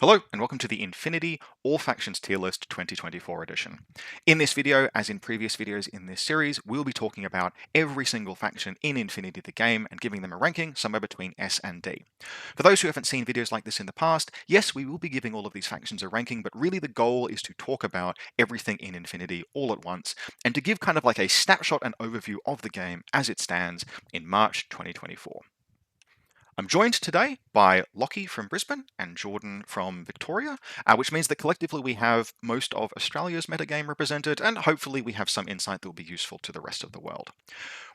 Hello and welcome to the Infinity All Factions Tier List 2024 edition. In this video, as in previous videos in this series, we'll be talking about every single faction in Infinity the game and giving them a ranking somewhere between S and D. For those who haven't seen videos like this in the past, yes, we will be giving all of these factions a ranking, but really the goal is to talk about everything in Infinity all at once and to give kind of like a snapshot and overview of the game as it stands in March 2024. I'm joined today by Lockie from Brisbane and Jordan from Victoria, which means that collectively we have most of Australia's metagame represented, and hopefully we have some insight that will be useful to the rest of the world.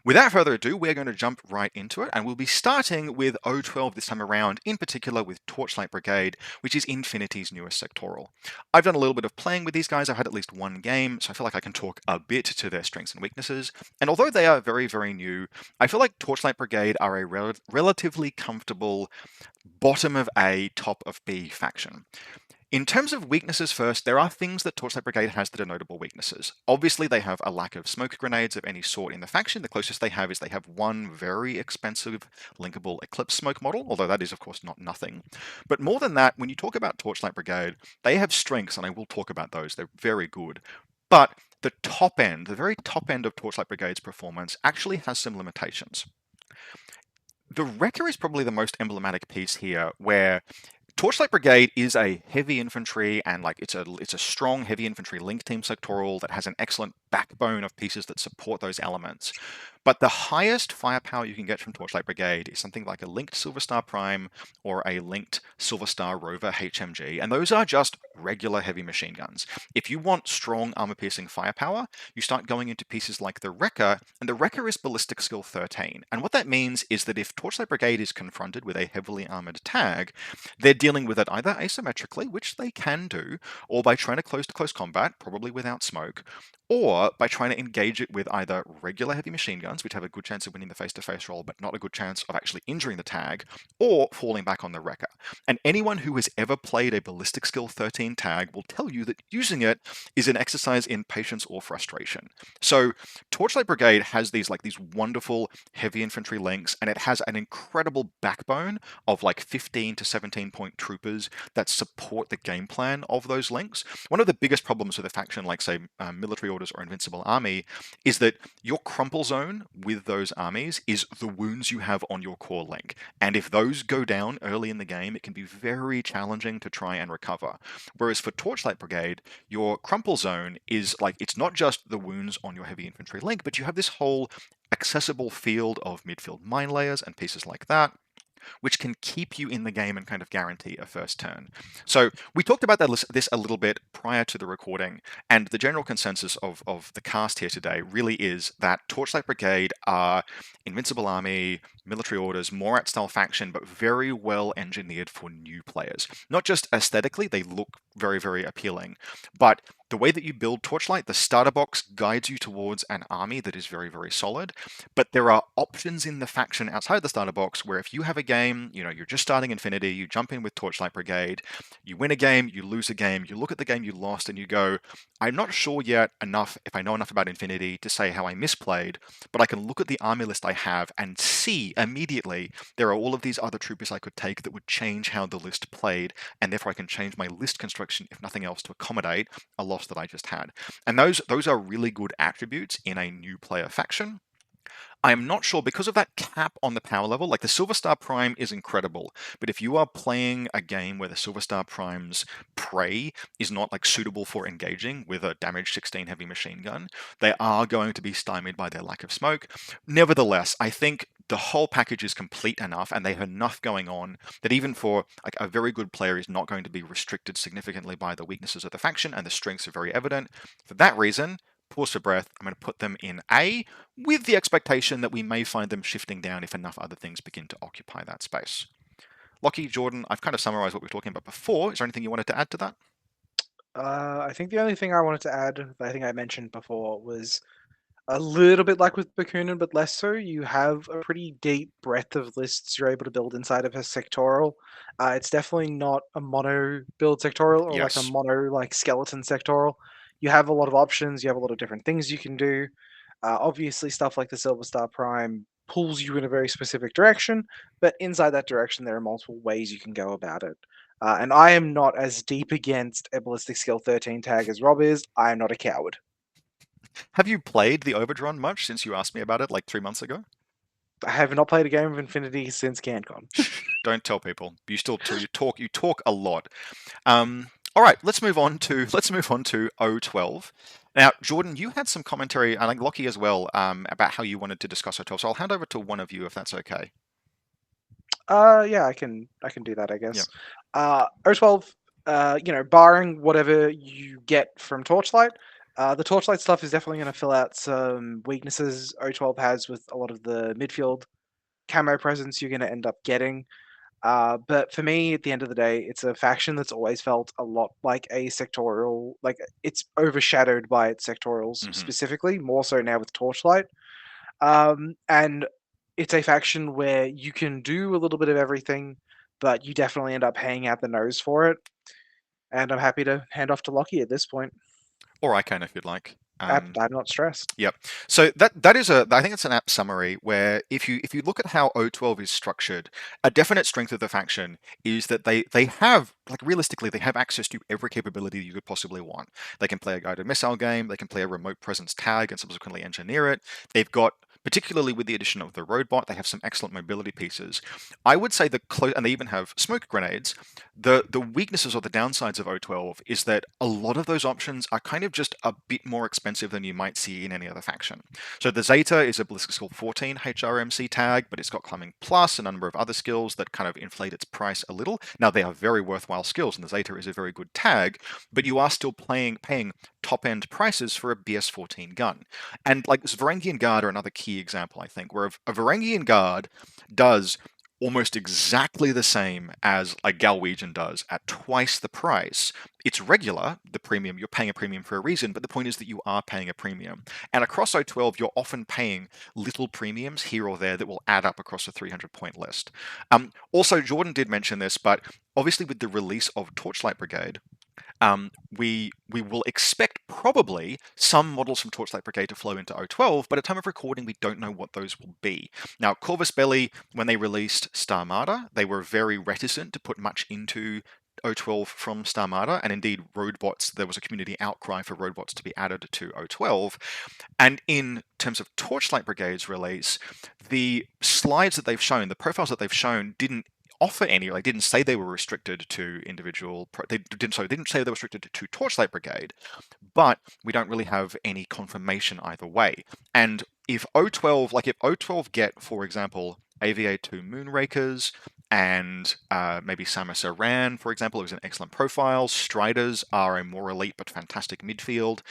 Without further ado, we're going to jump right into it, and we'll be starting with O12 this time around, in particular with Torchlight Brigade, which is Infinity's newest sectoral. I've done a little bit of playing with these guys. I've had at least one game, so I feel like I can talk a bit to their strengths and weaknesses. And although they are very, very new, I feel like Torchlight Brigade are a relatively comfortable bottom of A, top of B faction. In terms of weaknesses first, there are things that Torchlight Brigade has that are notable weaknesses. Obviously, they have a lack of smoke grenades of any sort in the faction. The closest they have is they have one very expensive linkable Eclipse smoke model, although that is, of course, not nothing. But more than that, when you talk about Torchlight Brigade, they have strengths, and I will talk about those. They're very good. But the top end, the very top end of Torchlight Brigade's performance actually has some limitations. The Wrecker is probably the most emblematic piece here, where Torchlight Brigade is a heavy infantry, and like it's a strong heavy infantry link team sectoral that has an excellent backbone of pieces that support those elements. But the highest firepower you can get from Torchlight Brigade is something like a linked Silver Star Prime or a linked Silver Star Rover HMG, and those are just regular heavy machine guns. If you want strong armor-piercing firepower, you start going into pieces like the Wrecker, and the Wrecker is ballistic skill 13. And what that means is that if Torchlight Brigade is confronted with a heavily armored tag, they're dealing with it either asymmetrically, which they can do, or by trying to close combat, probably without smoke, or by trying to engage it with either regular heavy machine guns, which have a good chance of winning the face-to-face roll, but not a good chance of actually injuring the tag, or falling back on the Wrecker. And anyone who has ever played a ballistic skill 13 tag will tell you that using it is an exercise in patience or frustration. So Torchlight Brigade has these wonderful heavy infantry links, and it has an incredible backbone of like 15 to 17 point troopers that support the game plan of those links. One of the biggest problems with a faction like, say, Military Orders or Invincible Army is that your crumple zone with those armies is the wounds you have on your core link. And if those go down early in the game, it can be very challenging to try and recover. Whereas for Torchlight Brigade, your crumple zone is like, it's not just the wounds on your heavy infantry link, but you have this whole accessible field of midfield mine layers and pieces like that, which can keep you in the game and kind of guarantee a first turn. So we talked about this a little bit prior to the recording, and the general consensus of the cast here today really is that Torchlight Brigade are Invincible Army, Military Orders, Morat style faction, but very well engineered for new players. Not just aesthetically, they look very, very appealing, but the way that you build Torchlight, the starter box guides you towards an army that is very, very solid. But there are options in the faction outside the starter box where if you have a game, you're just starting Infinity, you jump in with Torchlight Brigade, you win a game, you lose a game, you look at the game you lost and you go, I'm not sure yet if I know enough about Infinity to say how I misplayed, but I can look at the army list I have and see immediately there are all of these other troopers I could take that would change how the list played, and therefore I can change my list construction, if nothing else, to accommodate a loss that I just had. And those are really good attributes in a new player faction. I am not sure, because of that cap on the power level, like the Silver Star Prime is incredible, but if you are playing a game where the Silver Star Prime's prey is not like suitable for engaging with a damage 16 heavy machine gun, they are going to be stymied by their lack of smoke. Nevertheless, I think the whole package is complete enough and they have enough going on that even for like a very good player is not going to be restricted significantly by the weaknesses of the faction, and the strengths are very evident. For that reason, pause for breath, I'm going to put them in A, with the expectation that we may find them shifting down if enough other things begin to occupy that space. Lockie, Jordan, I've kind of summarized what we were talking about before. Is there anything you wanted to add to that? I think the only thing I wanted to add, that I think I mentioned before, was a little bit like with Bakunin, but less so. You have a pretty deep breadth of lists you're able to build inside of a sectoral. It's definitely not a mono build sectoral or like a Yes. mono like skeleton sectoral. You have a lot of options. You have a lot of different things you can do. Obviously, stuff like the Silver Star Prime pulls you in a very specific direction, but inside that direction, there are multiple ways you can go about it. And I am not as deep against a ballistic skill 13 tag as Rob is. I am not a coward. Have you played the Overdrawn much since you asked me about it like 3 months ago? I have not played a game of Infinity since CanCon. Shh, don't tell people. You still you talk a lot. All right, let's move on to O12. Now, Jordan, you had some commentary, and I think Lockie as well, about how you wanted to discuss O12. So I'll hand over to one of you if that's okay. Yeah, I can do that, I Yeah. guess. O12, barring whatever you get from Torchlight, the Torchlight stuff is definitely going to fill out some weaknesses O12 has with a lot of the midfield camo presence you're going to end up getting. But for me, at the end of the day, it's a faction that's always felt a lot like a sectorial, like it's overshadowed by its sectorials hmm specifically, more so now with Torchlight. And it's a faction where you can do a little bit of everything, but you definitely end up paying out the nose for it. And I'm happy to hand off to Lockie at this point. Or I can if you'd like. I'm not stressed. Yep. So that is I think it's an apt summary where if you look at how O12 is structured, a definite strength of the faction is that they have, like, realistically, they have access to every capability you could possibly want. They can play a guided missile game, they can play a remote presence tag and subsequently engineer it. They've got, particularly with the addition of the roadbot, they have some excellent mobility pieces. I would say and they even have smoke grenades. The weaknesses or the downsides of O12 is that a lot of those options are kind of just a bit more expensive than you might see in any other faction. So the Zeta is a Ballistic Skill 14 HRMC tag, but it's got Climbing Plus and a number of other skills that kind of inflate its price a little. Now, they are very worthwhile skills, and the Zeta is a very good tag, but you are still paying top-end prices for a BS14 gun. And like Varangian Guard are another key example, I think, where a Varangian Guard does almost exactly the same as a Galwegian does at twice the price. It's regular, the premium, you're paying a premium for a reason, but the point is that you are paying a premium. And across O12, you're often paying little premiums here or there that will add up across a 300-point list. Also, Jordan did mention this, but obviously with the release of Torchlight Brigade, we will expect probably some models from Torchlight Brigade to flow into O12, but at time of recording, we don't know what those will be. Now, Corvus Belli, when they released Starmada, they were very reticent to put much into O12 from Starmada, and indeed, roadbots, there was a community outcry for roadbots to be added to O12. And in terms of Torchlight Brigade's release, the slides that they've shown, the profiles that they've shown, didn't offer any, like, didn't say they were restricted to individual, they didn't say they were restricted to Torchlight Brigade, but we don't really have any confirmation either way. And if O12 get, for example, AVA2 Moonrakers and maybe Samus Aran, for example, who's an excellent profile. Striders are a more elite but fantastic midfield.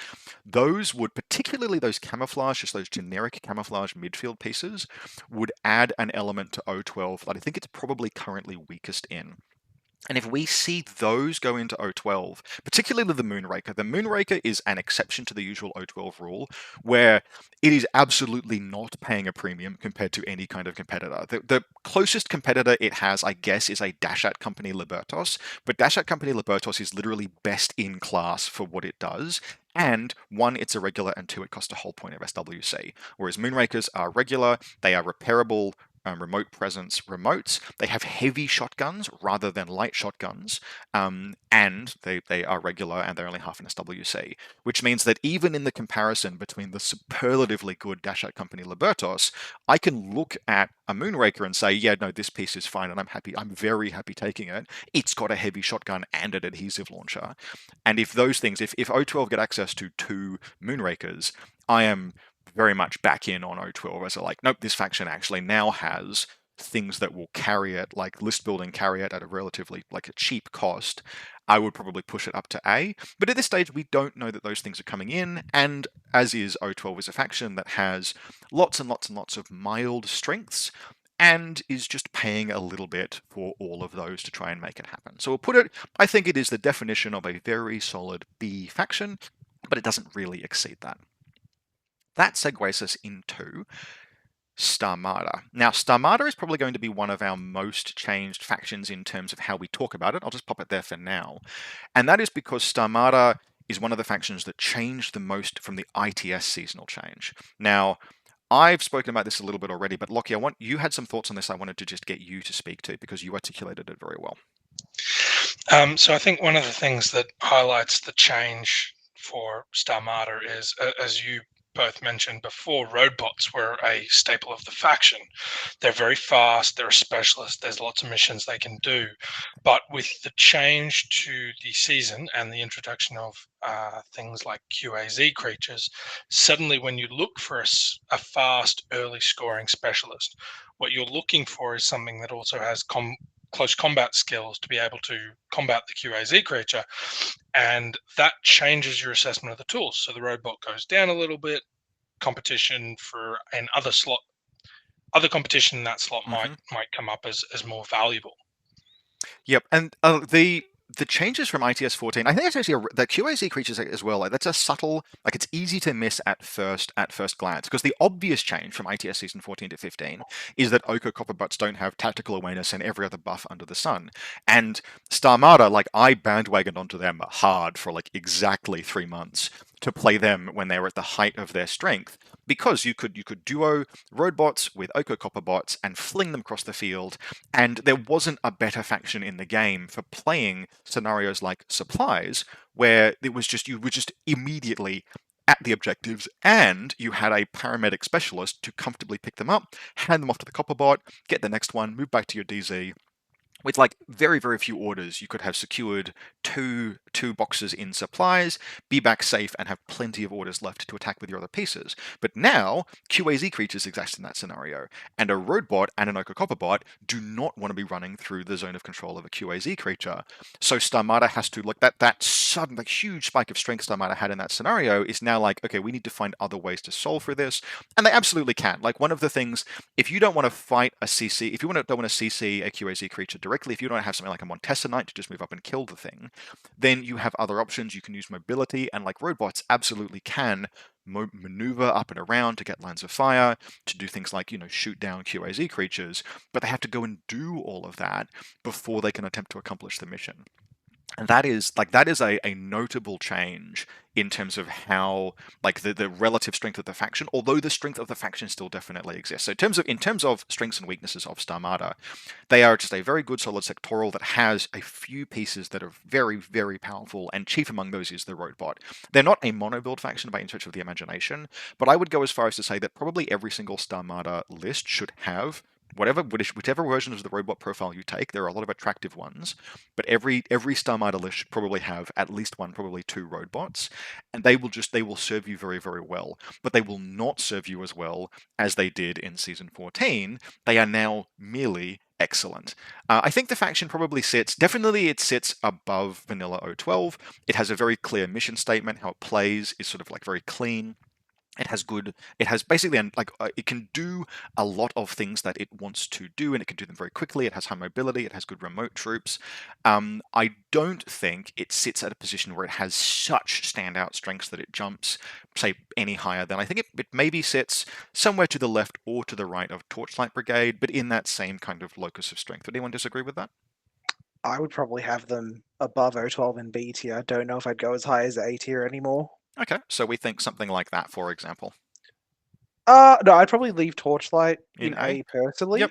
Those would, particularly those camouflage, just those generic camouflage midfield pieces, would add an element to O12 that I think it's probably currently weakest in. And if we see those go into O12, particularly the Moonraker is an exception to the usual O12 rule, where it is absolutely not paying a premium compared to any kind of competitor. The closest competitor it has, I guess, is a Dashat company Libertos, but Dashat company Libertos is literally best in class for what it does. And one, it's irregular, and two, it costs a whole point of SWC. Whereas Moonrakers are regular, they are repairable, remote presence remotes. They have heavy shotguns rather than light shotguns, and they are regular and they're only half an SWC, which means that even in the comparison between the superlatively good Dashat company Libertos, I can look at a Moonraker and say, yeah, no, this piece is fine, and I'm very happy taking it. It's got a heavy shotgun and an adhesive launcher. And if those things, if O12 get access to two Moonrakers, I am very much back in on O12 as nope, this faction actually now has things that will carry it, like list building carry it at a relatively, like, a cheap cost. I would probably push it up to A, but at this stage we don't know that those things are coming in, and as is O12 is a faction that has lots and lots and lots of mild strengths, and is just paying a little bit for all of those to try and make it happen. So we'll put it, I think it is the definition of a very solid B faction, but it doesn't really exceed that. That segues us into Starmada. Now, Starmada is probably going to be one of our most changed factions in terms of how we talk about it. I'll just pop it there for now. And that is because Starmada is one of the factions that changed the most from the ITS seasonal change. Now, I've spoken about this a little bit already, but Lockie, you had some thoughts on this I wanted to just get you to speak to because you articulated it very well. So I think one of the things that highlights the change for Starmada is, as you both mentioned before, robots were a staple of the faction. They're very fast, they're a specialist, there's lots of missions they can do. But with the change to the season and the introduction of things like QAZ creatures, suddenly when you look for a fast, early scoring specialist, what you're looking for is something that also has close combat skills to be able to combat the QAZ creature, and that changes your assessment of the tools. So the robot goes down a little bit. Competition for other competition in that slot Hmm. might come up as more valuable. Yep, and the changes from ITS 14, I think it's actually the QAZ creatures as well. Like, that's a subtle, like it's easy to miss at first glance, because the obvious change from ITS season 14 to 15 is that Oko Copperbutts don't have tactical awareness and every other buff under the sun. And Starmada, like I bandwagoned onto them hard for like exactly 3 months to play them when they were at the height of their strength, because you could duo roadbots with Oko Copperbots and fling them across the field, and there wasn't a better faction in the game for playing scenarios like supplies, where it was just you were just immediately at the objectives, and you had a paramedic specialist to comfortably pick them up, hand them off to the Copperbot, get the next one, move back to your DZ, with like very very few orders. You could have secured two boxes in supplies, be back safe, and have plenty of orders left to attack with your other pieces. But now QAZ creatures exist in that scenario, and a roadbot and an Ochre Copperbot do not want to be running through the zone of control of a QAZ creature. So Starmada has to, like, that sudden like huge spike of strength Starmada had in that scenario is now like, okay, we need to find other ways to solve for this. And they absolutely can. Like, one of the things, if you don't want to fight a CC, if you don't want to CC a QAZ creature directly, if you don't have something like a Montesa Knight to just move up and kill the thing, then you have other options. You can use mobility, and like robots absolutely can maneuver up and around to get lines of fire, to do things like, shoot down QAZ creatures, but they have to go and do all of that before they can attempt to accomplish the mission. And that is a notable change in terms of how, like, the relative strength of the faction, although the strength of the faction still definitely exists. So in terms of strengths and weaknesses of Starmada, they are just a very good solid sectoral that has a few pieces that are very, very powerful, and chief among those is the Roadbot. They're not a mono build faction by any stretch of the imagination, but I would go as far as to say that probably every single Starmada list should have whichever version of the robot profile you take. There are a lot of attractive ones, but every Starmada list should probably have at least one, probably two roadbots, and they will serve you very, very well. But they will not serve you as well as they did in season 14. They are now merely excellent. I think the faction probably it sits above vanilla O12. It has a very clear mission statement. How it plays is sort of like very clean. It has basically, it can do a lot of things that it wants to do, and it can do them very quickly. It has high mobility. It has good remote troops. I don't think it sits at a position where it has such standout strengths that it jumps, say, any higher than. I think it maybe sits somewhere to the left or to the right of Torchlight Brigade, but in that same kind of locus of strength. Would anyone disagree with that? I would probably have them above O12 and B tier. I don't know if I'd go as high as A tier anymore. Okay, so we think something like that, for example, No, I'd probably leave Torchlight in in A. A Yep. personally.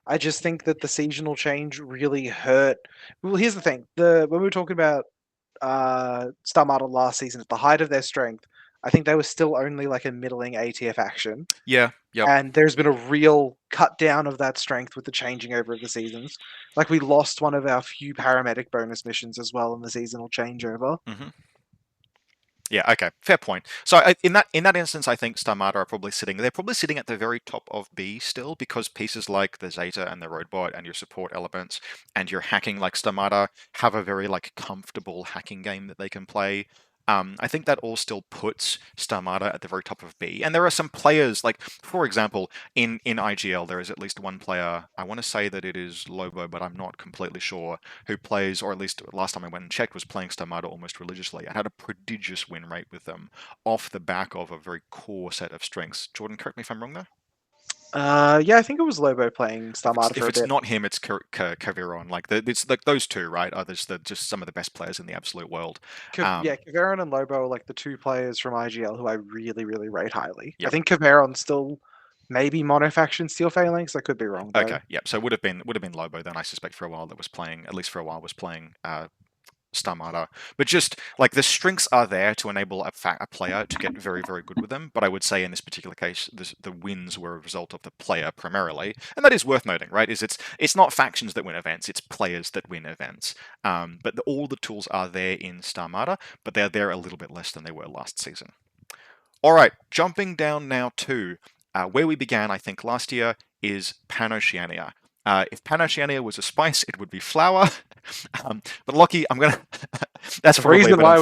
I just think that the seasonal change really hurt. Well, here's the thing: the when we were talking about Star Martel last season at the height of their strength, I think they were still only like a middling A tier faction, Yeah. Yep. and there's been a real cut down of that strength with the changing over of the seasons. Like we lost one of our few paramedic bonus missions as well in the seasonal changeover. Hmm. Yeah, okay, fair point. So in that instance, I think Starmada are probably sitting. They're probably sitting at the very top of B still, because pieces like the Zeta and the Roadbot and your support elements and your hacking, like Starmada, have a very like comfortable hacking game that they can play. I think that all still puts Starmada at the very top of B. And there are some players, like, for example, in IGL, there is at least one player. I want to say that it is Lobo, but I'm not completely sure, who plays, or at least last time I went and checked, was playing Starmada almost religiously and had a prodigious win rate with them off the back of a very core set of strengths. Jordan, correct me if I'm wrong there. Yeah, I think it was Lobo playing If it's Star for if a it's bit. not him, it's Kaviron. Like, it's like those two, right? Are just some of the best players in the absolute world. Yeah, Um, Caveron and Lobo are like the two players from IGL who I really, really rate highly. I yep. think Caveron's still Maybe monofaction Steel Phalanx. I could be wrong though. Okay, yep. So would have been Lobo then, I suspect, for a while that was playing, at least for a while, was playing Stamata. But just like the strengths are there to enable a player to get very, very good with them. But I would say in this particular case, the wins were a result of the player primarily, and that is worth noting, right? It's not factions that win events, it's players that win events. But all the tools are there in Stamata, but they're there a little bit less than they were last season. All right, jumping down now to where we began, I think, last year is PanOceania. If PanOceania was a spice, it would be flour. But Lockie, I'm gonna. That's The reason probably why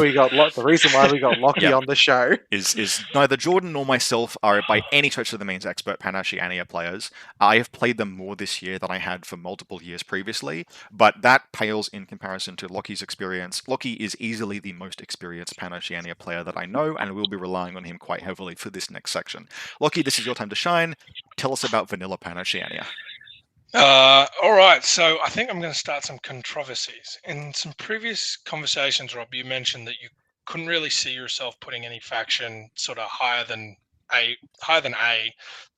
we got Lockie Yeah. on the show. is neither Jordan nor myself are by any stretch of the means expert PanOceania players. I have played them more this year than I had for multiple years previously, but that pales in comparison to Lockie's experience. Lockie is easily the most experienced PanOceania player that I know, and we'll be relying on him quite heavily for this next section. Lockie, this is your time to shine. Tell us about vanilla PanOceania. All right, so I think I'm going to start some controversies. In some previous conversations, Rob, you mentioned that you couldn't really see yourself putting any faction sort of higher than A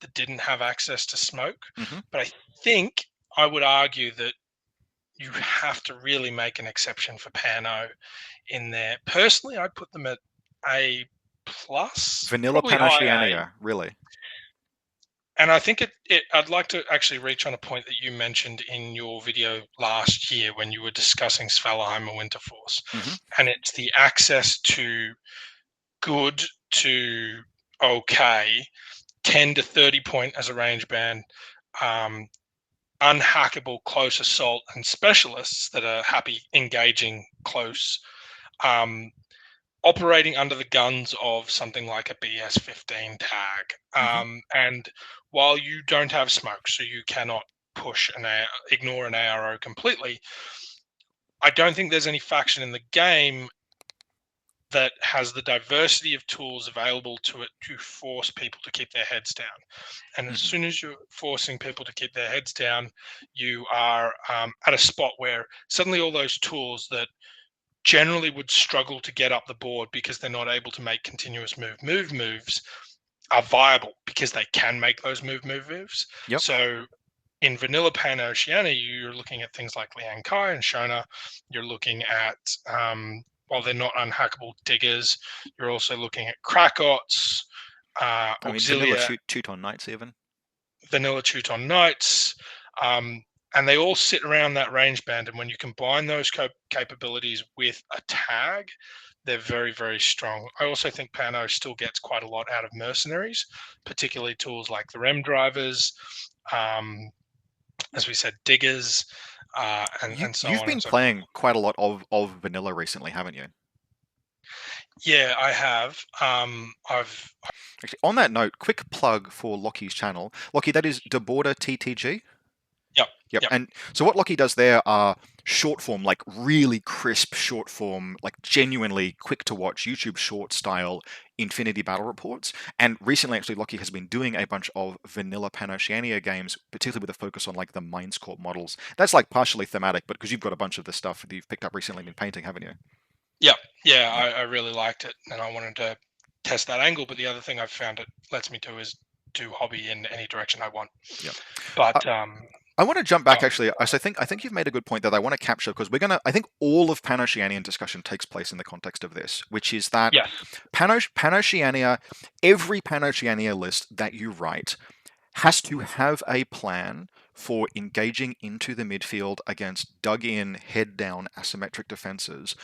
that didn't have access to smoke. Mhm. But I think I would argue that you have to really make an exception for Pano in there. Personally, I'd put them at A plus, Vanilla probably high A. PanOceania, really? And I think I'd like to actually reach on a point that you mentioned in your video last year when you were discussing Svalheim Winter Force. Mhm. And it's the access to good to okay, 10 to 30 point as a range band, unhackable close assault and specialists that are happy engaging close, operating under the guns of something like a BS-15 tag. And while you don't have smoke, so you cannot push ignore an ARO completely, I don't think there's any faction in the game that has the diversity of tools available to it to force people to keep their heads down. And as soon as you're forcing people to keep their heads down, you are at a spot where suddenly all those tools that generally would struggle to get up the board because they're not able to make continuous moves are viable because they can make those moves. Yep. So in vanilla PanOceania, you're looking at things like Liang Kai and Shona. You're looking at, while they're not unhackable diggers, you're also looking at Krakots, Vanilla Auxilia, Teuton Knights even. vanilla Teuton Knights, and they all sit around that range band. And when you combine those capabilities with a tag, they're very, very strong. I also think Pano still gets quite a lot out of mercenaries, particularly tools like the REM drivers, as we said, diggers, and so You've on been and so playing forth. quite a lot of vanilla recently, haven't you? Yeah, I have. I've Actually, on that note, quick plug for Lockie's channel. Lockie, that is DeBorder TTG. Yep. Yep. And so what Lockie does there are short form, like really crisp short form, like genuinely quick to watch YouTube short style Infinity battle reports. And recently, actually, Lockie has been doing a bunch of vanilla PanOceania games, particularly with a focus on like the Minds Corp models. That's like partially thematic, but because you've got a bunch of the stuff that you've picked up recently and been painting, haven't you? Yeah, I really liked it, and I wanted to test that angle. But the other thing I've found it lets me do is do hobby in any direction I want. Yep. But I want to jump back actually. I think you've made a good point that I want to capture because I think all of PanOceanian discussion takes place in the context of this, which is that yes, PanOceania, every PanOceania list that you write has to have a plan for engaging into the midfield against dug-in, head-down asymmetric defenses.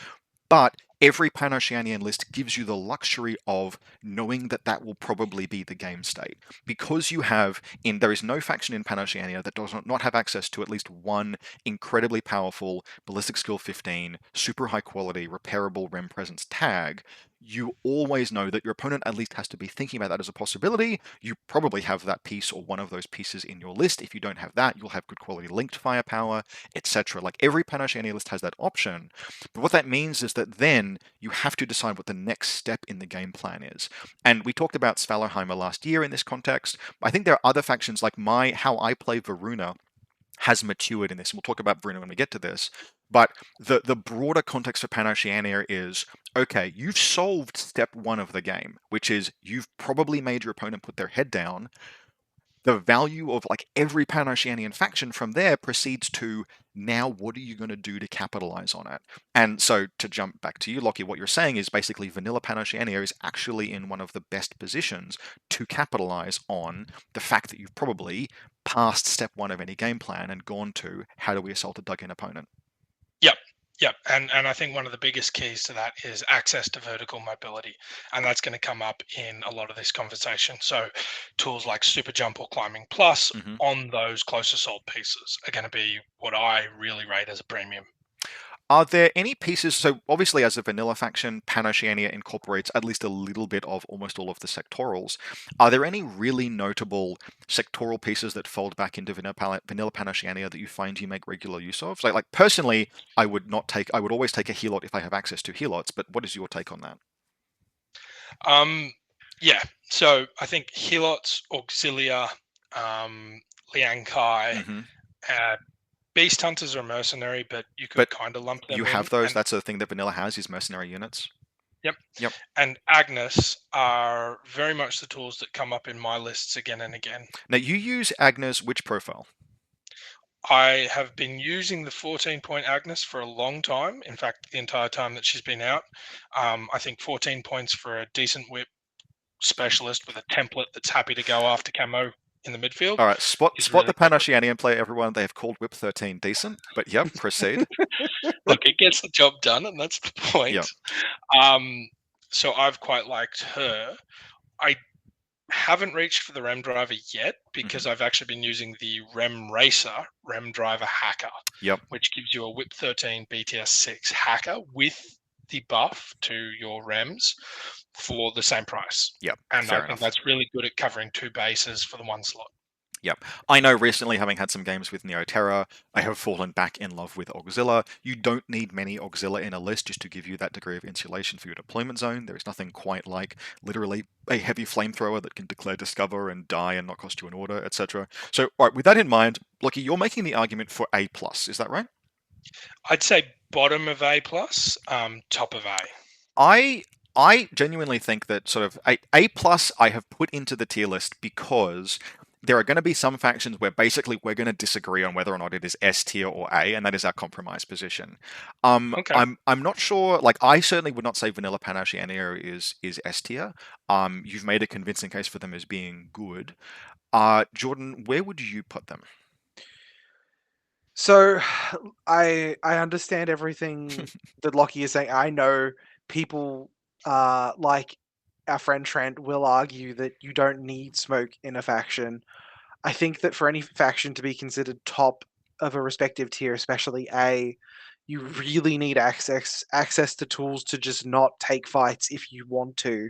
But every PanOceanian list gives you the luxury of knowing that that will probably be the game state. Because there is no faction in PanOceania that does not have access to at least one incredibly powerful ballistic skill 15, super high quality, repairable REM presence tag. You always know that your opponent at least has to be thinking about that as a possibility. You probably have that piece or one of those pieces in your list. If you don't have that, you'll have good quality linked firepower, etc. Like every PanOceania list has that option. But what that means is that then you have to decide what the next step in the game plan is. And we talked about Svalheim last year in this context. I think there are other factions like how I play Varuna has matured in this, and we'll talk about Varuna when we get to this. But the broader context for PanOceania is, okay, you've solved step one of the game, which is you've probably made your opponent put their head down. the value of like every PanOceanian faction from there proceeds to now what are you going to do to capitalize on it? And so to jump back to you, Lockie, what you're saying is basically vanilla PanOceania is actually in one of the best positions to capitalize on the fact that you've probably passed step one of any game plan and gone to how do we assault a dug-in opponent? Yep. Yep. And I think one of the biggest keys to that is access to vertical mobility. And that's going to come up in a lot of this conversation. So tools like Super Jump or Climbing Plus on those close assault pieces are going to be what I really rate as a premium. Are there any pieces, so obviously as a vanilla faction, PanOceania incorporates at least a little bit of almost all of the sectorals. Are there any really notable sectoral pieces that fold back into vanilla PanOceania that you find you make regular use of? Like personally, I would always take a helot if I have access to helots, but what is your take on that? Yeah, so I think helots, Auxilia, Liang Kai, Beast Hunters are mercenary, but you could kind of lump them in. You have those. That's a thing that vanilla has, is mercenary units. Yep. And Agnes are very much the tools that come up in my lists again and again. Now, you use Agnes which profile? I have been using the 14-point Agnes for a long time. In fact, the entire time that she's been out. I think 14 points for a decent whip specialist with a template that's happy to go after camo in the midfield. All right, spot the PanOceanian play, everyone. They have called whip 13 decent, but yep, proceed. Look, it gets the job done, and that's the point. Yep. So I've quite liked her. I haven't reached for the Rem Driver yet because I've actually been using the Rem Racer, Rem Driver Hacker, which gives you a whip 13 BTS 6 hacker with the buff to your Rems for the same price. Yep. And I think that's really good at covering two bases for the one slot. Yep. I know recently, having had some games with Neoterra, I have fallen back in love with Auxilia. You don't need many Auxilia in a list just to give you that degree of insulation for your deployment zone. There is nothing quite like literally a heavy flamethrower that can declare discover and die and not cost you an order, etc. So, all right, with that in mind, Lockie, you're making the argument for A+, is that right? I'd say bottom of A+, top of A. I genuinely think that sort of A+ I have put into the tier list because there are going to be some factions where basically we're going to disagree on whether or not it is S tier or A, and that is our compromise position. Okay. I'm not sure. Like, I certainly would not say vanilla PanOceania is S tier. You've made a convincing case for them as being good. Jordan, where would you put them? So, I understand everything that Lockie is saying. I know people like our friend Trent will argue that you don't need smoke in a faction. I think that for any faction to be considered top of a respective tier, especially A, you really need access to tools to just not take fights if you want to,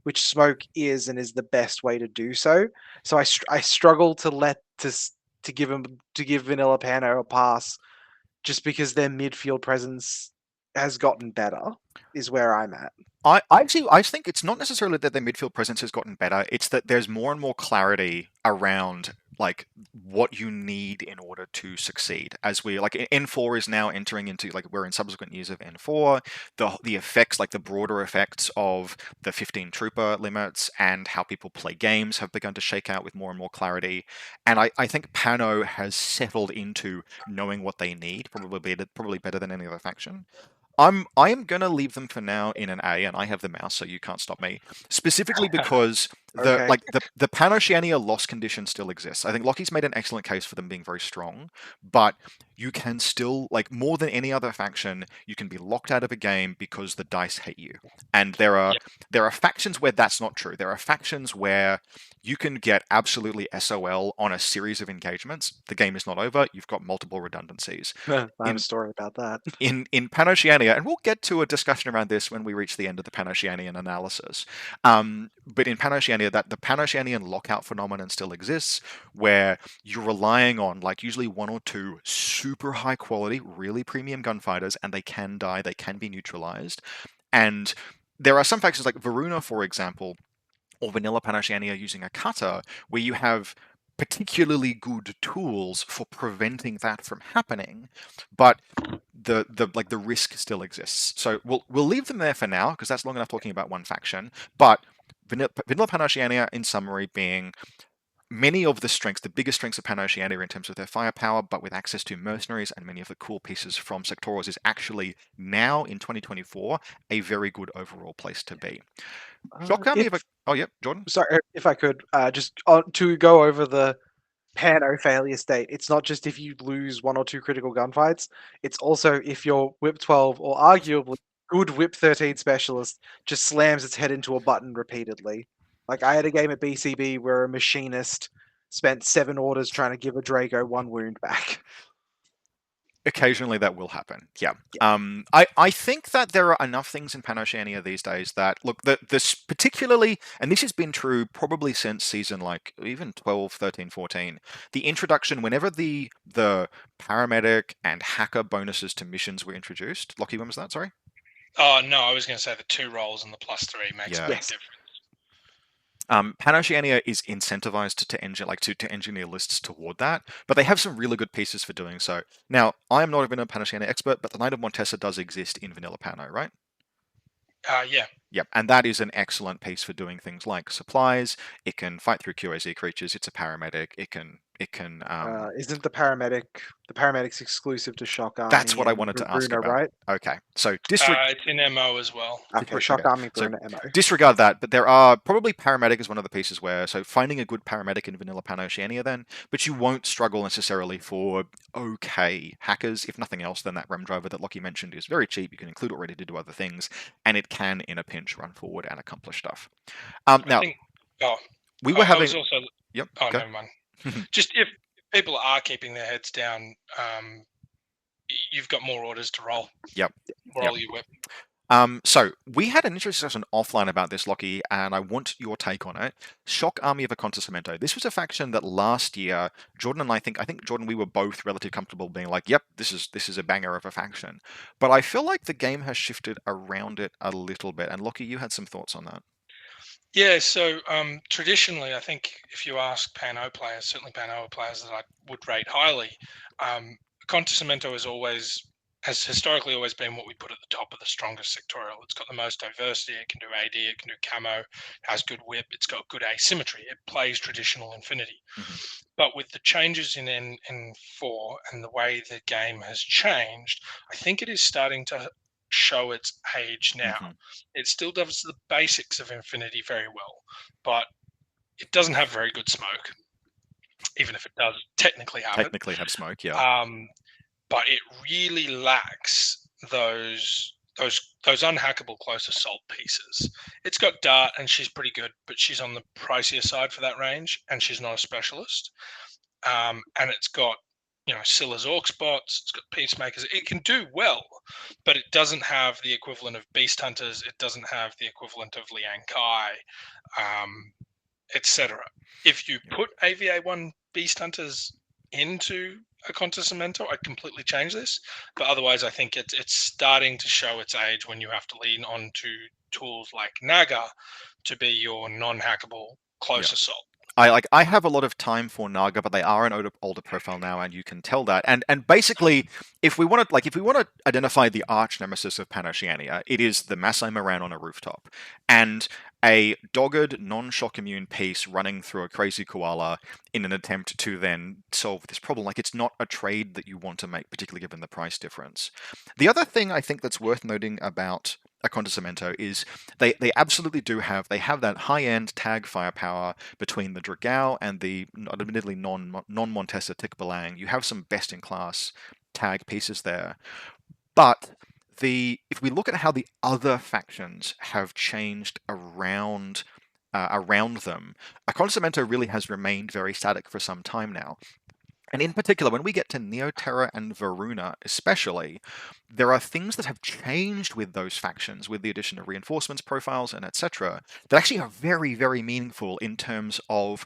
which smoke is and is the best way to do so. So I struggle to give Vanilla Pano a pass just because their midfield presence has gotten better, is where I'm at. I think it's not necessarily that their midfield presence has gotten better. It's that there's more and more clarity around like what you need in order to succeed. As we like N4 is now entering into like we're in subsequent years of N4. The effects, like the broader effects of the 15 trooper limits and how people play games have begun to shake out with more and more clarity. And I think Pano has settled into knowing what they need, probably better than any other faction. I am gonna leave them for now in an A, and I have the mouse, so you can't stop me. Specifically because the PanOceania loss condition still exists. I think Lockie's made an excellent case for them being very strong, but you can still, like, more than any other faction, you can be locked out of a game because the dice hate you. And there are factions where that's not true. There are factions where you can get absolutely SOL on a series of engagements. The game is not over. You've got multiple redundancies. I have a story about that. In PanOceania, and we'll get to a discussion around this when we reach the end of the PanOceanian analysis. But in PanOceania, that the PanOceanian lockout phenomenon still exists, where you're relying on like usually one or two super high quality, really premium gunfighters, and they can die, they can be neutralized. And there are some factions like Varuna, for example, or vanilla PanOceania using a cutter, where you have particularly good tools for preventing that from happening, but the risk still exists. So we'll leave them there for now because that's long enough talking about one faction. But vanilla PanOceania, in summary, being many of the strengths, the biggest strengths of PanOceania in terms of their firepower, but with access to mercenaries and many of the cool pieces from sectorals, is actually now in 2024 a very good overall place to be. Shock Army If of a... Oh, yep, Jordan. sorry, if I could just to go over the Pano failure state, it's not just if you lose 1 or 2 critical gunfights, it's also if your Whip 12 or arguably good Whip 13 specialist just slams its head into a button repeatedly. Like I had a game at BCB where a machinist spent 7 orders trying to give a Draco 1 wound back. Occasionally that will happen. Yeah. Yeah. I think that there are enough things in PanOceania these days that look this particularly, and this has been true probably since season like even 12, 13, 14. The introduction whenever the paramedic and hacker bonuses to missions were introduced. Lockie, when was that? Sorry. Oh no, I was going to say the 2 rolls and the +3 makes a big Yes. difference. PanOceania is incentivized to engineer lists toward that, but they have some really good pieces for doing so. Now, I am not even a PanOceania expert, but the Knight of Montesa does exist in vanilla Pano, right? Yeah. Yep, and that is an excellent piece for doing things like supplies. It can fight through QAZ creatures. It's a paramedic. It can. Isn't the paramedic's exclusive to Shock Army That's what I and wanted to ask Bruno, about. right? Okay, so It's in MO as well. Okay, Shock Army, So Bruno, MO. disregard that, but there are probably paramedic is one of the pieces where so finding a good paramedic in vanilla PanOceania then, but you won't struggle necessarily for okay hackers. If nothing else, then that REM driver that Lockie mentioned is very cheap. You can include it ready to do other things, and it can in a pinch run forward and accomplish stuff. I Now think. we were I having. was also. Yep. Oh, Go. never mind. Just if people are keeping their heads down, you've got more orders to roll. Yep. Roll your whip. So we had an interesting discussion offline about this, Lockie, and I want your take on it. Shock Army of Acontecimento. This was a faction that last year, Jordan and I think Jordan, we were both relatively comfortable being like, "Yep, this is a banger of a faction." But I feel like the game has shifted around it a little bit. And Lockie, you had some thoughts on that. Yeah, so traditionally, I think if you ask Pano players, certainly Pano players that I would rate highly, Acontecimento has historically always been what we put at the top of the strongest sectorial. It's got the most diversity. It can do AD, it can do camo, has good whip, it's got good asymmetry. It plays traditional Infinity. But with the changes in N4 and the way the game has changed, I think it is starting to show its age now. It still does the basics of Infinity very well, but it doesn't have very good smoke, even if it does technically have smoke, yeah. But it really lacks those unhackable close assault pieces. It's got Dart and she's pretty good, but she's on the pricier side for that range, and she's not a specialist. And it's got Scylla's Orc spots, it's got Peacemakers. It can do well, but it doesn't have the equivalent of Beast Hunters. It doesn't have the equivalent of Liang Kai, etc. If you put AVA1 Beast Hunters into Acontecimento, I'd completely change this. But otherwise, I think it's starting to show its age when you have to lean onto tools like Naga to be your non-hackable close assault. I have a lot of time for Naga, but they are an older profile now, and you can tell that. And basically, if we want to identify the arch nemesis of PanOceania, it is the Masai Moran on a rooftop, and a dogged, non-shock immune piece running through a crazy koala in an attempt to then solve this problem. Like, it's not a trade that you want to make, particularly given the price difference. The other thing I think that's worth noting about Acontecimento is they absolutely do have that high-end tag firepower between the Dragao and the admittedly non-Montesa Tikbalang. You have some best-in-class tag pieces there. But if we look at how the other factions have changed around them, Acontecimento really has remained very static for some time now. And in particular, when we get to Neoterra and Varuna especially, there are things that have changed with those factions, with the addition of reinforcements, profiles, and etc., that actually are very, very meaningful in terms of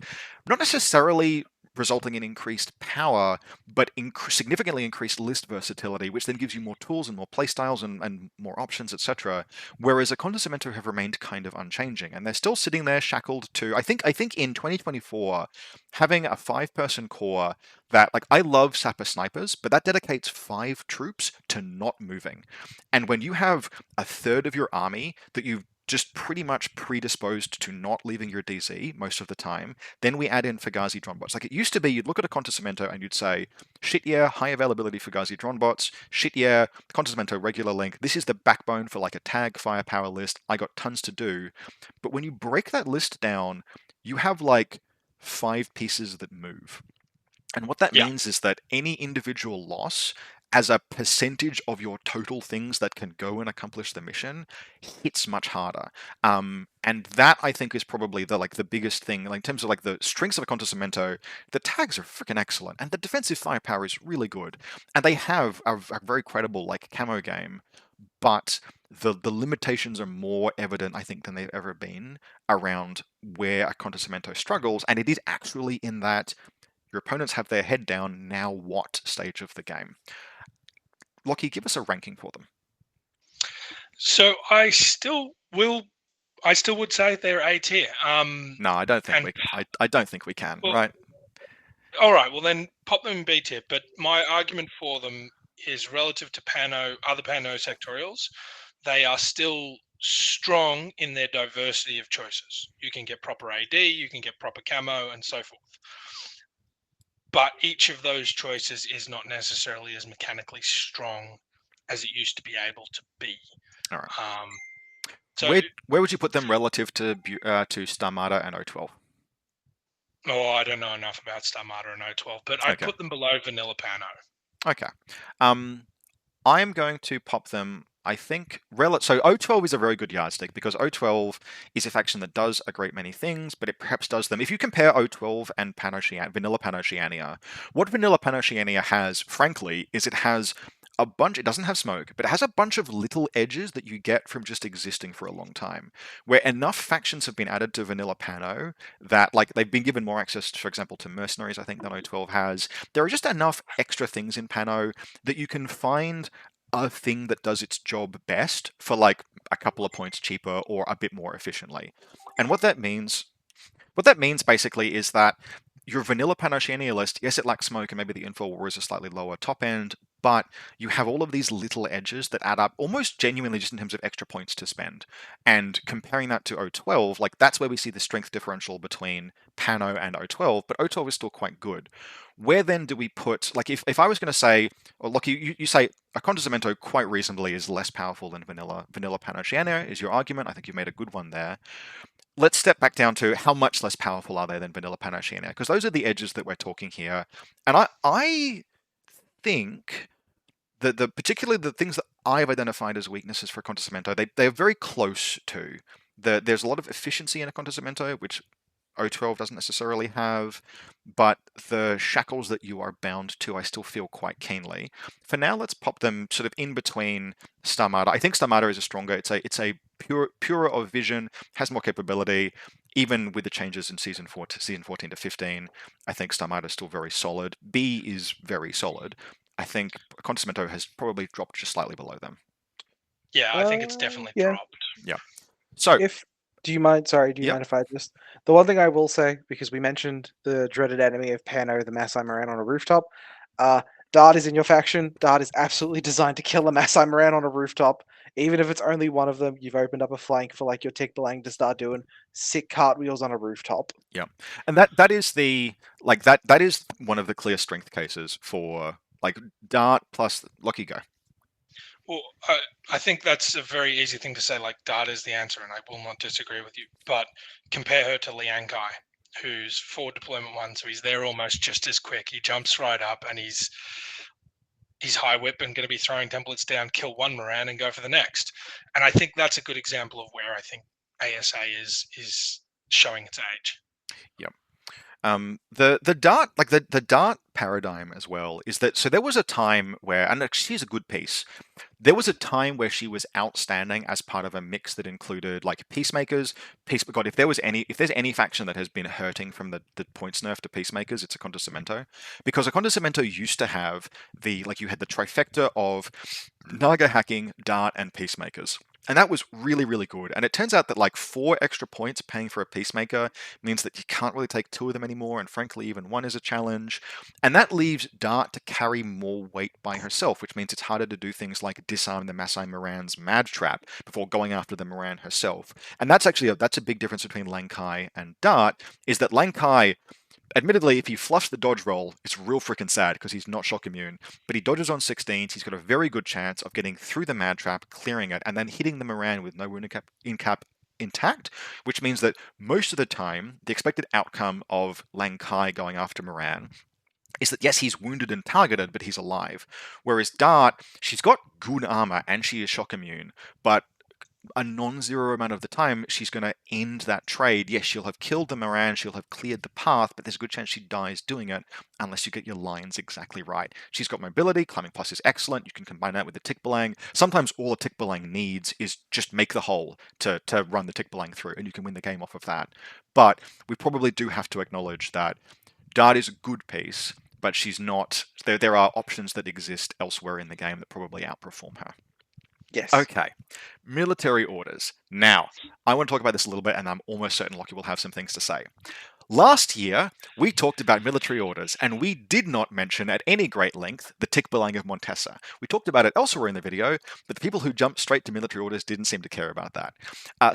not necessarily resulting in increased power, but significantly increased list versatility, which then gives you more tools and more playstyles and more options, etc. Whereas Acontecimento have remained kind of unchanging, and they're still sitting there shackled to. I think in 2024, having a 5-person core that, like, I love Sapper Snipers, but that dedicates 5 troops to not moving. And when you have a third of your army that you've just pretty much predisposed to not leaving your DZ most of the time. Then we add in Fugazi drone bots. Like it used to be, you'd look at a Contosemento and you'd say, shit yeah, high availability Fugazi drone bots. Shit yeah, Contosemento regular link. This is the backbone for like a tag firepower list. I got tons to do. But when you break that list down, you have like 5 pieces that move. And what that Yeah. means is that any individual loss as a percentage of your total things that can go and accomplish the mission hits much harder. And that I think is probably the biggest thing, like in terms of like the strengths of a Contosemento. The tags are freaking excellent, and the defensive firepower is really good, and they have a very credible like camo game. But the limitations are more evident, I think, than they've ever been around where a Contosemento struggles, and it is actually in that your opponents have their head down. Now what stage of the game? Lockie, give us a ranking for them. So I still would say they're A tier. No, I don't think and I don't think we can. well, Right? all right, well then pop them in B tier. But my argument for them is relative to other Pano sectorials, they are still strong in their diversity of choices. You can get proper AD, you can get proper camo, and so forth. But each of those choices is not necessarily as mechanically strong as it used to be able to be. All right. So where would you put them relative to Starmada and O12? Oh, I don't know enough about Starmada and O12, but I'd put them below Vanilla Pano. Okay. I'm going to pop them, I think, so O12 is a very good yardstick because O12 is a faction that does a great many things, but it perhaps does them. If you compare O12 and Vanilla PanOceania, what Vanilla PanOceania has, frankly, is it has a bunch, it doesn't have smoke, but it has a bunch of little edges that you get from just existing for a long time, where enough factions have been added to Vanilla Pano that, like, they've been given more access, for example, to mercenaries, I think, than O12 has. There are just enough extra things in Pano that you can find a thing that does its job best for like a couple of points cheaper or a bit more efficiently. And what that means basically is that your vanilla PanOceania list, yes, it lacks smoke and maybe the info war is a slightly lower top end, but you have all of these little edges that add up almost genuinely just in terms of extra points to spend. And comparing that to O12, like that's where we see the strength differential between Pano and O12, but O12 is still quite good. Where then do we put, like if I was going to say, or look, you say a Contosemento quite reasonably is less powerful than vanilla PanOceania is your argument. I think you've made a good one there. Let's step back down to how much less powerful are they than vanilla PanOceania, because those are the edges that we're talking here. And I think that particularly the things that I've identified as weaknesses for Contosemento, they're very close to. There's a lot of efficiency in a Contosemento, which O12 doesn't necessarily have, but the shackles that you are bound to, I still feel quite keenly. For now, let's pop them sort of in between Starmada. I think Starmada is a stronger. It's a purer of vision, has more capability. Even with the changes in season 14 to 15, I think Starmada is still very solid. B is very solid. I think Contosemento has probably dropped just slightly below them. Yeah, I think it's definitely dropped. Yeah. So do you mind? Sorry, do you mind if I just? The one thing I will say, because we mentioned the dreaded enemy of Pano, the Masai Moran on a rooftop. Dart is in your faction. Dart is absolutely designed to kill a Masai Moran on a rooftop. Even if it's only one of them, you've opened up a flank for like your Tick Belang to start doing sick cartwheels on a rooftop. Yeah, and that is that is one of the clear strength cases for like Dart plus Lucky Go. Well, I think that's a very easy thing to say, like Dart is the answer, and I will not disagree with you. But compare her to Liang Kai, who's forward deployment 1, so he's there almost just as quick. He jumps right up, and he's high whip and going to be throwing templates down, kill one Moran, and go for the next. And I think that's a good example of where I think ASA is showing its age. Yep. The Dart, like the Dart paradigm as well, is that, so there was a time where, and she's a good piece, there was a time where she was outstanding as part of a mix that included like Peacemakers. God, if there's any faction that has been hurting from the points nerf to Peacemakers, it's a Contosemento. Because a Contosemento used to have you had the trifecta of Naga hacking, Dart, and Peacemakers. And that was really, really good. And it turns out that like 4 extra points paying for a Peacemaker means that you can't really take 2 of them anymore. And frankly, even 1 is a challenge. And that leaves Dart to carry more weight by herself, which means it's harder to do things like disarm the Masai Moran's Mad Trap before going after the Moran herself. And that's actually that's a big difference between Lang Kai and Dart, is that Lang Kai, admittedly, if he fluffs the dodge roll, it's real freaking sad because he's not shock immune. But he dodges on 16s. He's got a very good chance of getting through the Mad Trap, clearing it, and then hitting the Moran with no wound cap intact, which means that most of the time, the expected outcome of Lang Kai going after Moran is that yes, he's wounded and targeted, but he's alive. Whereas Dart, she's got good armor and she is shock immune, but a non-zero amount of the time, she's going to end that trade. Yes, she'll have killed the Moran, she'll have cleared the path, but there's a good chance she dies doing it unless you get your lines exactly right. She's got mobility, climbing plus is excellent, you can combine that with the tick belang. Sometimes all a tick belang needs is just make the hole to run the tick belang through, and you can win the game off of that. But we probably do have to acknowledge that Dart is a good piece, but she's not. There are options that exist elsewhere in the game that probably outperform her. Yes. Okay, military orders. Now, I want to talk about this a little bit, and I'm almost certain Lockie will have some things to say. Last year, we talked about military orders, and we did not mention at any great length the tick belang of Montesa. We talked about it elsewhere in the video, but the people who jumped straight to military orders didn't seem to care about that.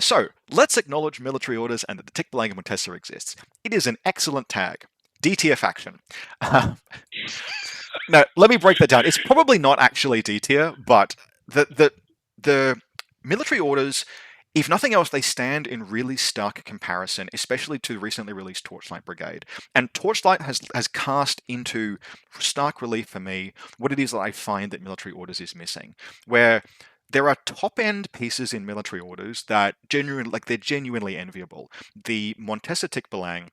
So, let's acknowledge military orders and that the tick belang of Montesa exists. It is an excellent tag. D-tier faction. No, let me break that down. It's probably not actually D-tier, but the military orders, if nothing else, they stand in really stark comparison, especially to the recently released Torchlight Brigade. And Torchlight has cast into stark relief for me what it is that I find that military orders is missing, where there are top-end pieces in military orders that they're genuinely enviable. The Montesa Tick Belang,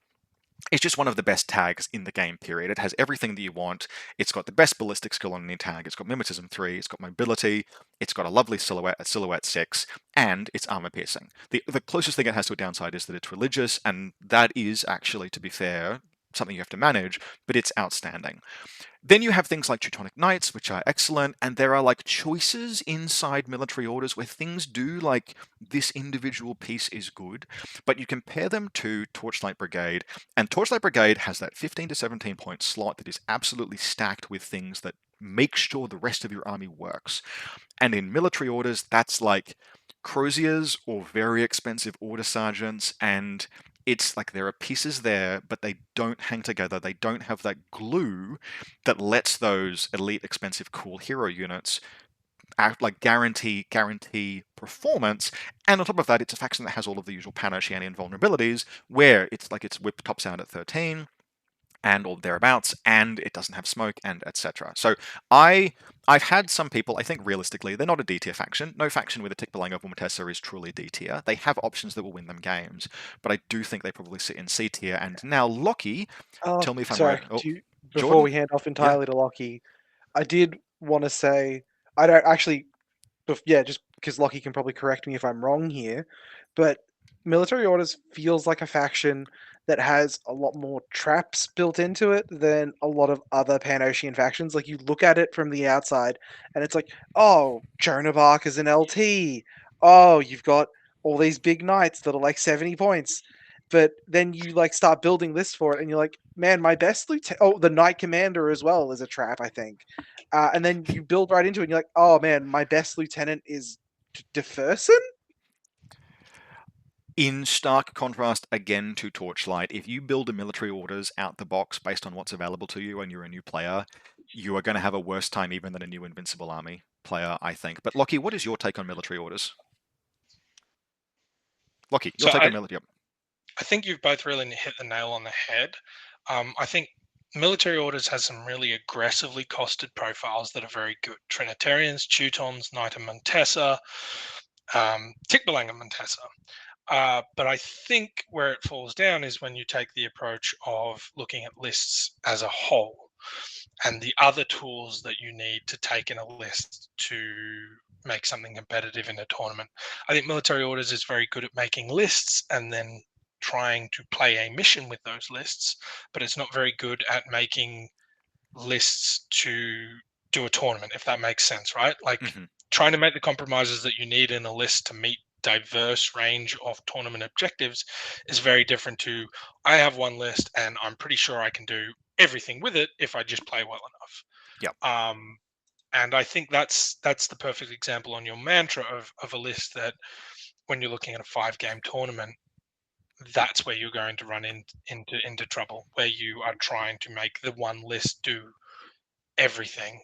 it's just one of the best tags in the game, period. It has everything that you want. It's got the best ballistic skill on any tag. It's got Mimetism 3, it's got mobility, it's got a lovely silhouette at Silhouette 6, and it's armor piercing. The closest thing it has to a downside is that it's religious, and that is actually, to be fair, something you have to manage, but it's outstanding. Then you have things like Teutonic Knights, which are excellent, and there are like choices inside military orders where things do like this individual piece is good, but you compare them to Torchlight Brigade, and Torchlight Brigade has that 15 to 17 point slot that is absolutely stacked with things that make sure the rest of your army works. And in military orders, that's like croziers or very expensive order sergeants, and it's like there are pieces there, but they don't hang together. They don't have that glue that lets those elite, expensive, cool hero units like guarantee performance. And on top of that, it's a faction that has all of the usual PanOceanian vulnerabilities, where it's like its whip tops out at 13 and or thereabouts, and it doesn't have smoke, and etc. So I've had some people, I think realistically, they're not a D-tier faction. No faction with a tick belang of Montesa is truly D-tier. They have options that will win them games, but I do think they probably sit in C-tier. And now, Lockie, tell me if I'm Sorry, right. Oh, before Jordan? we hand off entirely to Lockie, I did want to say I don't actually, just because Lockie can probably correct me if I'm wrong here, but Military Orders feels like a faction that has a lot more traps built into it than a lot of other Pan-Ocean factions. Like you look at it from the outside, and it's like, oh, Joan of Arc is an LT. Oh, you've got all these big knights that are like 70 points. But then you like start building lists for it, and you're like, man, my best lieutenant. Oh, the Knight Commander as well is a trap, I think. And then you build right into it, and you're like, oh man, my best lieutenant is Deferson. In stark contrast again to Torchlight, if you build a military orders out the box based on what's available to you and you're a new player, you are going to have a worse time even than a new Invincible Army player, I think. But Lockie, what is your take on military orders? Lockie, your So take on military. I think you've both really hit the nail on the head. I think military orders has some really aggressively costed profiles that are very good. Trinitarians, Teutons, Knight of Montesa, Tick Belang of Montesa. But I think where it falls down is when you take the approach of looking at lists as a whole and the other tools that you need to take in a list to make something competitive in a tournament. I think military orders is very good at making lists and then trying to play a mission with those lists, but it's not very good at making lists to do a tournament, if that makes sense, right? Like trying to make the compromises that you need in a list to meet diverse range of tournament objectives is very different to, I have one list and I'm pretty sure I can do everything with it if I just play well enough. Yep. And I think that's the perfect example on your mantra of a list that when you're looking at a 5-game tournament, that's where you're going to run into trouble, where you are trying to make the one list do everything.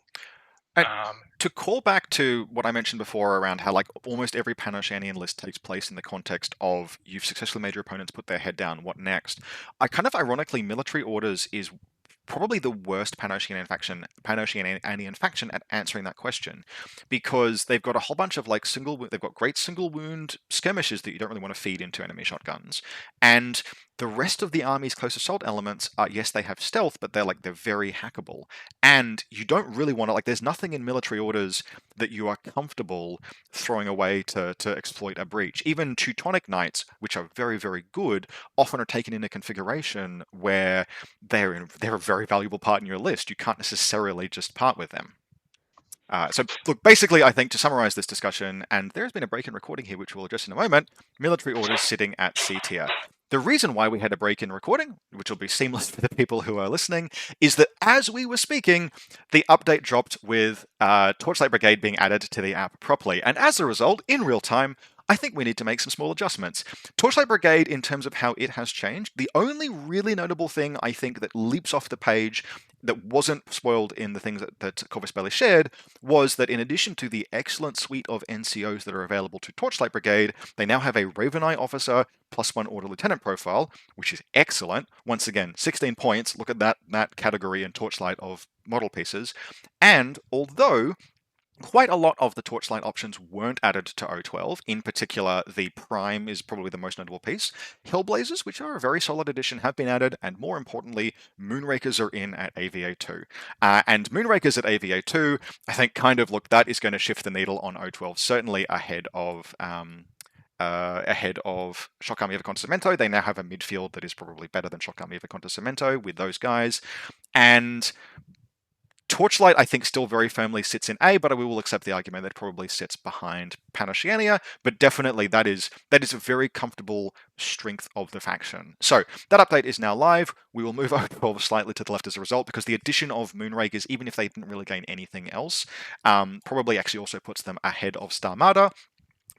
And to call back to what I mentioned before around how like almost every PanOceanian list takes place in the context of you've successfully made your opponents put their head down, what next? I kind of ironically, military orders is probably the worst PanOceanian faction at answering that question, because they've got a whole bunch of like they've got great single wound skirmishes that you don't really want to feed into enemy shotguns, and the rest of the army's close assault elements are, yes, they have stealth, but they're very hackable, and you don't really want to, like, there's nothing in military orders that you are comfortable throwing away to exploit a breach. Even Teutonic Knights, which are very, very good, often are taken in a configuration where they're a very valuable part in your list. You can't necessarily just part with them. So, look, basically, I think to summarize this discussion, and there's been a break in recording here, which we'll address in a moment, military orders sitting at C tier. The reason why we had a break in recording, which will be seamless for the people who are listening, is that as we were speaking, the update dropped with Torchlight Brigade being added to the app properly. And as a result, in real time, I think we need to make some small adjustments. Torchlight Brigade, in terms of how it has changed, the only really notable thing I think that leaps off the page that wasn't spoiled in the things that Corvus Belli shared was that in addition to the excellent suite of NCOs that are available to Torchlight Brigade, they now have a Raven Eye officer +1 Order Lieutenant profile, which is excellent. Once again, 16 points. Look at that category in Torchlight of model pieces. And although quite a lot of the Torchlight options weren't added to O12. In particular, the Prime is probably the most notable piece. Hellblazers, which are a very solid addition, have been added, and more importantly, Moonrakers are in at AVA2. And Moonrakers at AVA2, I think that is going to shift the needle on O12, certainly ahead of Shock Army of Conocimiento. They now have a midfield that is probably better than Shock Army of Conocimiento with those guys. And Torchlight, I think, still very firmly sits in A, but we will accept the argument that it probably sits behind PanOceania. But definitely, that is a very comfortable strength of the faction. So that update is now live. We will move over slightly to the left as a result, because the addition of Moonrakers, even if they didn't really gain anything else, probably actually also puts them ahead of Starmada,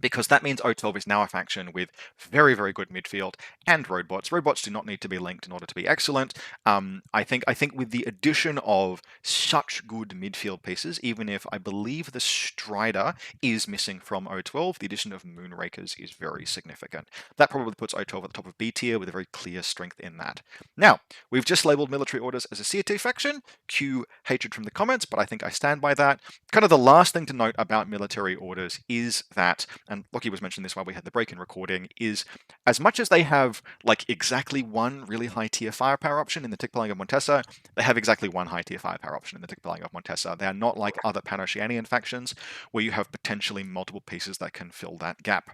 because that means O12 is now a faction with very, very good midfield and roadbots. Roadbots do not need to be linked in order to be excellent. I think with the addition of such good midfield pieces, even if I believe the Strider is missing from O12, the addition of Moonrakers is very significant. That probably puts O12 at the top of B tier with a very clear strength in that. Now, we've just labeled military orders as a C tier faction. Cue hatred from the comments, but I think I stand by that. Kind of the last thing to note about military orders is that, and Lockie was mentioning this while we had the break in recording, is as much as they have like exactly one really high tier firepower option in the Tickpelling of Montesa, they have exactly one high tier firepower option in the Tickpelling of Montesa. They are not like other PanOceanian factions where you have potentially multiple pieces that can fill that gap.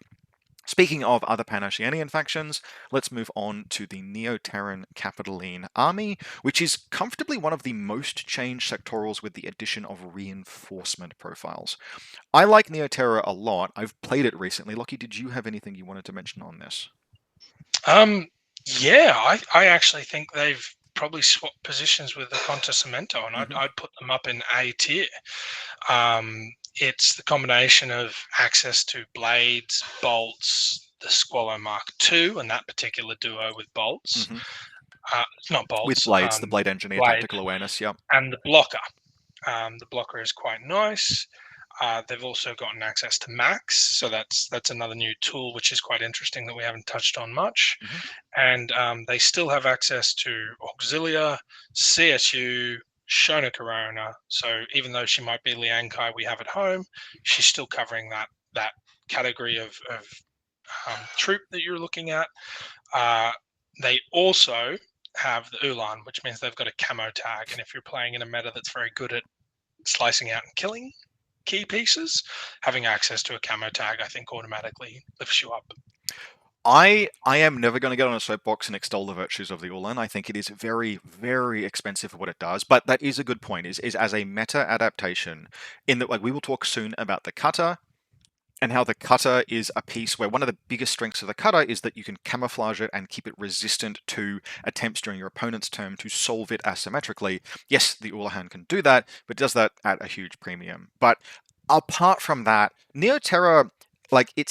Speaking of other PanOceanian factions, let's move on to the Neo-Terran Capitoline Army, which is comfortably one of the most changed sectorals with the addition of reinforcement profiles. I like Neo-Terra a lot. I've played it recently. Lockie, did you have anything you wanted to mention on this? Yeah, I actually think they've probably swapped positions with the Conocimiento, and I'd put them up in A tier. It's the combination of access to blades, bolts, the Squallow Mark II, and that particular duo with bolts. Not bolts. With blades, the blade engineer, tactical awareness, yeah. And the blocker. The blocker is quite nice. They've also gotten access to Max, so that's another new tool which is quite interesting that we haven't touched on much. And they still have access to Auxilia, CSU, Shona Corona. So even though she might be Liang Kai we have at home, she's still covering that category of troop that you're looking at. They also have the Ulan, which means they've got a camo tag. And if you're playing in a meta that's very good at slicing out and killing key pieces, having access to a camo tag, I think, automatically lifts you up. I am never going to get on a soapbox and extol the virtues of the Ulan. I think it is very, very expensive for what it does. But that is a good point. Is as a meta adaptation, in that like we will talk soon about the cutter and how the cutter is a piece where one of the biggest strengths of the cutter is that you can camouflage it and keep it resistant to attempts during your opponent's turn to solve it asymmetrically. Yes, the Ulahan can do that, but it does that at a huge premium. But apart from that, Neoterra, like it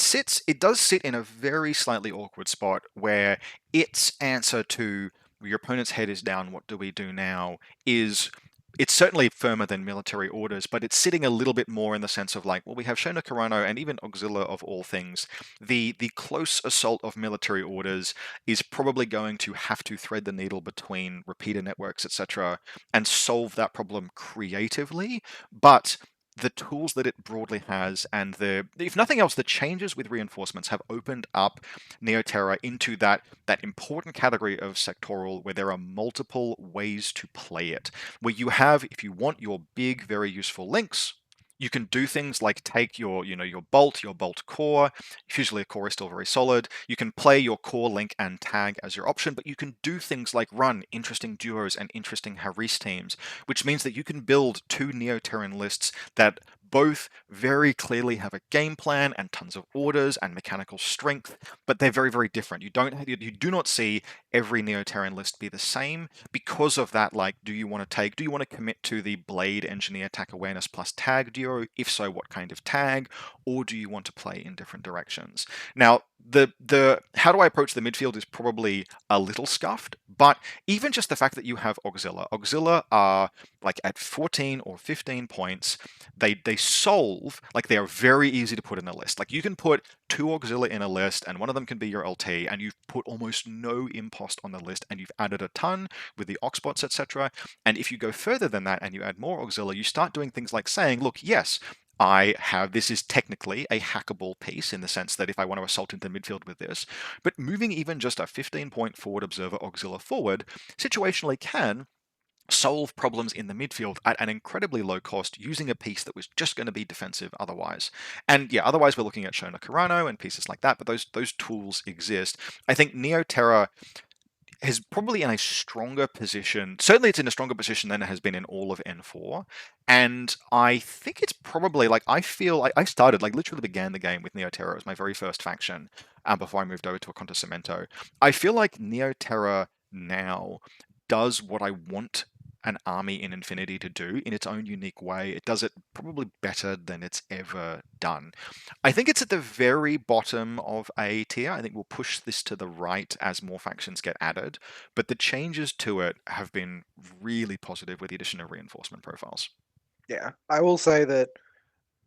does sit in a very slightly awkward spot where its answer to your opponent's head is down, what do we do now, is it's certainly firmer than military orders, but it's sitting a little bit more in the sense of like, well, we have Shona Carano and even Auxilia of all things. The close assault of military orders is probably going to have to thread the needle between repeater networks, etc., and solve that problem creatively. But the tools that it broadly has and if nothing else, the changes with reinforcements have opened up Neoterra into that important category of sectoral where there are multiple ways to play it, where you have, if you want your big, very useful links, you can do things like take your bolt core. Usually core is still very solid. You can play your core link and tag as your option, but you can do things like run interesting duos and interesting Haris teams, which means that you can build two Neo-Terran lists that both very clearly have a game plan and tons of orders and mechanical strength, but they're very, very different. You do not see every Neo-Terran list be the same because of that. Like, do you want to commit to the Blade Engineer Attack Awareness plus tag duo? If so, what kind of tag? Or do you want to play in different directions? Now, the how do I approach the midfield is probably a little scuffed, but even just the fact that you have Auxilia are like at 14 or 15 points, they solve, like they are very easy to put in a list. Like you can put two Auxilia in a list and one of them can be your LT and you've put almost no impost on the list and you've added a ton with the Oxbots, etc. And if you go further than that and you add more Auxilia, you start doing things like saying, look, yes, this is technically a hackable piece in the sense that if I want to assault into midfield with this, but moving even just a 15-point forward observer Auxilia forward situationally can solve problems in the midfield at an incredibly low cost using a piece that was just going to be defensive otherwise. And yeah, otherwise we're looking at Shona Carano and pieces like that, but those tools exist. I think Neoterra is probably in a stronger position. Certainly it's in a stronger position than it has been in all of N4. And I think it's probably like, I feel like I started, like literally began the game with Neoterra. It was my very first faction before I moved over to Acontecimento. I feel like Neoterra now does what I want an army in Infinity to do in its own unique way. It does it probably better than it's ever done. I think it's at the very bottom of A tier. I think we'll push this to the right as more factions get added, but the changes to it have been really positive with the addition of reinforcement profiles. Yeah, I will say that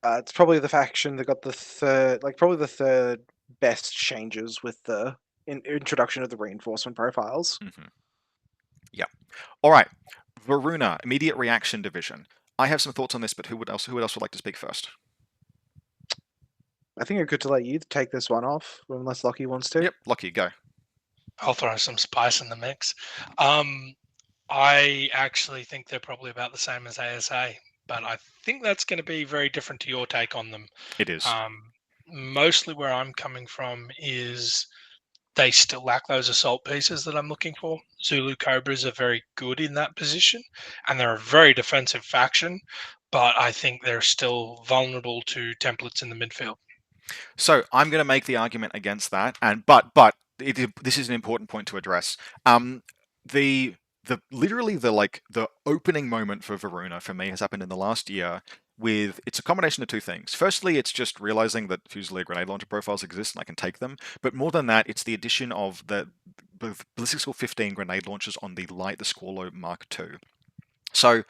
it's probably the faction that got probably the third best changes with the introduction of the reinforcement profiles. Yeah. All right. Varuna, immediate reaction division. I have some thoughts on this, but who else would like to speak first? I think it's good to let you take this one off, unless Lockie wants to. Yep, Lockie, go. I'll throw some spice in the mix. I actually think they're probably about the same as ASA, but I think that's going to be very different to your take on them. It is. Mostly where I'm coming from is they still lack those assault pieces that I'm looking for. Zulu Cobras are very good in that position, and they're a very defensive faction, but I think they're still vulnerable to templates in the midfield. So I'm going to make the argument against that, and this is an important point to address. The opening moment for Varuna for me has happened in the last year. It's a combination of two things. Firstly, it's just realizing that Fusilier grenade launcher profiles exist and I can take them. But more than that, it's the addition of the Ballistic Skill 15 grenade launchers on the Light the Squallow Mark II. So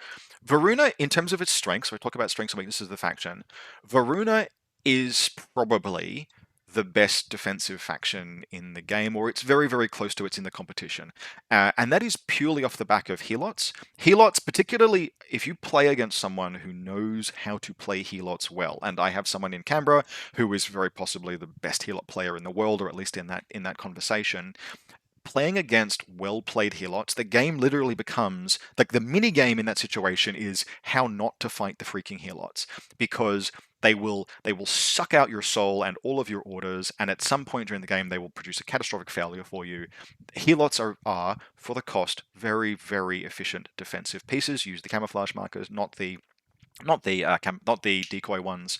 Varuna, in terms of its strengths, we talk about strengths and weaknesses of the faction. Varuna is probably the best defensive faction in the game, or it's very, very close to it's in the competition. And that is purely off the back of helots. Helots, particularly if you play against someone who knows how to play helots well, and I have someone in Canberra who is very possibly the best helot player in the world, or at least in that conversation. playing against well-played helots, the game literally becomes like the mini game in that situation is how not to fight the freaking helots, because they will suck out your soul and all of your orders, and at some point during the game they will produce a catastrophic failure for you. Helots are for the cost very, very efficient defensive pieces. Use the camouflage markers, not the decoy ones.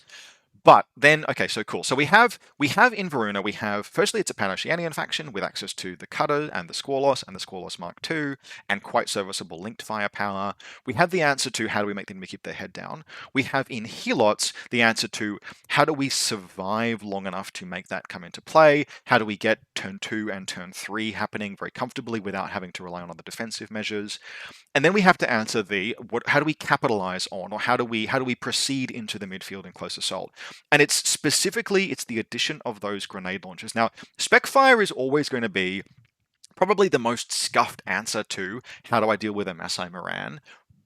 But then, okay, so cool. So we have in Varuna, we have, firstly, it's a PanOceanian faction with access to the Cutter and the Squalos Mark II, and quite serviceable linked firepower. We have the answer to how do we make them keep their head down. We have in Helots the answer to how do we survive long enough to make that come into play. How do we get turn 2 and turn 3 happening very comfortably without having to rely on other defensive measures. And then we have to answer how do we capitalize on, or how do we proceed into the midfield in close assault? And it's the addition of those grenade launchers. Now, Specfire is always going to be probably the most scuffed answer to how do I deal with a Masai Moran.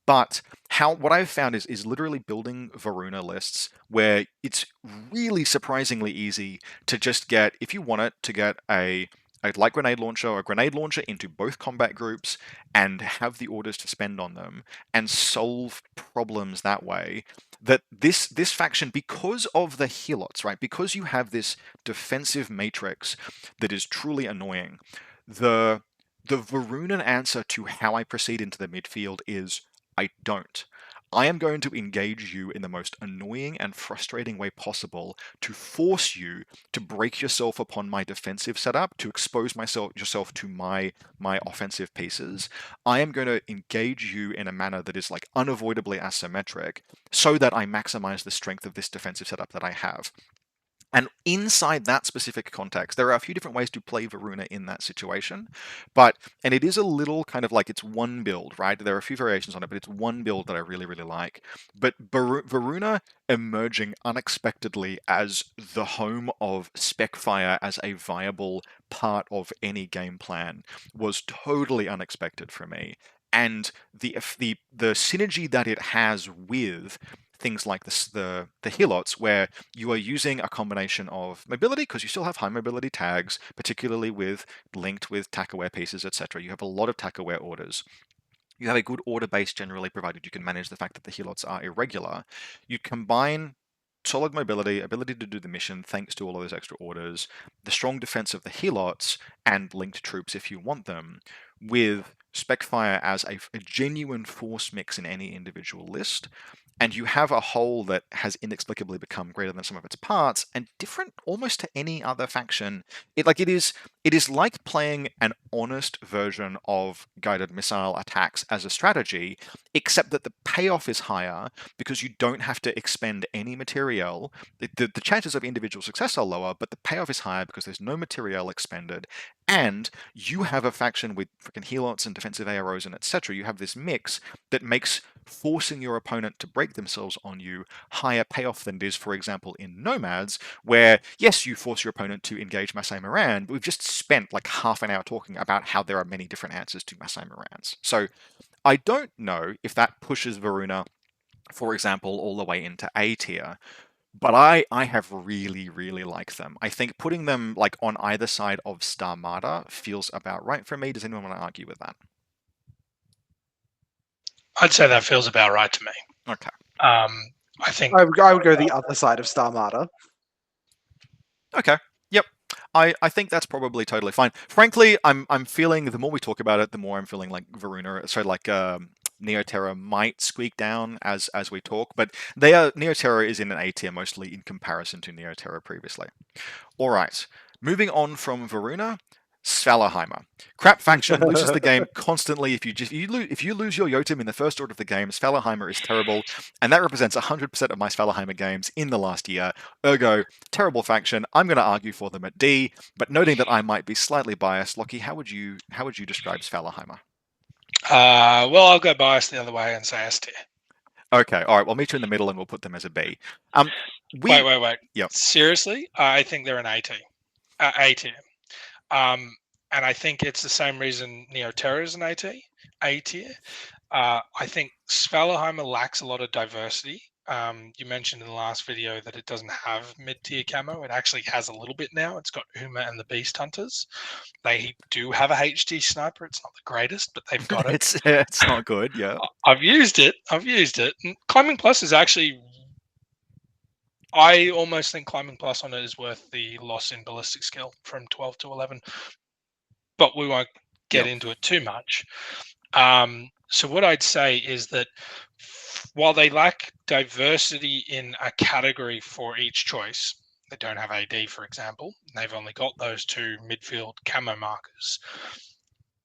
But what I've found is literally building Varuna lists where it's really surprisingly easy to just get, if you want it, to get a light grenade launcher or a grenade launcher into both combat groups and have the orders to spend on them and solve problems that way. That this faction, because of the helots, right? Because you have this defensive matrix that is truly annoying, the Varunan answer to how I proceed into the midfield is I don't. I am going to engage you in the most annoying and frustrating way possible to force you to break yourself upon my defensive setup, to expose yourself to my offensive pieces. I am going to engage you in a manner that is like unavoidably asymmetric so that I maximize the strength of this defensive setup that I have. And inside that specific context, there are a few different ways to play Varuna in that situation, and it is a little kind of like it's one build, right? There are a few variations on it, but it's one build that I really, really like. But Varuna emerging unexpectedly as the home of Specfire as a viable part of any game plan was totally unexpected for me. And the synergy that it has with things like the helots, where you are using a combination of mobility, because you still have high mobility tags, particularly linked with tack-aware pieces, etc. You have a lot of tack-aware orders. You have a good order base generally, provided you can manage the fact that the helots are irregular. You combine solid mobility, ability to do the mission thanks to all of those extra orders, the strong defense of the helots, and linked troops if you want them, with Specfire as a genuine force mix in any individual list. And you have a whole that has inexplicably become greater than some of its parts and different almost to any other faction. It is like playing an honest version of guided missile attacks as a strategy, except that the payoff is higher because you don't have to expend any material. The chances of individual success are lower, but the payoff is higher because there's no material expended. And you have a faction with freaking helots and defensive AROs and etc. You have this mix that makes forcing your opponent to break themselves on you higher payoff than it is, for example, in Nomads, where, yes, you force your opponent to engage Masai Moran, but we've just spent like half an hour talking about how there are many different answers to Masai Morans. So I don't know if that pushes Varuna, for example, all the way into A tier, but I have really, really liked them. I think putting them like on either side of Starmada feels about right for me. Does anyone want to argue with that? I'd say that feels about right to me. Okay. I think I would go the other side of Starmada. Okay. Yep. I think that's probably totally fine. Frankly, I'm feeling, the more we talk about it, the more I'm feeling like Varuna, Neoterra might squeak down as we talk, but Neoterra is in an A tier mostly in comparison to Neoterra previously. All right. Moving on from Varuna, Svalaheimer. Crap faction loses the game constantly. If you lose your Jotun in the first order of the game, Svalaheimer is terrible, and that represents 100% of my Svalaheimer games in the last year. Ergo, terrible faction. I'm going to argue for them at D, but noting that I might be slightly biased. Lockie, how would you describe Svalaheimer? Well, I'll go biased the other way and say S tier. Okay, all right. We'll meet you in the middle, and we'll put them as a B. Wait. Yep. Seriously, I think they're an A tier. And I think it's the same reason Neoterra is an A tier. I think Svalaheimer lacks a lot of diversity you mentioned in the last video that it doesn't have mid-tier camo. It actually has a little bit now. It's got Uma and the Beast Hunters. They do have a HD sniper. It's not the greatest, but they've got it. It's not good. Yeah. I've used it. And Climbing Plus is actually, I almost think Climbing Plus on it is worth the loss in ballistic skill from 12 to 11, but we won't get into it too much. So what I'd say is that while they lack diversity in a category for each choice, they don't have AD, for example, they've only got those two midfield camo markers.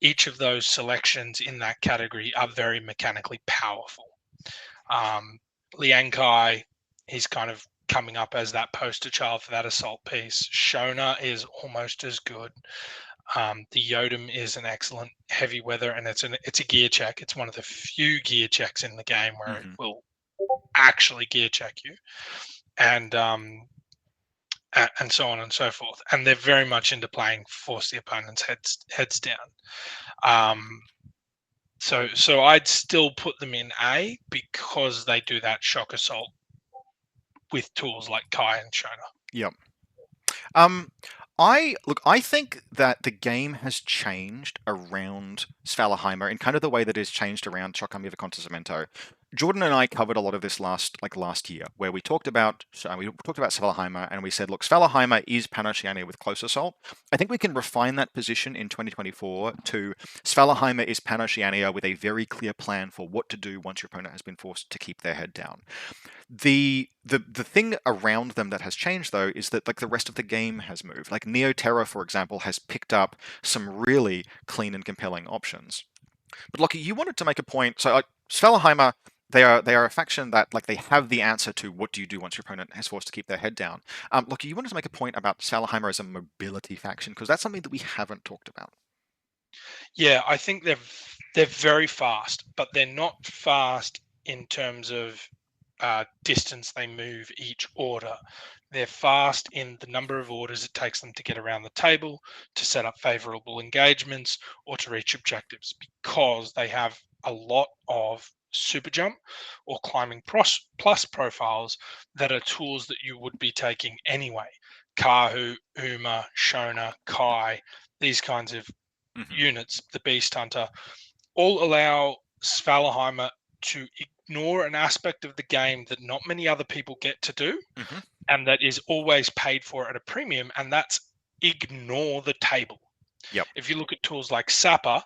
Each of those selections in that category are very mechanically powerful. Liang Kai, he's kind of coming up as that poster child for that assault piece. Shona is almost as good. The Yodam is an excellent heavy weather, and it's a gear check. It's one of the few gear checks in the game where it will actually gear check you, and so on and so forth. And they're very much into playing force the opponent's heads down. So I'd still put them in A because they do that shock assault with tools like Kai and Shona. Yep. I think that the game has changed around Svalaheimer in kind of the way that it's changed around Shockami Vicontasamento. Jordan and I covered a lot of this last year, where we talked about Svalaheimer, and we said, look, Svalaheimer is PanOceania with close assault. I think we can refine that position in 2024 to Svalaheimer is PanOceania with a very clear plan for what to do once your opponent has been forced to keep their head down. The thing around them that has changed, though, is that like the rest of the game has moved. Like Neoterra, for example, has picked up some really clean and compelling options. But Lockie, you wanted to make a point. So Svalaheimer, they are a faction that like they have the answer to what do you do once your opponent is forced to keep their head down. Lockie, you wanted to make a point about Svalaheimer as a mobility faction because that's something that we haven't talked about. Yeah, I think they're very fast, but they're not fast in terms of distance they move each order. They're fast in the number of orders it takes them to get around the table, to set up favorable engagements, or to reach objectives, because they have a lot of super jump or climbing plus profiles that are tools that you would be taking anyway. Kahu, Uma, Shona, Kai, these kinds of units, the Beast Hunter, all allow Svalaheimer to ignore an aspect of the game that not many other people get to do, and that is always paid for at a premium, and that's ignore the table. Yep. If you look at tools like Sapper,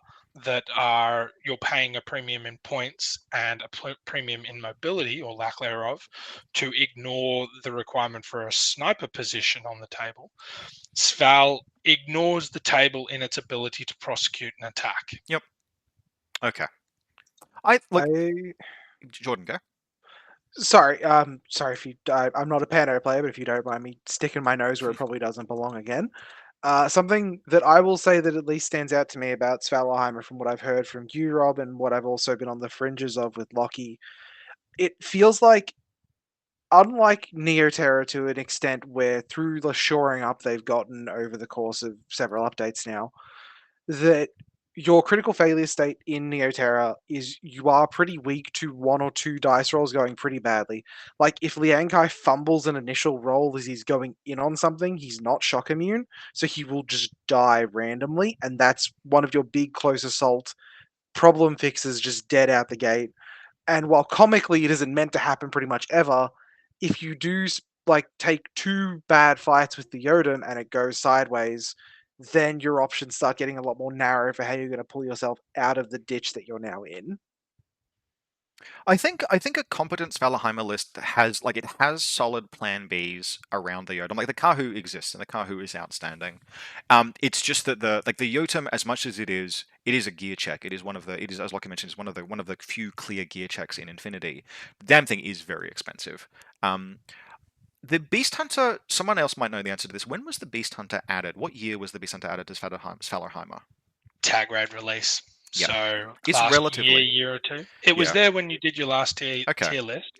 that are you're paying a premium in points and a premium in mobility or lack thereof to ignore the requirement for a sniper position on the table, Sval ignores the table in its ability to prosecute an attack. Yep. Okay. Jordan, go. Sorry, if you. I'm not a Pano player, but if you don't mind me sticking my nose where it probably doesn't belong again. Something that I will say that at least stands out to me about Svalaheimer from what I've heard from you, Rob, and what I've also been on the fringes of with Lockie, it feels like, unlike Neoterra to an extent where through the shoring up they've gotten over the course of several updates now, that your critical failure state in Neoterra is you are pretty weak to one or two dice rolls going pretty badly. Like if Liang Kai fumbles an initial roll as he's going in on something, he's not shock immune, so he will just die randomly, and that's one of your big close assault problem fixes just dead out the gate. And while comically it isn't meant to happen pretty much ever, if you do like take two bad fights with the Yodam and it goes sideways, then your options start getting a lot more narrow for how you're going to pull yourself out of the ditch that you're now in. I think a competent Svalaheimer list has solid plan Bs around the Yodam. Like the Kahu exists, and the Kahu is outstanding. It's just that the Yotam, as much as it is a gear check. It is as Lockie mentioned, is one of the few clear gear checks in Infinity. The damn thing is very expensive. The Beast Hunter, someone else might know the answer to this. When was the Beast Hunter added? What year was the Beast Hunter added to Svalaheimer? Tag raid release. Yeah. So it's relatively year or two. It was there when you did your last tier list.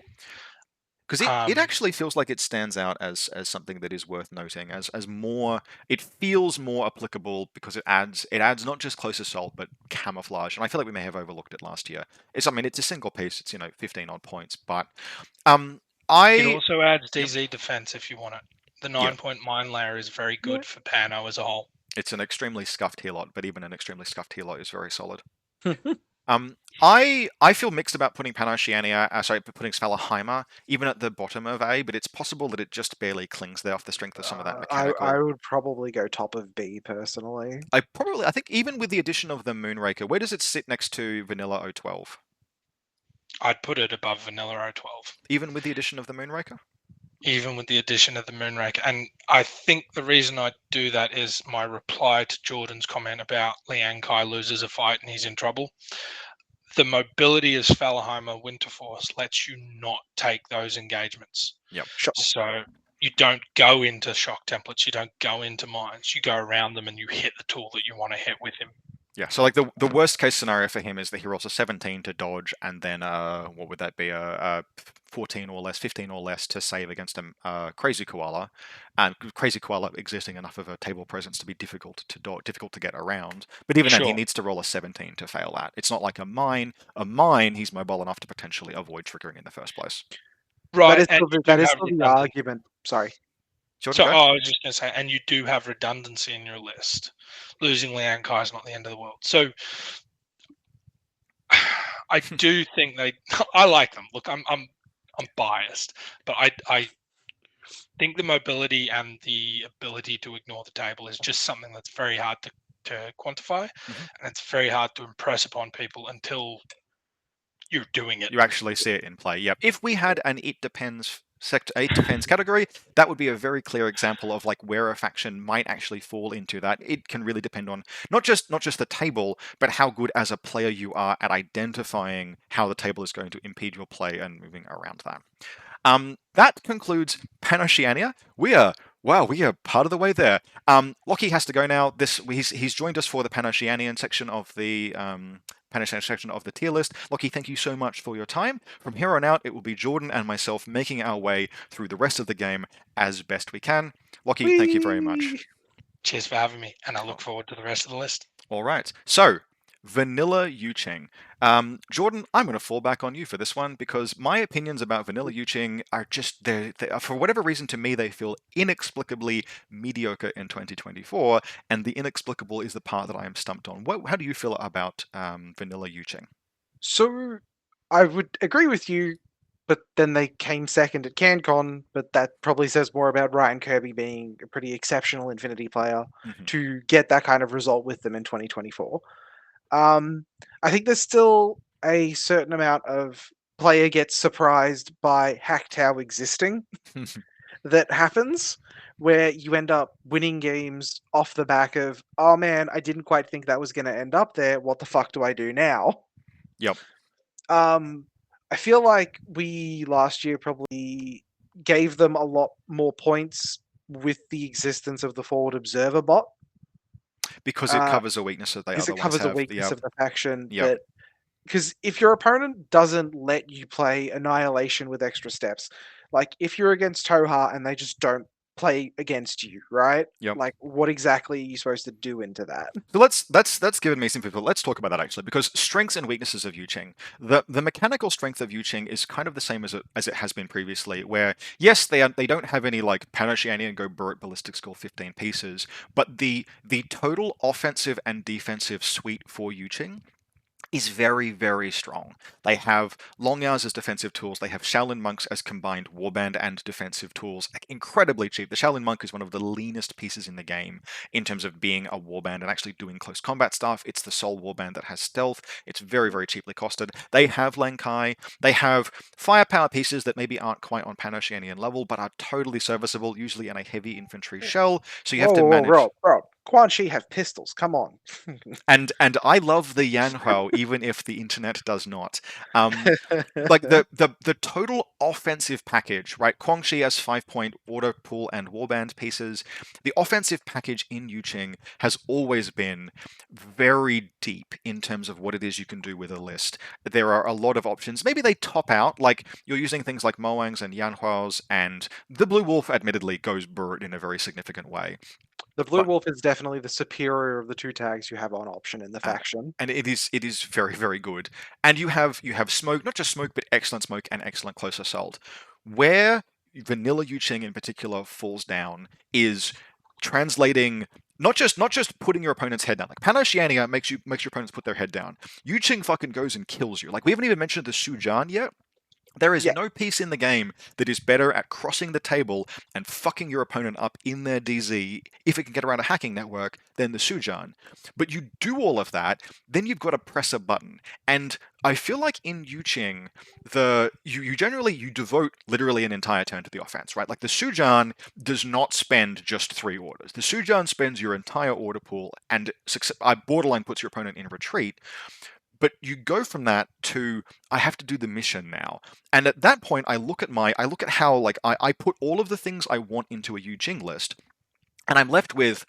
Because it actually feels like it stands out as something that is worth noting, as more, it feels more applicable because it adds not just close assault but camouflage, and I feel like we may have overlooked it last year. It's it's a single piece, it's 15 odd points, but it I also adds DZ defense if you want it. The Yeah. 9-point mine layer is very good for Pano as a whole. It's an extremely scuffed heal lot, but even an extremely scuffed heal lot is very solid. I feel mixed about putting PanOceania, putting Svalaheimer even at the bottom of A, but it's possible that it just barely clings there off the strength of some of that mechanical. I would probably go top of B personally. I think even with the addition of the Moonraker, where does it sit next to Vanilla 012? I'd put it above Vanilla 012. Even with the addition of the Moonraker? Even with the addition of the Moonraker. And I think the reason I do that is my reply to Jordan's comment about Liang Kai loses a fight and he's in trouble. The mobility of Svalaheimer Winterforce lets you not take those engagements. Yep. Sure. So you don't go into shock templates, you don't go into mines, you go around them and you hit the tool that you want to hit with him. Yeah, so like the worst case scenario for him is that he rolls a 17 to dodge, and then what would that be? 14 or less, 15 or less to save against a Crazy Koala, and Crazy Koala existing enough of a table presence to be difficult to get around. But even then, he needs to roll a 17 to fail that. It's not like a mine. A mine, he's mobile enough to potentially avoid triggering in the first place. Right, that is still the argument. Sorry. So I was just going to say, and you do have redundancy in your list. Losing Liang Kai is not the end of the world. So I do think I like them. Look, I'm biased, but I think the mobility and the ability to ignore the table is just something that's very hard to quantify, and it's very hard to impress upon people until you're doing it. You actually see it in play. Yep. If we had an It Depends category, that would be a very clear example of like where a faction might actually fall into that. It can really depend on not just the table, but how good as a player you are at identifying how the table is going to impede your play and moving around that. That concludes PanOceania. We are part of the way there. Lockie has to go now. He's joined us for the PanOceanian section of the section of the tier list. Lockie, thank you so much for your time. From here on out, it will be Jordan and myself making our way through the rest of the game as best we can. Lockie, thank you very much. Cheers for having me, and I look forward to the rest of the list. All right. So, Vanilla Yuching. Jordan, I'm going to fall back on you for this one because my opinions about Vanilla Yuching are just, they for whatever reason, to me, they feel inexplicably mediocre in 2024, and the inexplicable is the part that I am stumped on. How do you feel about Vanilla Yuching? So, I would agree with you, but then they came second at CanCon, but that probably says more about Ryan Kirby being a pretty exceptional Infinity player to get that kind of result with them in 2024. I think there's still a certain amount of player gets surprised by Hacktow existing that happens, where you end up winning games off the back of, oh man, I didn't quite think that was going to end up there. What the fuck do I do now? Yep. I feel like we last year probably gave them a lot more points with the existence of the forward observer bot. Because it covers a weakness that they otherwise have. Because it covers a weakness of the faction. Yep. Because if your opponent doesn't let you play Annihilation with extra steps, like if you're against Tohaa and they just don't play against you, right? Yep. Like what exactly are you supposed to do into that? So that's given me some people. Let's talk about that actually, because strengths and weaknesses of Yuching. The mechanical strength of Yuching is kind of the same as it has been previously, where yes, they don't have any like PanOceania and go ballistic score 15 pieces, but the total offensive and defensive suite for Yuching is very, very strong. They have Long Hours as defensive tools. They have Shaolin Monks as combined warband and defensive tools. Incredibly cheap. The Shaolin Monk is one of the leanest pieces in the game in terms of being a warband and actually doing close combat stuff. It's the sole warband that has stealth. It's very, very cheaply costed. They have Liang Kai. They have firepower pieces that maybe aren't quite on PanOceanian level, but are totally serviceable, usually in a heavy infantry shell. So you have to manage... Bro. Quan Chi have pistols. Come on. And I love the Yanhuo, even if the internet does not. Like the total offensive package, right? Quan Chi has 5-point water pool and warband pieces. The offensive package in Yuqing has always been very deep in terms of what it is you can do with a list. There are a lot of options. Maybe they top out, like you're using things like Moangs and Yanhuaos, and the Blue Wolf admittedly goes Burt in a very significant way. The Blue But Wolf is definitely the superior of the two tags you have on option in the uh, faction. and it is very, very good. And you have smoke, not just smoke, but excellent smoke and excellent close assault. Where vanilla Yuching in particular falls down is translating, not just putting your opponent's head down. Like PanOceania makes your opponents put their head down. Yuching fucking goes and kills you. Like we haven't even mentioned the Sujan yet. There is Yeah. no piece in the game that is better at crossing the table and fucking your opponent up in their DZ if it can get around a hacking network than the Sujan. But you do all of that, then you've got to press a button. And I feel like in Yuqing, you generally you devote literally an entire turn to the offense, right? Like the Sujan does not spend just 3 orders. The Sujan spends your entire order pool and borderline puts your opponent in retreat. But you go from that to I have to do the mission now. And at that point I look at how like I put all of the things I want into a Jing list, and I'm left with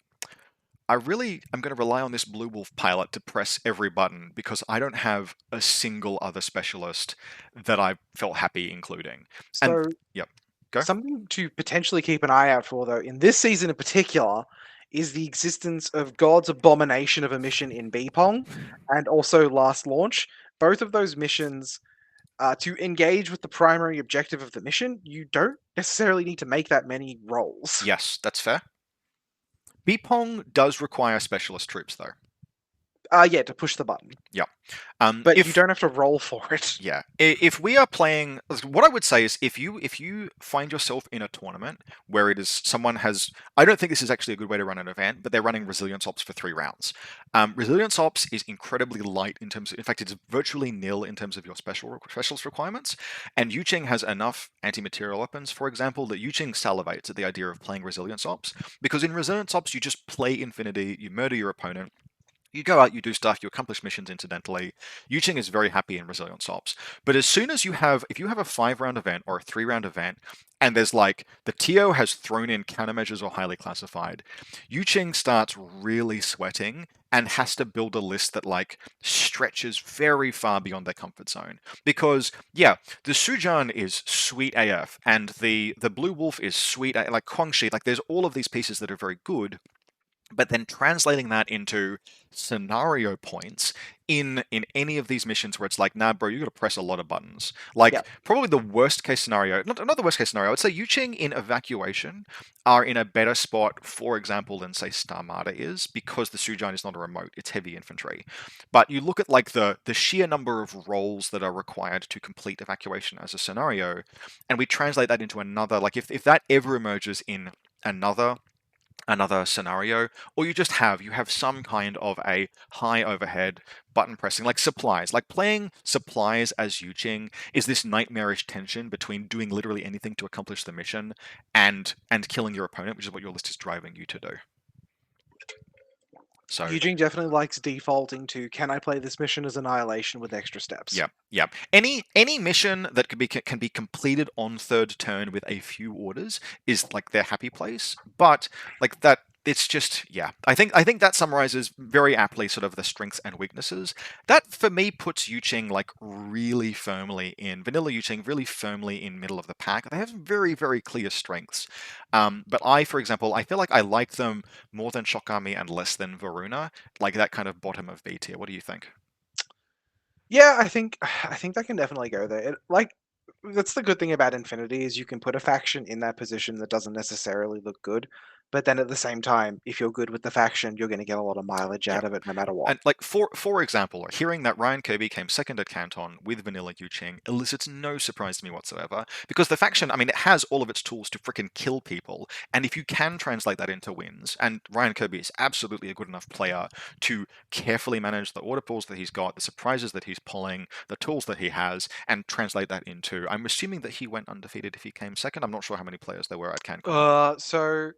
I really am going to rely on this Blue Wolf pilot to press every button because I don't have a single other specialist that I felt happy including. And So yep, go. something to potentially keep an eye out for, though, in this season in particular, is the existence of God's Abomination of a mission in Bpong and also Last Launch. Both of those missions, to engage with the primary objective of the mission, you don't necessarily need to make that many rolls. Yes, that's fair. Bpong does require specialist troops though. Yeah, to push the button. Yeah. But you don't have to roll for it. Yeah, if we are playing, what I would say is if you find yourself in a tournament where it is someone has, I don't think this is actually a good way to run an event, but they're running resilience ops for 3 rounds. Resilience ops is incredibly light in terms of, in fact, it's virtually nil in terms of your specialist requirements. And Yuqing has enough anti-material weapons, for example, that Yuqing salivates at the idea of playing resilience ops because in resilience ops you just play infinity, you murder your opponent. You go out, you do stuff, you accomplish missions incidentally. Yuqing is very happy in resilience ops. But as soon as if you have a 5-round event or a 3-round event, and there's like, the TO has thrown in countermeasures or highly classified, Yuqing starts really sweating and has to build a list that like stretches very far beyond their comfort zone. Because, yeah, the Sujan is sweet AF, and the Blue Wolf is sweet, like Guangxi, like there's all of these pieces that are very good, but then translating that into scenario points in any of these missions where it's like, nah, bro, you got to press a lot of buttons. Like Yep. probably the worst case scenario, not the worst case scenario. I would say Yuqing in evacuation are in a better spot, for example, than say Starmada is because the Sujan is not a remote; it's heavy infantry. But you look at like the sheer number of rolls that are required to complete evacuation as a scenario, and we translate that into another. Like if that ever emerges in another scenario, or you have some kind of a high overhead button pressing, like supplies. Like playing supplies as Yuqing is this nightmarish tension between doing literally anything to accomplish the mission and killing your opponent, which is what your list is driving you to do. So Eugene definitely likes defaulting to, can I play this mission as Annihilation with extra steps? yeah. Any mission that can be completed on 3rd turn with a few orders is like their happy place. But like that, it's just I think that summarizes very aptly sort of the strengths and weaknesses. That for me puts Yuqing like really firmly in vanilla Yuqing, really firmly in middle of the pack. They have very, very clear strengths. But for example, I feel like I like them more than Shock Army and less than Varuna, like that kind of bottom of B tier. What do you think? Yeah, I think that can definitely go there. That's the good thing about Infinity is you can put a faction in that position that doesn't necessarily look good, but then at the same time, if you're good with the faction, you're going to get a lot of mileage Yeah. out of it no matter what. And like for example, hearing that Ryan Kirby came 2nd at Canton with vanilla Yuqing elicits no surprise to me whatsoever, because the faction, I mean, it has all of its tools to frickin' kill people, and if you can translate that into wins, and Ryan Kirby is absolutely a good enough player to carefully manage the order pools that he's got, the surprises that he's pulling, the tools that he has, and translate that into, I'm assuming that he went undefeated if he came 2nd. I'm not sure how many players there were at CanCon. So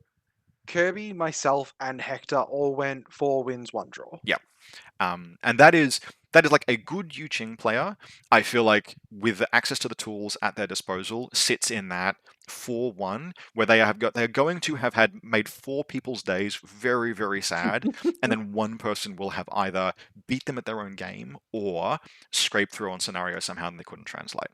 Kirby, myself, and Hector all went 4 wins, 1 draw. And that is like a good Yuching player. I feel like with the access to the tools at their disposal, sits in that 4-1 where they're going to have made 4 people's days very, very sad, and then one person will have either beat them at their own game or scraped through on scenario somehow and they couldn't translate.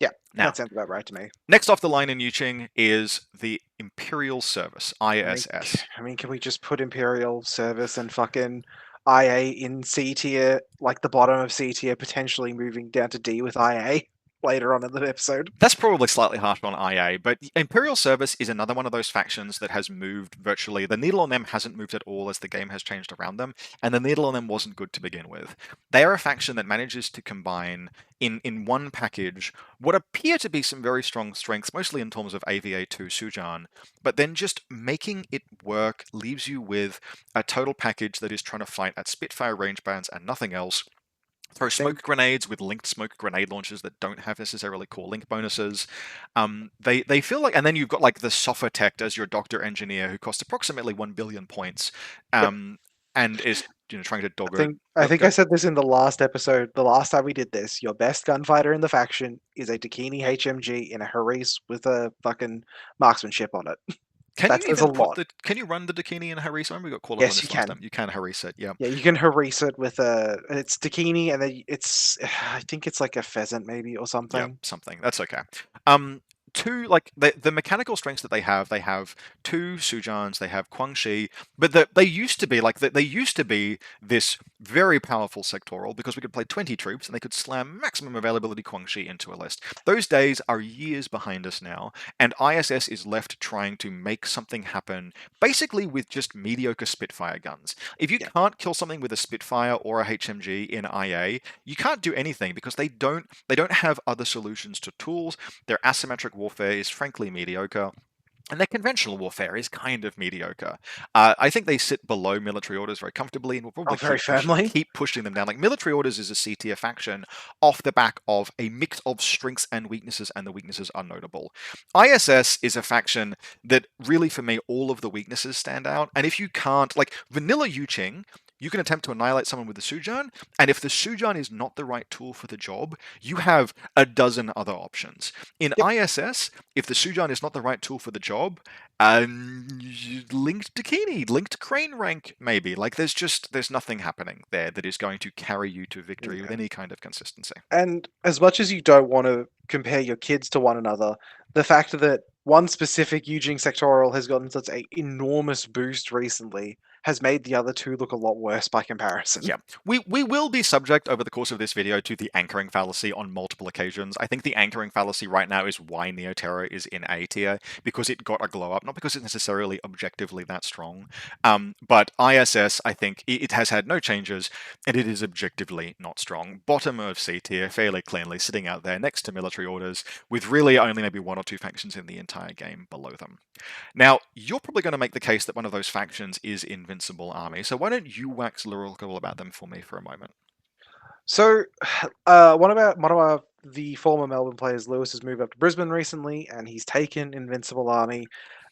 Yeah, Now, that sounds about right to me. next off the line in Yuching is the Imperial Service, ISS. I mean, can we just put Imperial Service and fucking IA in C tier, like the bottom of C tier, potentially moving down to D with IA later on in the episode? That's probably slightly harsh on IA, but Imperial Service is another one of those factions that has moved virtually. The needle on them hasn't moved at all as the game has changed around them, and the needle on them wasn't good to begin with. They are a faction that manages to combine in one package what appear to be some very strong strengths, mostly in terms of AVA2 Sujan, but then just making it work leaves you with a total package that is trying to fight at Spitfire range bands and nothing else. Throw smoke grenades with linked smoke grenade launchers that don't have necessarily core link bonuses. They feel like, and then you've got like the Sophotect as your doctor engineer who costs approximately 1 billion points, and is trying to dog it. I think I said this in the last episode. The last time we did this, your best gunfighter in the faction is a Dakini HMG in a Haris with a fucking marksmanship on it. That says a lot. Can you run the Dakini in Haris? I remember we got called Yes, on this you last can. time. You can Haris it, yeah. Yeah, you can Haris it with it's Dakini, and then it's I think it's like a pheasant maybe or something. Yeah, something. That's okay. Two, like the mechanical strengths that they have 2 Sujans, they have Guangxi, but they used to be they used to be this very powerful sectoral because we could play 20 troops and they could slam maximum availability Guangxi into a list. Those days are years behind us now, and ISS is left trying to make something happen basically with just mediocre Spitfire guns. If you can't kill something with a Spitfire or a HMG in IA, you can't do anything because they don't have other solutions to tools. Their asymmetric warfare is frankly mediocre. And their conventional warfare is kind of mediocre. I think they sit below military orders very comfortably, and we'll probably keep pushing them down. Like military orders is a C tier faction off the back of a mix of strengths and weaknesses, and the weaknesses are notable. ISS is a faction that really, for me, all of the weaknesses stand out. And if you can't, like vanilla Yuching, you can attempt to annihilate someone with the Sujan, and if the Sujan is not the right tool for the job, you have a dozen other options. In ISS, if the Sujan is not the right tool for the job, linked Dakini, linked Crane rank, maybe. Like there's nothing happening there that is going to carry you to victory with any kind of consistency. And as much as you don't want to compare your kids to one another, the fact that one specific Eugene sectoral has gotten such an enormous boost recently has made the other two look a lot worse by comparison. Yeah, we will be subject over the course of this video to the anchoring fallacy on multiple occasions. I think the anchoring fallacy right now is why Neoterra is in A tier, because it got a glow up, not because it's necessarily objectively that strong. But ISS, I think it has had no changes, and it is objectively not strong. Bottom of C tier, fairly cleanly, sitting out there next to military orders, with really only maybe 1 or 2 factions in the entire game below them. Now, you're probably going to make the case that one of those factions is Invincible Army, so why don't you wax lyrical about them for me for a moment? So, one of the former Melbourne players, Lewis, has moved up to Brisbane recently, and he's taken Invincible Army.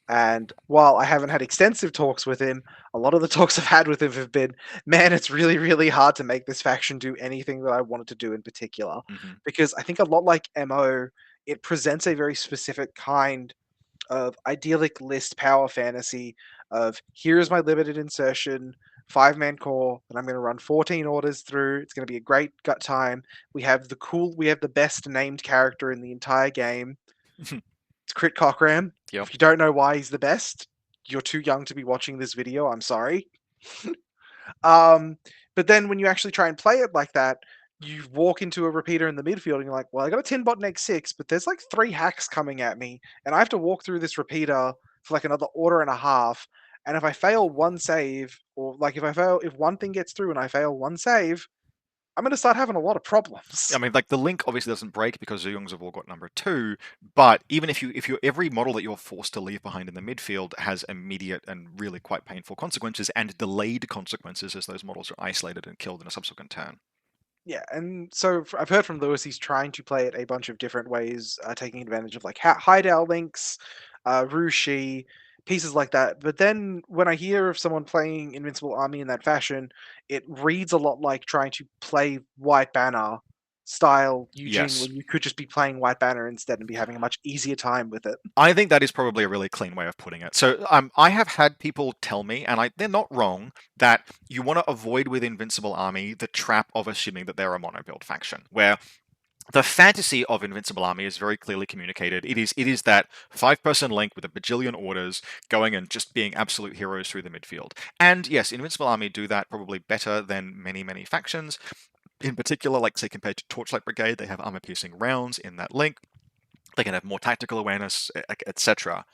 And while I haven't had extensive talks with him, a lot of the talks I've had with him have been, man, it's really, really hard to make this faction do anything that I wanted to do in particular. Because I think a lot like MO, it presents a very specific kind of idyllic list power fantasy of here's my limited insertion, 5-man core, and I'm going to run 14 orders through. It's going to be a great gut time. We have the best named character in the entire game. It's Crit Cockram. Yep. If you don't know why he's the best, you're too young to be watching this video. I'm sorry. But then when you actually try and play it like that, you walk into a repeater in the midfield and you're like, well, I got a 10 bot next 6, but there's like 3 hacks coming at me, and I have to walk through this repeater for like another order and a half. And if I fail one save, or like if one thing gets through and I fail one save, I'm going to start having a lot of problems. I mean, like the link obviously doesn't break because Zuyongs have all got number 2, but even if you're every model that you're forced to leave behind in the midfield has immediate and really quite painful consequences and delayed consequences as those models are isolated and killed in a subsequent turn. Yeah, and so I've heard from Lewis he's trying to play it a bunch of different ways, taking advantage of like hideout links, Rushi, pieces like that. But then when I hear of someone playing Invincible Army in that fashion, it reads a lot like trying to play White Banner style Jing Yes. when you could just be playing White Banner instead and be having a much easier time with it. I think that is probably a really clean way of putting it. So I have had people tell me, and they're not wrong, that you want to avoid with Invincible Army the trap of assuming that they're a mono build faction, where the fantasy of Invincible Army is very clearly communicated. It is that 5-person link with a bajillion orders going and just being absolute heroes through the midfield. And yes, Invincible Army do that probably better than many factions. In particular, like say compared to Torchlight Brigade, they have armor-piercing rounds in that link. They can have more tactical awareness, etc.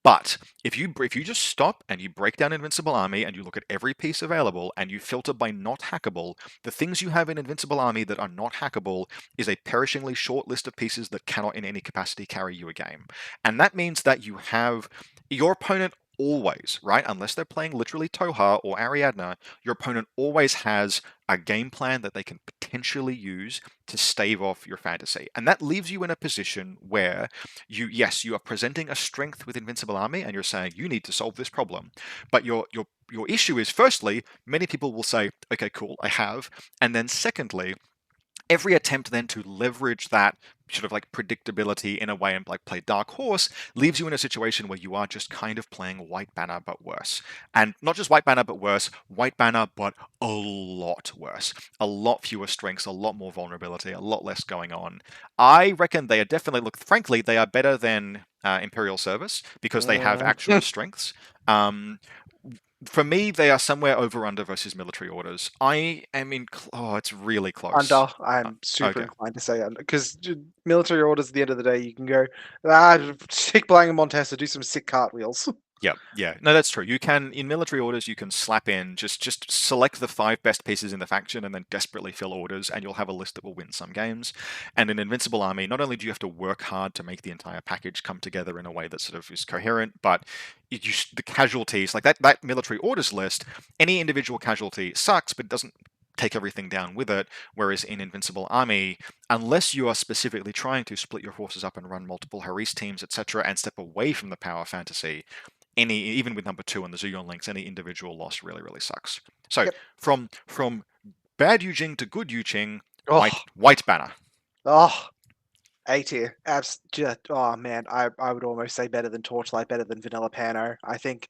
But if you just stop and you break down Invincible Army and you look at every piece available and you filter by not hackable, the things you have in Invincible Army that are not hackable is a perishingly short list of pieces that cannot in any capacity carry you a game. And that means that you have your opponent always, right? Unless they're playing literally Tohaa or Ariadna, your opponent always has a game plan that they can potentially use to stave off your fantasy. And that leaves you in a position where you are presenting a strength with Invincible Army and you're saying you need to solve this problem. But your issue is, firstly, many people will say, okay, cool, I have. And then secondly, every attempt then to leverage that sort of like predictability in a way and like play Dark Horse leaves you in a situation where you are just kind of playing White Banner but worse. And not just White Banner but worse, White Banner but a lot worse. A lot fewer strengths, a lot more vulnerability, a lot less going on. I reckon they are definitely, look, frankly, they are better than Imperial Service because they have actual strengths. For me, they are somewhere over under versus military orders. I am in. Oh, it's really close. Under, I'm super Okay. inclined to say under, because military orders at the end of the day, you can go, stick playing a Montesa, do some sick cartwheels. Yep. Yeah. No, that's true. You can, in military orders, you can slap in just select the 5 best pieces in the faction and then desperately fill orders, and you'll have a list that will win some games. And in Invincible Army, not only do you have to work hard to make the entire package come together in a way that sort of is coherent, but the casualties, like that military orders list, any individual casualty sucks, but doesn't take everything down with it. Whereas in Invincible Army, unless you are specifically trying to split your forces up and run multiple Haris teams, etc., and step away from the power fantasy, even with number 2 and the Zooyon links, any individual loss really sucks. So Yep. from bad Yujing to good Yuching, Oh, white banner. oh, A tier. Oh man, I would almost say better than Torchlight, better than Vanilla Pano. I think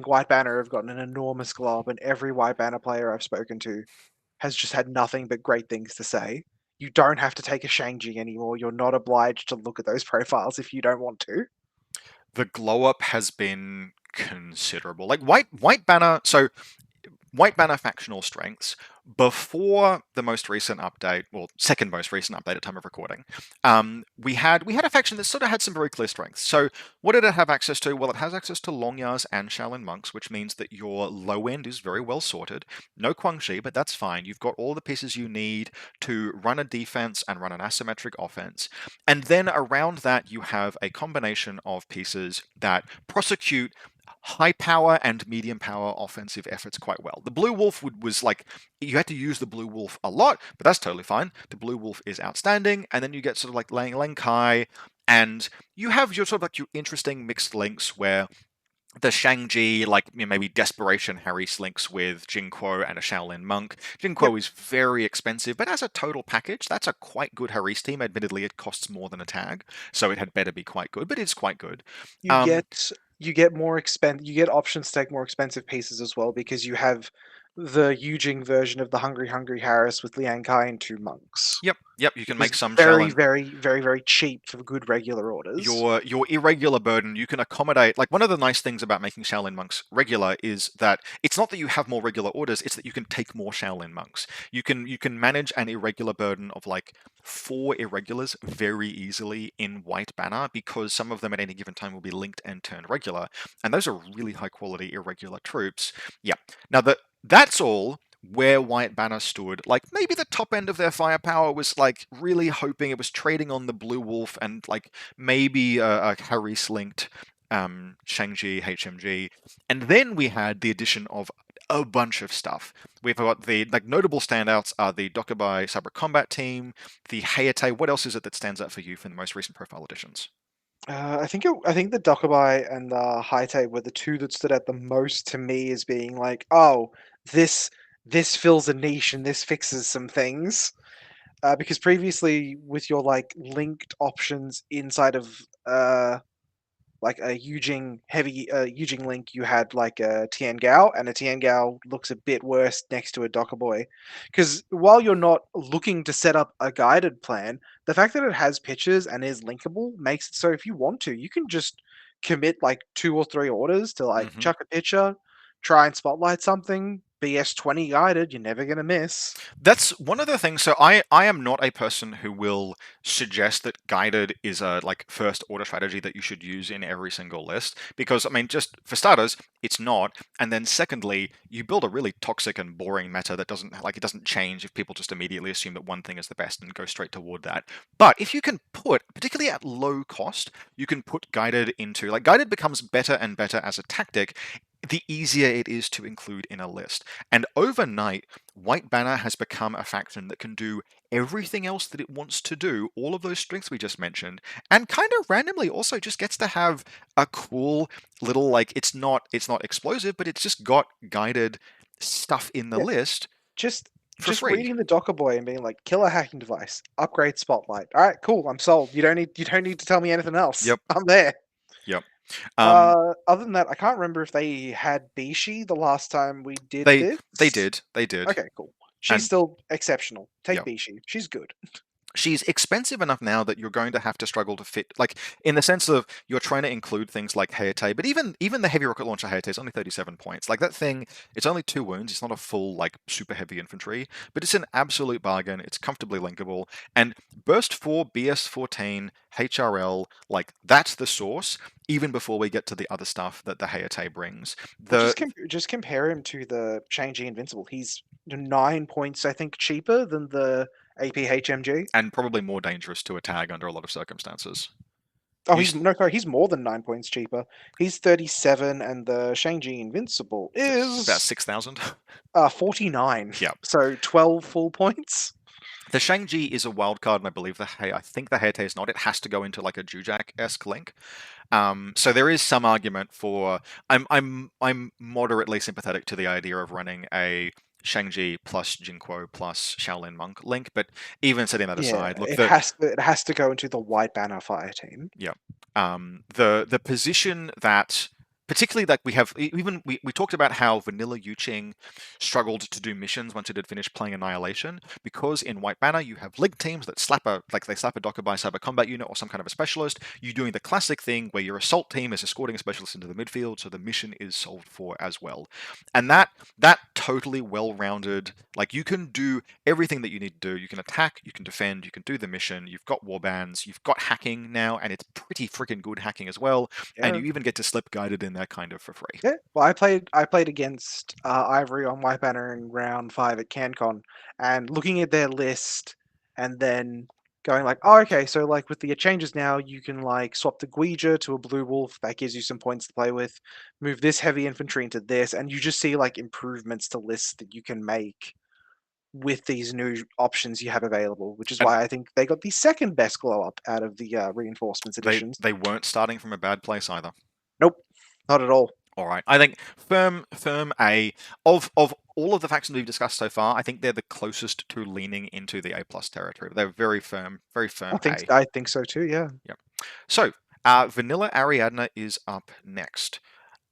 White Banner have gotten an enormous glow up, and every White Banner player I've spoken to has just had nothing but great things to say. You don't have to take a Shang-Chi anymore. You're not obliged to look at those profiles if you don't want to. The glow up has been considerable. Like white banner. So White Banner factional strengths before the most recent update, well, second most recent update at time of recording. We had a faction that sort of had some very clear strengths. So what did it have access to? Well, it has access to Longyars and Shaolin monks, which means that your low end is very well sorted. No Guangxi, but that's fine. You've got all the pieces you need to run a defense and run an asymmetric offense. And then around that, you have a combination of pieces that prosecute high power and medium power offensive efforts quite well. The Blue Wolf was like, you had to use the Blue Wolf a lot, but that's totally fine. The Blue Wolf is outstanding, and then you get sort of like Lang Kai, and you have your sort of like your interesting mixed links where the Shang-Chi, like maybe Desperation Harry's links with Jing and a Shaolin monk. Jing Yep. is very expensive, but as a total package, that's a quite good Harry's team. Admittedly, it costs more than a tag, so it had better be quite good, but it's quite good. You get you get more you get options to take more expensive pieces as well because you have the Yujing version of the Hungry Harris with Liang Kai and 2 monks. Yep, you can Which make is some very, Shaolin. very cheap for good regular orders. Your irregular burden, you can accommodate. Like one of the nice things about making Shaolin monks regular is that it's not that you have more regular orders, it's that you can take more Shaolin monks. You can manage an irregular burden of like 4 irregulars very easily in White Banner because some of them at any given time will be linked and turned regular, and those are really high quality irregular troops. Yeah. Now that's all where White Banner stood. Like maybe the top end of their firepower was like really hoping it was trading on the Blue Wolf and like maybe a Harris linked Shang-Chi HMG, and then we had the addition of a bunch of stuff. We've got the like notable standouts are the Dokubai Cyber Combat Team, the Hayate. What else is it that stands out for you from the most recent profile editions? I think the Dokubai and the Haite were the two that stood out the most to me as being like, oh, this this fills a niche and this fixes some things. Because previously, with your like linked options inside of like a Yujing link, you had like a Tian Gao, and a Tian Gao looks a bit worse next to a Docker Boy. Because while you're not looking to set up a guided plan, the fact that it has pictures and is linkable makes it so if you want to, you can just commit like 2 or 3 orders to like Mhm. chuck a picture, try and spotlight something. BS20 guided, you're never gonna miss. That's one of the things. So I am not a person who will suggest that guided is a like first order strategy that you should use in every single list, because I mean, just for starters, it's not. And then secondly, you build a really toxic and boring meta that doesn't change if people just immediately assume that one thing is the best and go straight toward that. But if you can put, particularly at low cost, you can put guided into, like, guided becomes better and better as a tactic the easier it is to include in a list. And overnight, White Banner has become a faction that can do everything else that it wants to do, all of those strengths we just mentioned, and kind of randomly also just gets to have a cool little, like, it's not explosive, but it's just got guided stuff in the Yeah, list just for just free. reading the Docker Boy and being like, killer hacking device, upgrade spotlight. All right, cool, I'm sold. You don't need to tell me anything else. Yep, I'm there. yep. Um, Other than that, I can't remember if they had Bishi the last time we did they this. they did, Okay, cool. She's and still exceptional. Take yeah. Bishi. She's good. She's expensive enough now that you're going to have to struggle to fit, like, in the sense of you're trying to include things like Hayate, but even the heavy rocket launcher Hayate is only 37 points. Like, that thing, it's only 2 wounds. It's not a full like super heavy infantry, but it's an absolute bargain. It's comfortably linkable, and Burst 4, BS14, HRL, like, that's the source. Even before we get to the other stuff that the Hayate brings, Well, the just compare him to the Shang-Chi Invincible. He's 9 points, I think, cheaper than the APHMG. and probably more dangerous to a tag under a lot of circumstances. Oh, You he's no, sorry, he's more than 9 points cheaper. He's 37, and the Shang-Chi Invincible about is 6,000. 49. Yeah. So 12 full points. The Shang-Chi is a wild card, and I believe I think the Hayate is not. It has to go into like a Jujak-esque link. So there is some argument for. I'm moderately sympathetic to the idea of running a Shang-Chi plus Jinquo plus Shaolin Monk link, but even setting that Yeah, aside, look, it has to go into the White Banner fire team. yeah. The position that, particularly, like, we have, even we talked about how vanilla Yuching struggled to do missions once it had finished playing Annihilation, because in White Banner you have link teams that slap a Docker by cyber combat unit or some kind of a specialist. You're doing the classic thing where your assault team is escorting a specialist into the midfield, so the mission is solved for as well. And that totally well-rounded, like, you can do everything that you need to do. You can attack, you can defend, you can do the mission. You've got warbands, you've got hacking now, and it's pretty freaking good hacking as well. And Yeah. you even get to slip guided in there kind of for free. Yeah, well, I played against Ivory on White Banner in round 5 at CanCon, and looking at their list, and then going like, oh, okay, so like with the changes now, you can like swap the Guija to a Blue Wolf. That gives you some points to play with. Move this heavy infantry into this, and you just see like improvements to lists that you can make with these new options you have available. Which is And why I think they got the second best glow up out of the reinforcements they editions. they weren't starting from a bad place either. Nope, not at all. All right, I think firm A of all of the factions we've discussed so far, I think they're the closest to leaning into the A plus territory. They're very firm A. I think so too. Yeah. Yep. So Vanilla Ariadna is up next.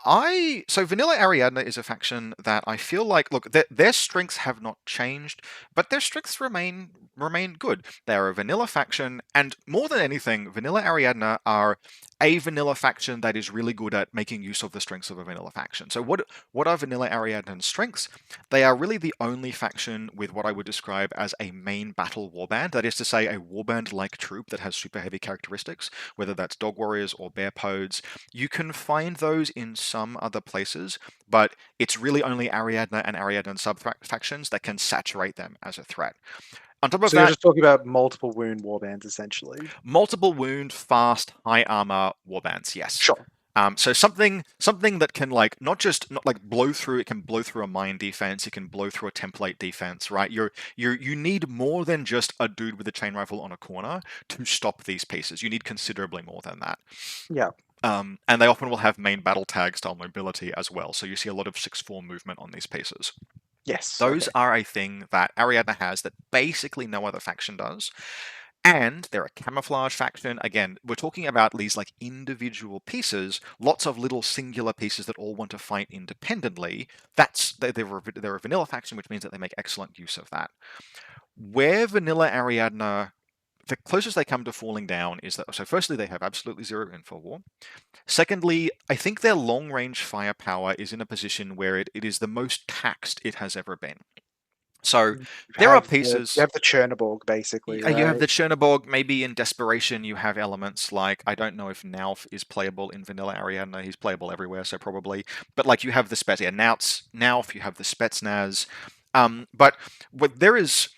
So Vanilla Ariadna is a faction that I feel like, look, their strengths have not changed, but their strengths remain good. They're a vanilla faction, and more than anything, Vanilla Ariadna are a vanilla faction that is really good at making use of the strengths of a vanilla faction. So what are Vanilla Ariadna's strengths? They are really the only faction with what I would describe as a main battle warband. That is to say, a warband-like troop that has super heavy characteristics, whether that's dog warriors or bear pods. You can find those in some other places, but it's really only Ariadna and Ariadna sub-factions that can saturate them as a threat. On top of So you're that, just talking about multiple wound warbands, essentially. multiple wound, fast, high armor warbands, yes. Sure. So something that can like not like blow through. It can blow through a mine defense. It can blow through a template defense, right? You need more than just a dude with a chain rifle on a corner to stop these pieces. You need considerably more than that. Yeah. And they often will have main battle tag style mobility as well. So you see a lot of 6-4 movement on these pieces. Yes. Those Okay. are a thing that Ariadna has that basically no other faction does. And they're a camouflage faction. Again, we're talking about these like individual pieces, lots of little singular pieces that all want to fight independently. They're a vanilla faction, which means that they make excellent use of that. Where vanilla Ariadna, the closest they come to falling down is that, so firstly, they have absolutely zero info war. Secondly, I think their long-range firepower is in a position where it is the most taxed it has ever been. So You there are you pieces. have the Chernobyl, basically, You have right? the Chernobyl. Maybe in desperation, you have elements like, I don't know if Nauf is playable in vanilla Ariadna. He's playable everywhere, so probably. But like you have the Spets, yeah, Nauf, you have the Spetsnaz. But what there is,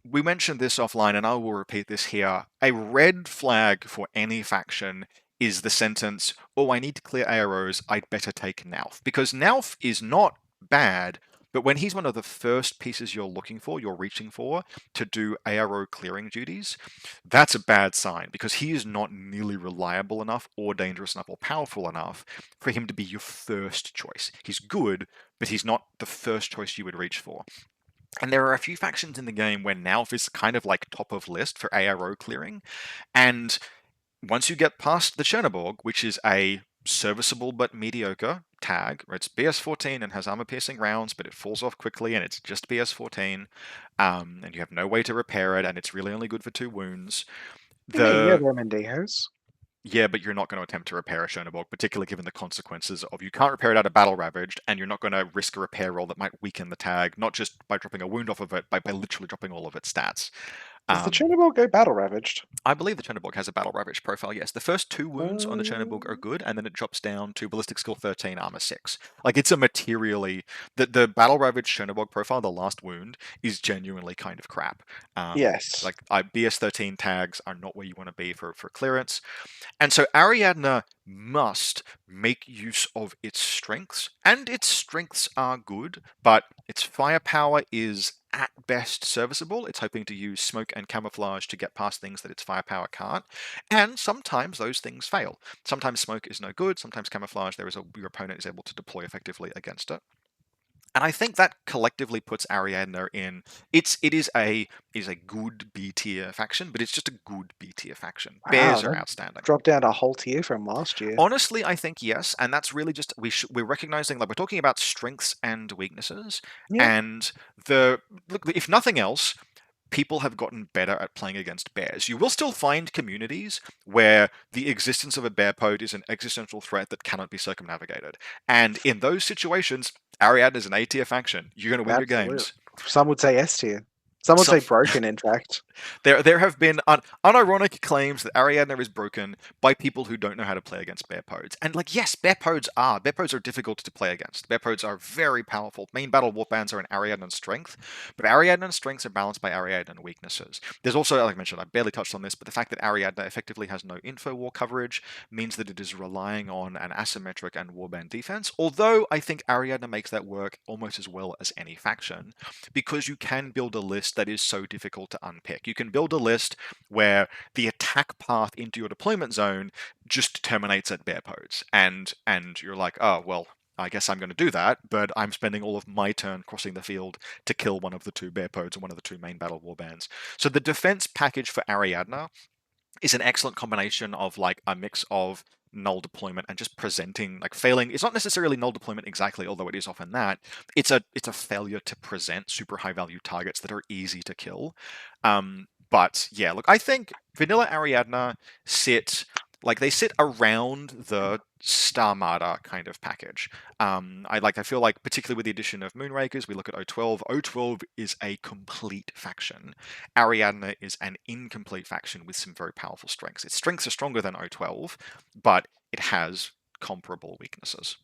we mentioned this offline, and I will repeat this here. A red flag for any faction is the sentence, "Oh, I need to clear AROs. I'd better take Nauf," because Nauf is not bad. But when he's one of the first pieces you're looking for, you're reaching for to do ARO clearing duties, that's a bad sign because he is not nearly reliable enough or dangerous enough or powerful enough for him to be your first choice. He's good, but he's not the first choice you would reach for. And there are a few factions in the game where Nauf is kind of like top of list for ARO clearing. And once you get past the Chernobyl, which is a serviceable but mediocre tag, where it's BS14 and has armor-piercing rounds, but it falls off quickly and it's just BS14, and you have no way to repair it, and it's really only good for 2 wounds. You mean you have The Remendijos? Yeah, but you're not going to attempt to repair a Chernobyl, particularly given the consequences of you can't repair it out of battle ravaged, and you're not going to risk a repair roll that might weaken the tag, not just by dropping a wound off of it, by literally dropping all of its stats. Does the Um, Chernobyl go battle ravaged? I believe the Chernobyl has a battle ravaged profile, yes. The first 2 wounds on the Chernobyl are Um, good, and then it drops down to ballistic skill 13, armor 6. Like, it's a materially. The battle ravaged Chernobyl profile, the last wound, is genuinely kind of crap. yes. Like, BS13 tags are not where you want to be for clearance. And so Ariadna must make use of its strengths, and its strengths are good, but its firepower is at best serviceable. It's hoping to use smoke and camouflage to get past things that its firepower can't, and sometimes those things fail. Sometimes smoke is no good, sometimes camouflage your opponent is able to deploy effectively against it. And I think that collectively puts Ariadna in. It is a good B tier faction, but it's just a good B tier faction. Wow, Bears are that outstanding. dropped down a whole tier from last year. Honestly, I think yes, and that's really just we're recognizing, like, we're talking about strengths and weaknesses, Yeah. and the look, if nothing else, people have gotten better at playing against bears. You will still find communities where the existence of a bear pod is an existential threat that cannot be circumnavigated, and in those situations, Ariadne is an A tier faction. You're going to win your Absolutely. games. Some would say S tier. Some would Some say broken, in fact. There have been unironic claims that Ariadna is broken by people who don't know how to play against bear pods. And like, yes, bear pods are difficult to play against. Bear pods are very powerful. Main battle warbands are an Ariadnan strength, but Ariadnan strengths are balanced by Ariadnan weaknesses. There's also, like I mentioned, I barely touched on this, but the fact that Ariadna effectively has no info war coverage means that it is relying on an asymmetric and warband defense. Although I think Ariadna makes that work almost as well as any faction, because you can build a list that is so difficult to unpick. You can build a list where the attack path into your deployment zone just terminates at bear pods, and you're like, oh well, I guess I'm going to do that, but I'm spending all of my turn crossing the field to kill one of the 2 bear pods and one of the 2 main battle warbands. So the defense package for Ariadna is an excellent combination of like a mix of null deployment and just presenting, like, failing. It's not necessarily null deployment exactly, although it is often that. It's a failure to present super high value targets that are easy to kill. But yeah, look, I think vanilla Ariadna they sit around the Starmada kind of package. I feel like, particularly with the addition of Moonrakers, we look at O12. O12 is a complete faction. Ariadna is an incomplete faction with some very powerful strengths. Its strengths are stronger than O12, but it has comparable weaknesses.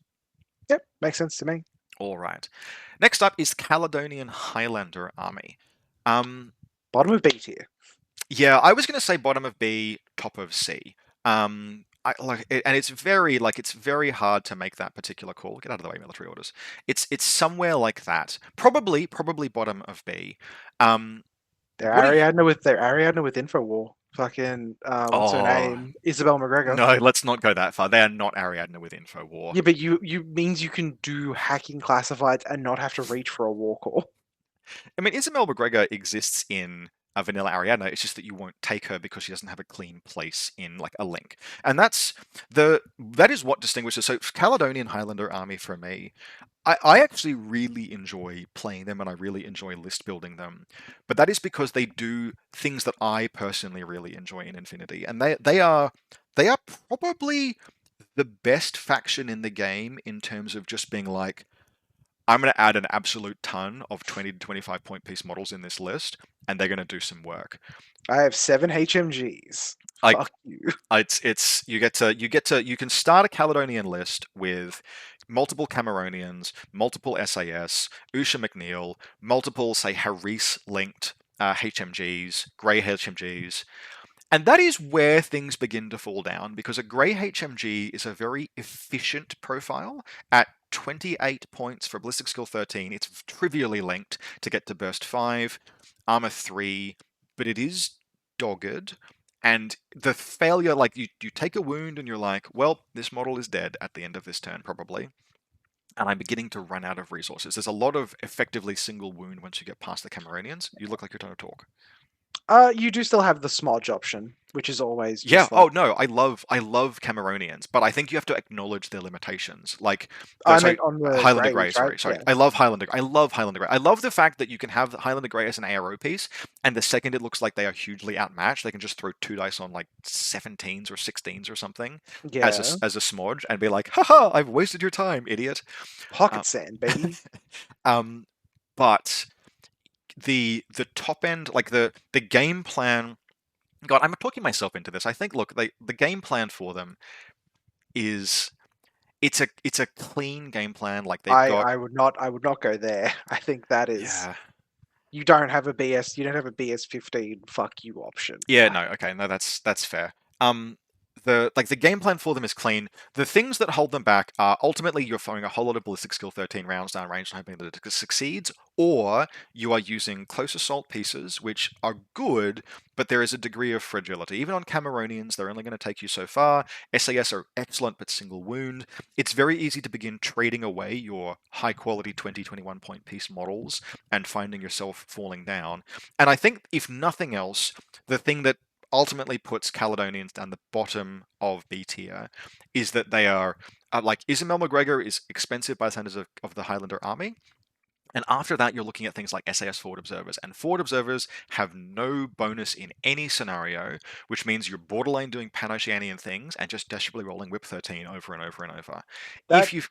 Yep, makes sense to me. All right. Next up is Caledonian Highlander Army. Bottom of B tier. Yeah, I was going to say bottom of B, top of C. and it's very hard to make that particular call. Get out of the way, military orders. It's somewhere like that. Probably bottom of B. They're What are you? Ariadna with Infowar. Fucking what's her Oh name? Isabel McGregor. no, let's not go that far. They are not Ariadna with Infowar. Yeah, but you means you can do hacking classifieds and not have to reach for a war call. I mean, Isabel McGregor exists in a vanilla Ariadna. It's just that you won't take her because she doesn't have a clean place in like a link, and that is what distinguishes. So Caledonian Highlander Army for me, I actually really enjoy playing them and I really enjoy list building them. But that is because they do things that I personally really enjoy in Infinity. And they are probably the best faction in the game in terms of just being like, I'm going to add an absolute ton of 20 to 25 point piece models in this list, and they're going to do some work. I have 7 HMGs. Like, Fuck you. it's you can start a Caledonian list with multiple Cameronians, multiple SAS, Usha McNeil, multiple say Haris linked HMGs, grey HMGs, and that is where things begin to fall down because a grey HMG is a very efficient profile at 28 points for Ballistic Skill 13. It's trivially linked to get to Burst 5, Armor 3, but it is dogged. And the failure, like you take a wound and you're like, well, this model is dead at the end of this turn, probably. And I'm beginning to run out of resources. There's a lot of effectively single wound once you get past the Cameronians. You look like you're trying to talk. You do still have the smudge option, which is always Yeah. just like Oh no, I love Cameronians, but I think you have to acknowledge their limitations. Like, I sorry, meant on the Highlander Greys, Grey. right? Sorry. Yeah. I love Highlander. I love Highlander Grey. I love the fact that you can have Highlander Grey as an ARO piece, and the second it looks like they are hugely outmatched, they can just throw 2 dice on like 17s or 16s or something Yeah. as a smudge and be like, haha, I've wasted your time, idiot. Pocket Um, sand, baby. but the top end, like the game plan. God, I'm talking myself into this. I think, look, the game plan for them is it's a clean game plan. Like they've got, I would not go there. I think that is yeah, you don't have a BS 15 fuck you option. yeah, no, okay, no, that's fair. The game plan for them is clean. The things that hold them back are ultimately you're throwing a whole lot of ballistic skill 13 rounds down range and hoping that it succeeds, or you are using close assault pieces, which are good, but there is a degree of fragility. Even on Cameronians, they're only going to take you so far. SAS are excellent, but single wound. It's very easy to begin trading away your high quality 20-21 point piece models and finding yourself falling down. And I think, if nothing else, the thing that ultimately puts Caledonians down the bottom of B tier is that they are like Isabel McGregor is expensive by the standards of the Highlander army. And after that, you're looking at things like SAS forward observers. And forward observers have no bonus in any scenario, which means you're borderline doing PanOceanian things and just desperately rolling Whip 13 over and over and over. If you've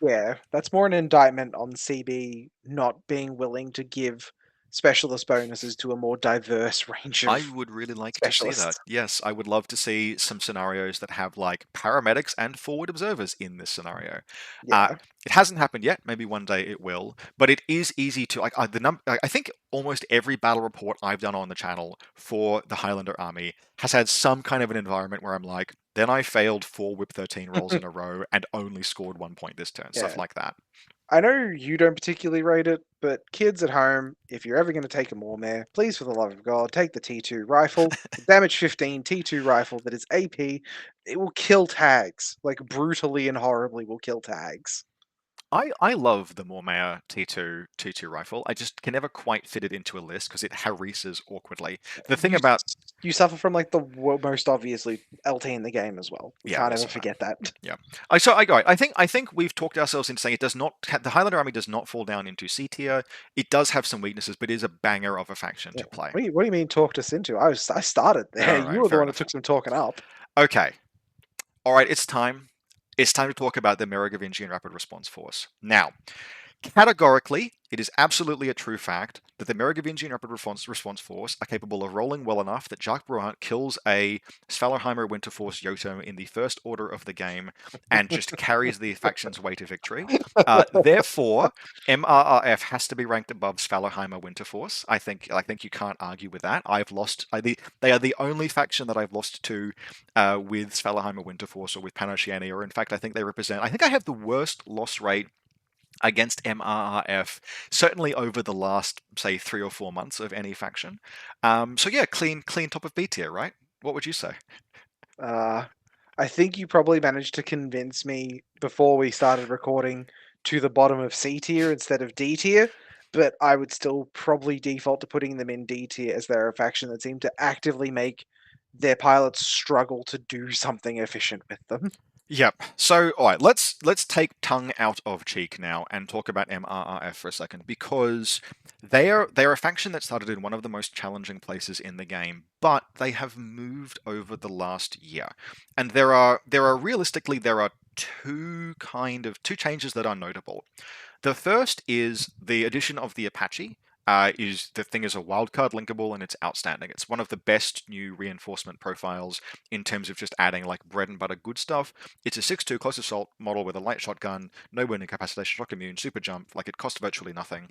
That's more an indictment on CB not being willing to give specialist bonuses to a more diverse range I of would really like to see that. specialists. Yes, I would love to see some scenarios that have like paramedics and forward observers in this scenario. Yeah. It hasn't happened yet. Maybe one day it will. But it is easy to like I think almost every battle report I've done on the channel for the Highlander army has had some kind of an environment where I'm like, then I failed 4 Whip 13 rolls in a row and only scored 1 point this turn. Stuff Yeah. like that. I know you don't particularly rate it, but kids at home, if you're ever going to take a Mormare, please, for the love of God, take the T2 rifle, the damage 15 T2 rifle that is AP. It will kill tags, like brutally and horribly will kill tags. I love the Mormaya T2 rifle. I just can never quite fit it into a list because it harases awkwardly. The thing You, about you suffer from like the most obviously LT in the game as well. We yeah, can't there's ever some of that. forget that. Yeah. I think we've talked ourselves into saying it does not the Highlander army does not fall down into C tier. It does have some weaknesses, but it is a banger of a faction Yeah. to play. What do you mean talked us into? I started there. All You right, were the fair one enough. that took some talking up. Okay. All right, it's time. It's time to talk about the Merovingian Rapid Response Force. Now, Categorically, it is absolutely a true fact that the Merovingian Rapid Response Force are capable of rolling well enough that Jacques Bruant kills a Svalorheimer Winter Force Yoto in the first order of the game and just carries the faction's way to victory. Therefore, MRRF has to be ranked above Svalorheimer Winter Force. I think you can't argue with that. They are the only faction that I've lost to with Svalorheimer Winter Force or with PanOceania. Or in fact, I think they represent. I think I have the worst loss rate against MRRF, certainly over the last, say, 3 or 4 months of any faction. So yeah, clean top of B tier, right? What would you say? I think you probably managed to convince me before we started recording to the bottom of C tier instead of D tier, but I would still probably default to putting them in D tier as they're a faction that seem to actively make their pilots struggle to do something efficient with them. Yep. So, all right, let's take tongue out of cheek now and talk about MRRF for a second, because they are a faction that started in one of the most challenging places in the game, but they have moved over the last year, and there are realistically two changes that are notable. The first is the addition of the Apache. Is the thing is a wildcard linkable, and it's outstanding. It's one of the best new reinforcement profiles in terms of just adding like bread and butter good stuff. It's a 6/2 close assault model with a light shotgun, no wound incapacitation, shock immune, super jump. Like, it costs virtually nothing,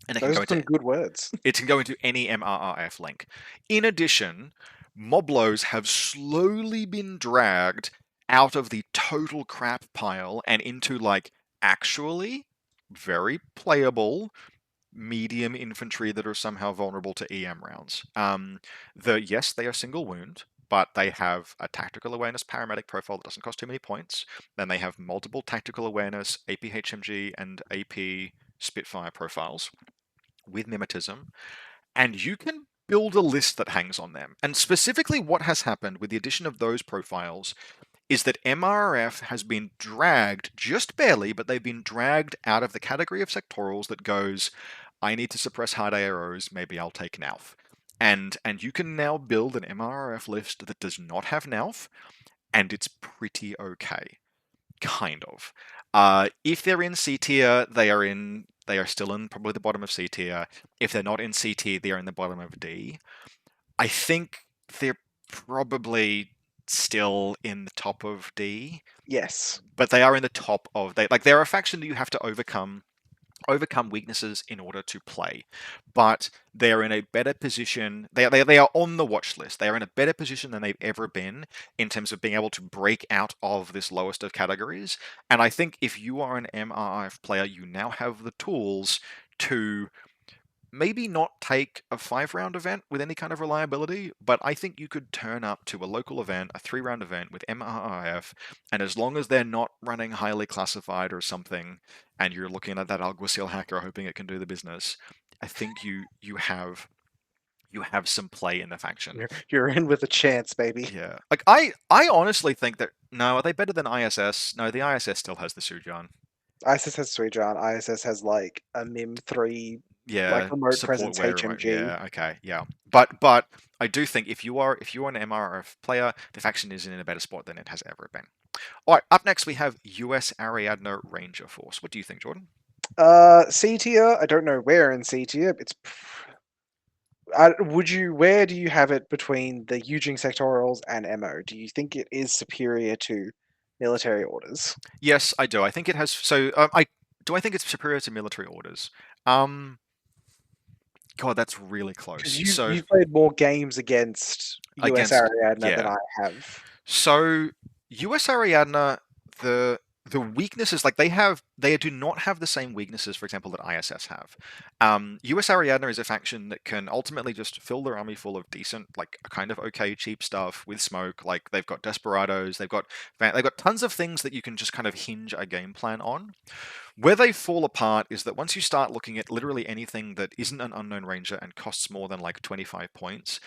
and it can Those go are some into good words. any MRRF link. In addition, Moblos have slowly been dragged out of the total crap pile and into like actually very playable medium infantry that are somehow vulnerable to EM rounds. Yes, they are single wound, but they have a tactical awareness paramedic profile that doesn't cost too many points. Then they have multiple tactical awareness, AP HMG, and AP Spitfire profiles with mimetism, and you can build a list that hangs on them. And specifically, what has happened with the addition of those profiles is that MRF has been dragged, just barely, but they've been dragged out of the category of sectorals that goes, I need to suppress hard arrows, maybe I'll take Nauf. And you can now build an MRF list that does not have Nauf, and it's pretty okay. Kind of. If they're in C tier, they are still in probably the bottom of C tier. If they're not in C tier, they are in the bottom of D. I think they're probably still in the top of D, Yes. but they are in the top of they're a faction that you have to overcome weaknesses in order to play, but they're in a better position. They are on the watch list. They are in a better position than they've ever been in terms of being able to break out of this lowest of categories. And I think if you are an MRF player, you now have the tools to maybe not take a 5-round event with any kind of reliability, but I think you could turn up to a local event, a 3-round event with MRIF, and as long as they're not running highly classified or something, and you're looking at that Alguacil hacker hoping it can do the business, I think you have some play in the faction. You're in with a chance, baby. Yeah. Like, I honestly think that, no, are they better than ISS? No, the ISS still has the Sujan. ISS has Sujan. ISS has like a MIM3 Yeah, like remote support presence where remote. HMG. Yeah, okay, yeah. But I do think if you are an MRF player, the faction is in a better spot than it has ever been. All right, up next we have US Ariadna Ranger Force. What do you think, Jordan? C tier. I don't know where in C tier. Where do you have it between the Jing sectorials and MO? Do you think it is superior to military orders? Yes, I do. I think it has. So, I think it's superior to military orders. God, that's really close. Because So you've played more games against US against Ariadna than yeah. I have. So US Ariadna, the weaknesses, like they do not have the same weaknesses, for example, that ISS have. US Ariadna is a faction that can ultimately just fill their army full of decent, like kind of okay, cheap stuff with smoke. Like, they've got desperados, they've got tons of things that you can just kind of hinge a game plan on. Where they fall apart is that once you start looking at literally anything that isn't an unknown ranger and costs more than like 25 points,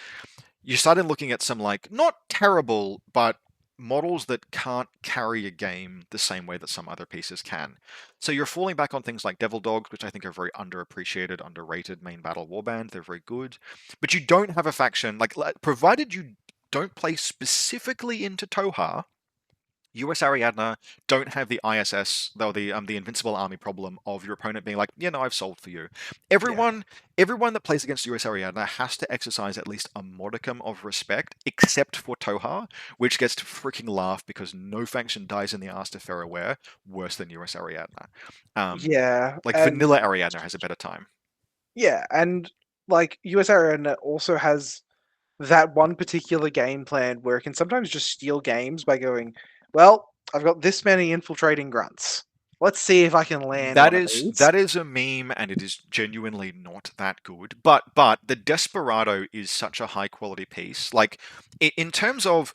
you started looking at some, like, not terrible, but models that can't carry a game the same way that some other pieces can. So you're falling back on things like Devil Dogs, which I think are very underappreciated, underrated main battle warband. They're very good. But you don't have a faction, like, provided you don't play specifically into Tohaa, US Ariadna don't have the ISS, though the Invincible Army problem of your opponent being like, yeah, no, I've solved for you. Yeah. Everyone that plays against US Ariadna has to exercise at least a modicum of respect, except for Tohaa, which gets to freaking laugh because no faction dies in the ass to Faraware worse than US Ariadna. Yeah, Like vanilla and Ariadna has a better time. yeah, and like US Arena also has that one particular game plan where it can sometimes just steal games by going, well, I've got this many infiltrating grunts. Let's see if I can land That one of is these. that is a meme, and it is genuinely not that good. But the Desperado is such a high quality piece. Like in terms of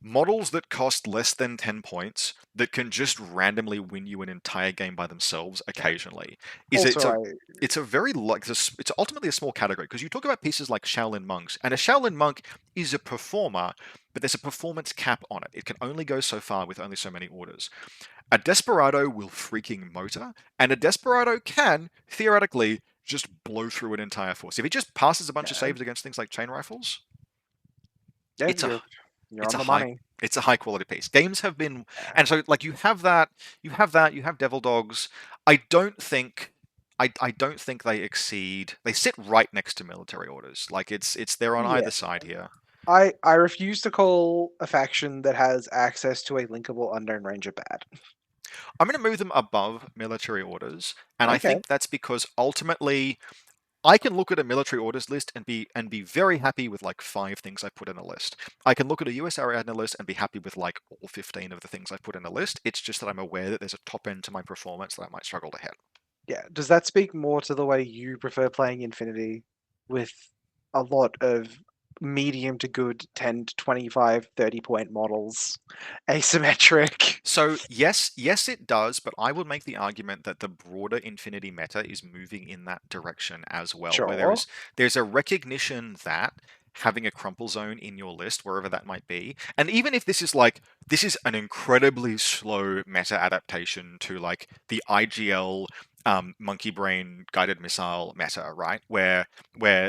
models that cost less than 10 points that can just randomly win you an entire game by themselves Yeah. occasionally is Also, it's a very like this it's ultimately a small category because you talk about pieces like Shaolin monks, and a Shaolin monk is a performer, but there's a performance cap on it. It can only go so far with only so many orders. A Desperado will freaking motor, and a Desperado can theoretically just blow through an entire force if it just passes a bunch of yeah, saves against things like chain rifles. yeah, It's a you're it's on a the high money. it's a high quality piece. Games have been, Yeah. and so like you have Devil Dogs. I don't think I don't think they exceed. They sit right next to military orders. Like it's they're on Yeah. either side here. I refuse to call a faction that has access to a linkable unknown ranger bad. I'm going to move them above military orders, and I Okay. think that's because ultimately I can look at a military orders list and be very happy with like 5 things I put in a list. I can look at a US Ariadna list and be happy with like all 15 of the things I put in a list. It's just that I'm aware that there's a top end to my performance that I might struggle to hit. Yeah. Does that speak more to the way you prefer playing Infinity with a lot of medium to good 10 to 25, 30 point models, asymmetric? So yes, it does, but I would make the argument that the broader Infinity meta is moving in that direction as well, where Sure. there's a recognition that having a crumple zone in your list, wherever that might be, and even if this is an incredibly slow meta adaptation to like the IGL monkey brain guided missile meta, right? Where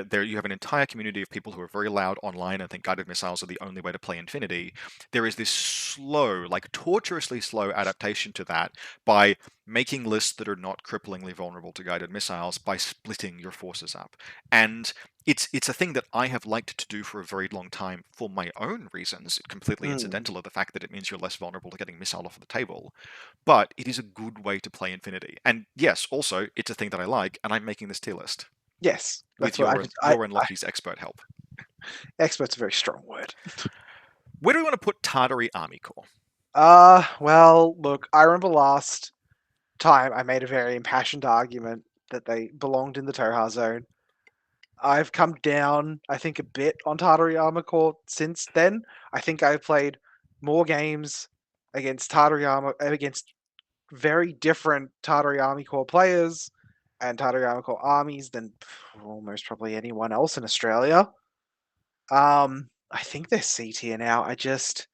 there you have an entire community of people who are very loud online and think guided missiles are the only way to play Infinity. There is this slow, like torturously slow adaptation to that by making lists that are not cripplingly vulnerable to guided missiles by splitting your forces up. And it's a thing that I have liked to do for a very long time for my own reasons, completely Mm. incidental of the fact that it means you're less vulnerable to getting missile off the table. But it is a good way to play Infinity. And yes, also it's a thing that I like, and I'm making this tier list Yes, with that's what your and Lockie's expert help. expert's a very strong word. Where do we want to put Tartary Army Corps? Well, look, I remember last time I made a very impassioned argument that they belonged in the Tohaa zone. I've come down, I think, a bit on Tartary Armor Corps since then. I think I've played more games against against very different Tartary Army Corps players and Tartary Army Corps armies than almost probably anyone else in Australia. I think they're C tier now. I just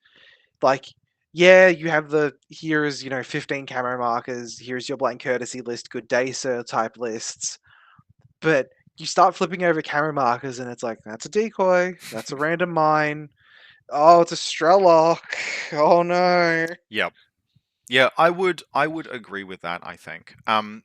like, yeah, you have the here's 15 camo markers, here's your blank courtesy list, good day sir type lists, but you start flipping over camo markers and it's like that's a decoy, that's a random mine, oh it's a Strelok, oh no. Yeah, yeah, I would agree with that. I think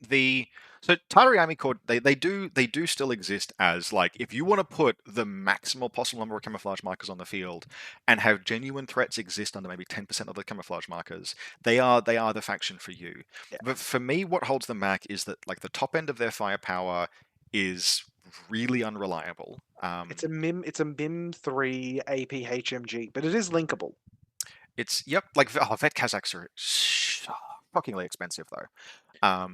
the so Tarayami Cord they do still exist as like if you want to put the maximal possible number of camouflage markers on the field and have genuine threats exist under maybe 10% of the camouflage markers, they are the faction for you. Yeah, But for me, what holds them back is that like the top end of their firepower is really unreliable. it's a MIM 3 AP HMG, but it is linkable. It's yep, like vet Kazakhs are shockingly expensive though.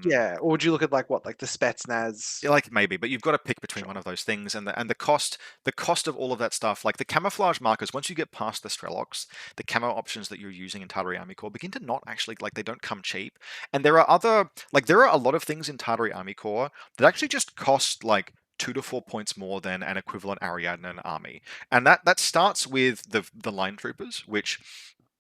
Yeah, or would you look at like the Spetsnaz? Yeah, like maybe, but you've got to pick between Sure. one of those things, and the cost of all of that stuff, like the camouflage markers. Once you get past the Strelox, the camo options that you're using in Tartary Army Corps begin to not actually like they don't come cheap. And there are a lot of things in Tartary Army Corps that actually just cost like 2 to 4 points more than an equivalent Ariadna army, and that starts with the line troopers, which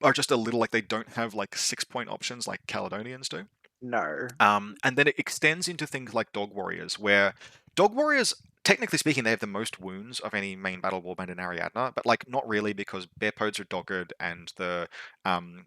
are just a little like they don't have like 6 point options like Caledonians do. No. And then it extends into things like Dog Warriors, where Dog Warriors technically speaking, they have the most wounds of any main battle warband in Ariadna, but like not really because Bearpods are dogged and the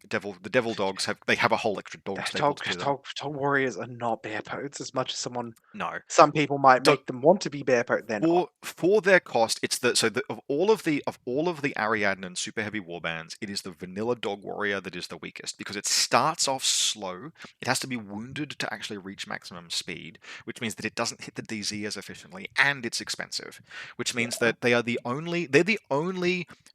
devil dogs have a whole extra dog staple to them. Dog warriors are not bearpods as much as No, some people might make them want to be bearpot. They're not. for their cost, it's of all of the Ariadnan super heavy warbands, it is the vanilla dog warrior that is the weakest because it starts off slow. It has to be wounded to actually reach maximum speed, which means that it doesn't hit the DZ as efficiently, and it's expensive. Which means that they're the only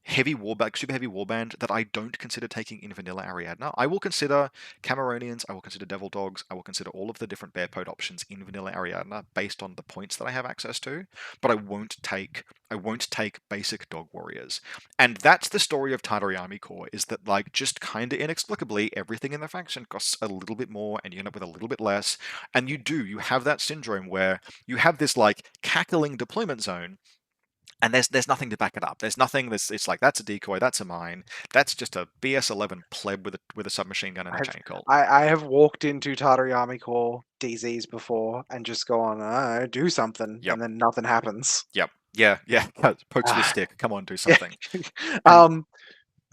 heavy warband, super heavy warband that I don't consider taking in vanilla Ariadna. I will consider Cameronians, I will consider Devil Dogs, I will consider all of the different Bearpot options in vanilla Ariadna based on the points that I have access to, but I won't take basic dog warriors. And that's the story of Tartary Army Corps, is that like just kinda inexplicably everything in the faction costs a little bit more and you end up with a little bit less. And you have that syndrome where you have this like cackling deployment zone and there's nothing to back it up. There's nothing. It's like that's a decoy, that's a mine, that's just a BS-11 pleb with a submachine gun and a chain colt. I have walked into Tartary Army Corps DZs before and just gone, do something, Yep. and then nothing happens. Yep. Yeah. Pokes with a stick. Come on, do Yeah. something.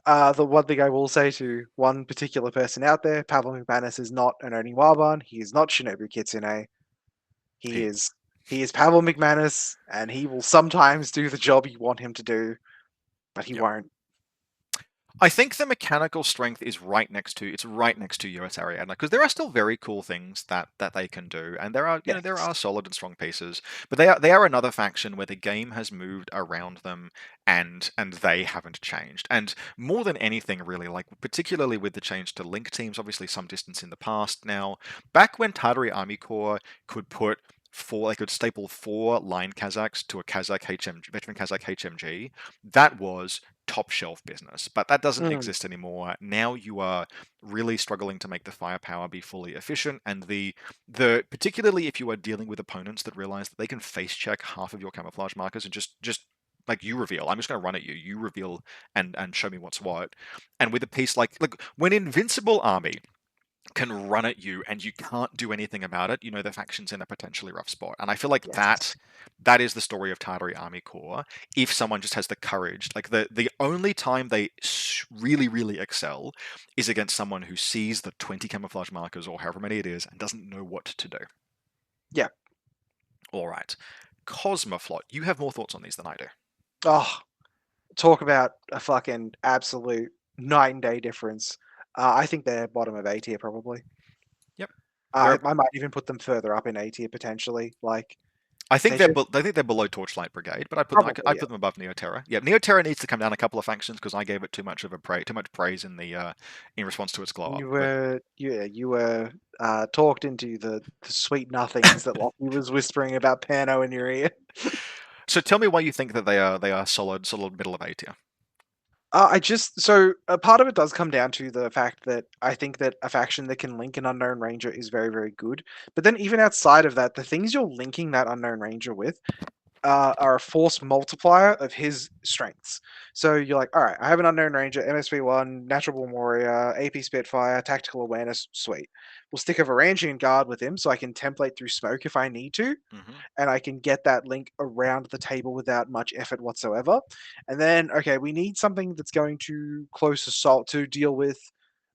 The one thing I will say to one particular person out there, Pavel McManus is not an Oni Waban. He is not Shinobu Kitsune. He is Pavel McManus, and he will sometimes do the job you want him to do, but he won't. I think the mechanical strength is right next to US Ariadna because there are still very cool things that they can do, and there are there are solid and strong pieces, but they are another faction where the game has moved around them and they haven't changed. And more than anything, really, like particularly with the change to link teams, obviously some distance in the past now. Back when Tartary Army Corps could put they could staple 4 line Kazakhs to a veteran Kazakh HMG, that was top shelf business, but that doesn't exist anymore. Now you are really struggling to make the firepower be fully efficient, and the particularly if you are dealing with opponents that realize that they can face check half of your camouflage markers and just like you reveal, I'm just going to run at you. You reveal and show me what's what. And with a piece like when Invincible Army can run at you and you can't do anything about it, the faction's in a potentially rough spot. And I feel like that is the story of Tartary Army Corps. If someone just has the courage, like the only time they really, really excel is against someone who sees the 20 camouflage markers or however many it is and doesn't know what to do. Yeah. All right. Cosmoflot, you have more thoughts on these than I do. Oh, talk about a fucking absolute night and day difference. I think they're bottom of A tier probably. Yep. I might even put them further up in A tier potentially. Like, I think they're below Torchlight Brigade, but I put them above Neoterra. Yeah, Neoterra needs to come down a couple of factions because I gave it too much praise in the in response to its glow up. You were talked into the sweet nothings that Lockie was whispering about Pano in your ear. So tell me why you think that they are solid middle of A tier. Part of it does come down to the fact that I think that a faction that can link an Unknown Ranger is very, very good. But then even outside of that, the things you're linking that Unknown Ranger with are a force multiplier of his strengths. So you're like, all right, I have an Unknown Ranger, MSV1, Natural Born Warrior, AP Spitfire, Tactical Awareness, sweet. We'll stick a Varangian Guard with him so I can template through smoke if I need to, and I can get that link around the table without much effort whatsoever. And then, okay, we need something that's going to close assault to deal with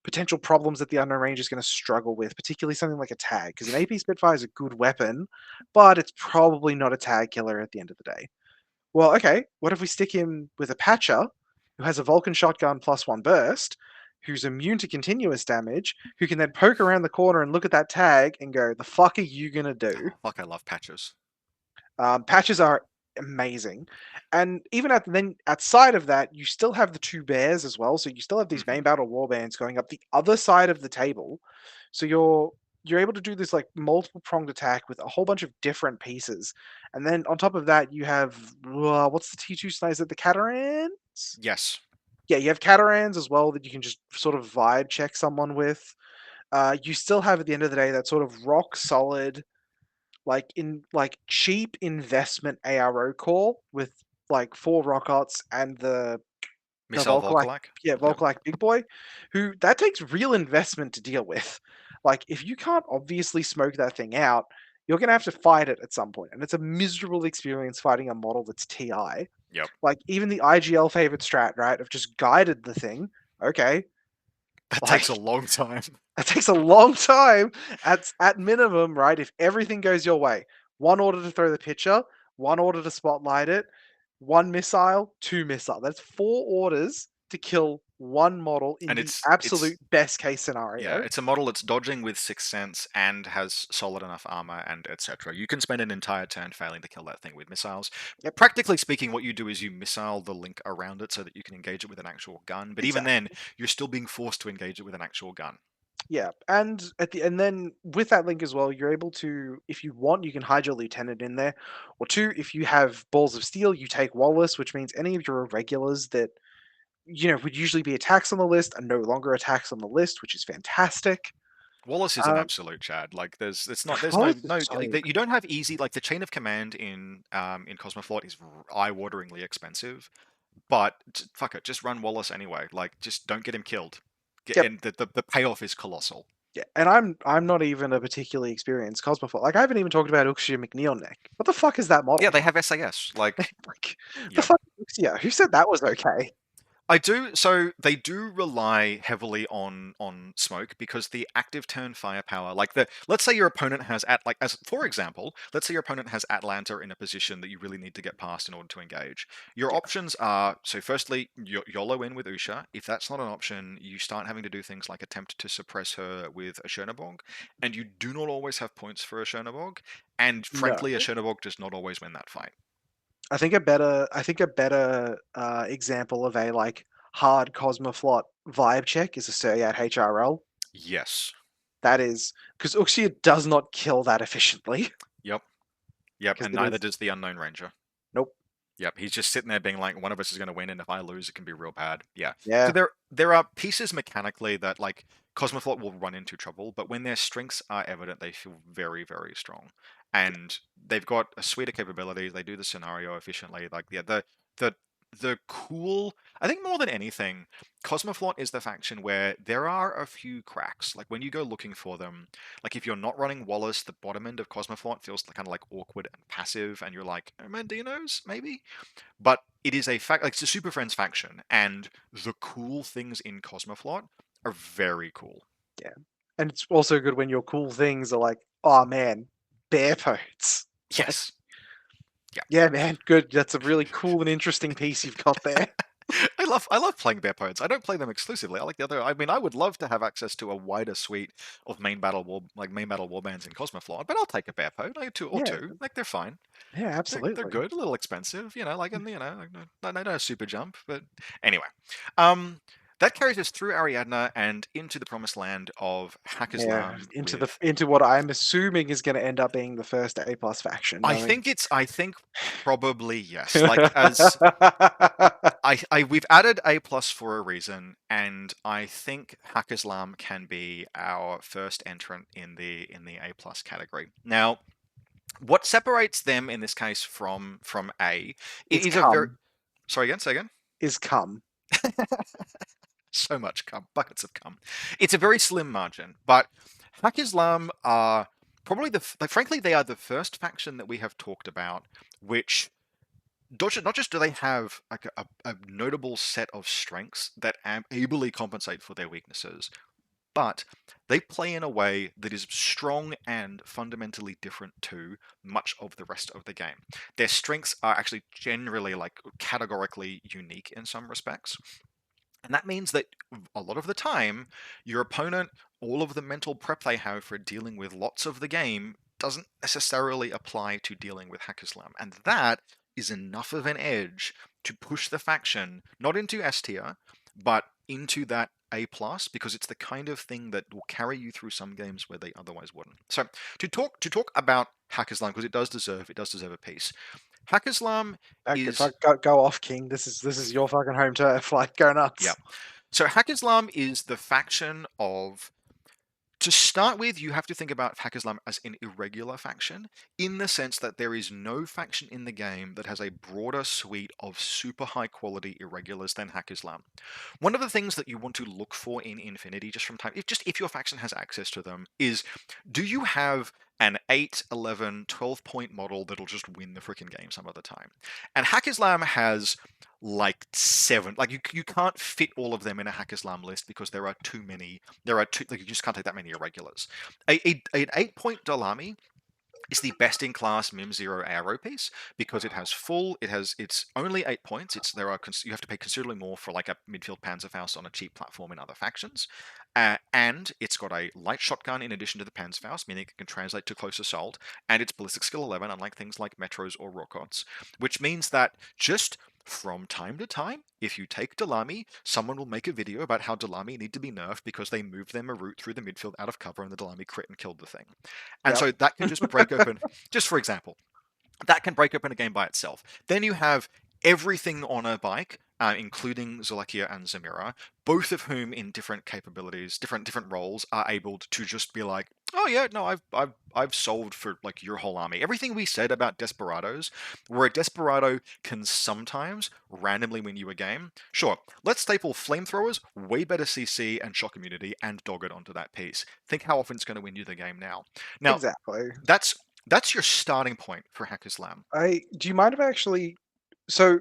potential problems that the Unknown Ranger is going to struggle with, particularly something like a tag, because an AP Spitfire is a good weapon, but it's probably not a tag killer at the end of the day. Well, okay, what if we stick him with a Patcher, who has a Vulcan shotgun +1 burst, who's immune to continuous damage, who can then poke around the corner and look at that tag and go, the fuck are you going to do? Oh, fuck, I love Patches. Patches are amazing. And even then outside of that, you still have the 2 bears as well. So you still have these main battle warbands going up the other side of the table. So you're able to do this like multiple pronged attack with a whole bunch of different pieces. And then on top of that, you have what's the T2 sniper? The Catarans? Yes. Yeah, you have Catarans as well that you can just sort of vibe check someone with. You still have at the end of the day that sort of rock solid, cheap investment ARO core with like 4 rockets and the Missile Volkolak. Yeah, Volkolak Big Boy, who that takes real investment to deal with. Like, if you can't obviously smoke that thing out, you're going to have to fight it at some point, and it's a miserable experience fighting a model that's TI. Yep. Like, even the IGL favorite strat, right, of just guided the thing, okay. That Like, takes a long time. that takes a long time at minimum, right? If everything goes your way, one order to throw the pitcher, one order to spotlight it, one missile, two missile. That's 4 orders to kill one model in And the it's absolute best case yeah, scenario. it's a model that's dodging with Sixth Sense and has solid enough armor and etc. You can spend an entire turn failing to kill that thing with missiles. Yep. Practically speaking, what you do is you missile the link around it so that you can engage it with an actual gun. But even then, you're still being forced to engage it with an actual gun. Yeah, and and then with that link as well, you're able to, if you want, you can hide your lieutenant in there, or two, if you have balls of steel, you take Wallace, which means any of your irregulars that would usually be attacks on the list are no longer attacks on the list, which is fantastic. Wallace is an absolute chad. Like there's Wallace is no so like, you don't have easy, like the chain of command in Cosmoflot is eye-wateringly expensive, but fuck it, just run Wallace anyway. Like just don't get him killed. Yep. And the payoff is colossal. Yeah, and I'm not even a particularly experienced Cosmophile. Like, I haven't even talked about Uxia McNeil neck. What the fuck is that model? Yeah, they have SAS. Like, Like, the yep. fuck is Uxia? Who said that was okay? I do. So they do rely heavily on smoke because the active turn firepower, like let's say your opponent has as for example, let's say your opponent has Atlanta in a position that you really need to get past in order to engage. Your options are, so firstly, YOLO in with Usha. If that's not an option, you start having to do things like attempt to suppress her with a Chernobog, and you do not always have points for a Chernobog, and frankly, a Chernobog does not always win that fight. I think a better example of a like hard Cosmoflot vibe check is a Suryat HRL. Yes. That is because Uxia does not kill that efficiently. Yep. Yep, and neither does the Unknown Ranger. Nope. Yep, he's just sitting there being like, one of us is going to win, and if I lose, it can be real bad. Yeah. Yeah. So there are pieces mechanically that like Cosmoflot will run into trouble, but when their strengths are evident, they feel very, very strong, and they've got a suite of capabilities. They do the scenario efficiently. Like yeah, the cool. I think more than anything, Cosmoflot is the faction where there are a few cracks. Like when you go looking for them, like if you're not running Wallace, the bottom end of Cosmoflot feels kind of like awkward and passive, and you're like, oh, Mandinos, maybe? But it is a fact, like it's a Super Friends faction, and the cool things in Cosmoflot are very cool. Yeah. And it's also good when your cool things are like, oh man, bear poets. Yes. Yeah, man, good. That's a really cool and interesting piece you've got there. I love playing bear poets. I don't play them exclusively. I like the other. I mean, I would love to have access to a wider suite of main battle warbands in Cosmoflot, but I'll take a bear poet, like two. Like they're fine. Yeah, absolutely. They're good. A little expensive, like, and no super jump. But anyway, that carries us through Ariadna and into the promised land of Haqqislam. Into what I'm assuming is going to end up being the first A+ faction. I think probably yes. Like as we've added A+ for a reason, and I think Haqqislam can be our first entrant in the A+ category. Now, what separates them in this case from A is a very sorry again. Say again. Is cum. So much cum, buckets of cum. It's a very slim margin, but Haqqislam are probably frankly, they are the first faction that we have talked about, which not just do they have like a notable set of strengths that ably compensate for their weaknesses, but they play in a way that is strong and fundamentally different to much of the rest of the game. Their strengths are actually generally like categorically unique in some respects. And that means that a lot of the time, your opponent, all of the mental prep they have for dealing with lots of the game, doesn't necessarily apply to dealing with Haqqislam. And that is enough of an edge to push the faction, not into S tier, but into that A+, because it's the kind of thing that will carry you through some games where they otherwise wouldn't. So to talk about Haqqislam, because it does deserve a piece. Haqqislam is go off, King. This is your fucking home turf. Like, go nuts. Yeah. So Haqqislam is the faction of. To start with, you have to think about Haqqislam as an irregular faction, in the sense that there is no faction in the game that has a broader suite of super high quality irregulars than Haqqislam. One of the things that you want to look for in Infinity, just from time, if your faction has access to them, is do you have an 8, 11, 12-point model that'll just win the freaking game some of the time. And Haqqislam has like 7. Like you can't fit all of them in a Haqqislam list because there are too many. There are too, like, you just can't take that many irregulars. An 8-point Dalami is the best in class Mim Zero arrow piece because it's only 8 points. You have to pay considerably more for like a midfield Panzerfaust on a cheap platform in other factions. And it's got a light shotgun in addition to the Panzerfaust, meaning it can translate to close assault, and it's ballistic skill 11, unlike things like Metros or Rokots, which means that just from time to time, if you take Dalami, someone will make a video about how Dalami need to be nerfed because they moved them a route through the midfield out of cover and the Dalami crit and killed the thing. And Yep. so that can just break open, just for example, that can break open a game by itself. Then you have everything on a bike, including Zulakia and Zamira, both of whom in different capabilities, different roles, are able to just be like, oh yeah, no, I've solved for like your whole army. Everything we said about Desperados, where a Desperado can sometimes randomly win you a game. Sure, let's staple flamethrowers, way better CC and shock immunity, and dog it onto that piece. Think how often it's going to win you the game now. Now, Exactly. that's your starting point for Haqqislam. Do you mind if I actually? So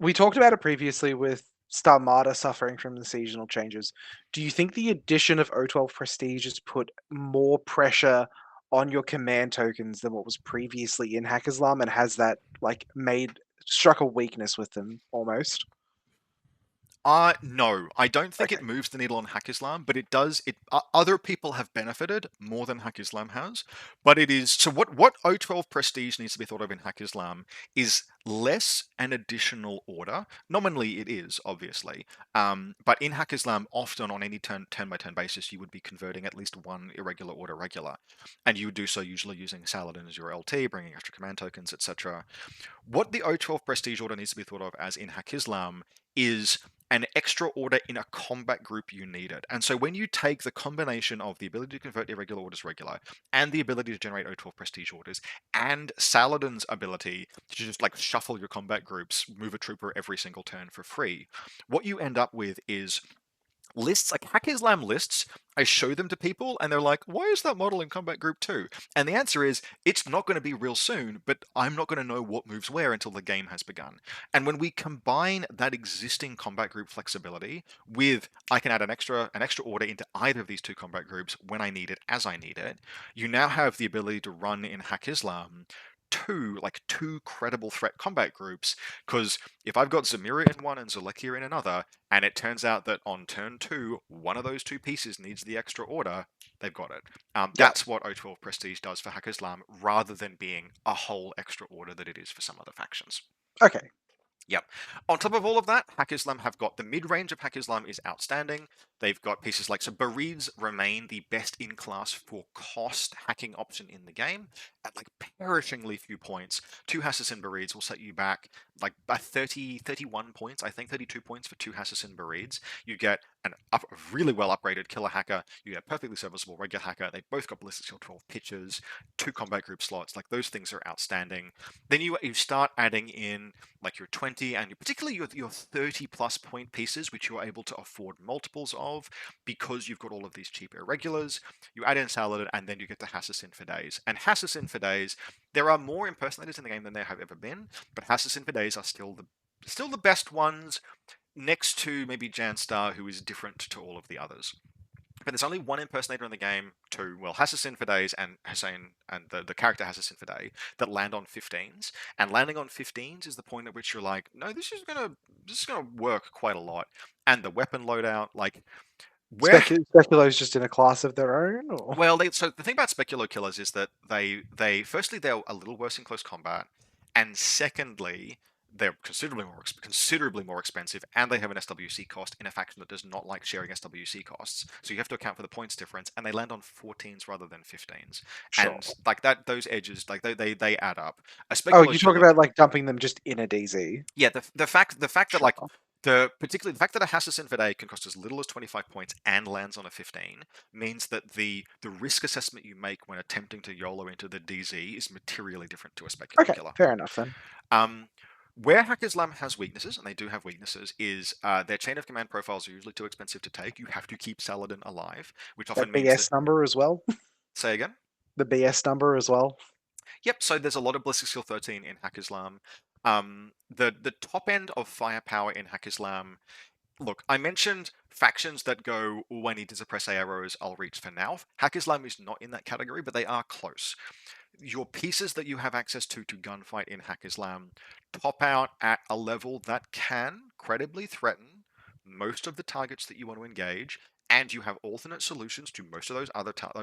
we talked about it previously with Starmada suffering from the seasonal changes. Do you think the addition of O12 Prestige has put more pressure on your command tokens than what was previously in Haqqislam, and has that like struck a weakness with them almost? No, I don't think Okay. it moves the needle on Haqqislam, but it does. Other people have benefited more than Haqqislam has, but it is so. What O12 Prestige needs to be thought of in Haqqislam is less an additional order. Nominally, it is obviously, but in Haqqislam, often on any turn by turn basis, you would be converting at least one irregular order regular, and you would do so usually using Saladin as your LT, bringing extra command tokens, etc. What the O12 Prestige order needs to be thought of as in Haqqislam is an extra order in a combat group you needed. And so when you take the combination of the ability to convert irregular orders regular and the ability to generate O12 Prestige orders and Saladin's ability to just like shuffle your combat groups, move a trooper every single turn for free, what you end up with is lists like Haqqislam lists. I show them to people and they're like, why is that model in combat group 2? And the answer is it's not going to be real soon, but I'm not going to know what moves where until the game has begun. And when we combine that existing combat group flexibility with I can add an extra order into either of these two combat groups when I need it, as I need it, you now have the ability to run in Haqqislam two credible threat combat groups, because if I've got Zamira in one and Zulekia in another, and it turns out that on turn 2, one of those two pieces needs the extra order, they've got it. That's what O12 Prestige does for Haqqislam, rather than being a whole extra order that it is for some other factions. Okay. Yep. On top of all of that, Haqqislam have got the mid-range of Haqqislam is outstanding. They've got pieces like, so Bereads remain the best in class for cost hacking option in the game at like perishingly few points. 2 Hassassin Bereads will set you back like 31 points, I think 32 points for 2 Hassassin Bereads. You get a really well upgraded killer hacker, you get a perfectly serviceable regular hacker. They both got ballistic skill 12 pitches, 2 combat group slots. Like those things are outstanding. Then you start adding in like your 20 and particularly your 30 plus point pieces, which you're able to afford multiples of because you've got all of these cheap irregulars. You add in Saladin and then you get the Hassassin for days. And Hassassin for days, there are more impersonators in the game than there have ever been, but Hassassin for days are still the best ones, next to maybe Janstar, who is different to all of the others. But there's only one impersonator in the game, Hassassin for days and Hussein and the character Hassassin for day that land on 15s. And landing on 15s is the point at which you're like, no, this is gonna work quite a lot. And the weapon loadout, like where Speculo's just in a class of their own, or well, so the thing about Speculo killers is that they firstly they're a little worse in close combat, and secondly they're considerably more expensive, and they have an SWC cost in a faction that does not like sharing SWC costs. So you have to account for the points difference, and they land on 14s rather than 15s, sure. and like that those edges like they add up. A Oh, Speculo you talk killer, about like dumping them just in a DZ. yeah, the fact that like Sure. particularly the fact that a Hassassin for day can cost as little as 25 points and lands on a 15 means that the risk assessment you make when attempting to YOLO into the DZ is materially different to a Specular Okay, killer. fair enough then. Where Haqqislam has weaknesses, and they do have weaknesses, is their chain of command profiles are usually too expensive to take. You have to keep Saladin alive, which often That means BS number as well. Say again? the BS number as well? Yep, so there's a lot of Ballistic Skill 13 in Haqqislam. The top end of firepower in Haqqislam. Look, I mentioned factions that go, oh, I need to suppress arrows, I'll reach for now. Haqqislam is not in that category, but they are close. Your pieces that you have access to gunfight in Haqqislam top out at a level that can credibly threaten most of the targets that you want to engage, and you have alternate solutions to most of those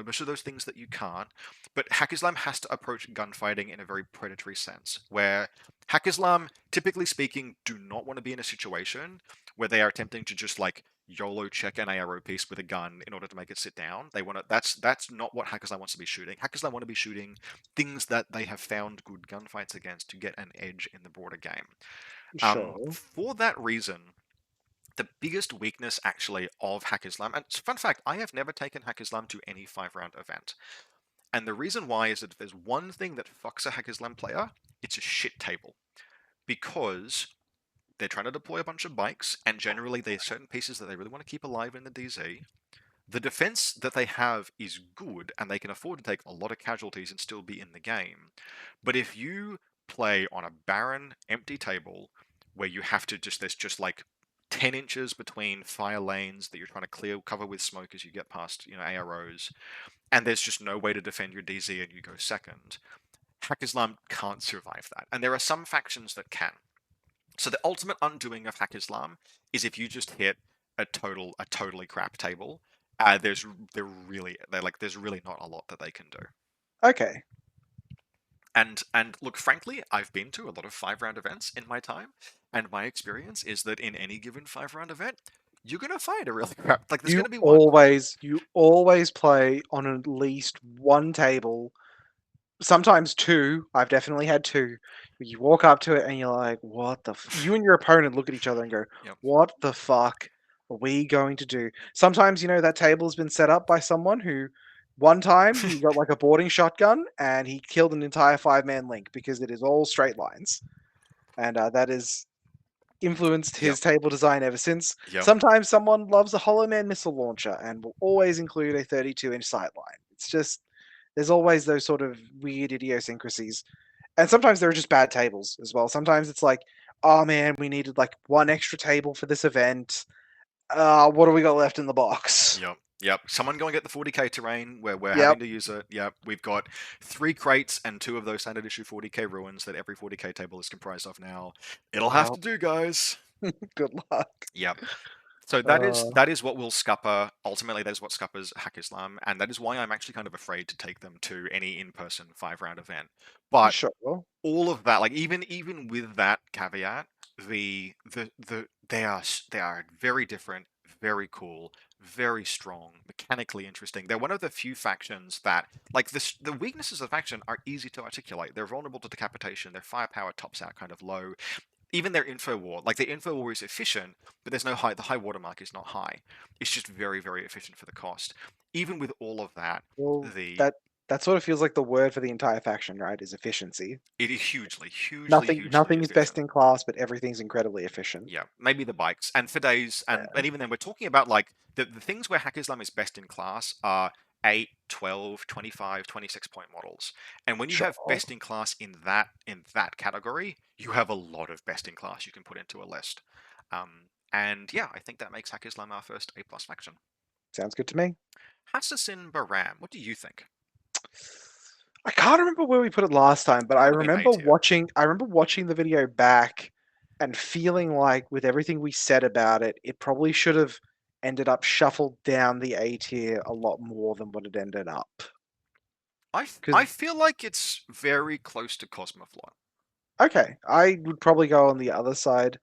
most of those things that you can't. But Haqqislam has to approach gunfighting in a very predatory sense, where Haqqislam, typically speaking, do not want to be in a situation where they are attempting to just like YOLO check an ARO piece with a gun in order to make it sit down. They want to. That's not what Haqqislam wants to be shooting. Haqqislam want to be shooting things that they have found good gunfights against to get an edge in the broader game. Sure. For that reason, the biggest weakness actually of Haqqislam, and fun fact, I have never taken Haqqislam to any 5-round event. And the reason why is that if there's one thing that fucks a Haqqislam player, it's a shit table. Because they're trying to deploy a bunch of bikes, and generally there's certain pieces that they really want to keep alive in the DZ. The defense that they have is good, and they can afford to take a lot of casualties and still be in the game. But if you play on a barren, empty table where you have to there's just like 10 inches between fire lanes that you're trying to cover with smoke as you get past, AROs, and there's just no way to defend your DZ and you go second, Haqqislam can't survive that. And there are some factions that can. So the ultimate undoing of Haqqislam is if you just hit a totally crap table. There's really not a lot that they can do. Okay. And look, frankly, I've been to a lot of 5-round events in my time, and my experience is that in any given 5-round event, you're gonna find a really crap. Like there's You gonna be one. always play on at least one table, sometimes two. I've definitely had two. You walk up to it and you're like, "What the?" You and your opponent look at each other and go, Yep. "What the fuck are we going to do?" Sometimes that table has been set up by someone who, one time he got like a boarding shotgun and he killed an entire 5-man link because it is all straight lines, and that is influenced Yep. his table design ever since. Yep. Sometimes someone loves a Hollow Man missile launcher and will always include a 32-inch sightline. It's just there's always those sort of weird idiosyncrasies. And sometimes there are just bad tables as well. Sometimes it's like, oh man, we needed like one extra table for this event. What do we got left in the box? Yep. Someone go and get the 40k terrain where we're Yep. having to use it. Yep. We've got 3 crates and 2 of those standard issue 40k ruins that every 40k table is comprised of now. It'll have to do, guys. Good luck. Yep. So that is what will scupper. Ultimately, that is what scuppers Haqqislam, and that is why I'm actually kind of afraid to take them to any in-person 5-round event. But Sure. all of that, like even with that caveat, they are very different, very cool, very strong, mechanically interesting. They're one of the few factions that, like, the weaknesses of the faction are easy to articulate. They're vulnerable to decapitation. Their firepower tops out kind of low. Even their info war, like the info war is efficient, but there's no high. The high watermark is not high. It's just very, very efficient for the cost. Even with all of that, Well, that sort of feels like the word for the entire faction, right? Is efficiency. it is hugely Nothing is best efficient. in class, but everything's incredibly efficient. Yeah, maybe the bikes and for days, and even then, we're talking about like the things where Haqqislam is best in class are 8, 12, 25, 26 point models. And when you have Sure. best in class in that category, you have a lot of best in class you can put into a list. And yeah, I think that makes Haqqislam our first A+ faction. Sounds good to me. Haqqislam Baram, what do you think? I can't remember where we put it last time, but It I would have been A remember tier. watching the video back and feeling like with everything we said about it, it probably should have ended up shuffled down the A tier a lot more than what it ended up. I 'Cause feel like it's very close to Cosmoflot. okay, I would probably go on the other side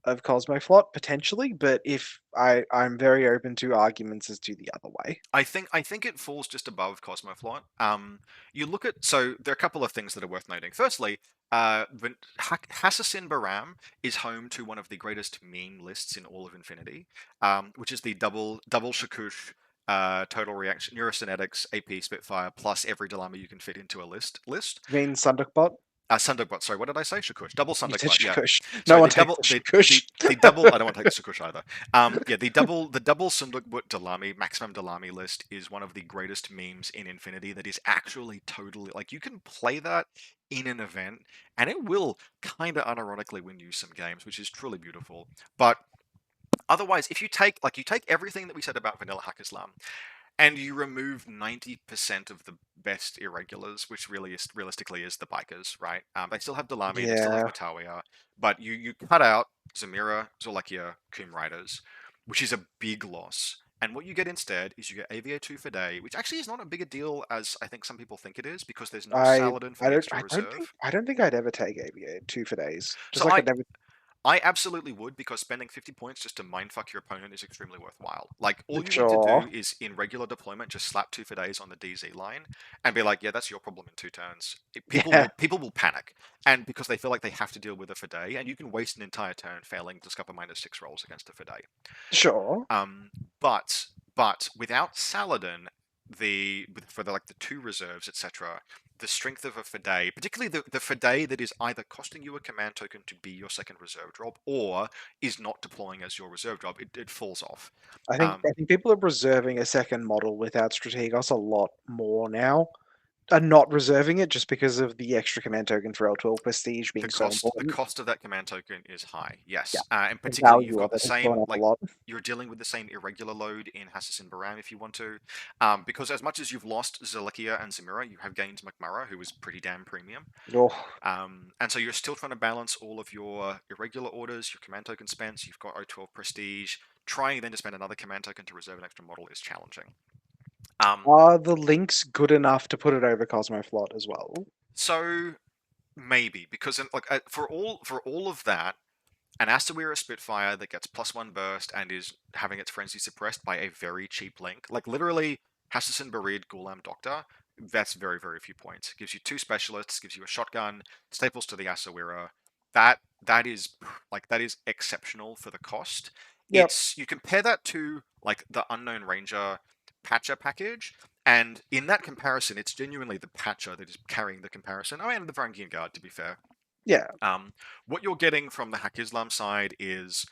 of Cosmoflot potentially, but if I'm very open to arguments as to the other way. I think it falls just above Cosmoflot. You look at there are a couple of things that are worth noting. Firstly, Hassassin Baram is home to one of the greatest meme lists in all of Infinity, which is the double Shakush total reaction neurocynetics AP Spitfire plus every dilemma you can fit into a list. You mean Sundukbot? Sundugbot, sorry, what did I say? Shakush. Double You said Sundugbot, yeah. Shikush. No Sorry, one the takes double the Shikush. the double I don't want to take the Shakush either. Yeah, the double Sundugbot Dalami, maximum Dalami list is one of the greatest memes in Infinity that is actually totally like you can play that in an event and it will kinda unironically win you some games, which is truly beautiful. But otherwise, if you take everything that we said about Vanilla Haqqislam and you remove 90% of the best irregulars, which really is realistically is the bikers, right? They still have Dalami, they still have Yeah, Matawiya, but you cut out Zamira, Zolakia, Coom Riders, which is a big loss. And what you get instead is you get AVA 2 for day, which actually is not a big a deal as I think some people think it is, because there's no I Saladin for I the don't extra think reserve. I'd ever take ABA 2 for days. Just So like I I'd never. I absolutely would, because spending 50 points just to mindfuck your opponent is extremely worthwhile. Like, all you need to Sure. do is, in regular deployment, just slap 2 for days on the DZ line and be like, yeah, that's your problem in 2 turns. Yeah. People will panic, and because they feel like they have to deal with a for day, and you can waste an entire turn failing to scupper -6 rolls against a for day. Sure. Um, but without Saladin, for the 2 reserves, etc., the strength of a Fidei, particularly the Fidei that is either costing you a command token to be your second reserve drop, or is not deploying as your reserve drop, it falls off. I think people are reserving a second model without Strategos a lot more now. Are not reserving it just because of the extra command token for L12 prestige The being so the important. cost of that command token is high, Yeah, yes, and the particularly you've value of got the it has gone same, up a like, lot. you're dealing with the same irregular load in Hassassin Baram if you want to, because as much as you've lost Zelikia and Zamira, you have gained McMurra, who is pretty damn premium. Oh, And so you're still trying to balance all of your irregular orders, your command token spends. You've got O12 prestige. Trying then to spend another command token to reserve an extra model is challenging. are the links good enough to put it over Cosmoflot as well? So maybe, because for all of that, an Astawira Spitfire that gets +1 burst and is having its frenzy suppressed by a very cheap link, like literally Hassassin Barid Ghulam Doctor, that's very, very few points. Gives you 2 specialists, gives you a shotgun, staples to the Asawira. That is exceptional for the cost. Yep. You compare that to like the Unknown Ranger Patcher package, and in that comparison, it's genuinely the Patcher that is carrying the comparison. Oh, and the Varangian Guard, to be fair. Yeah. What you're getting from the Haqqislam side is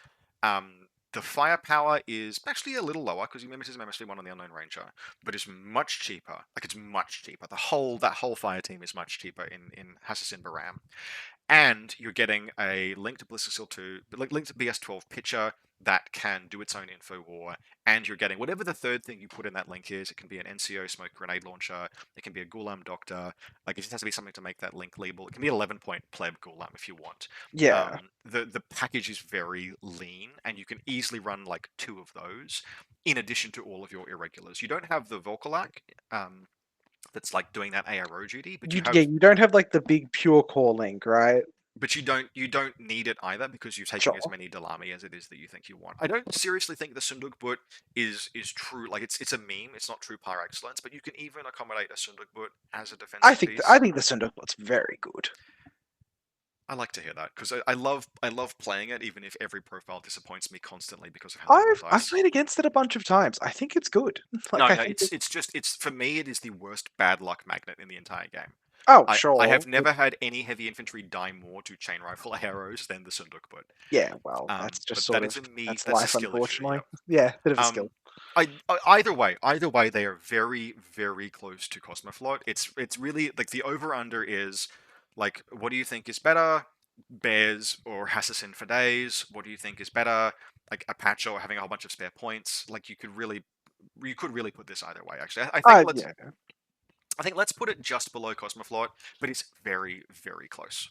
the firepower is actually a little lower because you Mimetism MSV1 on the Unknown Ranger, but it's much cheaper. Like, it's much cheaper. That whole fire team is much cheaper in Hassassin Baram. And you're getting a Link to Blister 2, Link to BS12 pitcher that can do its own info war, and you're getting whatever the third thing you put in that link is. It can be an NCO smoke grenade launcher, it can be a Ghulam Doctor, like, it just has to be something to make that link label. It can be an 11-point pleb Ghulam if you want. Yeah. The package is very lean, and you can easily run like 2 of those in addition to all of your irregulars. You don't have the Volkolak, that's like doing that ARO duty, but you have You don't have like the big pure core link, right? but you don't need it either, because you're taking as Sure. many Dalami as it is that you think you want. I don't seriously think the Sundugbut is true. Like, it's a meme. It's not true par excellence, but you can even accommodate a Sundugbut as a defensive piece. I think the Sundukbot's very good. I like to hear that, because I love playing it, even if every profile disappoints me constantly because of how they roll I've dice. played against it a bunch of times. I think it's good. No, I no, think it's for me, it is the worst bad luck magnet in the entire game. oh, I sure. have never had any heavy infantry die more to chain rifle arrows than the Sundukbut. Yeah, well, that's But just that sort is of a me. that's That's a life, skill issue. unfortunately. Yep. Yeah, bit of a skill. Either way, they are very, very close to Cosmoflot. It's really like the over under is like, what do you think is better, Bears or Hassassin for days? What do you think is better, like Apache or having a whole bunch of spare points? Like, you could really put this either way. Actually, Yeah. I think let's put it just below Cosmoflot, but it's very, very close.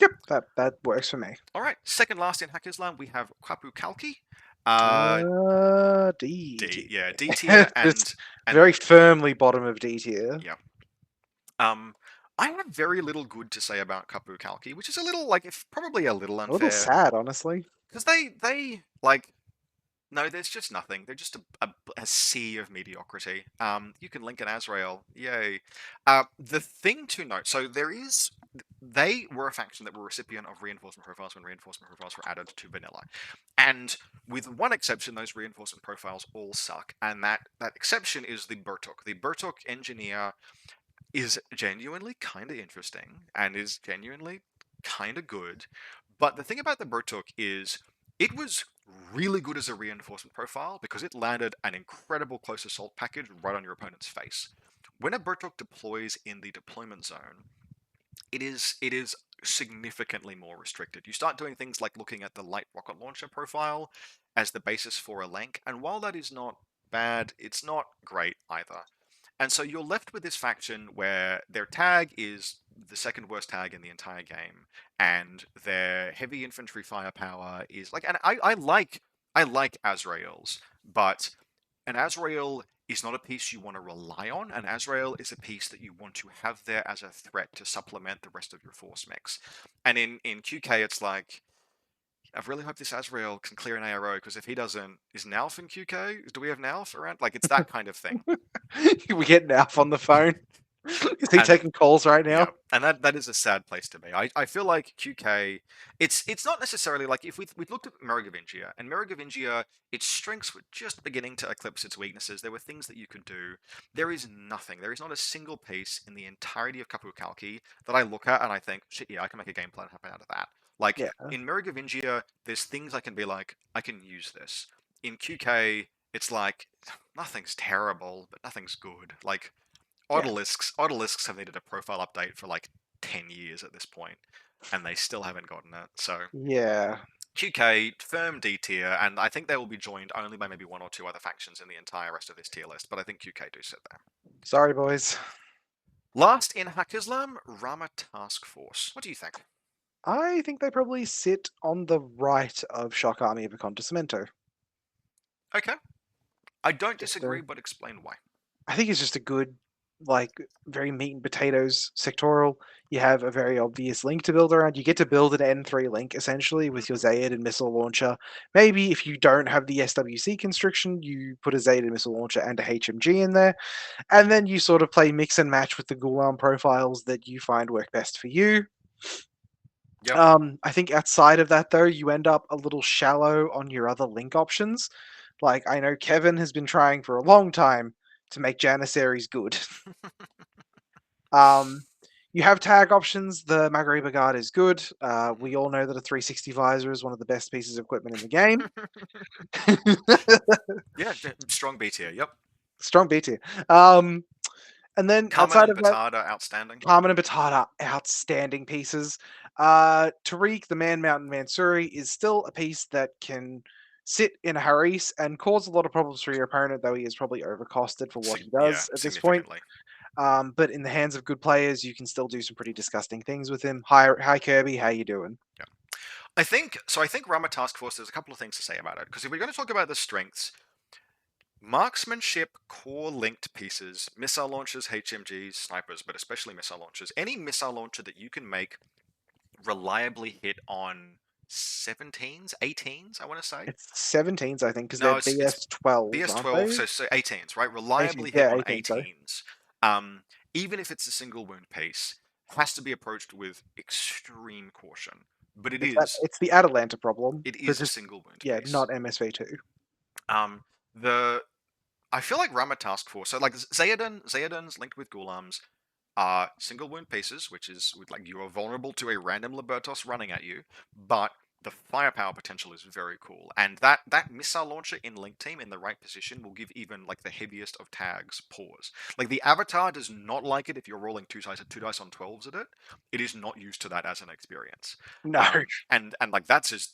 Yep, that works for me. All right, second last in Haqqislam, we have Kwapu Kalki. D D, tier. yeah, D tier, It's and very firmly bottom of D tier. yeah. I have very little good to say about Kapu Kalki, which is a little, like, if probably a little A little unfair, sad, honestly. because they like, no, there's just nothing. They're just a sea of mediocrity. You can link an Azrael, yay. The thing to note, so they were a faction that were recipient of reinforcement profiles when reinforcement profiles were added to vanilla, and with one exception, those reinforcement profiles all suck, and that exception is the Burtuk. The Burtuk engineer is genuinely kind of interesting and is genuinely kind of good. But the thing about the Brotok is it was really good as a reinforcement profile because it landed an incredible close assault package right on your opponent's face. When a Brotok deploys in the deployment zone, it is significantly more restricted. You start doing things like looking at the light rocket launcher profile as the basis for a Lank, and while that is not bad, it's not great either. And so you're left with this faction where their tag is the second worst tag in the entire game, and their heavy infantry firepower is like, and I like Azrael's, but an Azrael is not a piece you want to rely on. An Azrael is a piece that you want to have there as a threat to supplement the rest of your force mix. And in QK, it's like, I really hope this Azrael can clear an ARO, because if he doesn't, is Nalf in QK? Do we have Nalf around? Like, it's that kind of thing. We get Nalf on the phone. Is he And taking calls right yeah, now? and that is a sad place to be. I feel like QK, it's not necessarily like, if we looked at Merovingia, and Merovingia, its strengths were just beginning to eclipse its weaknesses. There were things that you could do. There is nothing. There is not a single piece in the entirety of Kapukalki that I look at and I think, shit, yeah, I can make a game plan happen out of that. Like Yeah. in Merovingia, there's things I can be like, I can use this. In QK, it's like nothing's terrible, but nothing's good. Like Yeah. Obelisks have needed a profile update for like 10 years at this point, and they still haven't gotten it. So Yeah. QK, firm D tier, and I think they will be joined only by maybe one or two other factions in the entire rest of this tier list, but I think QK do sit there. Sorry, boys. Last in Haqqislam, Rama Task Force. What do you think? I think they probably sit on the right of Shock Army of Acontecimento. Okay. I don't Just disagree, but explain why. I think it's just a good, like, very meat and potatoes sectoral. You have a very obvious link to build around. You get to build an N3 link essentially with your Zayed and missile launcher. Maybe if you don't have the SWC constriction, you put a Zayed and missile launcher and a HMG in there. And then you sort of play mix and match with the Gulam profiles that you find work best for you. Yep. I think outside of that, though, you end up a little shallow on your other link options. Like, I know Kevin has been trying for a long time to make Janissaries good. You have tag options. The Maghariba Guard is good. We all know that a 360 visor is one of the best pieces of equipment in the game. Yeah, strong B tier. Yep. Strong B tier. And then Carmen outside and of that, Batata, outstanding. Carmen and Batata, outstanding pieces. Tariq, the Man Mountain Mansuri, is still a piece that can sit in a Haris and cause a lot of problems for your opponent, though he is probably overcosted for what he does at this point. Significantly. But in the hands of good players, you can still do some pretty disgusting things with him. Hi Kirby, how you doing? Yeah. I think Rama Task Force, there's a couple of things to say about it. Because if we're going to talk about the strengths, marksmanship, core linked pieces, missile launchers, HMGs, snipers, but especially missile launchers, any missile launcher that you can make reliably hit on 17s, 18s, I want to say. It's 17s, I think, because No, they're it's BS12s, aren't BS12, they? so 18s, right? Reliably 18s, hit yeah, on 18s, sorry. 18s, even if it's a single wound piece, has to be approached with extreme caution. But It's the Atalanta problem. it But is a just, single wound yeah, piece. not MSV2. I feel like Rama Task Force, so like Zayadans linked with Gulams are single wound pieces, which is like you are vulnerable to a random Libertos running at you, but the firepower potential is very cool. And that missile launcher in Link Team in the right position will give even like the heaviest of tags pause. Like the Avatar does not like it if you're rolling two dice on 12s at it. It is not used to that as an experience. No. And like that's as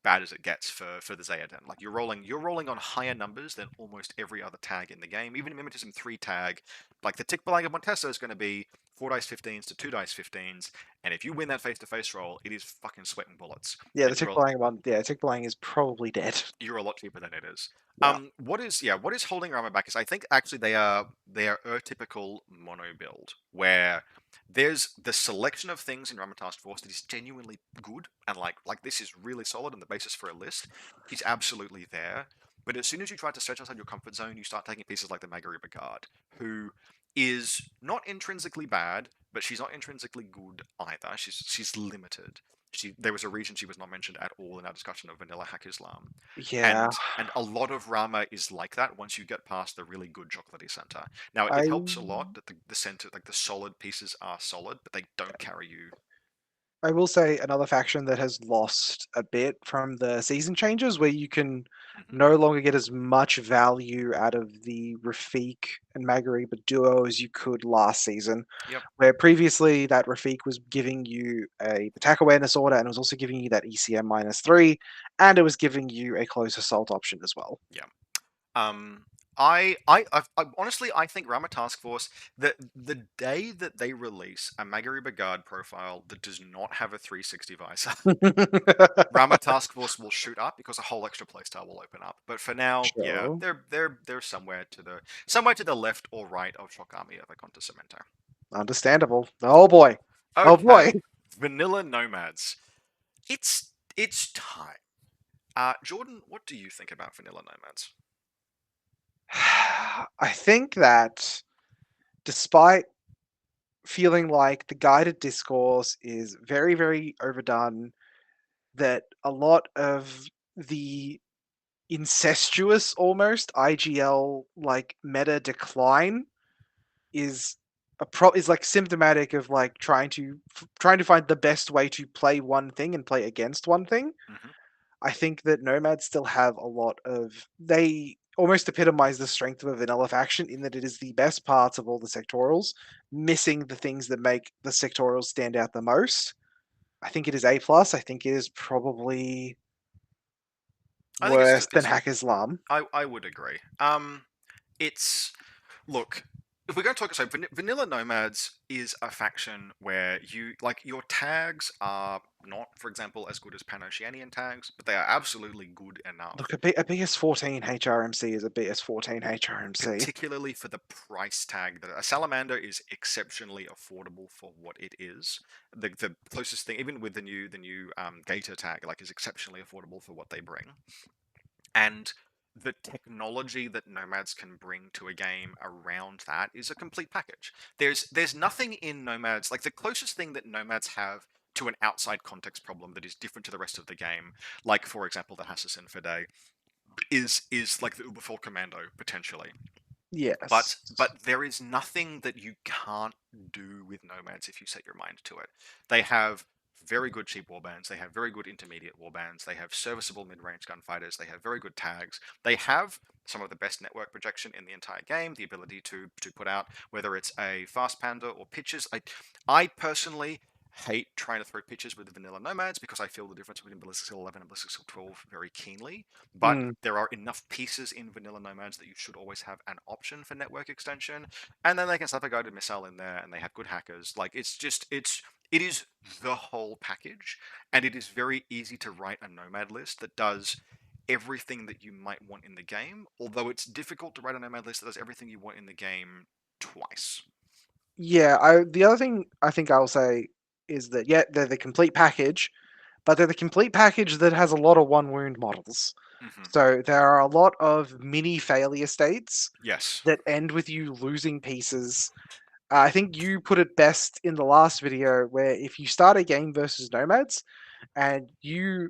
bad as it gets for the Zayadan. Like you're rolling on higher numbers than almost every other tag in the game. Even Mimetism 3 tag, like the Tick Balang of Montesa is going to be 4 dice 15s to 2 dice 15s, and if you win that face-to-face roll, it is fucking sweating bullets. Yeah, And the Tick Balang one. Yeah, Tick Balang is probably dead. you're a lot cheaper than it is. Yeah. What is holding Rama back is I think actually they are a typical mono build where there's the selection of things in Rama Task Force that is genuinely good and like this is really solid and the basis for a list is absolutely there. But as soon as you try to stretch outside your comfort zone, you start taking pieces like the Maghariba Guard, who is not intrinsically bad, but she's not intrinsically good either. She's limited. There was a reason she was not mentioned at all in our discussion of vanilla Haqqislam. Yeah, And a lot of Rama is like that once you get past the really good chocolatey center. Now it I helps a lot that the center, like the solid pieces, are solid, but they don't carry you. I will say another faction that has lost a bit from the season changes, where you can Mhm. no longer get as much value out of the Rafik and Magariba duo as you could last season. Yep. Where previously that Rafik was giving you a attack awareness order, and it was also giving you that ECM -3, and it was giving you a close assault option as well. Yeah. Um, honestly, I think Rama Task Force, the day that they release a Magari Bagard profile that does not have a 360 visor, Rama Task Force will shoot up because a whole extra playstyle will open up. But for now, yeah, Sure. they're somewhere to the left or right of Shock Army of Aconta Cemento. Understandable. Oh boy. Oh boy. Okay, Vanilla Nomads. It's time. Jordan, what do you think about Vanilla Nomads? I think that despite feeling like the guided discourse is very, very overdone, that a lot of the incestuous almost IGL like meta decline is is like symptomatic of like trying to find the best way to play one thing and play against one thing. Hmm. I think that Nomads still have a lot of they almost epitomize the strength of a vanilla faction in that it is the best parts of all the sectorials, missing the things that make the sectorials stand out the most. I think it is A plus. I think it is probably I think worse than Haqqislam. I would agree. It's look, if we're going to talk, so Vanilla Nomads is a faction where your tags are not, for example, as good as PanOceanian tags, but they are absolutely good enough, Look, a BS14 HRMC is a BS14 HRMC. particularly for the price tag. That a Salamander is exceptionally affordable for what it is. The closest thing, even with the new Gator tag, like is exceptionally affordable for what they bring. And the technology that Nomads can bring to a game around that is a complete package. There's nothing in Nomads, like the closest thing that Nomads have to an outside context problem that is different to the rest of the game, like for example the Hassassin Fide, is like the Uberfall Commando potentially. But Yes. but there is nothing that you can't do with Nomads if you set your mind to it. They have very good cheap warbands. They have very good intermediate warbands. They have serviceable mid-range gunfighters. They have very good tags. They have some of the best network projection in the entire game. The ability to put out whether it's a fast panda or pitches. I personally hate trying to throw pitches with the vanilla Nomads because I feel the difference between Ballistic Skill 11 and Ballistic Skill 12 very keenly. But Mm. there are enough pieces in vanilla Nomads that you should always have an option for network extension, and then they can slap a guided missile in there, and they have good hackers. Like it is the whole package, and it is very easy to write a Nomad list that does everything that you might want in the game. Although it's difficult to write a Nomad list that does everything you want in the game twice. Yeah, the other thing I think I'll say is that yeah, they're the complete package, but they're the complete package that has a lot of one wound models. Hmm. So there are a lot of mini failure states Yes. that end with you losing pieces. I think you put it best in the last video where if you start a game versus Nomads and you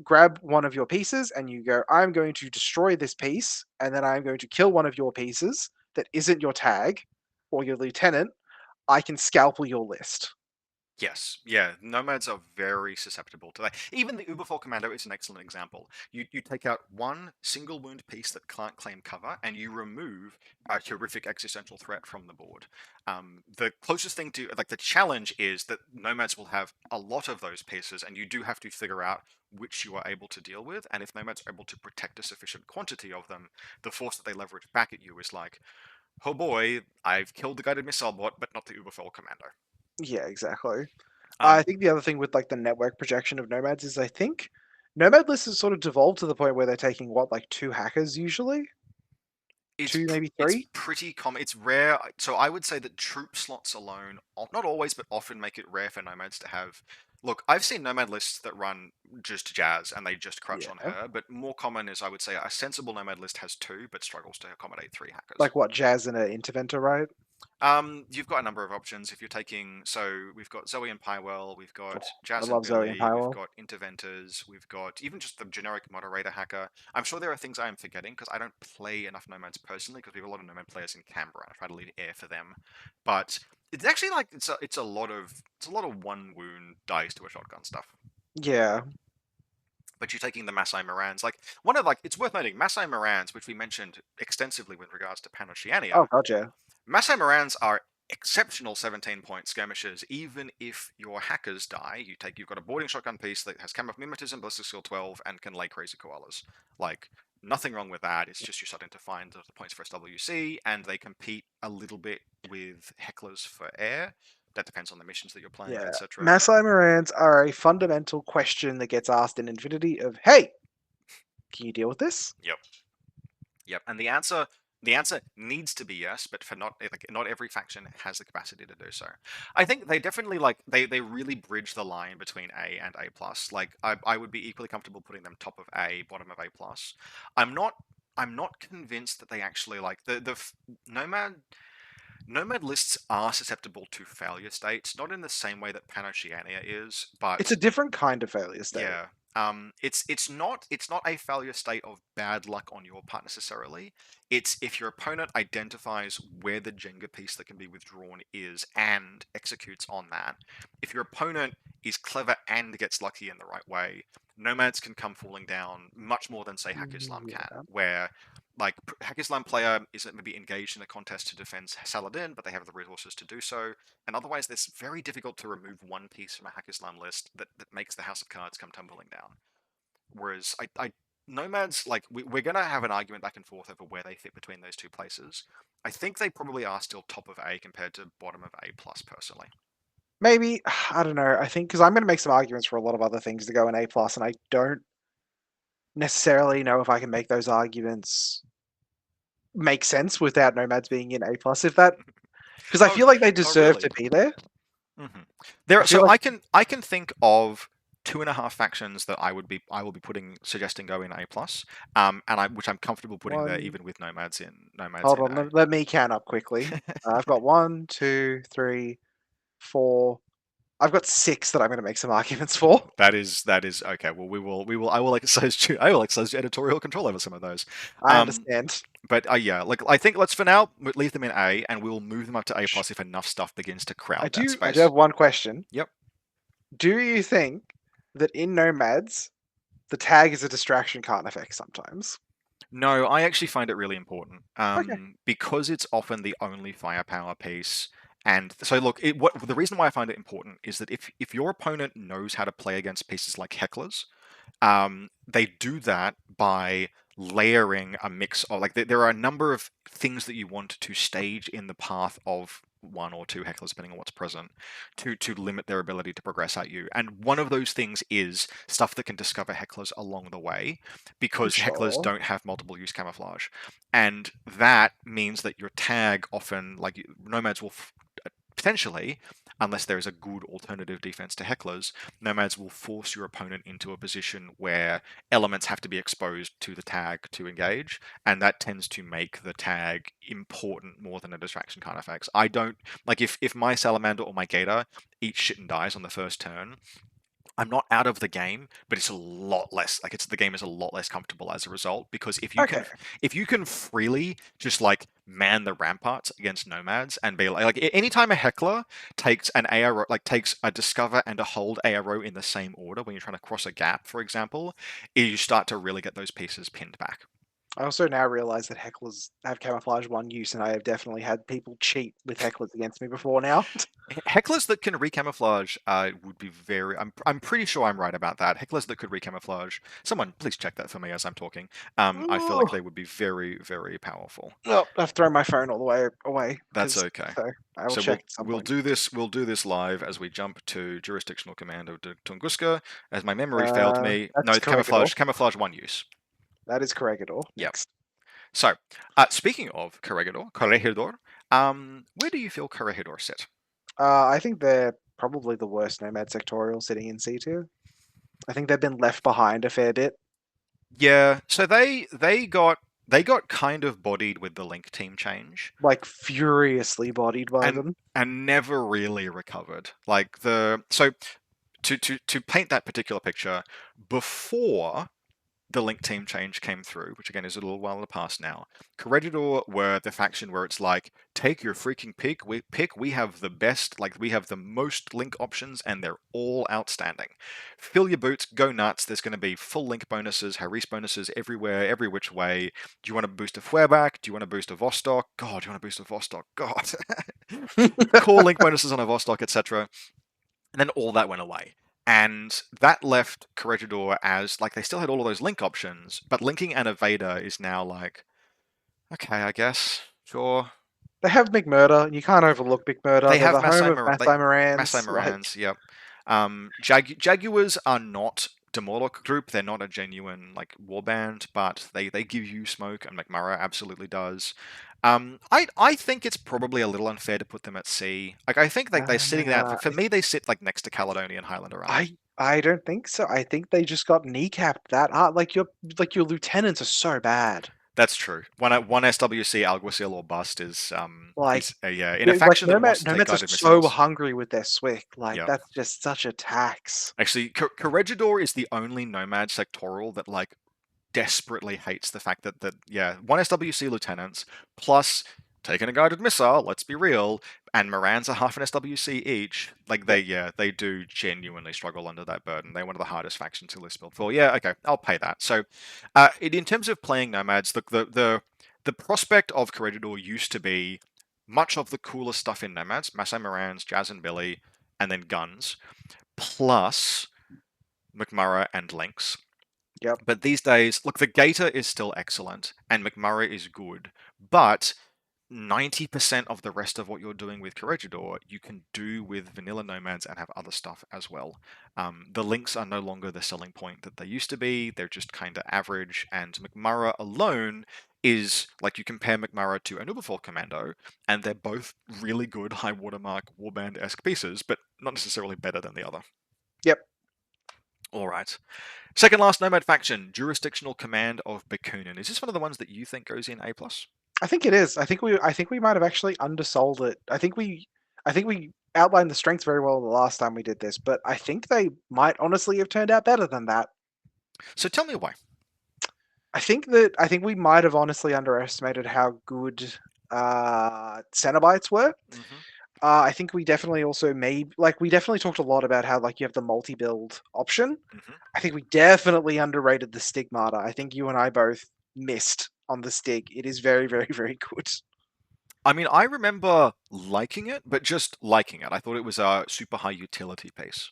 grab one of your pieces and you go, I'm going to destroy this piece, and then I'm going to kill one of your pieces that isn't your tag or your lieutenant, I can scalpel your list. Yes, yeah, nomads are very susceptible to that. Even the Uberfall Commando is an excellent example. You take out one single wound piece that can't claim cover, and you remove a horrific existential threat from the board. The closest thing to, like, the challenge is that nomads will have a lot of those pieces, and you do have to figure out which you are able to deal with. And if nomads are able to protect a sufficient quantity of them, the force that they leverage back at you is like, oh boy, I've killed the guided missile bot, but not the Uberfall Commando. Yeah, exactly. I Um, think the other thing with like the network projection of Nomads is I think Nomad lists has sort of devolved to the point where they're taking what, like two hackers usually? Two, maybe it's three? pretty common. It's rare. So I would say that troop slots alone, not always, but often make it rare for nomads to have. Look, I've seen nomad lists that run just Jazz and they just crutch on Yeah. her, but more common is I would say a sensible nomad list has two, but struggles to accommodate three hackers. Like what, Jazz and an Interventor, right? You've got a number of options. If you're taking, so we've got Zoe and Pywell, we've Oh, got I Jazz and love Zoe and Billy, we've Pywell. got Interventors, we've got even just the generic moderator hacker. I'm sure there are things I am forgetting because I don't play enough Nomads personally because we have a lot of Nomad players in Canberra. I try to leave air for them, but it's actually like it's a lot of one wound dice to a shotgun stuff. Yeah. But you're taking the Masai Morans, like one of like it's worth noting Masai Morans, which we mentioned extensively with regards to Oh, PanOceania. gotcha. Masai Morans are exceptional 17-point skirmishers. Even if your hackers die, you've got a boarding shotgun piece that has camo mimetism, ballistic skill 12, and can lay crazy koalas. Like nothing wrong with that. It's just you're starting to find the points for SWC, and they compete a little bit with hecklers for air. That depends on the missions that you're playing, Yeah. etc. Masai Morans are a fundamental question that gets asked in Infinity of, hey, can you deal with this? Yep, and the answer needs to be yes, but for not every faction has the capacity to do so. I think they definitely they really bridge the line between A and A plus. Like I would be equally comfortable putting them top of A, bottom of A plus. I'm not I'm not convinced that they actually like Nomad lists are susceptible to failure states, not in the same way that PanOceania is, It's but a different kind of failure state. yeah. It's not a failure state of bad luck on your part necessarily. It's if your opponent identifies where the Jenga piece that can be withdrawn is and executes on that. If your opponent is clever and gets lucky in the right way, Nomads can come falling down much more than say Haqqislam can, Yeah. where like Haqqislam player isn't maybe engaged in a contest to defend Saladin, but they have the resources to do so. And otherwise, it's very difficult to remove one piece from a Haqqislam list that makes the House of Cards come tumbling down. Whereas Nomads, like we're gonna have an argument back and forth over where they fit between those two places. I think they probably are still top of A compared to bottom of A plus personally. Maybe, I don't know. I think because I'm going to make some arguments for a lot of other things to go in A plus, and I don't necessarily know if I can make those arguments make sense without Nomads being in A plus. If that, because I Oh, feel like they oh deserve really? to be there. hmm I There, feel so like I can think of two and a half factions that I will be suggesting go in A plus, which I'm comfortable putting there one. even with Nomads Hold in on, A. let me count up quickly. I've got 1, 2, 3, 4. I've got 6 that I'm going to make some arguments for. That is okay. Well, I will exercise editorial control over some of those. I Um, understand. but yeah, like I think let's for now leave them in A, and we'll move them up to A plus if enough stuff begins to crowd that I do space. have one question. Yep. Do you think that in Nomads, the tag is a distraction card effect sometimes? No, I actually find it really important Okay. because it's often the only firepower piece. And so, look, what the reason why I find it important is that if your opponent knows how to play against pieces like hecklers, they do that by layering a mix of like there are a number of things that you want to stage in the path of one or two hecklers, depending on what's present, to limit their ability to progress at you. And one of those things is stuff that can discover hecklers along the way, because hecklers Sure. don't have multiple use camouflage, and that means that your tag often like nomads will potentially, unless there is a good alternative defense to hecklers, Nomads will force your opponent into a position where elements have to be exposed to the tag to engage, and that tends to make the tag important more than a distraction kind of effects. I don't like if my Salamander or my Gator eats shit and dies on the first turn, I'm not out of the game, but it's a lot less like the game is a lot less comfortable as a result, because Okay. if you can freely just like man the ramparts against nomads and be anytime a heckler takes an ARO, like takes a discover and a hold ARO in the same order when you're trying to cross a gap, for example, you start to really get those pieces pinned back. I also now realize that hecklers have camouflage one use, and I have definitely had people cheat with hecklers against me before now. Hecklers that can recamouflage would be very. I'm pretty sure I'm right about that. Hecklers that could recamouflage. Someone please check that for me as I'm talking. I feel like Ooh. they would be very very powerful. No, I've thrown my phone all the way away. That's okay. So I will So check at some we'll point. do this. We'll do this live as we jump to jurisdictional command of Tunguska. As my memory failed me. That's No, Corregidor. camouflage one use. That is Corregidor. Yep. Next. So speaking of Corregidor, where do you feel Corregidor sit? I think they're probably the worst Nomad sectorial sitting in C tier. I think they've been left behind a fair bit. Yeah, so they got they got kind of bodied with the Link team change, Like furiously bodied by and them. never really recovered. Like to paint that particular picture, before the Link team change came through, which again is a little while in the past now, Corregidor were the faction where it's like, take your freaking pick. We have the best, like we have the most Link options, and they're all outstanding. Fill your boots, go nuts. There's going to be full Link bonuses, Haris bonuses everywhere, every which way. Do you want to boost a Feuerback? Do you want to boost a Vostok? God, do you want to boost a Vostok? God. Core Link bonuses on a Vostok, etc. And then all that went away. And that left Corregidor as, like, they still had all of those link options, but linking an Evader is now like, okay, I guess, sure. They have McMurder. You can't overlook McMurder. They They're have the home of Masai Morans. Like, Morans, yep. Jaguars are not Demorlock group. They're not a genuine like warband, but they give you smoke, and McMurray absolutely does. I think it's probably a little unfair to put them at sea. Like I think like they're sitting there. uh, For me, they sit like next to Caledonian Highlander Army. I don't think so. I think they just got kneecapped that hard. Like your lieutenants are so bad. That's true. One SWC Alguacil or bust Like, is yeah, in a like faction that wants to take Nomads are guided so missiles. hungry with their Swick. Like Yeah. that's just such a tax. Actually, Corregidor is the only Nomad sectoral that like desperately hates the fact that yeah, one SWC lieutenants plus taking a guided missile. Let's be real, and Morans are half an SWC each. Like Yep. they do genuinely struggle under that burden. They're one of the hardest factions to list build for. Yeah, okay, I'll pay that. So, in terms of playing Nomads, the prospect of Corregidor used to be much of the coolest stuff in Nomads: Masai Morans, Jazz and Billy, and then guns, plus McMurray and Lynx. Yep. But these days, look, the Gator is still excellent and McMurray is good, but 90% of the rest of what you're doing with Corregidor, you can do with vanilla Nomads and have other stuff as well. The links are no longer the selling point that they used to be. They're just kind of average, and McMurray alone is like you compare McMurray to a Nuberfall Commando, and they're both really good high watermark warband-esque pieces, but not necessarily better than the other. Yep. All right. Second last Nomad faction, Jurisdictional Command of Bakunin. Is this one of the ones that you think goes in A+? I think it is. I think we might have actually undersold it. I think we outlined the strengths very well the last time we did this, but I think they might honestly have turned out better than that. So tell me why. I think we might have honestly underestimated how good Cenobites were. Mm-hmm. I think we definitely also we definitely talked a lot about how like you have the multi-build option. Mm-hmm. I think we definitely underrated the Stigmata. I think you and I both missed on the Stig. It is very, very, very good. I mean, I remember liking it, but just liking it. I thought it was a super high utility piece.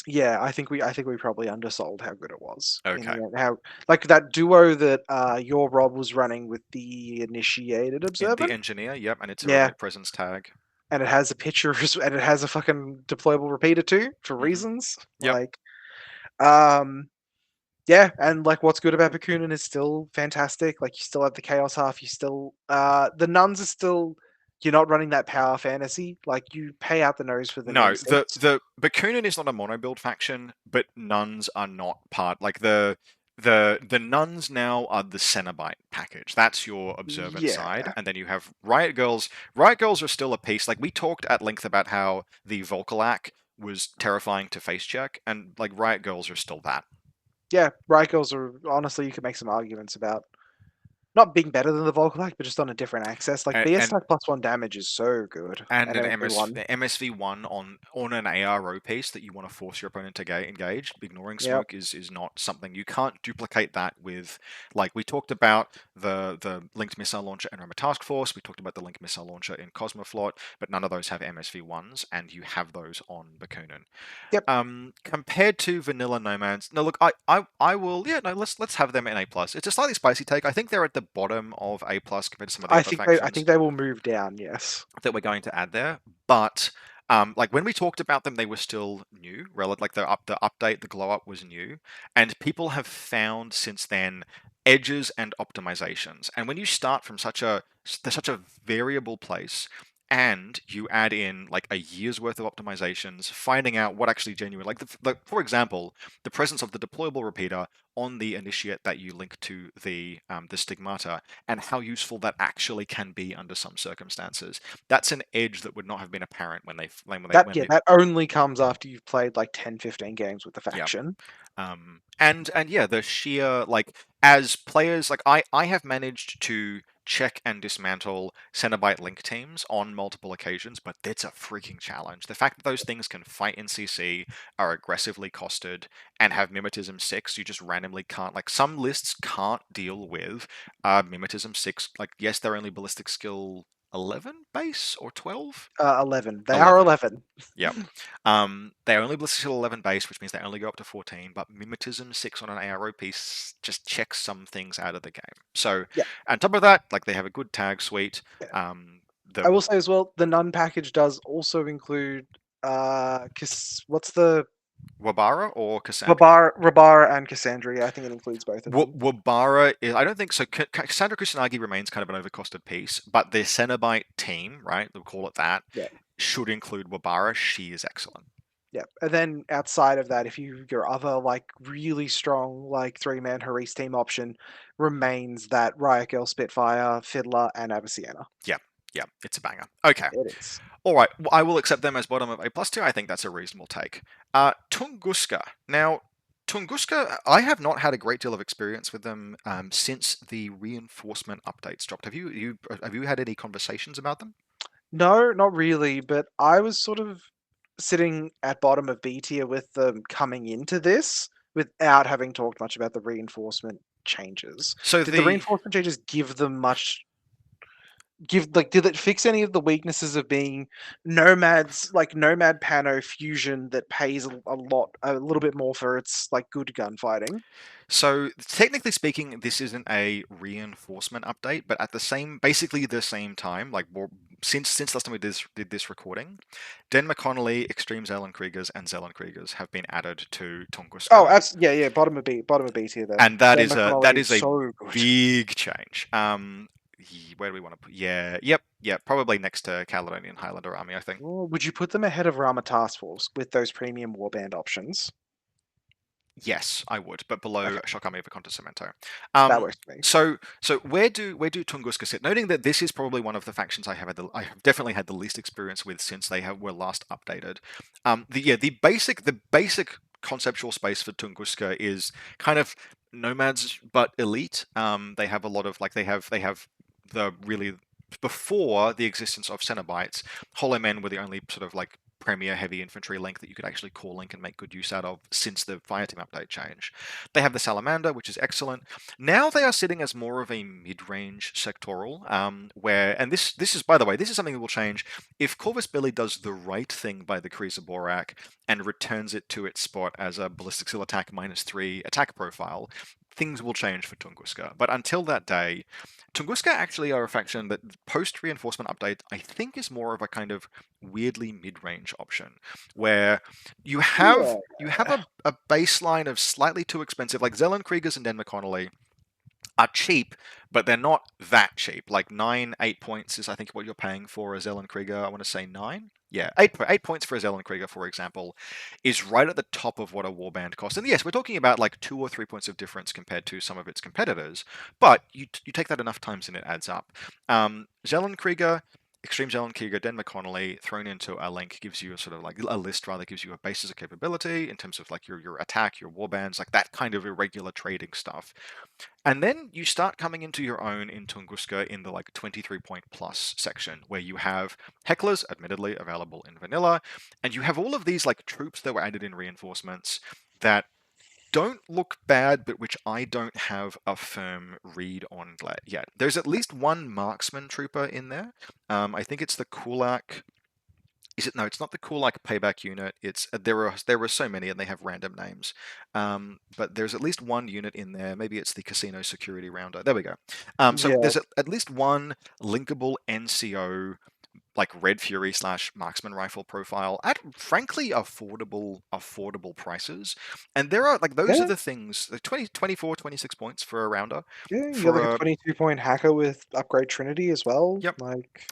Yeah, I think we probably undersold how good it was. In Okay. the end. How like that duo that your Rob was running with the Initiated In Observant. the Engineer, yep, and it's a Yeah. remote presence tag. And it has a picture and it has a fucking deployable repeater too for Mhm. reasons. Yep. Like yeah, and like what's good about Bakunin is still fantastic. Like you still have the Chaos half, you still the nuns are still you're not running that power fantasy. Like you pay out the nose for the No, namesakes. the Bakunin is not a mono build faction, but nuns are not part. Like the nuns now are the Cenobite package. That's your observant side, Yeah. and then you have Riot Girls. Riot Girls are still a piece. Like we talked at length about how the Volkalak was terrifying to face check, and like Riot Girls are still that. Yeah, Riot Girls are honestly you could make some arguments about not being better than the Volkalak, but just on a different access. Like BS And attack +1 damage is so good. and an MSV1. MSV1 on an ARO piece that you want to force your opponent to engage. Ignoring Yep. smoke is not something you can't duplicate that with. Like we talked about the linked missile launcher in Roma Task Force. We talked about the linked missile launcher in Cosmoflot, but none of those have MSV1s, and you have those on Bakunin. Yep. Compared to vanilla Nomads, no, look, I will, yeah, no, let's have them in A+. It's a slightly spicy take. I think they're at the bottom of A+ compared to some of the other factions. I think they will move down. Yes. That we're going to add there, but like when we talked about them, they were still new. Like the update, the glow up was new, and people have found since then edges and optimizations. And when you start from such a variable place, and you add in like a year's worth of optimizations, finding out what actually genuine, like for example, the presence of the deployable repeater on the initiate that you link to the stigmata, and how useful that actually can be under some circumstances. That's an edge that would not have been apparent when That only comes after you've played like 10, 15 games with the yeah. faction. And yeah, the sheer like as players, like I have managed to check and dismantle Cenobite link teams on multiple occasions, but it's a freaking challenge. The fact that those things can fight in CC, are aggressively costed, and have Mimetism 6, you just randomly can't, like some lists can't deal with Mimetism 6. Like yes, they're only ballistic skill 11 base or 12? 11. They are 11. Yep. They're only ballistic skill 11 base, which means they only go up to 14, but Mimetism 6 on an ARO piece just checks some things out of the game. So, Yeah. on top of that, like they have a good tag suite. I will The say as well, the Nun package does also include what's the Wabara or Cassandra? Rabara and Cassandra. I think it includes both of them. Wabara is, I don't think so. Cassandra Kusanagi remains kind of an overcosted piece, but the Cenobite team, right? We'll call it that. Yeah. Should include Wabara. She is excellent. Yeah, and then outside of that, if your other like really strong like 3-man Haris team option remains that Riot Girl, Spitfire, Fiddler, and Abyssiana. Yeah, it's a banger. Okay. It is. All right, I will accept them as bottom of A+ tier. I think that's a reasonable take. Tunguska. Now, Tunguska, I have not had a great deal of experience with them since the reinforcement updates dropped. Have you had any conversations about them? No, not really, but I was sort of sitting at bottom of B tier with them coming into this without having talked much about the reinforcement changes. So Did the reinforcement changes give them much? Did it fix any of the weaknesses of being Nomads, like Nomad Pano fusion that pays a little bit more for its like good gunfighting? So technically speaking, this isn't a reinforcement update, but at basically the same time, like since last time we did this recording, Den McConnelly, Extreme Zellenkriegers, and Zellenkriegers have been added to Tunguska. Oh, yeah, bottom of B tier then. And that is a so big change. Where do we want to put? Yeah, yep, probably next to Caledonian Highlander Army, I think. Would you put them ahead of Rama Task Force with those premium warband options? Yes, I would, but below Shock Army of Cemento. That works for me. So where do Tunguska sit? Noting that this is probably one of the factions I have definitely had the least experience with since they were last updated. The basic conceptual space for Tunguska is kind of Nomads but elite. They have a lot of they have the really, before the existence of Cenobites, Hollow Men were the only sort of like premier heavy infantry link that you could actually core link and make good use out of since the Fireteam update change. They have the Salamander, which is excellent. Now they are sitting as more of a mid-range sectoral, and this is, by the way, this is something that will change if Corvus Belli does the right thing by the Kriza Borak and returns it to its spot as a ballistic skill attack -3 attack profile. Things will change for Tunguska, but until that day, Tunguska actually are a faction that post-reinforcement update I think is more of a kind of weirdly mid-range option, where you have a baseline of slightly too expensive, like Zellenkriegers and Den McConnelly are cheap, but they're not that cheap. Like 8 points is I think what you're paying for a Zellenkrieger. I want to say 9. Yeah, 8 points for a Zellenkrieger, for example, is right at the top of what a warband costs. And yes, we're talking about like 2 or 3 points of difference compared to some of its competitors, but you take that enough times and it adds up. Zellenkrieger, Extreme Zellenkrieger, Den McConnelly thrown into a link gives you a sort of like a list, rather, gives you a basis of capability in terms of like your attack, your warbands, like that kind of irregular trading stuff. And then you start coming into your own in Tunguska in the like 23 point plus section, where you have hecklers, admittedly available in vanilla, and you have all of these like troops that were added in reinforcements that don't look bad, but which I don't have a firm read on yet. There's at least one marksman trooper in there. I think it's the Kulak. Is it? No, it's not the Kulak payback unit. It's there are so many and they have random names. But there's at least one unit in there. Maybe it's the Casino Security Rounder. There we go. So there's at least one linkable NCO like Red Fury / marksman rifle profile at frankly affordable prices. And there are like those are the things, like 24, 26 points for a rounder. Yeah, you got like a 22 point hacker with upgrade Trinity as well. Yep. Like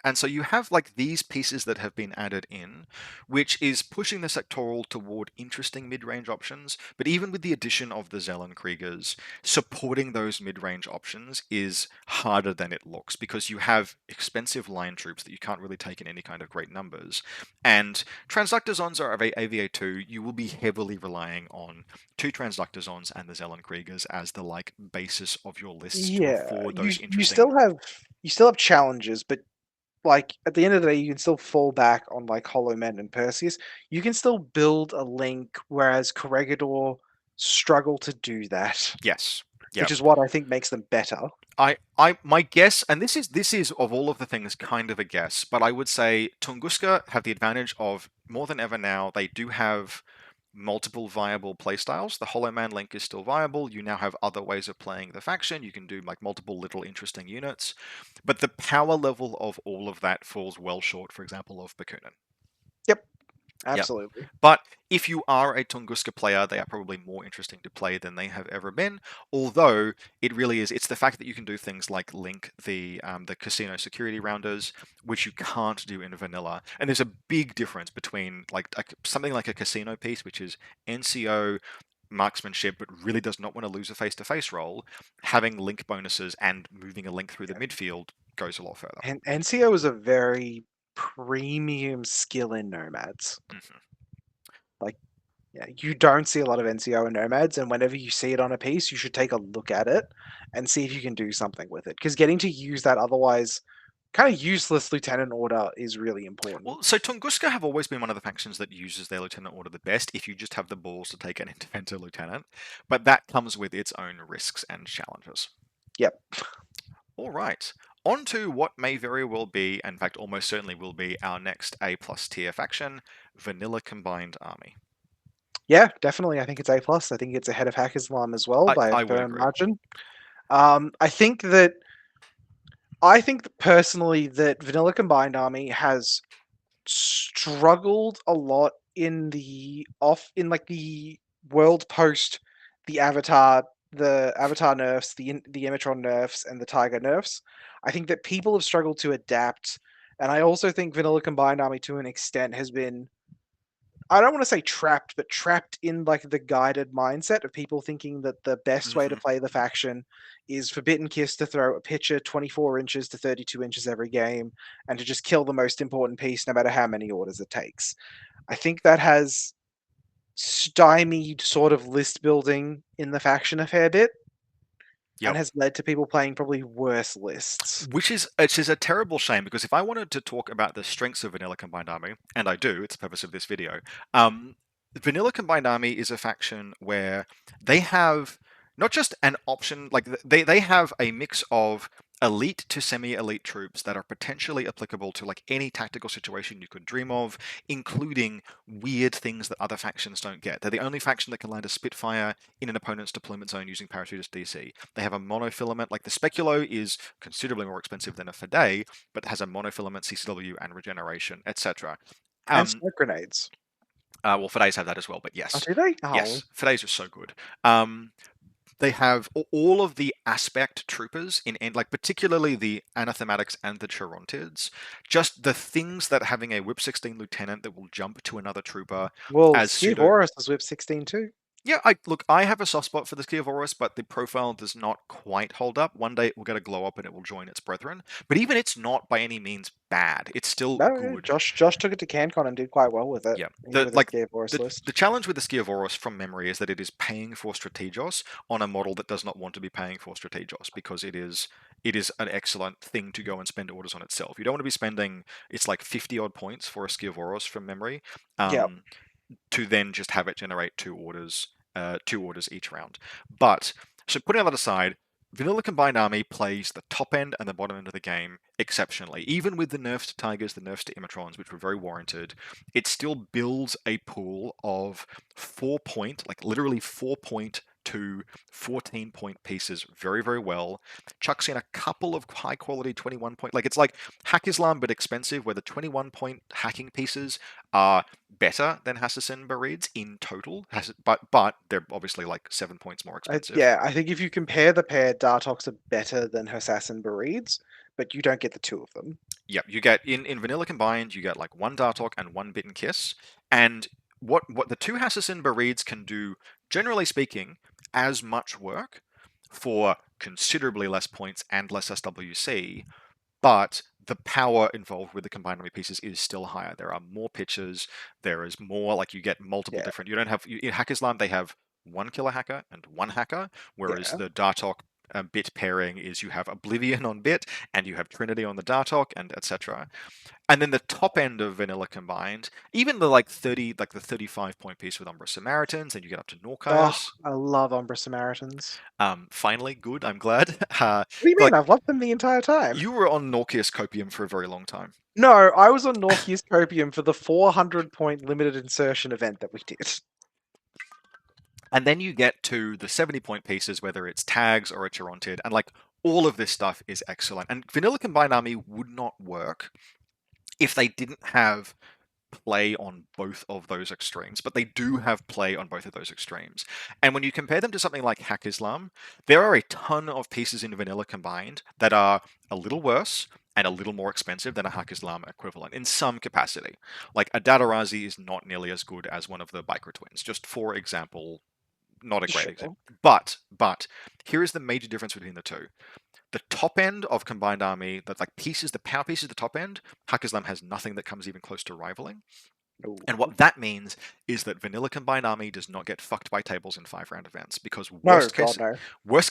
And so you have like these pieces that have been added in, which is pushing the sectoral toward interesting mid-range options. But even with the addition of the Zellenkriegers, supporting those mid-range options is harder than it looks because you have expensive line troops that you can't really take in any kind of great numbers. And transductor zones are of AVA2, you will be heavily relying on 2 transductor zones and the Zellenkriegers as the like basis of your lists to Yeah, afford you those you interesting. still have challenges, but like at the end of the day, you can still fall back on like Hollow Men and Perseus. You can still build a link, whereas Corregidor struggle to do that, Yes. which Yep. is what I think makes them better. My guess, and this is of all of the things kind of a guess, but I would say Tunguska have the advantage of more than ever now. They do have multiple viable playstyles. The Hollow Man Link is still viable. You now have other ways of playing the faction. You can do like multiple little interesting units, but the power level of all of that falls well short, for example, of Bakunin. Yep, Yep. absolutely. But if you are a Tunguska player, they are probably more interesting to play than they have ever been. Although it really is, it's the fact that you can do things like link the casino security rounders, which you can't do in vanilla. And there's a big difference between like something like a casino piece, which is NCO marksmanship, but really does not want to lose a face-to-face roll. Having link bonuses and moving a link through the midfield goes a lot further. And NCO is a very premium skill in Nomads. Mhm. Like, yeah, you don't see a lot of NCO in Nomads, and whenever you see it on a piece, you should take a look at it and see if you can do something with it. Because getting to use that otherwise kind of useless lieutenant order is really important. Well, so Tunguska have always been one of the factions that uses their lieutenant order the best if you just have the balls to take an interventor lieutenant, but that comes with its own risks and challenges. Yep. All right, on to what may very well be, in fact almost certainly will be, our next A+ tier faction, Vanilla Combined Army. Yeah, definitely. I think it's A plus. I think it's ahead of Haqqislam as well by a I would firm agree. margin. I think personally that Vanilla Combined Army has struggled a lot in like the world post the Avatar nerfs, the Imatron nerfs, and the Tiger nerfs. I think that people have struggled to adapt, and I also think Vanilla Combined Army to an extent has been, I don't want to say trapped, but trapped in like the guided mindset of people thinking that the best way to Mhm. play the faction is for Bit and Kiss to throw a pitcher 24 inches to 32 inches every game and to just kill the most important piece no matter how many orders it takes. I think that has stymied sort of list building in the faction a fair bit and Yep. has led to people playing probably worse lists. Which is a terrible shame because if I wanted to talk about the strengths of Vanilla Combined Army, and I do, it's the purpose of this video, Vanilla Combined Army is a faction where they have not just an option, like they have a mix of elite to semi-elite troops that are potentially applicable to like any tactical situation you could dream of, including weird things that other factions don't get. They're the only faction that can land a Spitfire in an opponent's deployment zone using parachutist DC. They have a monofilament, like the Speculo is considerably more expensive than a Fade, but has a monofilament CCW and regeneration, etc. And Um, smoke grenades. well, Fades have that as well, but Oh, yes, do they? Oh, yes, Fades are so good. They have all of the aspect troopers like particularly the anathematics and the Chirontids. Just the things that having a Whip 16 lieutenant that will jump to another trooper well, as pseudo. Horus is whip 16 too. Yeah, I have a soft spot for the Skiavorus, but the profile does not quite hold up. One day it will get a glow up and it will join its brethren. But even it's not by any means bad. It's still No, yeah, good. Josh took it to CanCon and did quite well with it. Yeah. With his Gear Force The list. challenge with the Skiavorus from memory is that it is paying for Strategos on a model that does not want to be paying for Strategos because it is an excellent thing to go and spend orders on itself. You don't want to be spending it's like 50 odd points for a Skiavorus from memory. Yeah. To then just have it generate 2 orders each round. But so putting that aside, Vanilla Combined Army plays the top end and the bottom end of the game exceptionally. Even with the nerfs to Tigers, the nerfs to Imatrons, which were very warranted, it still builds a pool of 4-point, like literally 4-point to 14-point pieces very, very well. Chucks in a couple of high quality 21-point, like it's like Haqqislam but expensive, where the 21-point hacking pieces are better than Hassassin Barids in total, but they're obviously like 7 points more expensive. Yeah, I think if you compare the pair, Dartox are better than Assassin Barids, but you don't get the two of them. Yep, you get in vanilla combined, you get like one Dartok and one Bitten Kiss, and what the two Hassassin Bereeds can do, generally speaking, as much work for considerably less points and less SWC, but the power involved with the combined army pieces is still higher. There are more pitches. There is more, like, you get multiple Yeah. different. You don't have in Haqqislam they have one killer hacker and one hacker, whereas Yeah. the Dartok bit pairing is you have Oblivion on bit and you have Trinity on the Dartok and etc. And then the top end of vanilla combined, even the like 35 point piece with Umbra Samaritans, then you get up to Oh, Norkaios. I love Umbra Samaritans. Finally, good. I'm glad. What do you mean? Like, I've loved them the entire time. you were on Norkaios Copium for a very long time. No, I was on Norkaios Copium for the 400-point limited insertion event that we did. And then you get to the 70-point pieces, whether it's tags or a Chirontid, and like all of this stuff is excellent. And vanilla combined army would not work if they didn't have play on both of those extremes, but they do have play on both of those extremes. And when you compare them to something like Haqqislam, there are a ton of pieces in vanilla combined that are a little worse and a little more expensive than a Haqqislam equivalent in some capacity. Like a Dadarazi is not nearly as good as one of the Bikra twins, just for example. Not a great Sure. example. But here is the major difference between the two. The top end of combined army, that like pieces, the power pieces at the top end, Haqqislam has nothing that comes even close to rivaling. Ooh. And what that means is that vanilla combined army does not get fucked by tables in 5-round events, because No, worst God,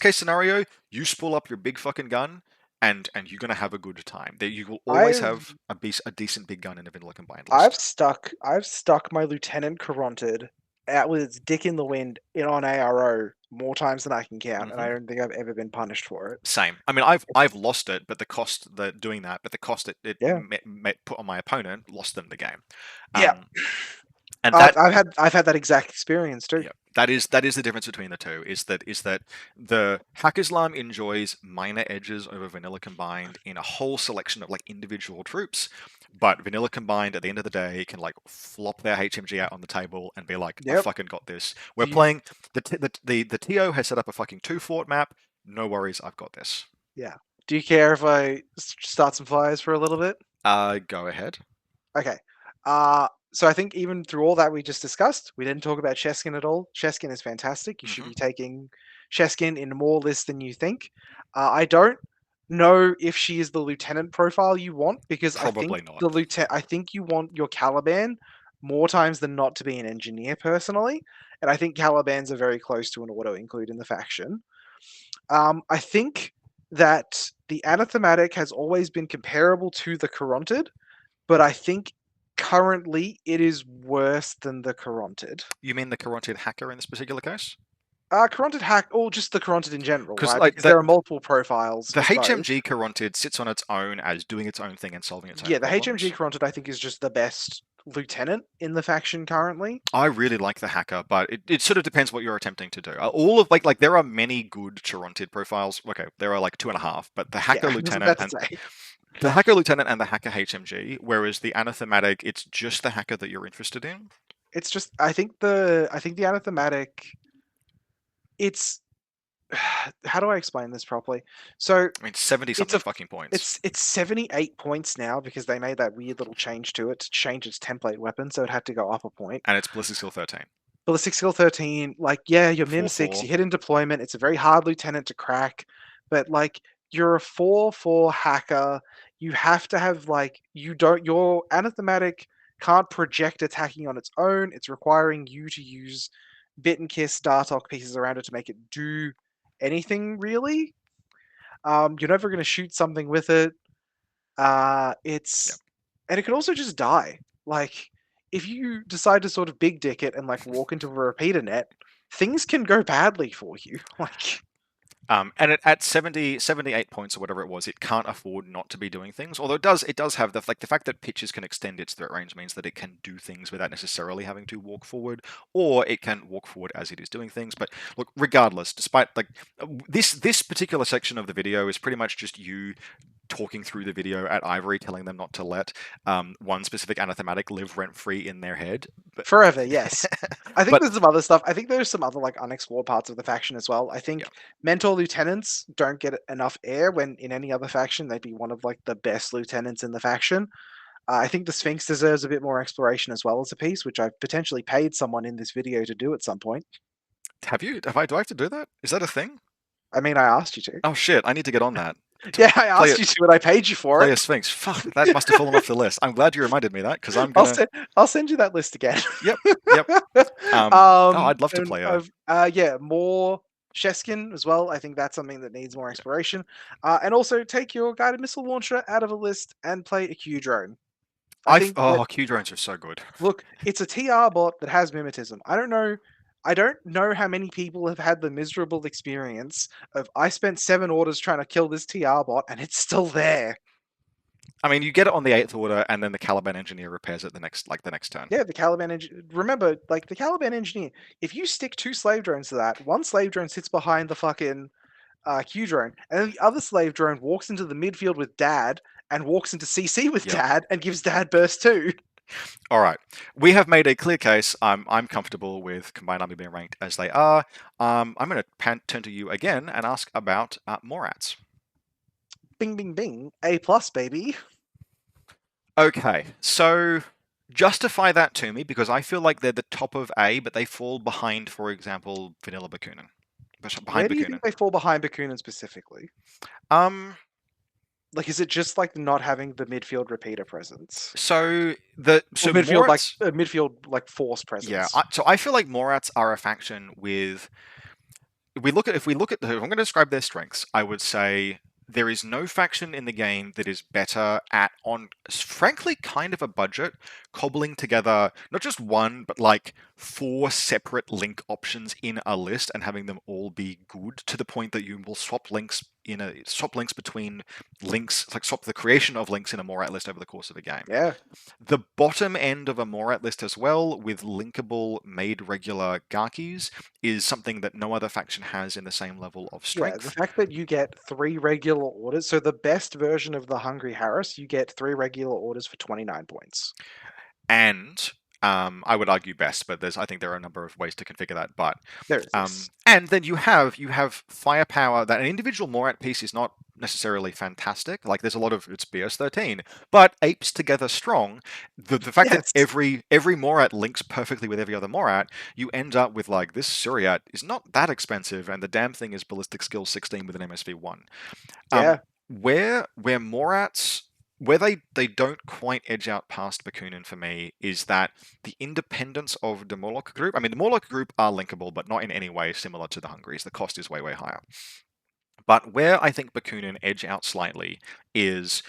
case scenario, you spool up your big fucking gun and you're gonna have a good time. You will always have a decent big gun in a vanilla combined list. I've stuck my Lieutenant Carontid out with its dick in the wind on ARO more times than I can count, and I don't think I've ever been punished for it. Same. I mean, I've lost it, but the cost doing that, but the cost it Yeah. put on my opponent lost them the game. Yeah. And that I've had that exact experience too. yeah, that is the difference between the two. Is that the Haqqislam enjoys minor edges over vanilla combined in a whole selection of like individual troops, but vanilla combined at the end of the day can like flop their HMG out on the table and be like, I Yep. fucking got this. We're playing the TO has set up a fucking 2-fort map. No worries, I've got this. Yeah. Do you care if I start some fires for a little bit? Go ahead. Okay. So I think even through all that we just discussed, we didn't talk about Sheskin at all. Sheskin is fantastic. You should be taking Sheskin in more lists than you think. I don't know if she is the lieutenant profile you want, because Probably I think not. I think you want your Caliban more times than not to be an engineer personally, and I think Calibans are very close to an auto include in the faction. I think that the anathematic has always been comparable to the Carontid, but I think currently it is worse than the Carontid. You mean the Carontid hacker in this particular case? Carontid hack, or just the Carontid in general, 'Cause, right? like, Because there are multiple profiles. The of both. HMG Carontid sits on its own as doing its own thing and solving its own Yeah, the problems. HMG Carontid I think is just the best lieutenant in the faction currently. I really like the hacker, but it sort of depends what you're attempting to do. All of like there are many good Chirontid profiles. Okay, there are like 2.5, but the hacker lieutenant and the hacker lieutenant and the hacker HMG, whereas the anathematic, it's just the hacker that you're interested in. It's just I think the anathematic. It's how do I explain this properly? So I mean, 70-something fucking points. It's 78 points now because they made that weird little change to it to change its template weapon, so it had to go up a point. And it's ballistic skill 13. Ballistic skill 13, like yeah, you're Mim 6, 4-4. you hit in deployment. It's a very hard lieutenant to crack, but like you're a 4/4 hacker. You have to have like your anathematic can't project attacking on its own. It's requiring you to use bit and kiss Dartok pieces around it to make it do anything really. You're never going to shoot something with it. And it could also just die. Like if you decide to sort of big dick it and like walk into a repeater net, things can go badly for you. Like and at 78 points or whatever it was, it can't afford not to be doing things. Although it does have the fact that pitches can extend its threat range means that it can do things without necessarily having to walk forward, or it can walk forward as it is doing things. But look, regardless, despite like this particular section of the video is pretty much just you talking through the video at Ivory, telling them not to let one specific anathematic live rent-free in their head. But Forever, yes. I think But- there's some other stuff. I think there's some other like unexplored parts of the faction as well. I think Yeah. mentor lieutenants don't get enough air when in any other faction they'd be one of like the best lieutenants in the faction. I think the Sphinx deserves a bit more exploration as well as a piece, which I've potentially paid someone in this video to do at some point. do I have to do that? Is that a thing? I mean, I asked you to. Oh shit, I need to get on that. Yeah, I play asked you to, and I paid you for Play a it. Sphinx. Fuck, that must have fallen off the list. I'm glad you reminded me that, because I'm gonna. I'll send you that list again. Yep. I'd love to and play a. yeah, more Sheskin as well. I think that's something that needs more exploration. And also take your guided missile launcher out of a list and play a Q drone. Q drones are so good. Look, it's a TR bot that has mimetism. I don't know how many people have had the miserable experience of I spent 7 orders trying to kill this TR bot and it's still there. I mean, you get it on the 8th order, and then the Caliban engineer repairs it the next turn. Yeah, the Caliban engineer. Remember, like the Caliban engineer, if you stick 2 slave drones to that, one slave drone sits behind the fucking Q drone, and then the other slave drone walks into the midfield with Dad and walks into CC with Dad and gives Dad burst too. All right, we have made a clear case. I'm comfortable with Combined Army being ranked as they are. I'm going to turn to you again and ask about Morats. Bing, bing, bing. A+, baby. Okay, so justify that to me, because I feel like they're the top of A, but they fall behind, for example, Vanilla Bakunin. Where do you think they fall behind Bakunin specifically? Like, is it just like not having the midfield repeater presence? Midfield Morats, midfield like force presence. Yeah, so I feel like Morats are a faction with. If we look at, I'm going to describe their strengths. I would say there is no faction in the game that is better at, on frankly kind of a budget, cobbling together not just one but like 4 separate link options in a list and having them all be good, to the point that you will swap links between links, like swap the creation of links in a Morat list over the course of a game. Yeah. The bottom end of a Morat list as well, with linkable made regular Garkis, is something that no other faction has in the same level of strength. Yeah, the fact that you get 3 regular orders, so the best version of the Hungry Harris, you get 3 regular orders for 29 points. And I would argue best, but I think there are a number of ways to configure that. But there is. And then you have firepower that an individual Morat piece is not necessarily fantastic. Like there's a lot of it's BS13, but apes together strong. The fact that every Morat links perfectly with every other Morat, you end up with like this Suryat is not that expensive, and the damn thing is ballistic skill 16 with an MSV 1. Yeah. Where Morats, where they don't quite edge out past Bakunin for me, is that the independence of the Morlock group. I mean, the Morlock group are linkable, but not in any way similar to the Hungries. The cost is way, way higher. But where I think Bakunin edge out slightly is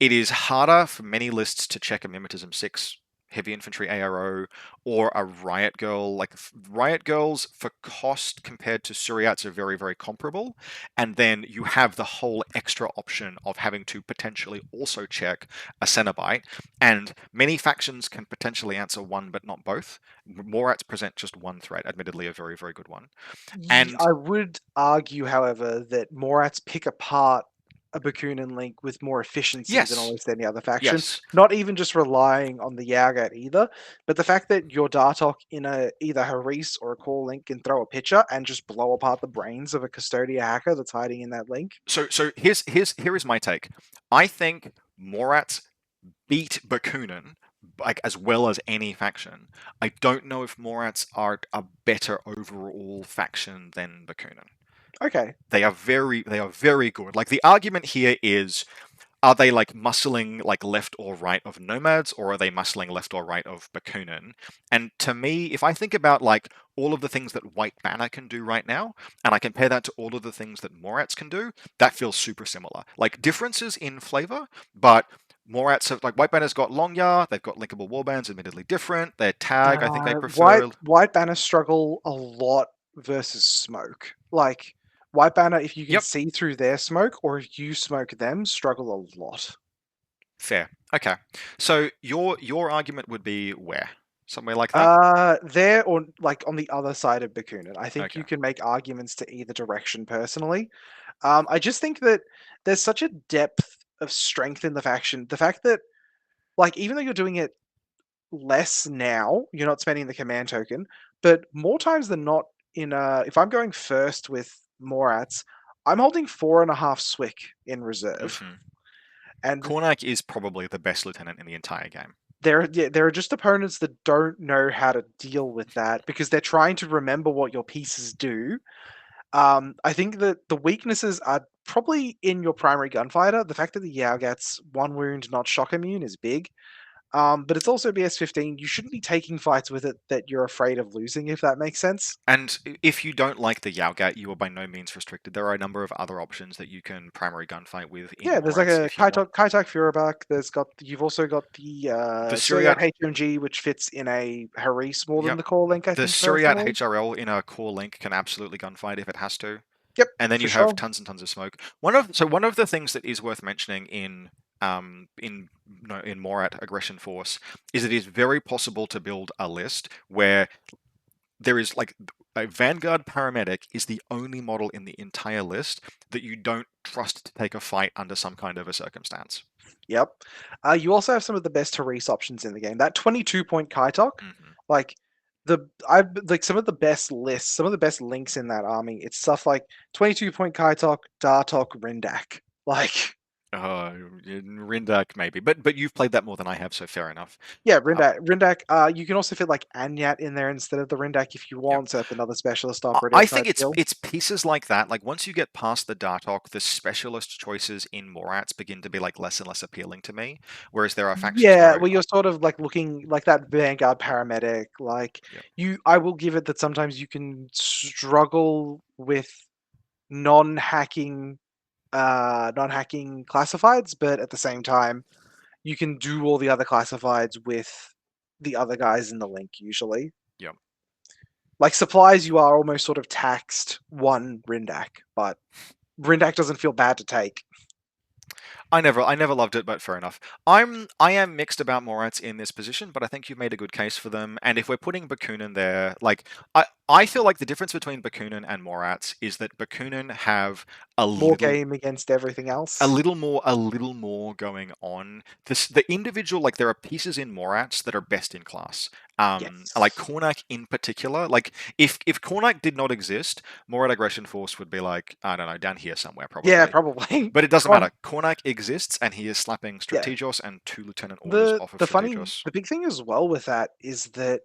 it is harder for many lists to check a Mimetism 6 heavy infantry ARO or a Riot Girl. Like Riot Girls for cost compared to Suryats are very, very comparable. And then you have the whole extra option of having to potentially also check a Cenobite. And many factions can potentially answer one, but not both. Morats present just one threat, admittedly a very, very good one. And I would argue, however, that Morats pick apart a Bakunin link with more efficiency than almost any other faction. Not even just relying on the Yagat either, but the fact that your Dartok in either Haris or a core link can throw a pitcher and just blow apart the brains of a Custodia hacker that's hiding in that link. So here is my take. I think Morats beat Bakunin like as well as any faction. I don't know if Morats are a better overall faction than Bakunin. Okay. They are very good. Like the argument here is, are they like muscling like left or right of Nomads, or are they muscling left or right of Bakunin? And to me, if I think about like all of the things that White Banner can do right now, and I compare that to all of the things that Morats can do, that feels super similar. Like differences in flavor, but Morats have, like White Banner's got Long Yar, they've got linkable warbands, admittedly different. Their tag, I think they prefer. White Banner struggle a lot versus smoke. Like White Banner, if you can see through their smoke, or if you smoke them, struggle a lot. Fair. Okay. So your argument would be where? Somewhere like that? There, or like on the other side of Bakunin. I think you can make arguments to either direction personally. I just think that there's such a depth of strength in the faction. The fact that, like, even though you're doing it less now, you're not spending the command token, but more times than not, if I'm going first with Morats, I'm holding 4.5 Swick in reserve, and Kornak is probably the best lieutenant in the entire game. there are just opponents that don't know how to deal with that because they're trying to remember what your pieces do. I think that the weaknesses are probably in your primary gunfighter. The fact that the Yao gets 1 wound, not shock immune, is big. But it's also BS15. You shouldn't be taking fights with it that you're afraid of losing, if that makes sense. And if you don't like the Yaogat, you are by no means restricted. There are a number of other options that you can primary gunfight with in Yeah, there's like Morats a if you want. Kaitak Furibak. You've also got the Syriat Syriat HMG, which fits in a Haris more than Yep. the core link, I The think, Syriat personally. HRL in a core link can absolutely gunfight if it has to. Yep, And then for you have sure. tons and tons of smoke. One of the things that is worth mentioning in Morat Aggression Force is it is very possible to build a list where there is like a Vanguard Paramedic is the only model in the entire list that you don't trust to take a fight under some kind of a circumstance. Yep. You also have some of the best Haris options in the game. That 22-point Kaitok, like some of the best lists, some of the best links in that army. It's stuff like 22-point Kaitok, Dartok, Rindak. Like, Rindak maybe, but you've played that more than I have, so fair enough. yeah, Rindak. You can also fit like Anyat in there instead of the Rindak if you want. So that's another specialist operative I think type deal. it's pieces like that. Like once you get past the Dartok, the specialist choices in Morats begin to be like less and less appealing to me. Whereas there are factions Yeah, where well, you're sort of like looking like that Vanguard paramedic. Like I will give it that sometimes you can struggle with non-hacking non-hacking classifieds, but at the same time, you can do all the other classifieds with the other guys in the link usually. Yep. Like supplies, you are almost sort of taxed 1 Rindak, but Rindak doesn't feel bad to take. I never loved it, but fair enough. I am mixed about Morats in this position, but I think you've made a good case for them. And if we're putting Bakunin there, like I feel like the difference between Bakunin and Morats is that Bakunin have More game against everything else. a little more going on. The individual, like there are pieces in Morats that are best in class. Yes. Like Kornak in particular. Like if Kornak did not exist, Morat Aggression Force would be like, I don't know, down here somewhere probably. Yeah, probably. But it doesn't matter. Kornak exists, and he is slapping Strategos and 2 lieutenant orders off of Strategos. The big thing as well with that is that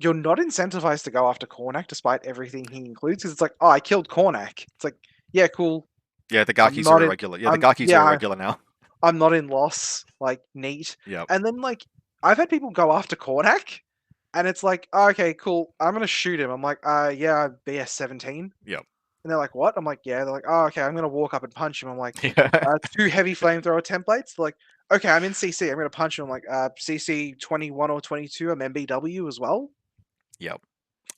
you're not incentivized to go after Kornak despite everything he includes. Because it's like, oh, I killed Kornak. It's like, yeah, cool. Yeah, the Garkis are irregular. Yeah, the Garkis are irregular now. I'm not in loss. Like, neat. Yeah. And then, like, I've had people go after Kornak, and it's like, oh, okay, cool. I'm going to shoot him. I'm like, yeah, BS 17. Yep. And they're like, what? I'm like, yeah. They're like, oh, okay, I'm going to walk up and punch him. I'm like, Yeah. 2 heavy flamethrower templates. They're like, okay, I'm in CC. I'm going to punch him. I'm like, CC 21 or 22. I'm MBW as well. Yep.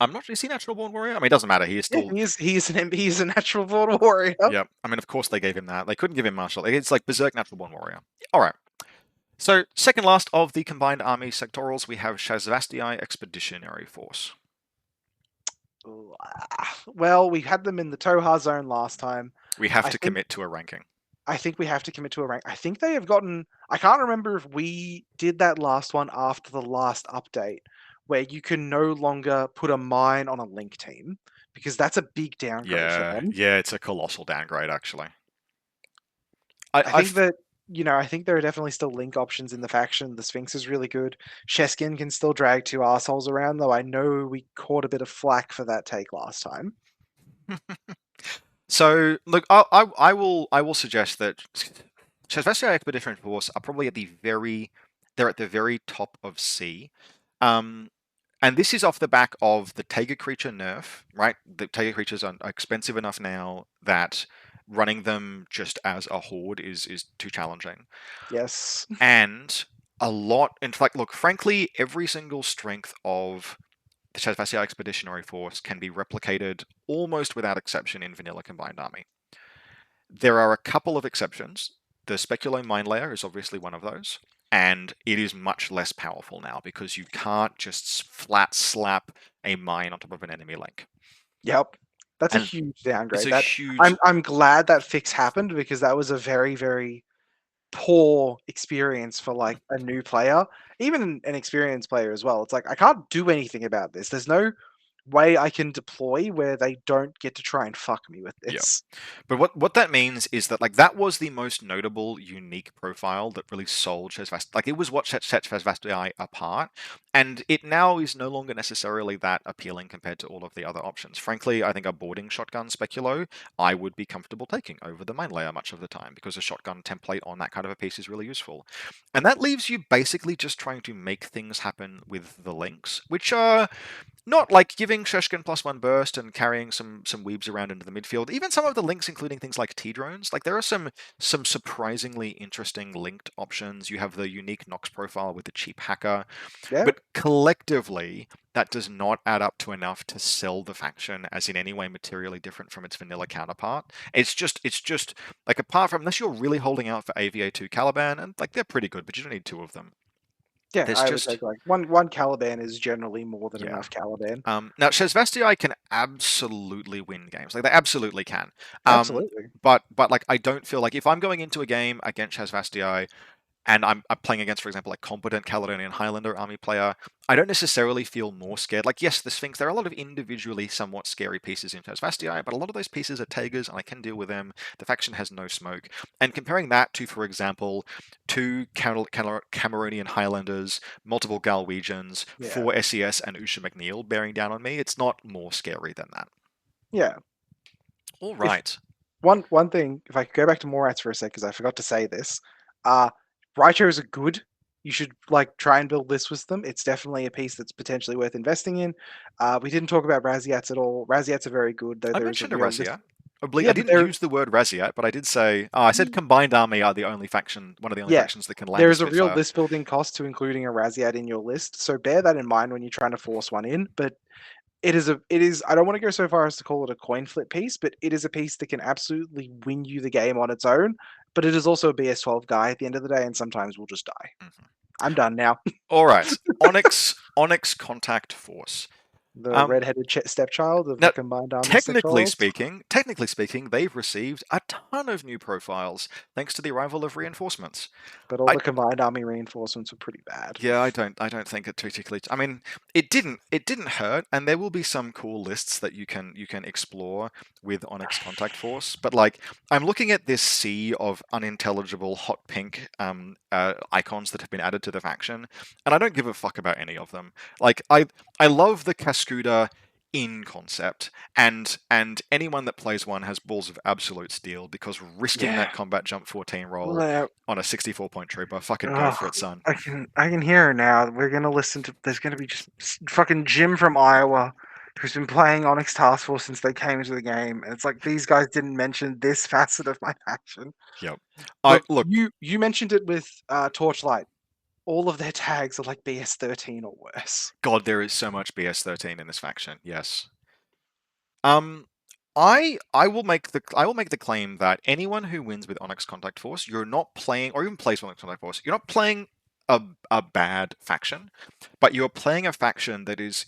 I'm not. Is he natural born warrior? I mean, it doesn't matter. He is still. Yeah, he's a natural born warrior. Yep. I mean, of course they gave him that. They couldn't give him martial. It's like Berserk natural born warrior. All right. So second last of the combined army sectorals, we have Shazvastii Expeditionary Force. Well, we had them in the Tohaa zone last time. We have to commit to a ranking. I think we have to commit to a rank. I think they have gotten. I can't remember if we did that last one after the last update, where you can no longer put a mine on a link team because that's a big downgrade for them. Yeah, it's a colossal downgrade actually. I think that I think there are definitely still link options in the faction. The Sphinx is really good. Sheskin can still drag 2 assholes around, though I know we caught a bit of flack for that take last time. So look, I will suggest that Shazvastii Expeditionary Force are probably at the very top of C. And this is off the back of the Taiga creature nerf, right? The Taiga creatures are expensive enough now that running them just as a horde is too challenging. Yes. And a lot, in fact, look, frankly, every single strength of the Shazvastii Expeditionary Force can be replicated almost without exception in vanilla combined army. There are a couple of exceptions. The Speculo Mine Layer is obviously one of those. And it is much less powerful now because you can't just flat slap a mine on top of an enemy link. Yep. That's a huge downgrade. It's a huge... I'm glad that fix happened because that was a very, very poor experience for like a new player, even an experienced player as well. It's like I can't do anything about this. There's no way I can deploy where they don't get to try and fuck me with Yeah. this. But what that means is that like that was the most notable, unique profile that really sold Shazvast. Like it was what set Shazvastii apart, and it now is no longer necessarily that appealing compared to all of the other options. Frankly, I think a boarding shotgun speculo I would be comfortable taking over the main layer much of the time because a shotgun template on that kind of a piece is really useful. And that leaves you basically just trying to make things happen with the links, which are not like giving Sheshkin +1 burst and carrying some weebs around into the midfield. Even some of the links, including things like T-drones, like there are some surprisingly interesting linked options. You have the unique Nox profile with the cheap hacker, Yeah. but collectively that does not add up to enough to sell the faction as in any way materially different from its vanilla counterpart. It's just like apart from unless you're really holding out for AVA2 Caliban, and like they're pretty good, but you don't need two of them. Yeah, There's I would just take like one Caliban is generally more than yeah. enough Caliban. Now, Shazvastii can absolutely win games. Like they absolutely can. Absolutely. But like I don't feel like if I'm going into a game against Shazvastii and I'm playing against, for example, like competent Caledonian Highlander army player, I don't necessarily feel more scared. Like yes, the Sphinx. There are a lot of individually somewhat scary pieces in Shazvastii, but a lot of those pieces are Tagers, and I can deal with them. The faction has no smoke. And comparing that to, for example, two Cameronian Highlanders, multiple Galwegians, Yeah. 4 SES, and Usha McNeil bearing down on me, it's not more scary than that. Yeah. All right. One thing, if I could go back to Morats for a sec, because I forgot to say this, Raichos are good. You should like try and build lists with them. It's definitely a piece that's potentially worth investing in. We didn't talk about Raziats at all. Raziats are very good, though I there is a mentioned a real list. Raziat. I Yeah, but didn't there, use the word Raziat, but I did say, I said combined army are the only faction, one of the only yeah, factions that can land there a is a real Spitfire. list building cost to including a Raziat in your list. So bear that in mind when you're trying to force one in. But it is I don't want to go so far as to call it a coin flip piece, but it is a piece that can absolutely win you the game on its own. But it is also a BS12 guy at the end of the day, and sometimes we'll just die. Mhm. I'm done now. All right, Onyx Contact Force. The redheaded stepchild of Now, the combined army technically sectorals. speaking, they've received a ton of new profiles thanks to the arrival of reinforcements. But all I the combined army reinforcements were pretty bad. Yeah, I don't think it particularly. I mean, it didn't hurt, and there will be some cool lists that you can explore with Onyx Contact Force. But like, I'm looking at this sea of unintelligible hot pink icons that have been added to the faction, and I don't give a fuck about any of them. Like, I love the Cascuda in concept, and anyone that plays one has balls of absolute steel because risking that combat jump 14 roll Well, on a 64-point trooper, fucking go for it, son. I can hear her now. We're gonna listen to. There's gonna be just fucking Jim from Iowa, who's been playing Onyx Task Force since they came into the game, and it's like these guys didn't mention this facet of my faction. Yep. Look, Look, you mentioned it with Torchlight. All of their tags are like BS13 or worse. God, there is so much BS13 in this faction. Yes. I will make the claim that anyone who wins with Onyx Contact Force, you're not playing, or even plays Onyx Contact Force, you're not playing a bad faction, but you're playing a faction that is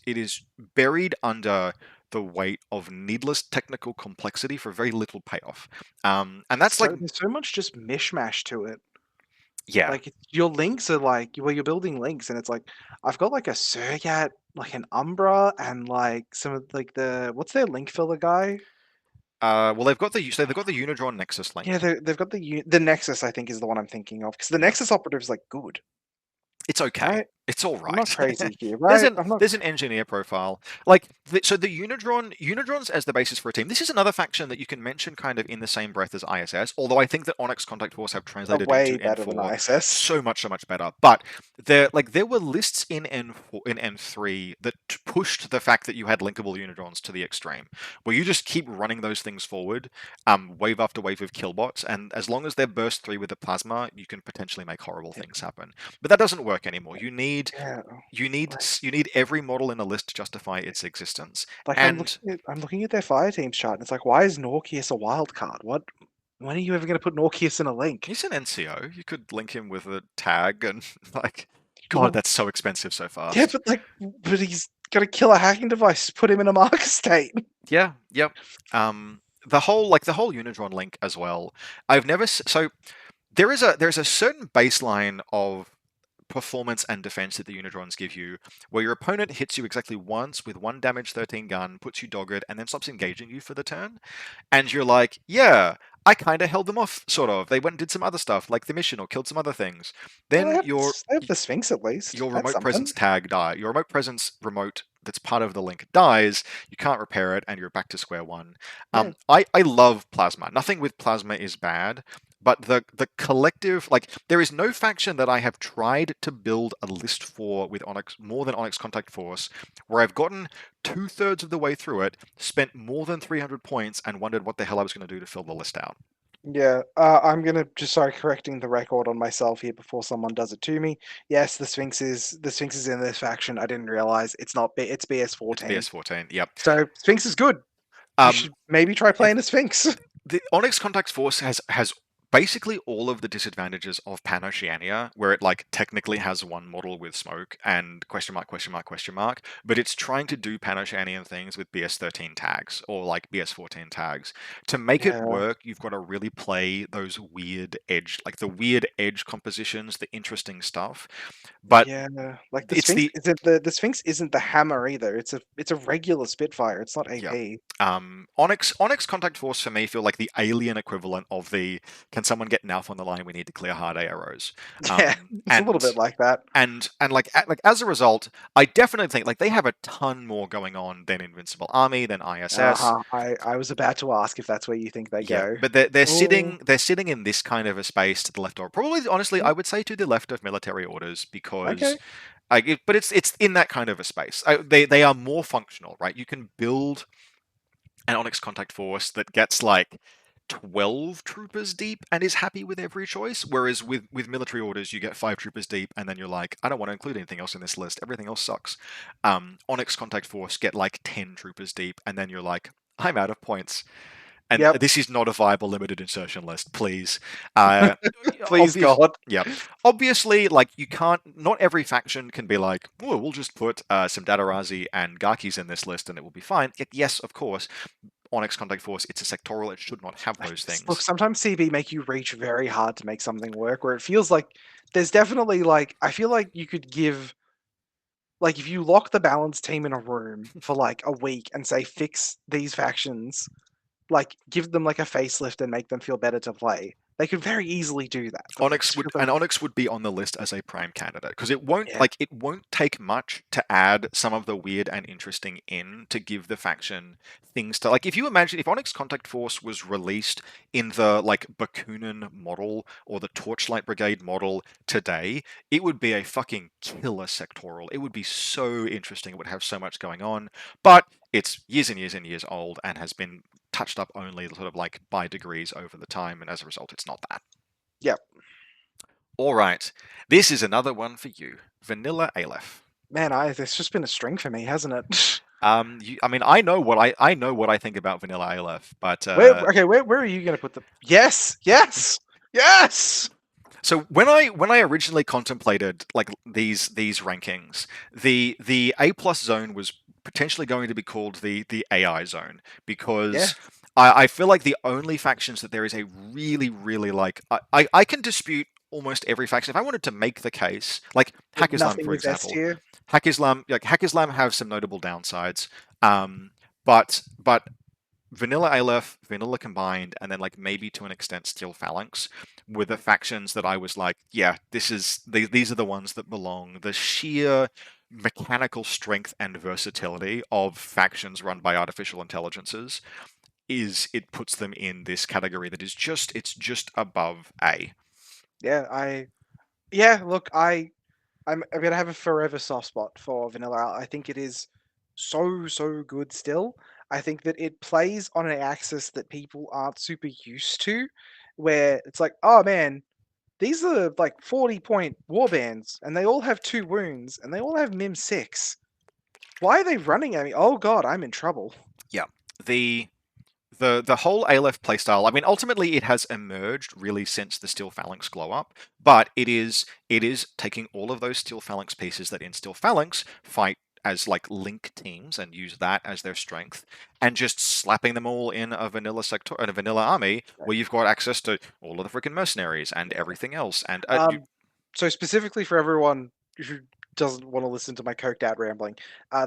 buried under the weight of needless technical complexity for very little payoff. And that's So like, there's so much just mishmash to it. yeah, Like your links are like well, you're building links, and it's like I've got like a Surgat, like an Umbra, and like some of like the what's their link filler guy? well they've got the Unidron Nexus link. Yeah, they've got the Nexus. I think is the one I'm thinking of because the Yep. Nexus operative is like good. It's okay. Right? It's all I'm not right. crazy here, right? I'm not. There's an engineer profile. Like so the Unidrons as the basis for a team. This is another faction that you can mention kind of in the same breath as ISS, although I think that Onyx Contact Force have translated Way into better than N4 ISS. so much better. But there were lists in N3 that pushed the fact that you had linkable Unidrons to the extreme, where you just keep running those things forward, wave after wave of killbots, and as long as they're burst 3 with the plasma, you can potentially make horrible things happen. But that doesn't work anymore. You need every model in a list to justify its existence. Like And I'm looking at their fire teams chart, and it's like, why is Norkius a wild card? What? When are you ever going to put Norkius in a link? he's an NCO. You could link him with a tag, and like, Well, God, that's so expensive so fast. Yeah, but he's got to kill a hacking device, put him in a marker state. Yeah. Yep. The whole Unidron link as well. I've never so there's a certain baseline of performance and defense that the Unidrons give you, where your opponent hits you exactly once with 1 damage 13 gun, puts you dogged, and then stops engaging you for the turn. And you're like, yeah, I kind of held them off, sort of. They went and did some other stuff, like the mission, or killed some other things. Well, Then your they have the Sphinx at least. your That's remote something. presence tag die. Your remote presence remote that's part of the link dies. You can't repair it, and you're back to square one. Yeah. I love plasma. Nothing with plasma is bad, but the collective, like, there is no faction that I have tried to build a list for with Onyx more than Onyx Contact Force, where I've gotten 2/3 of the way through it, spent more than 300 points, and wondered what the hell I was going to do to fill the list out. Yeah, I'm gonna just start correcting the record on myself here before someone does it to me. Yes, the Sphinx is in this faction. I didn't realize it's not. It's It's BS14. BS14. Yep. So Sphinx is good. You should maybe try playing a Sphinx. The Onyx Contact Force has basically all of the disadvantages of PanOceania, where it like technically has one model with smoke and question mark, question mark, question mark, but it's trying to do PanOceanian things with BS13 tags or like BS14 tags. To make it Yeah. work, you've got to really play those weird edge, like the weird edge compositions, the interesting stuff. But Yeah, like the it's Sphinx the isn't the Sphinx isn't the hammer either. It's a regular Spitfire. It's not yeah. AP. Onyx Contact Force for me feel like the alien equivalent of the can someone get Nauf on the line? We need to clear hard arrows. Yeah, it's a little bit like that. And like as a result, I definitely think like they have a ton more going on than Invincible Army, than ISS. I was about to ask if that's where you think they Yeah, go. but they're Oh, sitting in this kind of a space to the left, or probably honestly I would say to the left of military orders, because okay. but it's in that kind of a space. They are more functional, right? You can build an Onyx Contact Force that gets like 12 troopers deep and is happy with every choice, whereas with military orders you get 5 troopers deep and then you're like, I don't want to include anything else in this list, everything else sucks. Onyx Contact Force get like 10 troopers deep and then you're like, I'm out of points. And Yep. this is not a viable limited insertion list, please. Uh, Please God. Yeah. Obviously, like, you can't, not every faction can be like, oh, we'll just put some Datarazi and Garkis in this list and it will be fine. Yes, of course, Onyx Contact Force, it's a sectoral, it should not have those Look, things. sometimes CB make you reach very hard to make something work, where it feels like there's definitely like I feel like you could give like if you lock the balance team in a room for like a week and say fix these factions, like give them like a facelift and make them feel better to play. They could very easily do that. Onyx would be on the list as a prime candidate because it won't Yeah. it won't take much to add some of the weird and interesting in to give the faction things to, like, if you imagine if Onyx Contact Force was released in the like Bakunin model or the Torchlight Brigade model today, it would be a fucking killer sectoral. It would be so interesting. It would have so much going on, but it's years and years and years old and has been touched up only sort of like by degrees over the time, and as a result, it's not that. Yep. All right, this is another one for you, Vanilla Aleph. Man, it's just been a string for me, hasn't it? I mean, I know what I think about Vanilla Aleph, but where are you gonna put them? Yes, yes, yes. so when I originally contemplated like these rankings, the A plus zone was potentially going to be called the AI zone because Yeah. I feel like the only factions that there is a really like I can dispute almost every faction. If I wanted to make the case, like Haqqislam, Nothing for is S example, tier. Haqqislam have some notable downsides, but Vanilla Aleph, Vanilla Combined, and then like maybe to an extent Steel Phalanx were the factions that I was like, yeah, these are the ones that belong. The sheer mechanical strength and versatility of factions run by artificial intelligences it puts them in this category that is it's just above A. Look, I'm gonna have a forever soft spot for Vanilla. I think it is so good still. I think that it plays on an axis that people aren't super used to, where it's like, oh man, these are like 40-point warbands, and they all have 2 wounds, and they all have Mim 6. Why are they running at me? Oh god, I'm in trouble. Yeah. The whole Aleph playstyle, I mean, ultimately it has emerged really since the Steel Phalanx glow up, but it is taking all of those Steel Phalanx pieces that in Steel Phalanx fight as like link teams and use that as their strength, and just slapping them all in a vanilla sector and a vanilla army where you've got access to all of the freaking mercenaries and everything else. And So specifically for everyone who doesn't want to listen to my coked out rambling,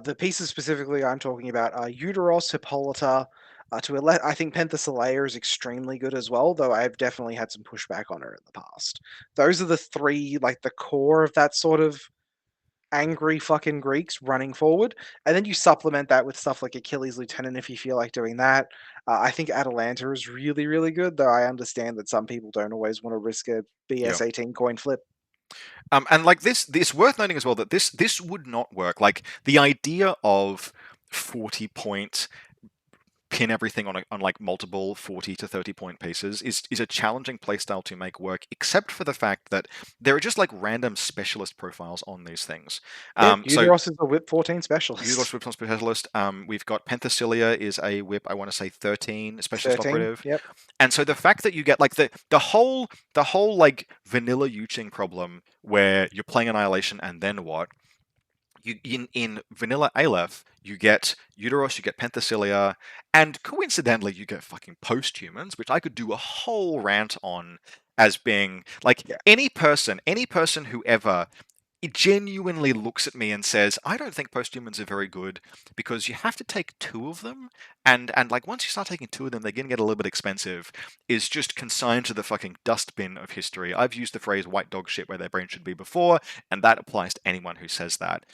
the pieces specifically I'm talking about are Uteros, Hippolyta. I think Penthesilea is extremely good as well, though I've definitely had some pushback on her in the past. Those are the three, like the core of that sort of angry fucking Greeks running forward, and then you supplement that with stuff like Achilles Lieutenant if you feel like doing that. I think Atalanta is really, really good, though I understand that some people don't always want to risk a BS18 coin flip. And like this worth noting as well that this would not work. Like the idea of 40-point pin everything on like multiple 40 to 30-point pieces is a challenging playstyle to make work, except for the fact that there are just like random specialist profiles on these things. Uteros is a whip 14 specialist. Uteros whip specialist. We've got Penthesilea is a whip, I want to say 13 specialist 13, operative. yep. And so the fact that you get like the whole like vanilla Yuching problem where you're playing Annihilation and then what? In vanilla Aleph, you get Uteros, you get Penthesilea, and coincidentally, you get fucking post-humans, which I could do a whole rant on as being like any person who ever genuinely looks at me and says, I don't think post-humans are very good because you have to take two of them, and like once you start taking two of them, they're going to get a little bit expensive, is just consigned to the fucking dustbin of history. I've used the phrase white dog shit where their brain should be before, and that applies to anyone who says that.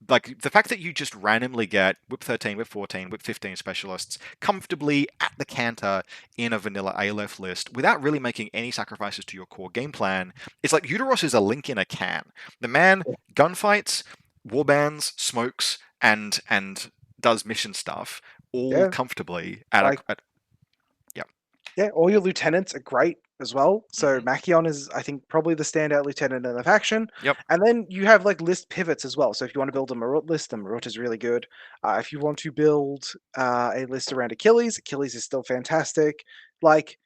Like the fact that you just randomly get whip 13, whip 14, whip 15 specialists comfortably at the canter in a vanilla Aleph list without really making any sacrifices to your core game plan, it's like Uteros is a link in a can. The man gunfights, warbands, smokes, and does mission stuff all comfortably at yeah. All your lieutenants are great as well. So Machion is, I think, probably the standout lieutenant in the faction. Yep. And then you have like list pivots as well. So if you want to build a Marut list, the Marut is really good. If you want to build a list around Achilles, Achilles is still fantastic. Like,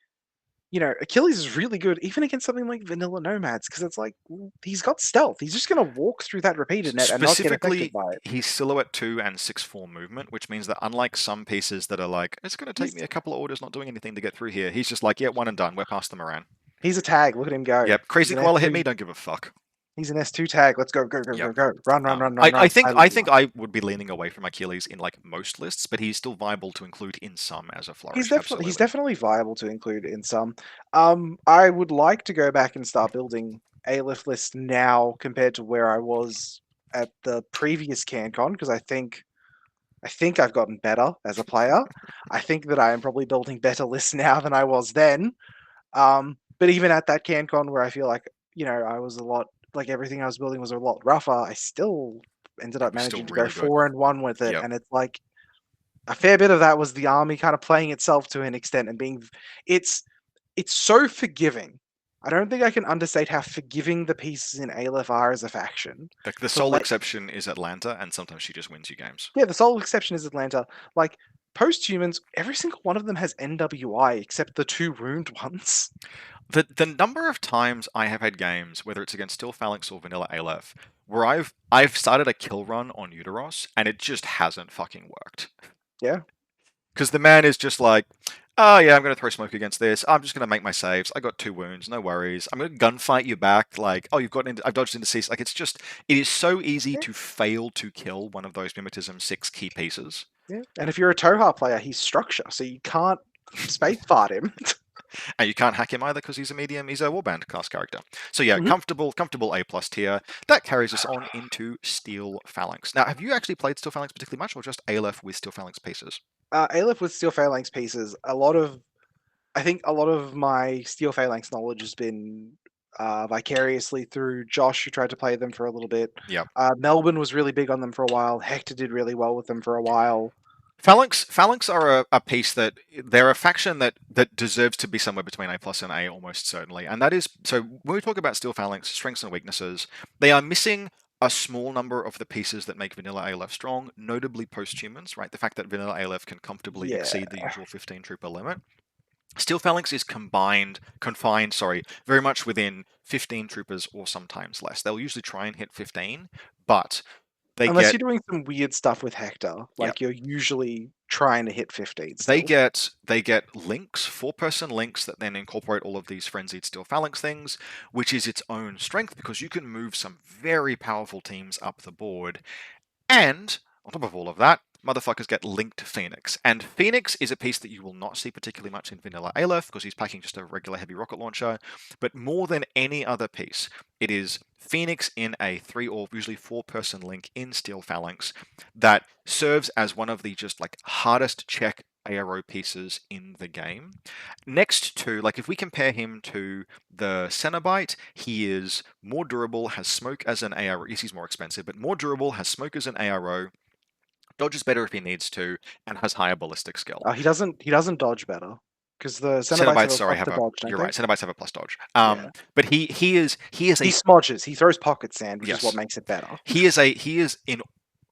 you know, Achilles is really good even against something like vanilla Nomads, because it's like he's got stealth. He's just going to walk through that repeated net and not get affected by it. He's silhouette 2 and 6-4 movement, which means that unlike some pieces that are like, it's going to take me a couple of orders not doing anything to get through here, he's just like, yeah, one and done. We're past them around. He's a tag. Look at him go. Yep. Crazy Koala hit me. Don't give a fuck. He's an S2 tag. Let's go, go, go, go, go. Run, run, run, I run. think I would be leaning away from Achilles in like most lists, but he's still viable to include in some as a flourish. He's definitely viable to include in some. I would like to go back and start building Aleph lists now compared to where I was at the previous CanCon, because I think I've gotten better as a player. I think that I am probably building better lists now than I was then. But even at that CanCon where I feel like, you know, I was a lot, like everything I was building was a lot rougher, I still ended up managing to go 4-1 with it. And it's like a fair bit of that was the army kind of playing itself to an extent and being, it's so forgiving. I don't think I can understate how forgiving the pieces in Aleph are as a faction. Like the sole exception is Atlanta, and sometimes she just wins you games. Yeah, the sole exception is Atlanta. Like, post-humans, every single one of them has NWI except the 2 ruined ones. The number of times I have had games, whether it's against Steel Phalanx or Vanilla Aleph, where I've started a kill run on Uteros and it just hasn't fucking worked. Yeah. Because the man is just like, oh yeah, I'm going to throw smoke against this. I'm just going to make my saves. I got 2 wounds, no worries. I'm going to gunfight you back. Like, oh, I've dodged into cease. Like, it is so easy to fail to kill one of those Mimetism 6 key pieces. Yeah, and if you're a Tohaa player, he's structure, so you can't space fart him. And you can't hack him either because he's a warband class character. So yeah, comfortable A+ tier. That carries us on into Steel Phalanx. Now, have you actually played Steel Phalanx particularly much, or just Aleph with Steel Phalanx pieces? Aleph with Steel Phalanx pieces. I think a lot of my Steel Phalanx knowledge has been vicariously through Josh, who tried to play them for a little bit. Yeah. Melbourne was really big on them for a while. Hector did really well with them for a while. Phalanx are a piece that they're a faction that deserves to be somewhere between A+ and A almost certainly. And that is, so when we talk about Steel Phalanx strengths and weaknesses, they are missing a small number of the pieces that make Vanilla Aleph strong, notably post-humans, right? The fact that Vanilla Aleph can comfortably exceed the usual 15 trooper limit. Steel Phalanx is confined, very much within 15 troopers or sometimes less. They'll usually try and hit 15, but They Unless get you're doing some weird stuff with Hector, Yep. like you're usually trying to hit 15 they still. get links, 4-person links that then incorporate all of these frenzied steel phalanx things, which is its own strength because you can move some very powerful teams up the board. And on top of all of that, motherfuckers get linked to Phoenix. And Phoenix is a piece that you will not see particularly much in vanilla Aleph because he's packing just a regular heavy rocket launcher. But more than any other piece, it is Phoenix in a 3 or usually 4-person link in Steel Phalanx that serves as one of the just like hardest check ARO pieces in the game. Next to, like, if we compare him to the Cenobite, he is more durable, has smoke as an ARO. Yes, he's more expensive, but more durable, has smoke as an ARO, dodges better if he needs to, and has higher ballistic skill. He doesn't dodge better because the Cenobites Cenobites, have a sorry, plus have to a. dodge, don't You're they? right. Cenobites have a plus dodge. Yeah. But he is He a smodges. He throws pocket sand, which is what yes. makes it better. He is in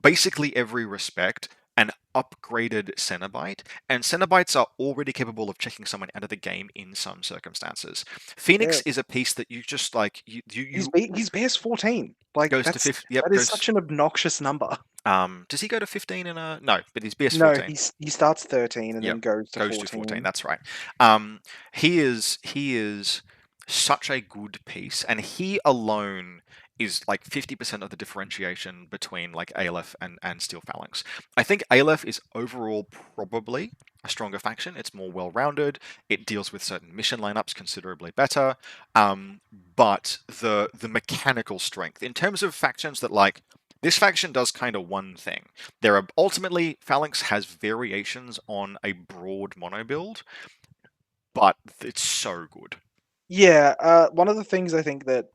basically every respect an upgraded Cenobite, and Cenobites are already capable of checking someone out of the game in some circumstances. Phoenix Yeah. is a piece that you just like He's base 14. Like goes to that's 50. Yep, that is goes. such an obnoxious number. Does he go to 15 in a no? But he's BS No, 14. he starts 13 and Yep, then goes to goes to 14. 14. That's right. He is such a good piece, and he alone is like 50% of the differentiation between like Aleph and Steel Phalanx. I think Aleph is overall probably a stronger faction. It's more well-rounded. It deals with certain mission lineups considerably better. But the mechanical strength in terms of factions that like this faction does kind of one thing. There are ultimately Phalanx has variations on a broad mono build, but it's so good. Yeah, one of the things I think that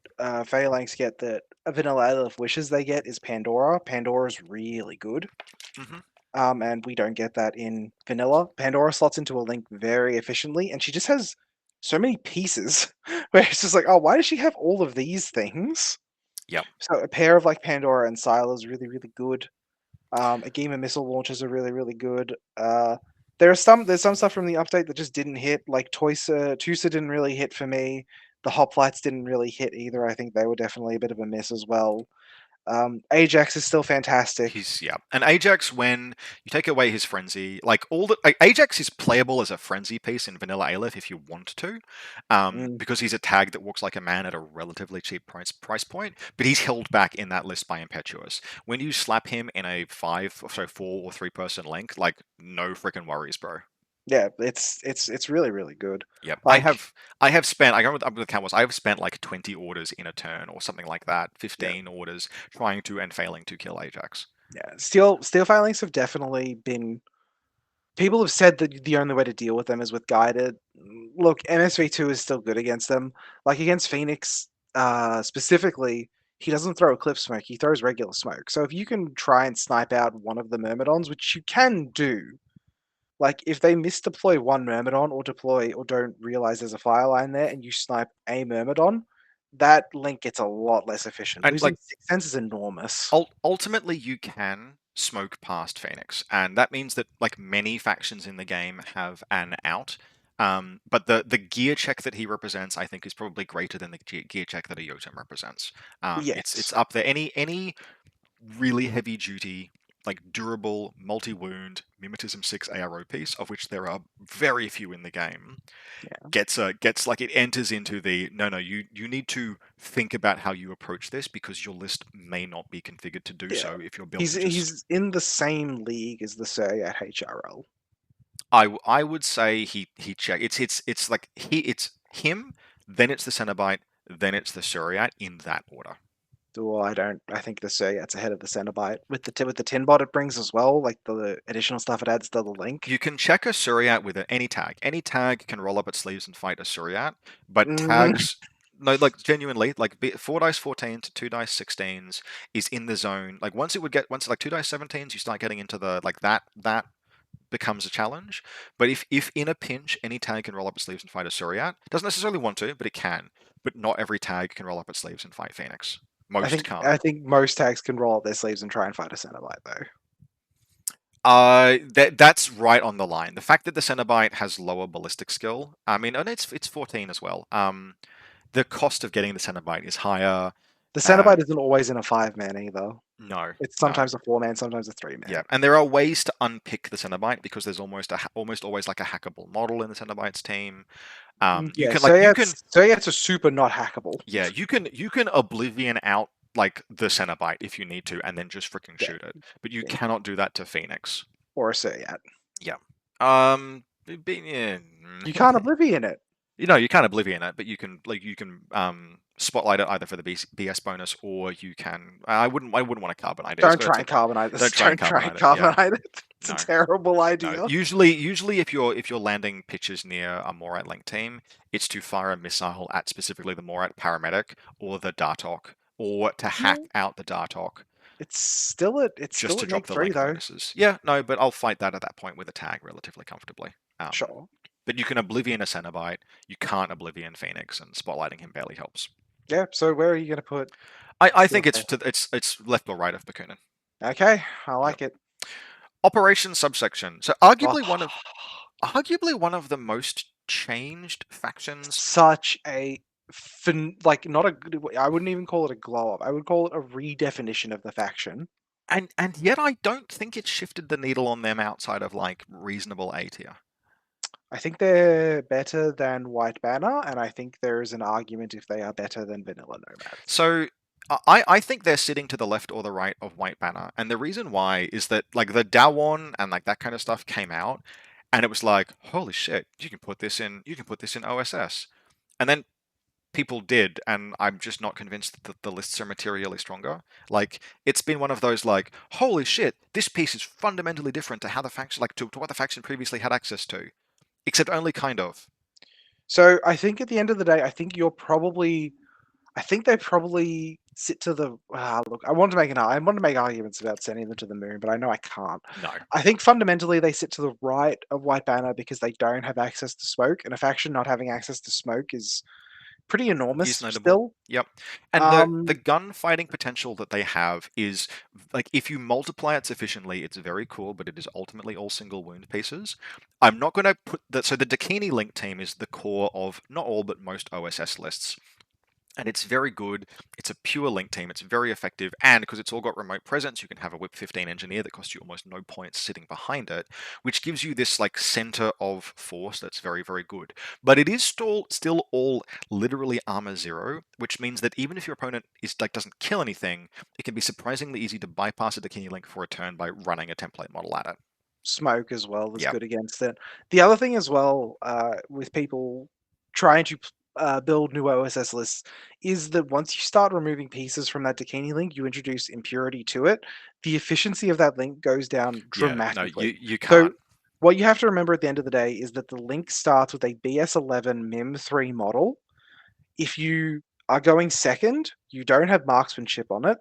Phalanx get that a Vanilla Aleph wishes they get is Pandora. Pandora's really good. hmm And we don't get that in Vanilla. Pandora slots into a link very efficiently, and she just has so many pieces where it's just like, oh, why does she have all of these things? Yep. So a pair of like Pandora and Syla is really, really good. A game of missile launchers are really, really good. There's some stuff from the update that just didn't hit. Like Tusa didn't really hit for me. The hoplites didn't really hit either. I think they were definitely a bit of a miss as well. Ajax is still fantastic. And Ajax, when you take away his frenzy, like Ajax is playable as a frenzy piece in vanilla Aleph if you want to, Mm, because he's a tag that walks like a man at a relatively cheap price point. But he's held back in that list by Impetuous. When you slap him in a 4 or 3-person link, like no freaking worries, bro. yeah, it's really, really good. Yep, Like, I have spent. I remember what the count was. I have spent like 20 orders in a turn or something like that. yeah, 15 orders trying to and failing to kill Ajax. yeah. Steel Phalanx have definitely been. People have said that the only way to deal with them is with guided. Look, MSV2 is still good against them. Like against Phoenix, specifically, he doesn't throw Eclipse Smoke, he throws regular smoke. So if you can try and snipe out one of the Myrmidons, which you can do, like if they misdeploy one Myrmidon or deploy or don't realize there's a fire line there and you snipe a Myrmidon, that link gets a lot less efficient. And Losing like 6 cents is enormous. ultimately you can smoke past Phoenix, and that means that like many factions in the game have an out. But the gear check that he represents, I think, is probably greater than the gear check that a Jotun represents. It's Yes. up there. Any really heavy duty, like durable, multi-wound Mimetism 6 ARO piece, of which there are very few in the game, Yeah. gets like it enters into the no, you need to think about how you approach this because your list may not be configured to do Yeah. so if you're building just. He's in the same league as the Surrey at HRL. I would say he check it's like it's him, then it's the Cenobite, then it's the Suriat in that order. Well, I don't. I think the Surrey's ahead of the Cenobite with the tin bot it brings as well. Like the additional stuff it adds to the link. You can check a Suriat with any tag. Any tag can roll up its sleeves and fight a Suriat, but Mm, tags. No, like genuinely, like 4 dice 14 to 2 dice 16s is in the zone. Like once like 2 dice 17s, you start getting into the like that becomes a challenge. But if in a pinch any tag can roll up its sleeves and fight a Suriat, doesn't necessarily want to, but it can. But not every tag can roll up its sleeves and fight Phoenix. Most can't. I think most tags can roll up their sleeves and try and fight a Cenobite though. That's right on the line. The fact that the Cenobite has lower ballistic skill, I mean, and it's 14 as well. The cost of getting the Cenobite is higher. The Uh, Cenobite isn't always in a 5-man either. No. It's No. sometimes a 4-man, sometimes a 3-man. Yeah, and there are ways to unpick the Cenobite because there's almost always like a hackable model in the Cenobite's team. You Yeah, can so like yeah, you can it's a super not hackable. yeah you can Oblivion out like the Cenobite if you need to, and then just freaking Yeah. shoot it. But you Yeah. cannot do that to Phoenix. Or a Suryat. Yeah. Yeah. You can't Oblivion it. You can't Oblivion it, but you can spotlight it either for the BS bonus, or you can. I wouldn't want to carbonite it. Don't try and carbonite this. Don't try and carbonite it. Yeah. Carbonite it. It's No. a terrible No. idea. Usually if you're landing pitches near a Morat link team, it's to fire a missile at specifically the Morat paramedic or the Dartok, or to hack out the Dartok It's still at just to drop link the 3 link though. bonuses. Yeah, no, but I'll fight that at that point with a tag relatively comfortably. Sure. But you can Oblivion a Cenobite, you can't Oblivion Phoenix, and spotlighting him barely helps. Yeah, so where are you going to put? I think it's left or right of Bakunin. Okay, I like it. Operation subsection. So arguably one of the most changed factions. Such a not a. I wouldn't even call it a glow up. I would call it a redefinition of the faction. And yet I don't think it shifted the needle on them outside of like reasonable A tier. I think they're better than White Banner, and I think there is an argument if they are better than Vanilla Nomads. So I think they're sitting to the left or the right of White Banner, and the reason why is that like the Dawon and like that kind of stuff came out, and it was like, holy shit, you can put this in OSS, and then people did, and I'm just not convinced that the lists are materially stronger. Like, it's been one of those like, holy shit, this piece is fundamentally different to how the faction, like to what the faction previously had access to, except only kind of. So I think at the end of the day, I think they probably sit to the. Look, I want to make arguments about sending them to the moon, but I know I can't. No. I think fundamentally they sit to the right of White Banner because they don't have access to smoke, and a faction not having access to smoke is pretty enormous still. Yep. And the gunfighting potential that they have is like, if you multiply it sufficiently, it's very cool, but it is ultimately all single wound pieces. I'm not going to put that. So the Dakini Link team is the core of not all but most OSS lists. And it's very good. It's a pure link team. It's very effective. And because it's all got remote presence, you can have a Whip 15 engineer that costs you almost no points sitting behind it, which gives you this like center of force that's very, very good. But it is still all literally armor 0, which means that even if your opponent doesn't kill anything, it can be surprisingly easy to bypass a Dakini link for a turn by running a template model at it. Smoke as well is good against it. The other thing as well, with people trying to build new OSS lists, is that once you start removing pieces from that Dakini link, you introduce impurity to it. The efficiency of that link goes down dramatically. Yeah, no, you can't. So what you have to remember at the end of the day is that the link starts with a BS11 MIM 3 model. If you are going second, you don't have marksmanship on it.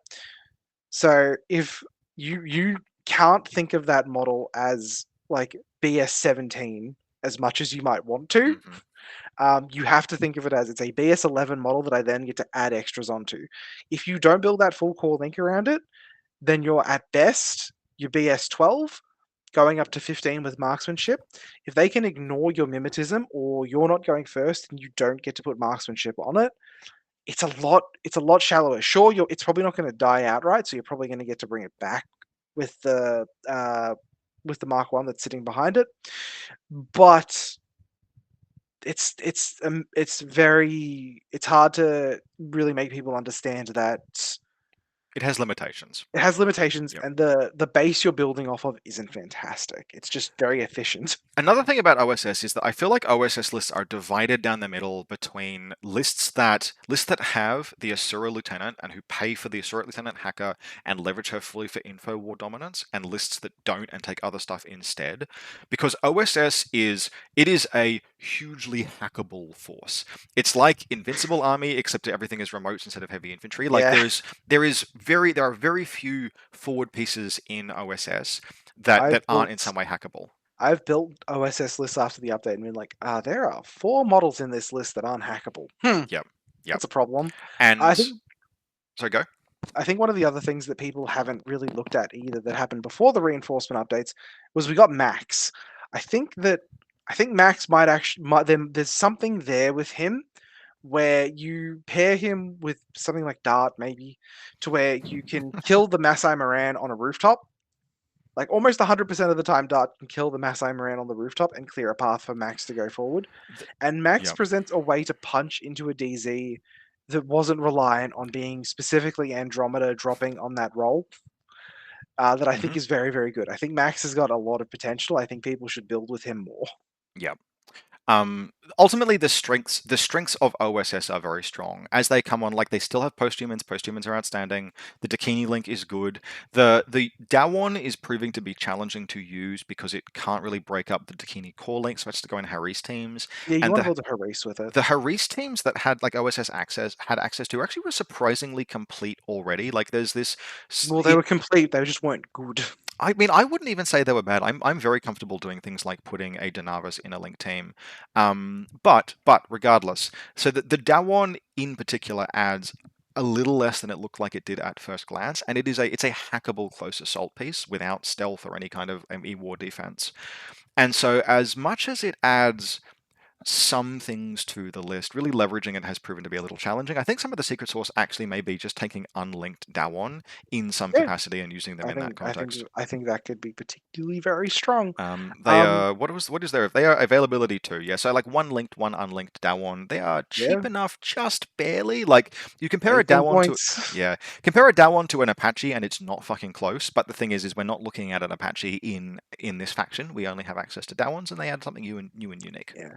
So if you can't think of that model as like BS17 as much as you might want to. You have to think of it as it's a BS11 model that I then get to add extras onto. If you don't build that full core link around it, then you're at best your BS12, going up to 15 with marksmanship. If they can ignore your mimetism, or you're not going first and you don't get to put marksmanship on it, it's a lot shallower. Sure, it's probably not going to die outright, so you're probably going to get to bring it back with the Mark 1 that's sitting behind it. But it's hard to really make people understand that it has limitations. It has limitations, and the base you're building off of isn't fantastic. It's just very efficient. Another thing about OSS is that I feel like OSS lists are divided down the middle between lists that have the Asura Lieutenant and who pay for the Asura Lieutenant hacker and leverage her fully for info war dominance, and lists that don't and take other stuff instead. Because OSS is a hugely hackable force. It's like Invincible Army, except everything is remotes instead of heavy infantry. Like there are very few forward pieces in OSS that aren't in some way hackable. I've built OSS lists after the update and been like, there are 4 models in this list that aren't hackable. Yep. That's a problem. And sorry, go. I think one of the other things that people haven't really looked at either that happened before the reinforcement updates was we got Max. I think Max might there's something there with him, where you pair him with something like Dart, maybe, to where you can kill the Masai Moran on a rooftop. Like almost 100% of the time, Dart can kill the Masai Moran on the rooftop and clear a path for Max to go forward. And Max Yep. presents a way to punch into a DZ that wasn't reliant on being specifically Andromeda dropping on that roll. That I think is very, very good. I think Max has got a lot of potential. I think people should build with him more. Yep. Ultimately, the strengths of OSS are very strong as they come on. Like they still have posthumans. Posthumans are outstanding. The Dakini link is good. The Dawon is proving to be challenging to use because it can't really break up the Dakini core link, so it's to go in Haris teams. Yeah, you And want to build a Haris with it. the Haris teams that had like OSS had access to actually were surprisingly complete already. Like there's this. Well, they were complete. They just weren't good. I mean, I wouldn't even say they were bad. I'm very comfortable doing things like putting a Danavis in a link team. But regardless, so the Dawon in particular adds a little less than it looked like it did at first glance, and it's a hackable close assault piece without stealth or any kind of E-war defense. And so, as much as it adds some things to the list, really leveraging it has proven to be a little challenging. I think some of the secret sauce actually may be just taking unlinked Dawon in some Yeah. capacity and using them in that context. I think that could be particularly very strong. They are what is there? They are availability too. Yeah, so like one linked, one unlinked Dawon. They are cheap Yeah. enough, just barely. Like you compare a 18 Dawon points. to compare a Dawon to an Apache, and it's not fucking close. But the thing is we're not looking at an Apache in this faction. We only have access to Dawons, and they add something new and unique. Yeah.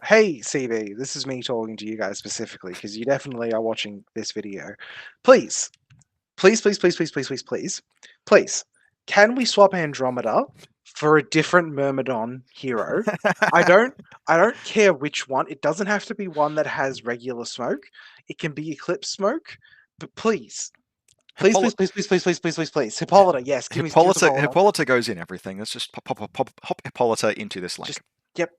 Hey, CB, this is me talking to you guys specifically because you definitely are watching this video. Please, please, please, please, please, please, please, please, please, can we swap Andromeda for a different Myrmidon hero? I don't care which one. It doesn't have to be one that has regular smoke. It can be Eclipse smoke, but please. Please, please, please, please, please, please, please, please, please. Hippolyta, yes. Give me Hippolyta goes in everything. Let's just pop Hippolyta into this link.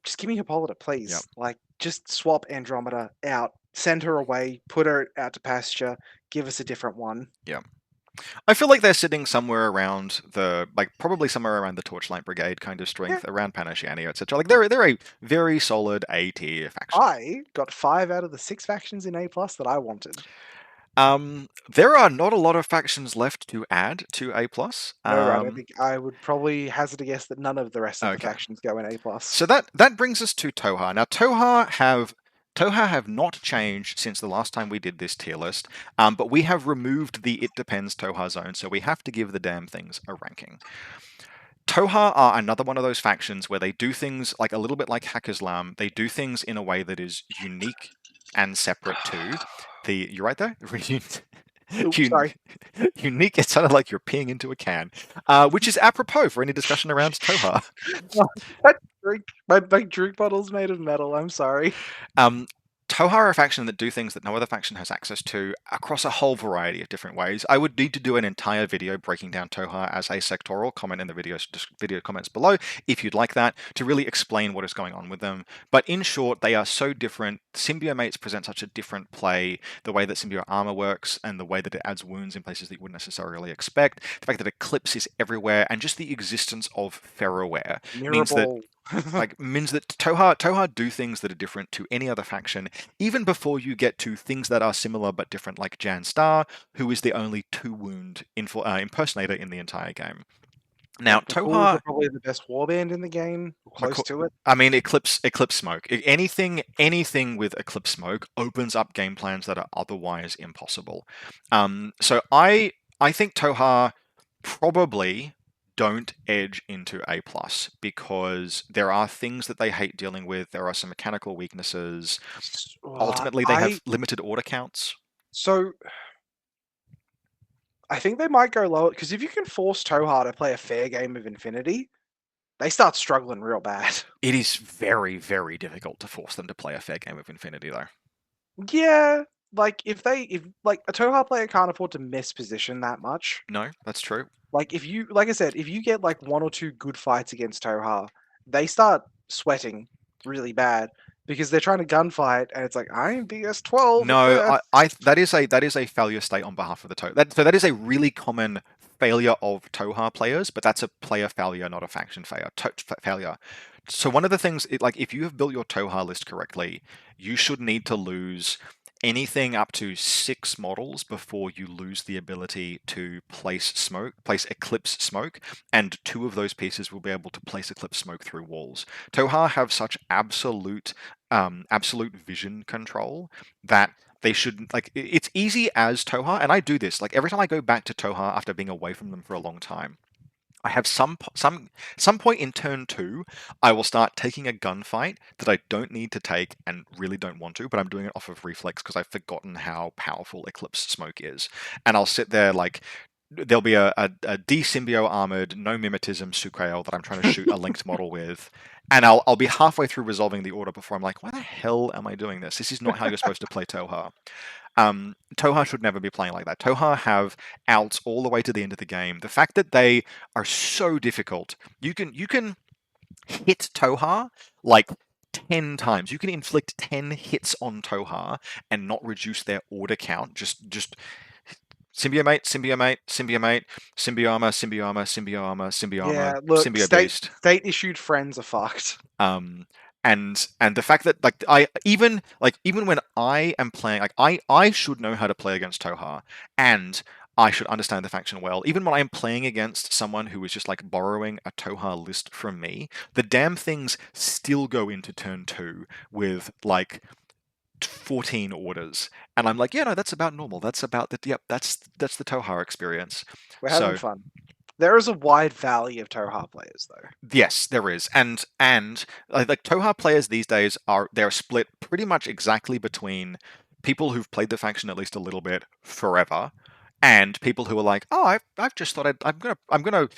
Just give me Hippolyta, please. Like, just swap Andromeda out, send her away, put her out to pasture, give us a different one. Yeah. I feel like they're sitting somewhere around probably somewhere around the Torchlight Brigade kind of strength, around PanOceania, etc. Like they're a very solid A tier faction. I got 5 out of the 6 factions in A+ that I wanted. There are not a lot of factions left to add to A+. No, right. I think I would probably hazard a guess that none of the rest of the factions go in A+. So that brings us to Tohaa. Now Tohaa have not changed since the last time we did this tier list, but we have removed the It Depends Tohaa zone, so we have to give the damn things a ranking. Tohaa are another one of those factions where they do things like a little bit like Haqqislam. They do things in a way that is unique and separate to the. You right there? Oops, sorry. Unique. It sounded like you're peeing into a can, which is apropos for any discussion around Tohaa. My drink bottle's made of metal. I'm sorry. Tohaa are a faction that do things that no other faction has access to across a whole variety of different ways. I would need to do an entire video breaking down Tohaa as a sectoral. Comment in the video comments below if you'd like that, to really explain what is going on with them. But in short, they are so different. Symbiomates present such a different play, the way that symbiote armor works and the way that it adds wounds in places that you wouldn't necessarily expect. The fact that Eclipse is everywhere, and just the existence of Ferroware means that Tohaa do things that are different to any other faction, even before you get to things that are similar but different, like Jan Star, who is the only 2-wound impersonator in the entire game. Now, Tohaa are probably the best warband in the game, close to it. I mean, Eclipse Smoke. Anything with Eclipse Smoke opens up game plans that are otherwise impossible. So I think Tohaa probably don't edge into A+, because there are things that they hate dealing with. There are some mechanical weaknesses. Ultimately, they have limited order counts. So I think they might go lower, because if you can force Tohaa to play a fair game of Infinity, they start struggling real bad. It is very, very difficult to force them to play a fair game of Infinity, though. Yeah, like if a Tohaa player can't afford to miss position that much. No, that's true. Like I said, if you get like 1 or 2 good fights against Tohaa, they start sweating really bad because they're trying to gunfight, and it's like, I'm BS12. No, that is a failure state on behalf of the Tohaa. So that is a really common failure of Tohaa players, but that's a player failure, not a faction failure. So one of the things, like if you have built your Tohaa list correctly, you should need to lose anything up to 6 models before you lose the ability to place Eclipse Smoke, and 2 of those pieces will be able to place Eclipse Smoke through walls. Tohaa have such absolute vision control that they should, like, it's easy as Tohaa, and I do this, like every time I go back to Tohaa after being away from them for a long time, I have some point in turn 2, I will start taking a gunfight that I don't need to take and really don't want to, but I'm doing it off of reflex because I've forgotten how powerful Eclipse Smoke is. And I'll sit there like, there'll be a D-Symbio armored, no mimetism Sucrael that I'm trying to shoot a linked model with, and I'll be halfway through resolving the order before I'm like, why the hell am I doing this? This is not how you're supposed to play Tohaa. Tohaa should never be playing like that. Tohaa have outs all the way to the end of the game. The fact that they are so difficult, you can hit Tohaa like 10 times. You can inflict 10 hits on Tohaa and not reduce their order count. Just Symbiomate, Symbiomate, Symbiomate, Symbioarmor, Symbioarmor, Symbioarmor, Symbioarmor, Yeah, look, Symbiobeast. state-issued friends are fucked. And the fact that like even when I am playing, like I should know how to play against Tohaa, and I should understand the faction well. Even when I'm playing against someone who is just like borrowing a Tohaa list from me, the damn things still go into turn 2 with like 14 orders, and I'm like, yeah, no, that's about normal. That's about the that's the Tohaa experience. We're having fun. There is a wide valley of Tohaa players, though. Yes, there is, and like Tohaa players these days they're split pretty much exactly between people who've played the faction at least a little bit forever, and people who are like, oh, I've just thought I'm gonna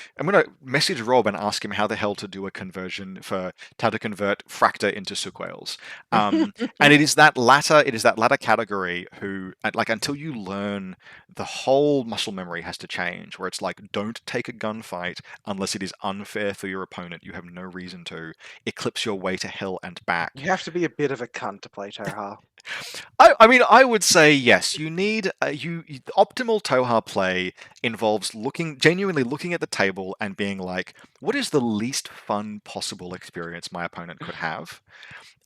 message Rob and ask him how the hell to do a conversion for how to convert Fracta into Suquales. And it is that latter category who, like, until you learn, the whole muscle memory has to change, where it's like, don't take a gunfight unless it is unfair for your opponent. You have no reason to eclipse your way to hell and back. You have to be a bit of a cunt to play Tohaa. I mean, I would say yes. You need optimal Tohaa play involves genuinely looking at the table and being like, what is the least fun possible experience my opponent could have,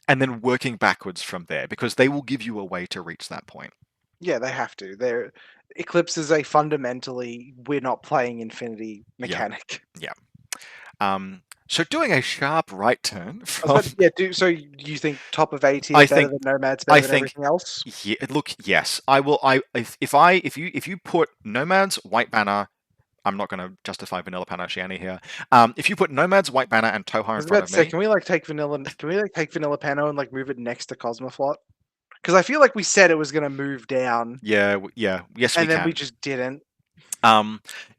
and then working backwards from there, because they will give you a way to reach that point. Yeah, they have to. Eclipse is a fundamentally we're not playing Infinity mechanic. Yeah. So doing a sharp right turn from... so you think top of A tier better than Nomads, better than everything else? Yeah, look, yes. I will. If you put Nomads, White Banner, I'm not going to justify vanilla PanOceania here. If you put Nomads, White Banner, and Tohaa in front of me, can we take vanilla Pano and like move it next to Cosmoflot? Because I feel like we said it was going to move down. Yeah, yes, and then we just didn't.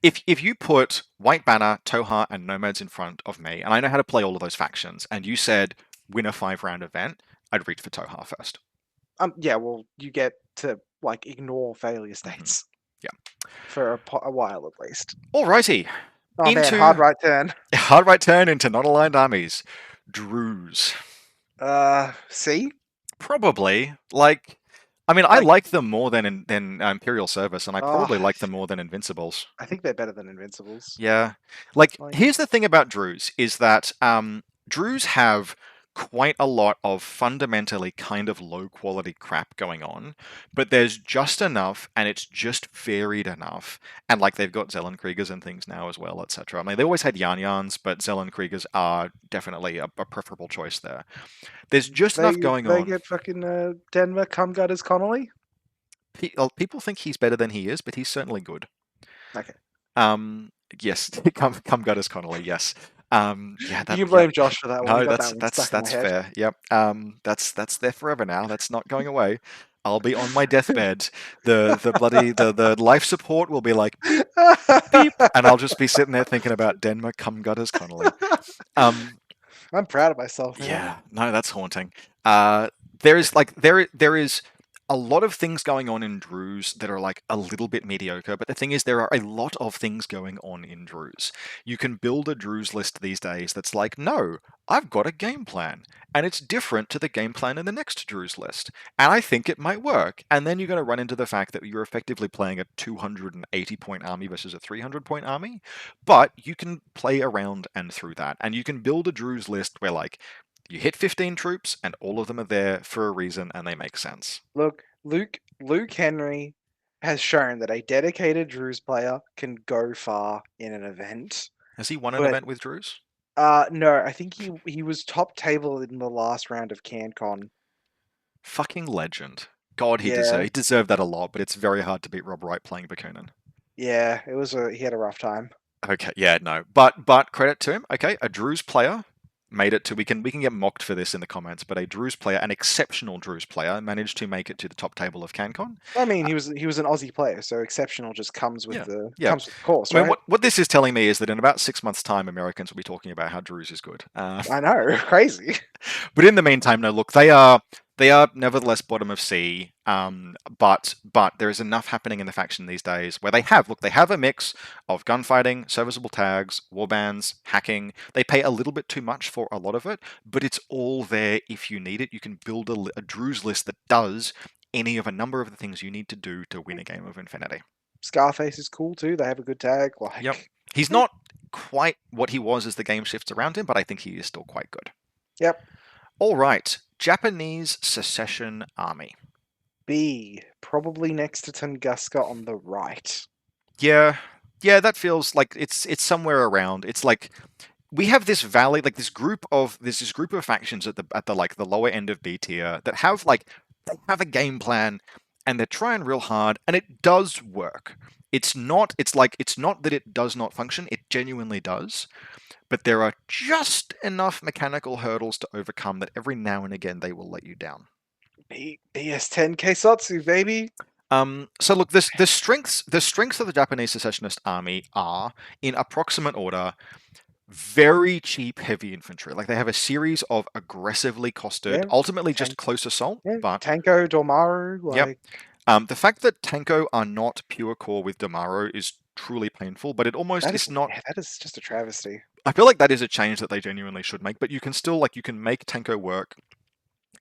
If you put White Banner, Tohaa, and Nomads in front of me, and I know how to play all of those factions, and you said win a 5-round event, I'd reach for Tohaa first. Yeah, well, you get to like ignore failure states. Yeah, for a while at least. Alrighty. Oh man, hard right turn. Hard right turn into non-aligned armies. Druze. See? Probably. Like, I mean, I like them more than Imperial Service, and I probably like them more than Invincibles. I think they're better than Invincibles. Yeah. Like, here's the thing about Druze, is that Druze have quite a lot of fundamentally kind of low-quality crap going on, but there's just enough, and it's just varied enough. And, like, they've got Zellenkriegers and things now as well, etc. I mean, they always had Yarn-Yarns, but Zellenkriegers are definitely a preferable choice there. There's just enough going on. They get fucking Denver Cumgutters Connolly? People think he's better than he is, but he's certainly good. Okay. Yes, Cumgutters Connolly, yes. Yeah, you can blame Josh for that one. No, that's fair. Yep. That's there forever now. That's not going away. I'll be on my deathbed. The life support will be like beep, beep, and I'll just be sitting there thinking about Denver Cumgutters Connolly. I'm proud of myself. Man. Yeah, no, that's haunting. There is a lot of things going on in Druze that are like a little bit mediocre, but the thing is there are a lot of things going on in Druze. You can build a Druze list these days that's like, no, I've got a game plan, and it's different to the game plan in the next Druze list, and I think it might work. And then you're going to run into the fact that you're effectively playing a 280-point army versus a 300-point army, but you can play around and through that, and you can build a Druze list where like you hit 15 troops and all of them are there for a reason and they make sense. Look, Luke Henry has shown that a dedicated Druze player can go far in an event. Has he won an But event with Druze? no, I think he was top table in the last round of CanCon. Fucking legend. God, he Yeah. deserved that a lot, but it's very hard to beat Rob Wright playing Bakunin. Yeah, he had a rough time. Okay, yeah, no. But credit to him. Okay, a Druze player made it to we can get mocked for this in the comments, but a Druze player, an exceptional Druze player, managed to make it to the top table of CanCon. I mean, he was an Aussie player, so exceptional just comes with the yeah. comes with the course, I mean, right? what this is telling me is that in about 6 months' time, Americans will be talking about how Druze is good. I know, crazy. But in the meantime, no, look, they are nevertheless bottom of sea. But there is enough happening in the faction these days where they have a mix of gunfighting, serviceable tags, warbands, hacking. They pay a little bit too much for a lot of it, but it's all there if you need it. You can build a Druze list that does any of a number of the things you need to do to win a game of Infinity. Scarface is cool too. They have a good tag. Like, yep, he's not quite what he was as the game shifts around him, but I think he is still quite good. Yep. All right, Japanese Secession Army. B, probably next to Tunguska on the right. Yeah, that feels like it's somewhere around. It's like we have this valley, like this group of factions at the lower end of B tier that have they have a game plan and they're trying real hard and it does work. It's not that it does not function, it genuinely does. But there are just enough mechanical hurdles to overcome that every now and again they will let you down. BS10 Keisatsu, baby. So look, the strengths of the Japanese secessionist army are, in approximate order, very cheap heavy infantry. Like they have a series of aggressively costed, ultimately just close assault. But Tanko, Domaru, like. Yep. The fact that Tanko are not pure core with Domaru is truly painful, but it almost is not. Yeah, that is just a travesty. I feel like that is a change that they genuinely should make, but you can still you can make Tanko work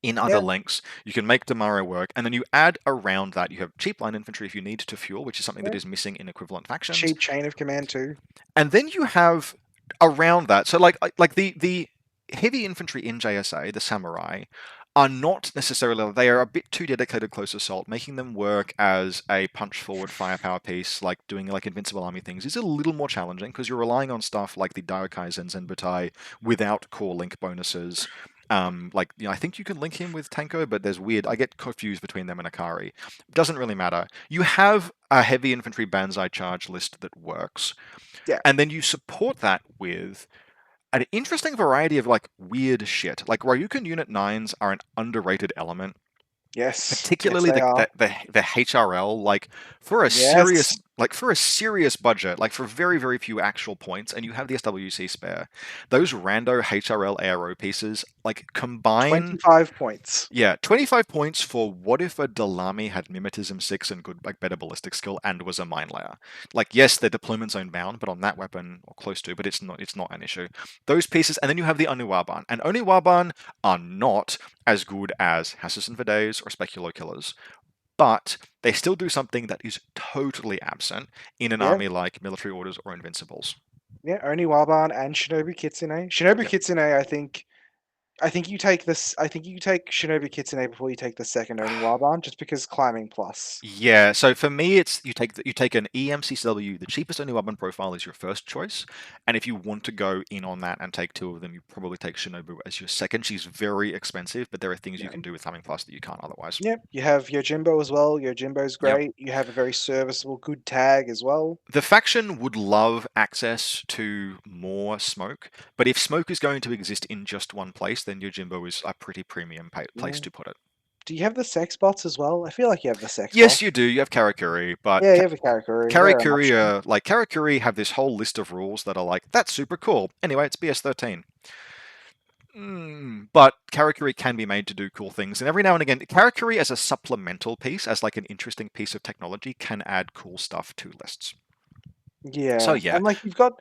in other lengths. You can make Domaru work, and then you add around that, you have cheap line infantry if you need to fuel, which is something that is missing in equivalent factions. Cheap chain of command too. And then you have around that, so like the heavy infantry in JSA, the samurai, are not necessarily, they are a bit too dedicated close assault. Making them work as a punch forward firepower piece, like doing like invincible army things, is a little more challenging because you're relying on stuff like the Daiokai Zenzen Butai without core link bonuses. I think you can link him with Tanko, but I get confused between them and Akari. Doesn't really matter. You have a heavy infantry Banzai charge list that works. Yeah. And then you support that with an interesting variety of weird shit. Like Ryukin Unit 9s are an underrated element. Yes. Particularly the HRL, for a serious budget, for very, very few actual points, and you have the SWC spare. Those rando HRL ARO pieces, combine 25 points. Yeah, 25 points for what if a Dalami had Mimetism 6 and good better ballistic skill and was a mine layer. Yes, they're deployment zone bound, but on that weapon or close to, but it's not an issue. Those pieces, and then you have the Oniwaban. And Oniwaban are not as good as Hassassin for Days or Speculo Killers, but they still do something that is totally absent in an army like Military Orders or Invincibles. Yeah, Oniwaban and Shinobu Kitsune. Kitsune, I think you take this. I think you take Shinobu Kitsune before you take the second Oniwaban, just because climbing plus. Yeah, so for me, it's you take an EMCCW. The cheapest Oniwaban profile is your first choice, and if you want to go in on that and take two of them, you probably take Shinobu as your second. She's very expensive, but there are things you can do with climbing plus that you can't otherwise. Yep, you have Yojimbo as well. Yojimbo's great. Yep. You have a very serviceable, good tag as well. The faction would love access to more smoke, but if smoke is going to exist in just one place, then Yojimbo is a pretty premium place to put it. Do you have the sex bots as well? I feel like you have the sex bots. Yes, you do. You have Karakuri, but yeah, you have a Karakuri. Karakuri have this whole list of rules that are that's super cool. Anyway, it's BS13. But Karakuri can be made to do cool things, and every now and again, Karakuri as a supplemental piece, as like an interesting piece of technology, can add cool stuff to lists. So Yeah, yeah, and like you've got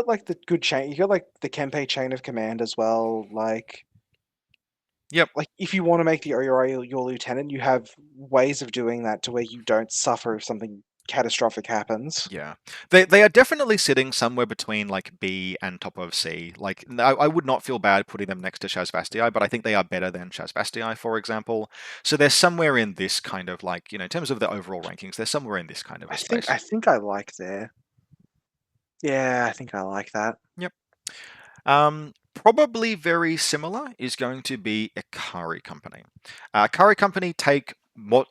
like the good chain. You got like the Kempe chain of command as well. yep, Like if you want to make the Oyori your lieutenant, you have ways of doing that to where you don't suffer if something catastrophic happens. yeah. They are definitely sitting somewhere between like B and top of C. Like I would not feel bad putting them next to Shazvastii, but I think they are better than Shazvastii, for example. So they're somewhere in this kind of like, in terms of the overall rankings, they're somewhere in this kind of a I think space. I think I like there. Yeah, I think I like that. Yep. Probably very similar is going to be Akari Company. Akari Company take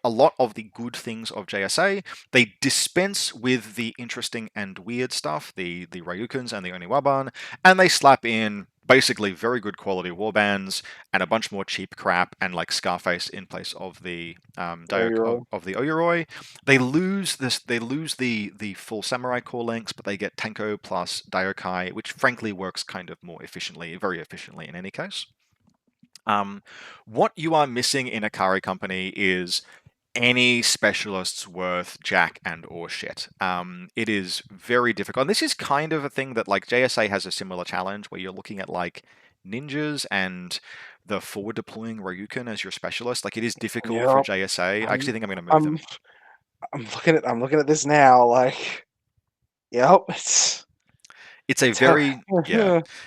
a lot of the good things of JSA. They dispense with the interesting and weird stuff, the Ryukens and the Oniwaban, and they slap in basically very good quality warbands and a bunch more cheap crap and like Scarface in place of the Oyori. of the Oyuroi. They lose this. They lose the full samurai core links, but they get Tenko plus Daiokai, which frankly works kind of more efficiently, very efficiently in any case. What you are missing in Akari Company is any specialists worth jack and or shit. It is very difficult. And this is kind of a thing that like JSA has a similar challenge where you're looking at like ninjas and the forward deploying Ryuken as your specialist. Like it is difficult for Yep. JSA. I I'm actually think I'm going to move I'm them. I'm looking at this now. Like, yep. It's a It's her. very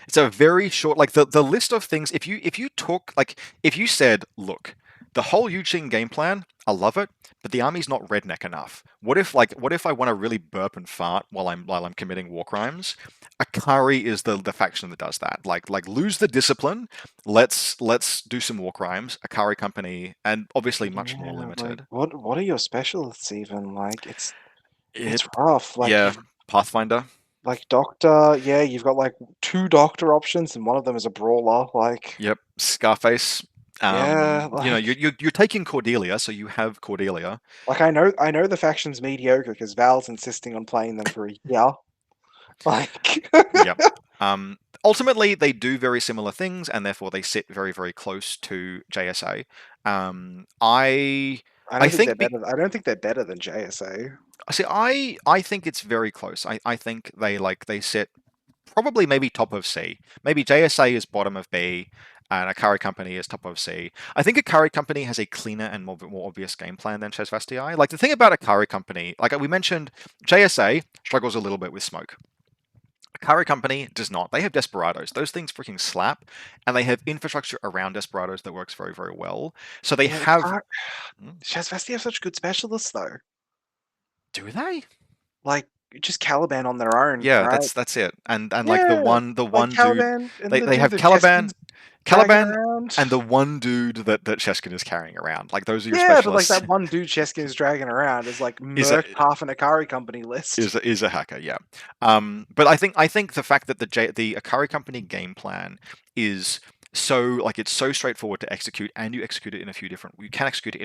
it's a very short like the list of things. If you took like if you said, look, the whole Yuching game plan, I love it, but the army's not redneck enough. What if I want to really burp and fart while I'm committing war crimes? Akari is the faction that does that. Like lose the discipline. Let's do some war crimes. Akari Company, and obviously much more Yeah, like limited. what are your specialists even? Like It it's rough. Like yeah, you've Pathfinder. like doctor, yeah, you've got like two doctor options and one of them is a brawler. Like, Yep, Scarface. yeah, You're taking Cordelia, so you have Cordelia. like I know the faction's mediocre because Val's insisting on playing them for a year. Like, Yep. Ultimately, they do very similar things, and therefore they sit very, very close to JSA. I I I don't think they're think better. I don't think they're better than JSA. see, I think it's very close. I think they sit probably maybe top of C. Maybe JSA is bottom of B, and Akari Company is top of C. I think Akari Company has a cleaner and more obvious game plan than Shazvastii. Like the thing about Akari Company, like we mentioned, JSA struggles a little bit with smoke. Akari Company does not. They have Desperados. Those things freaking slap, and they have infrastructure around Desperados that works very, very well. So they Yeah, have. Shazvesti have such good specialists though. Do they? Like just Caliban on their own, Yeah, right? that's it. And like Yeah, the like one dude, Caliban and the they dude have that Cheskin's dragging Caliban, around. and the one dude that Sheskin is carrying around. Like those are your Yeah, but like specialists. that one dude Cheskin is dragging around is like Is a murked half an Akari company list. is a hacker, yeah. But I think the fact that the Akari Company game plan is so like it's so straightforward to execute, and you can execute it in a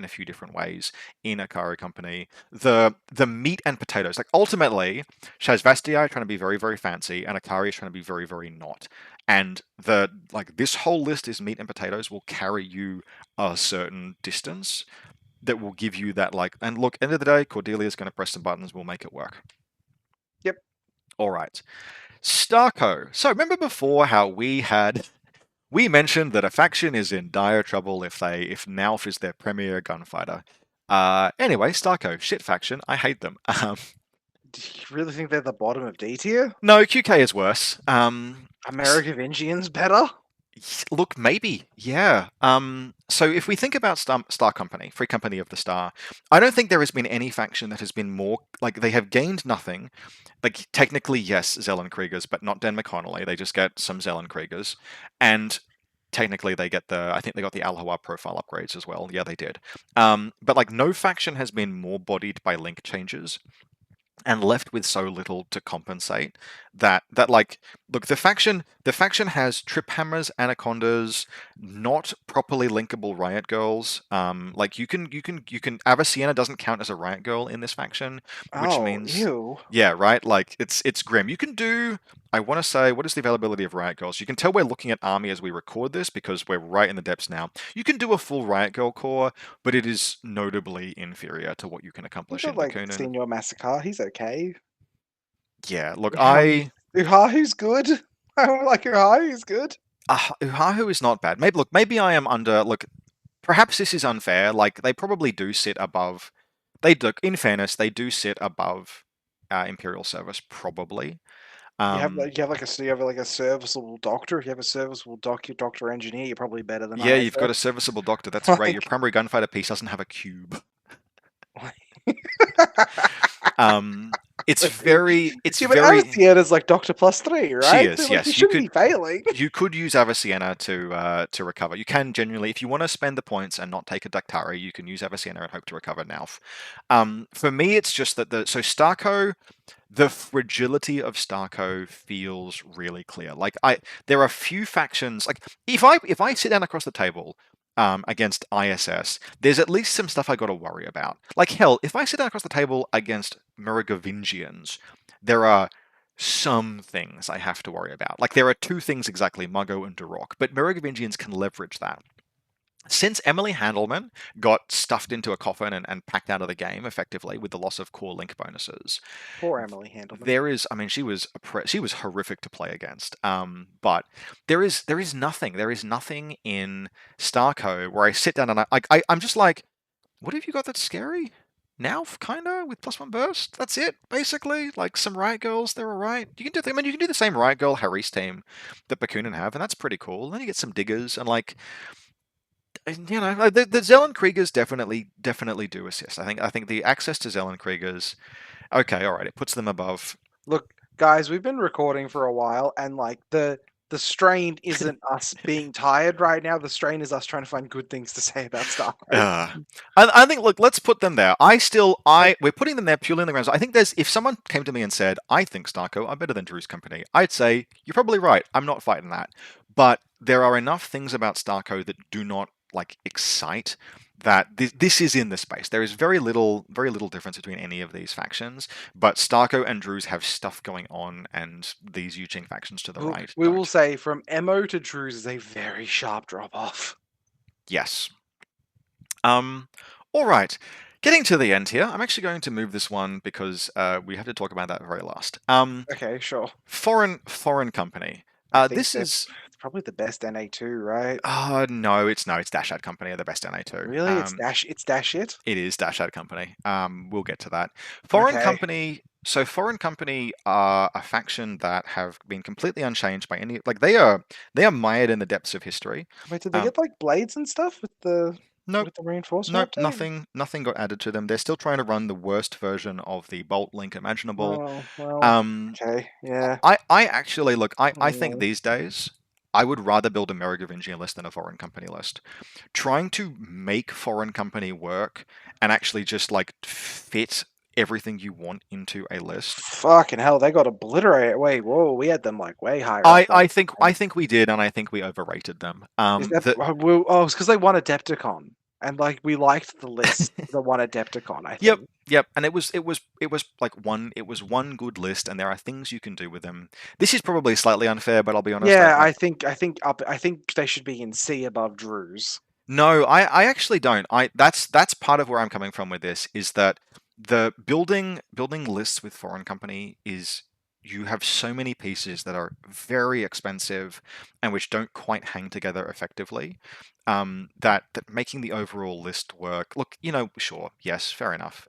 few different ways in Akari Company. The meat and potatoes, like ultimately, Shazvastii are trying to be very very fancy, and Akari is trying to be very very not. And the like this whole list is meat and potatoes will carry you a certain distance that will give you that like. And look, end of the day, Cordelia's going to press some buttons, we'll make it work. Yep. All right. Starco. So remember before how we mentioned that a faction is in dire trouble if Nauf is their premier gunfighter. Anyway, Starco, shit faction. I hate them. Do you really think they're the bottom of D tier? No, QK is worse. American better? Look, maybe, yeah. So if we think about Star Company, Free Company of the Star, I don't think there has been any faction that has been more like they have gained nothing. Like technically, yes, Zelen Kriegers, but not Den McConnelly. They just get some Zelen Kriegers, and technically they get I think they got the Al Hawa profile upgrades as well. Yeah, they did. But like no faction has been more bodied by link changes and left with so little to compensate that like look, the faction has trip hammers, anacondas, not properly linkable riot girls. Like you can Avicenna doesn't count as a riot girl in this faction, which Oh, means ew. yeah, right, like it's grim. You can do I want to say, what is the availability of Riot Girls? You can tell we're looking at Army as we record this because we're right in the depths now. You can do a full Riot Girl core, but it is notably inferior to what you can You accomplish got in like Bakunin. Senior Massacre. He's okay. Yeah, look, Uhahu's good. I don't like Uhahu's good. Uhahu is not bad. Maybe I am under. Look, perhaps this is unfair. Like they probably do sit above. They do. In fairness, they do sit above Imperial Service probably. You have like a serviceable doctor. If you have a serviceable doctor engineer, you're probably better than Yeah, you've got a ISS. serviceable doctor. That's great. Your Like- primary gunfighter piece doesn't have a cube. It's But very. It's yeah, but very. Avicenna's like Doctor +3, right? She is. So, like, Yes, he you shouldn't could. be failing. You could use Avicenna to recover. You can genuinely, if you want to spend the points and not take a Daktari, you can use Avicenna and hope to recover now. For me, it's just that Starco, the fragility of Starco feels really clear. Like there are a few factions. Like if I sit down across the table against ISS, there's at least some stuff I got to worry about. Like hell, if I sit down across the table against Merovingians, there are some things I have to worry about. Like there are two things exactly, Muggo and Durok, but Merovingians can leverage that. Since Emily Handelman got stuffed into a coffin and packed out of the game effectively with the loss of core link bonuses, Poor Emily Handelman. there is, I mean, she was horrific to play against. But there is nothing in Starco where I sit down and I'm just like, what have you got that's scary? Now, kinda with +1 burst. That's it, basically. Like some Riot Girls, they're alright. You can do, I mean, you can do the same Riot Girl Haris team that Bakunin have, and that's pretty cool. Then you get some diggers and like, you know, the Zelen Kriegers definitely do assist. I think the access to Zelen Kriegers, okay, all right, it puts them above. Look, guys, we've been recording for a while, and like the strain isn't us being tired right now. The strain is us trying to find good things to say about Star Wars. I think, look, let's put them there. We're putting them there purely in the grounds. I think if someone came to me and said, I think Starco are better than Drew's company, I'd say, you're probably right. I'm not fighting that. But there are enough things about Starco that do not like excite that this is in the space. There is very little difference between any of these factions, but Starco and Druze have stuff going on, and these Jing factions to the right. We will say from Emo to Druze is a very sharp drop off. Yes. All right. Getting to the end here, I'm actually going to move this one because we have to talk about that very last. Okay, sure. Foreign company. This is it's probably the best NA2, right? No, it's Dashad Company are the best NA2. Really? It's Dash It? It is Dashad Company. We'll get to that. Foreign Okay. Company. So Foreign Company are a faction that have been completely unchanged by any. Like they are mired in the depths of history. Wait, did they get like blades and stuff with the Nope. with the reinforcement? Nope, update? nothing got added to them. They're still trying to run the worst version of the Bolt Link imaginable. Oh, well, okay, yeah. I actually look. I think Mm. these days I would rather build a Merovingian list than a Foreign Company list. Trying to make Foreign Company work and actually just like fit everything you want into a list. Fucking hell, they got obliterated. Wait, whoa, we had them like way higher. I think we did, and I think we overrated them. Is that, it's because they won Adepticon, and like we liked the list that won Adepticon. I think. Yep, and it was like one good list, and there are things you can do with them. This is probably slightly unfair, but I'll be honest. Yeah, I think they should be in C above Druze. No, I actually don't. That's part of where I'm coming from with this is that the building lists with Foreign Company is you have so many pieces that are very expensive and which don't quite hang together effectively. That making the overall list work. Look, sure, yes, fair enough.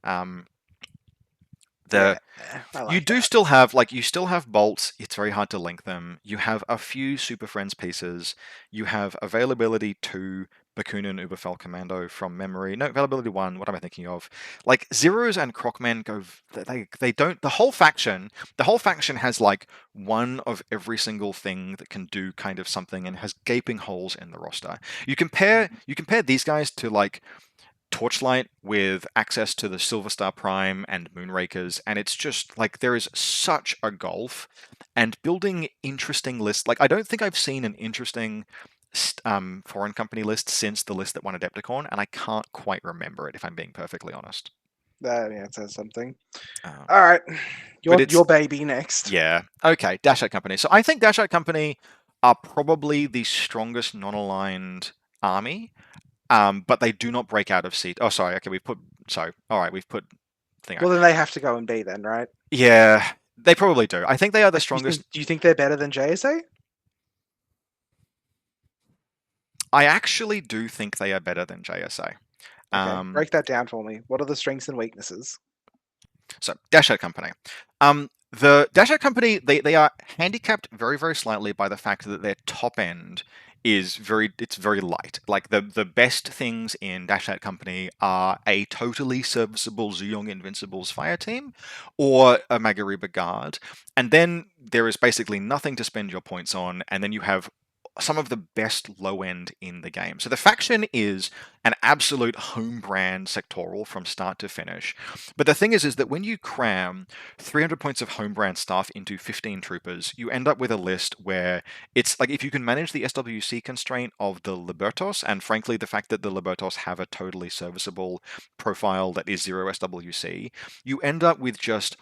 You do still have bolts. It's very hard to link them. You have a few Super Friends pieces. You have availability 2 Bakunin Uberfell Commando from memory. No, availability 1. What am I thinking of? Like Zeros and Crocman go. They don't. The whole faction has like one of every single thing that can do kind of something and has gaping holes in the roster. You compare these guys to like Torchlight with access to the Silver Star Prime and Moonrakers, and it's just like there is such a gulf. And building interesting lists, like I don't think I've seen an interesting Foreign Company list since the list that won Adepticon, and I can't quite remember it if I'm being perfectly honest. It says something. Um, All right, but your baby next. yeah, okay. Dash Out Company. So I think Dash Out Company are probably the strongest non-aligned army, but they do not break out of seat. Oh, sorry. Okay, all right, we've put thing. Well, then they have to go and B then, right? Yeah, they probably do. I think they are the Like, strongest. do you think they're better than JSA? I actually do think they are better than JSA. Okay, break that down for me. What are the strengths and weaknesses? So Dash Out Company. The Dash Out Company, they are handicapped very, very slightly by the fact that their top end is very light. Like the best things in Dash Out Company are a totally serviceable Zuyong Invincibles fire team or a Magariba Guard. And then there is basically nothing to spend your points on, and then you have some of the best low end in the game. So the faction is an absolute home brand sectoral from start to finish. But the thing is that when you cram 300 points of home brand stuff into 15 troopers, you end up with a list where it's like if you can manage the SWC constraint of the Libertos, and frankly the fact that the Libertos have a totally serviceable profile that is 0 SWC, you end up with just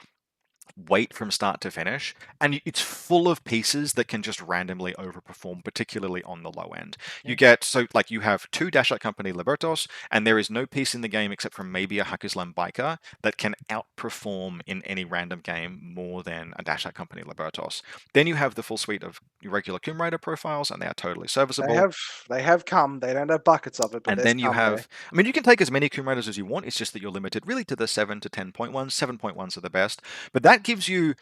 weight from start to finish, and it's full of pieces that can just randomly overperform, particularly on the low end. You get, so like you have 2 Dash Out Company Libertos, and there is no piece in the game except from maybe a Haqqislam biker that can outperform in any random game more than a Dash Out Company Libertos. Then you have the full suite of regular Tomb Raider profiles, and they are totally serviceable. They have come. They don't have buckets of it, but And there's then you come there. have, I mean, you can take as many Tomb Raiders as you want. It's just that you're limited really to the 7 to 10.1. 7.1s are the best, but that gives you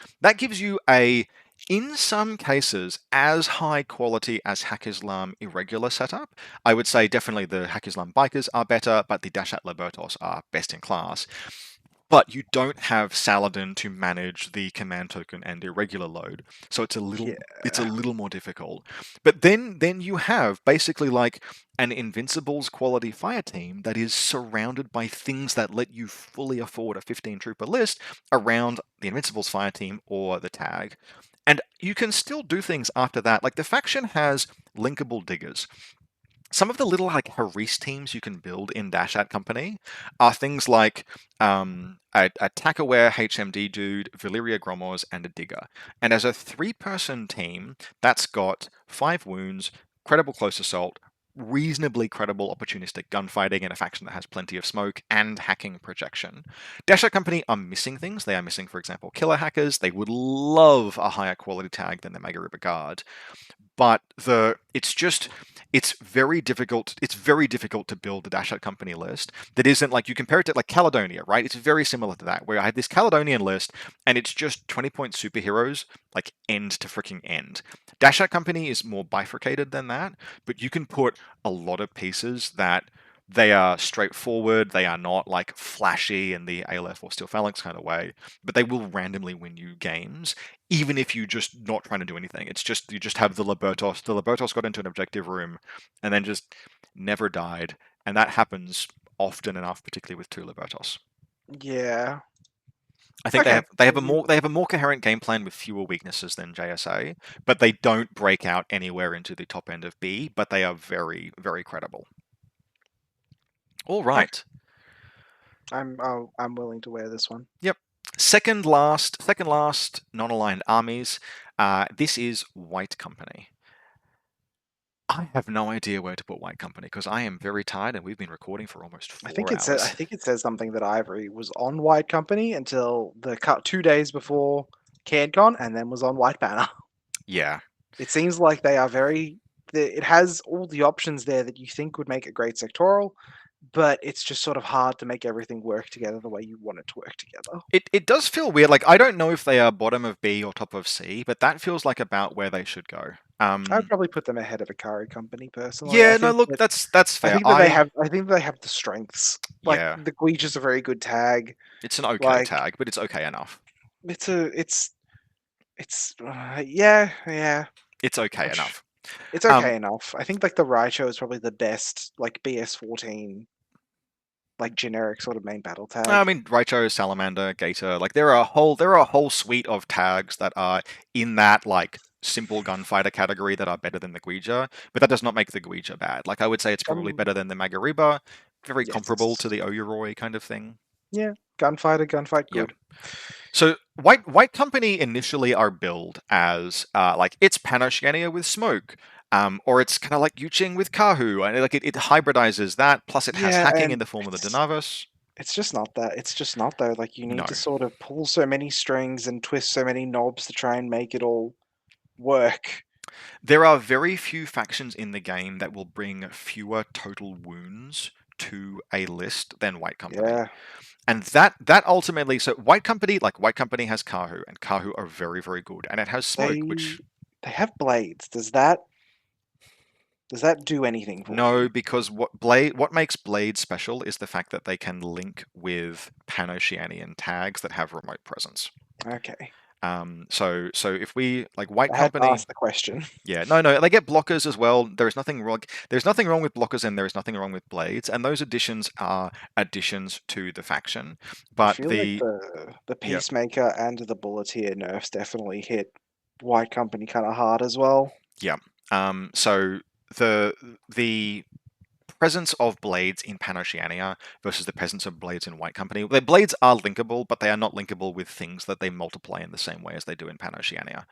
a, in some cases, as high quality as Haqqislam irregular setup. I would say definitely the Haqqislam bikers are better, but the Dashat Libertos are best in class. But you don't have Saladin to manage the command token and irregular load, so it's a little more difficult. But then you have basically like an Invincibles quality fire team that is surrounded by things that let you fully afford a 15 trooper list around the Invincibles fire team or the tag. And you can still do things after that. Like the faction has linkable diggers. Some of the little like Haris teams you can build in Dash Out Company are things like a attack-aware HMD dude, Valyria Gromors, and a digger. And as a 3-person team, that's got 5 wounds, credible close assault, reasonably credible opportunistic gunfighting in a faction that has plenty of smoke, and hacking projection. Dash Out Company are missing things. They are missing, for example, killer hackers. They would love a higher quality tag than the Magariba Guard. But it's very difficult. It's very difficult to build a Dash Out Company list that isn't like, you compare it to like Caledonia, right? It's very similar to that, where I had this Caledonian list and it's just 20-point superheroes, like end to freaking end. Dash Out Company is more bifurcated than that, but you can put a lot of pieces that they are straightforward. They are not like flashy in the Aleph or Steel Phalanx kind of way, but they will randomly win you games, even if you just not trying to do anything. It's just, you just have the Libertos. The Libertos got into an objective room and then just never died. And that happens often enough, particularly with 2 Libertos. Yeah. I think Okay. they have a more coherent game plan with fewer weaknesses than JSA, but they don't break out anywhere into the top end of B, but they are very, very credible. All right. I'm willing to wear this one. Yep. Second last non-aligned armies. This is White Company. I have no idea where to put White Company because I am very tired and we've been recording for almost 4 hours. I think it says something that Ivory was on White Company until the cut 2 days before CanCon, and then was on White Banner. Yeah. It seems like they are it has all the options there that you think would make a great sectoral, but it's just sort of hard to make everything work together the way you want it to work together. It does feel weird. Like, I don't know if they are bottom of B or top of C, but that feels like about where they should go. I'd probably put them ahead of a Akari Company personally. Yeah, no, look, that's fair. I think they have the strengths. Like, Yeah. the Guij is a very good tag. It's an okay tag, but it's okay enough. Yeah. It's okay enough. It's okay enough. I think like the Raicho is probably the best like BS14 like generic sort of main battle tag. I mean, Raicho, Salamander, Gator, like there are a whole suite of tags that are in that like simple gunfighter category that are better than the Guija, but that does not make the Guija bad. Like I would say it's probably better than the Magariba, very comparable to the Oyuroi kind of thing. Gunfight, Yeah. good. So White Company initially are billed as like it's PanOceania with smoke, or it's kind of like Jing with Kahu, and like it hybridizes that. Plus, it has Yeah, hacking in and the form of the Denavus. it's just not that. It's just not though. Like you need No, to sort of pull so many strings and twist so many knobs to try and make it all work. there are very few factions in the game that will bring fewer total wounds to a list than White Company. Yeah, And that ultimately, so White Company has Kahu, and Kahu are very, very good, and it has smoke, they which they have blades. Does that do anything for no, you? because what makes Blade special is the fact that they can link with Pan-Oceanian tags that have remote presence. Okay, So if we like White I had to Company, ask the question. yeah, no, they get blockers as well. There is nothing wrong. There's nothing wrong with blockers, and there is nothing wrong with blades. And those additions are additions to the faction. I But feel like the yeah, Peacemaker and the Bulleteer nerfs definitely hit White Company kind of hard as well. yeah. So the presence of blades in Pan-Oceania versus the presence of blades in White Company. Their blades are linkable, but they are not linkable with things that they multiply in the same way as they do in Pan-Oceania.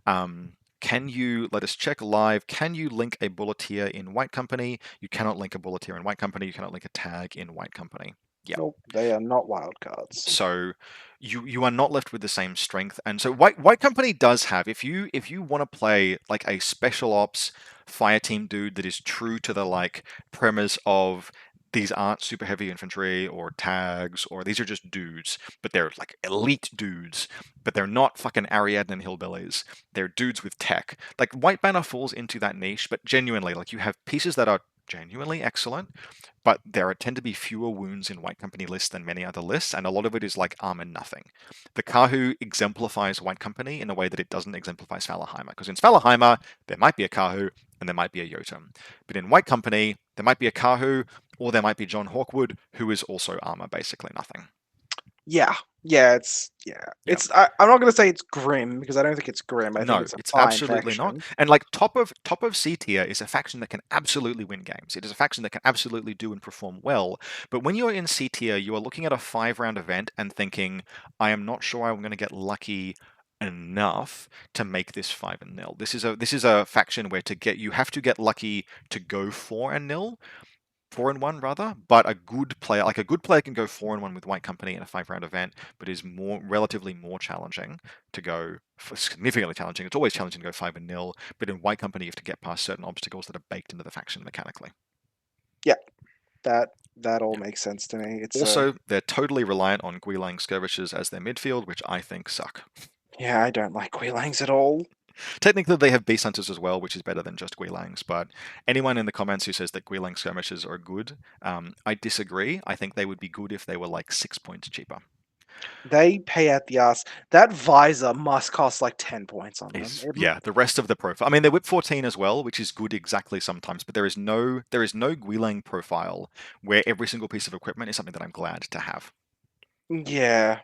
Can you, let us check live, can you link a bulleteer in White Company? You cannot link a bulleteer in White Company. You cannot link a tag in White Company. Yeah. Nope, they are not wild cards. So you are not left with the same strength. And so White Company does have, if you want to play like a special ops fire team dude that is true to the like premise of these aren't super heavy infantry or tags, or these are just dudes, but they're like elite dudes, but they're not fucking Ariadna and hillbillies. They're dudes with tech. Like White Banner falls into that niche, but genuinely, like you have pieces that are genuinely excellent, but there tend to be fewer wounds in White Company lists than many other lists, and a lot of it is like armor nothing. The Kahu exemplifies White Company in a way that it doesn't exemplify Svalaheimer, because in Svalaheimer, there might be a Kahu and there might be a Jotun. But in White Company, there might be a Kahu, or there might be John Hawkwood, who is also armor basically nothing. Yeah, yeah, it's yeah, Yeah. it's. I'm not gonna say it's grim because I don't think it's grim. I think No, it's a it's fine absolutely not. faction. And like top of C tier is a faction that can absolutely win games. It is a faction that can absolutely do and perform well. But when you're in C tier, you are looking at a 5-round event and thinking, I am not sure I'm going to get lucky enough to make this 5-0. This is a faction where you have to get lucky to go 4-0. 4-1 rather, but a good player can go 4-1 with White Company in a 5-round event, but is relatively more challenging to go, significantly challenging. It's always challenging to go 5-0, but in White Company you have to get past certain obstacles that are baked into the faction mechanically. Yeah, that all Yeah. makes sense to me. It's Also, they're totally reliant on Guilang skirmishers as their midfield, which I think suck. yeah, I don't like Guilangs at all. Technically, they have beast hunters as well, which is better than just Guilangs. But anyone in the comments who says that Guilang skirmishers are good, I disagree. I think they would be good if they were like 6 points cheaper. They pay out the ass. That visor must cost like 10 points on them. Yeah, the rest of the profile. I mean, they're whip 14 as well, which is good exactly sometimes, but there is no Guilang profile where every single piece of equipment is something that I'm glad to have. Yeah,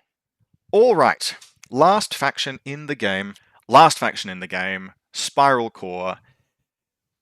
All right, last faction in the game. Last faction in the game, Spiral Core.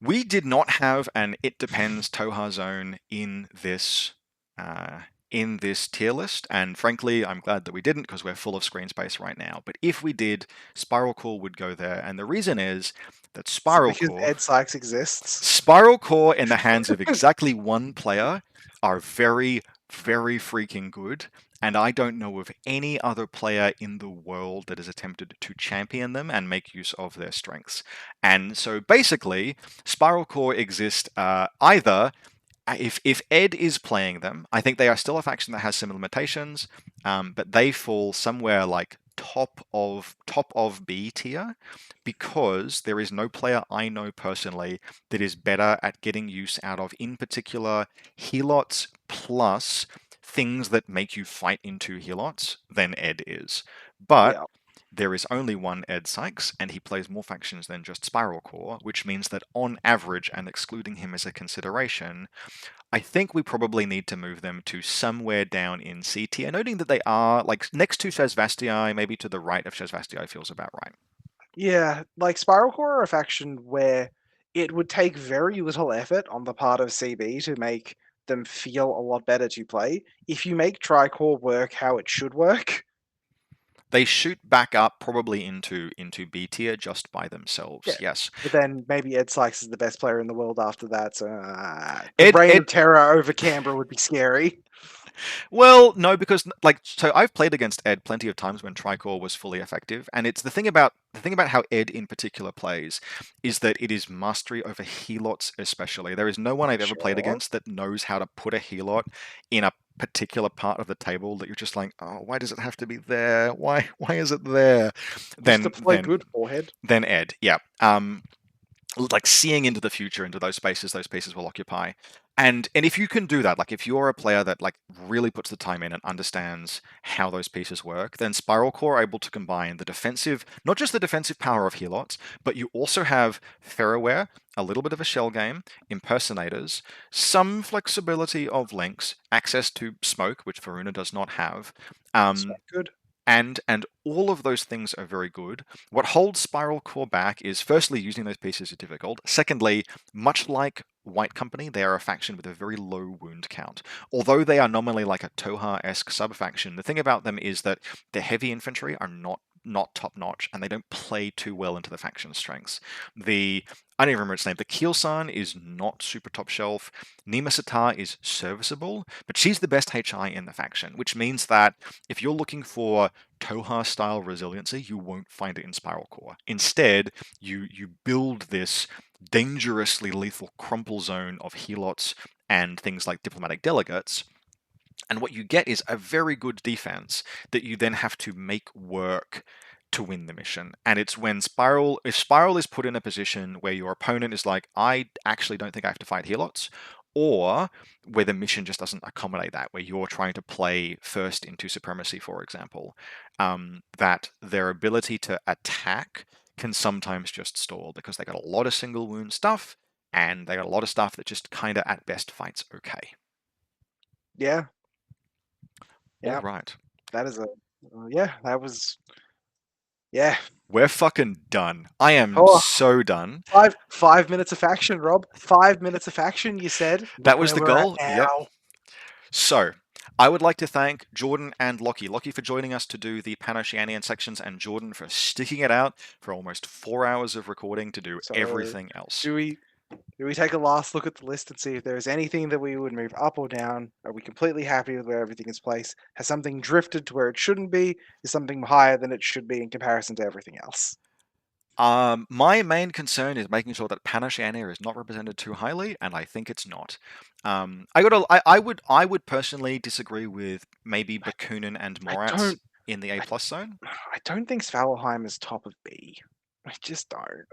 We did not have an It Depends Tohaa zone in this tier list, and frankly, I'm glad that we didn't because we're full of screen space right now. But if we did, Spiral Core would go there, and the reason is that it's because Ed Sykes exists. Spiral Core in the hands of exactly one player are very, very freaking good. And I don't know of any other player in the world that has attempted to champion them and make use of their strengths. And so basically, Spiral Core exist either if Ed is playing them, I think they are still a faction that has some limitations, but they fall somewhere like top of B tier because there is no player I know personally that is better at getting use out of, in particular, helots plus things that make you fight into helots than Ed is. But Yeah. there is only one Ed Sykes, and he plays more factions than just Spiral Core, which means that on average, and excluding him as a consideration, I think we probably need to move them to somewhere down in C tier, noting that they are like next to Shazvastii, maybe to the right of Shazvastii feels about right. Yeah, like Spiral Core are a faction where it would take very little effort on the part of CB to make them feel a lot better to play. If you make Tricore work how it should work, They shoot back up probably into B tier just by themselves. Yeah. Yes. but then maybe Ed Sykes is the best player in the world after that. So the reign Ed of terror over Canberra would be scary. Well, no, because so I've played against Ed plenty of times when Tricor was fully effective, and it's the thing about how Ed in particular plays is that it is mastery over helots especially. There is no one I've ever played Sure. against that knows how to put a helot in a particular part of the table that you're just like, oh, why does it have to be there? Why is it there? Just to play good forehead. Then Ed, yeah. Like seeing into the future, into those spaces those pieces will occupy. And if you can do that, like if you're a player that like really puts the time in and understands how those pieces work, then Spiral Core are able to combine the defensive, not just the defensive power of helots, but you also have Ferroware, a little bit of a shell game, impersonators, some flexibility of links, access to smoke, which Varuna does not have. Good. And all of those things are very good. What holds Spiral Core back is firstly using those pieces is difficult. Secondly, much like White Company, they are a faction with a very low wound count. Although they are nominally like a Tohaa-esque sub-faction, the thing about them is that their heavy infantry are not top-notch, and they don't play too well into the faction strengths. I don't even remember its name. The Keelsan is not super top shelf. Nima Satar is serviceable, but she's the best HI in the faction, which means that if you're looking for Tohaa-style resiliency, you won't find it in Spiral Core. Instead, you build this dangerously lethal crumple zone of helots and things like diplomatic delegates, and what you get is a very good defense that you then have to make work to win the mission. And it's when if Spiral is put in a position where your opponent is like, I actually don't think I have to fight helots, or where the mission just doesn't accommodate that, where you're trying to play first into supremacy, for example, that their ability to attack can sometimes just stall because they got a lot of single wound stuff, and they got a lot of stuff that just kind of at best fights okay. Yeah. All right. That is that was. Yeah. We're fucking done. I am so done. 5 minutes of faction, Rob. 5 minutes of faction, you said. That Look was the where we're goal. at Yep. now. So, I would like to thank Jordan and Lockie. Lockie for joining us to do the PanOceanian sections, and Jordan for sticking it out for almost 4 hours of recording to do So, everything else. Do we take a last look at the list and see if there's anything that we would move up or down? Are we completely happy with where everything is placed? Has something drifted to where it shouldn't be? Is something higher than it should be in comparison to everything else? My main concern is making sure that PanOceania is not represented too highly, and I think it's not. I would personally disagree with maybe Bakunin and Morats in the A+ zone. I don't think Svalheim is top of B. I just don't.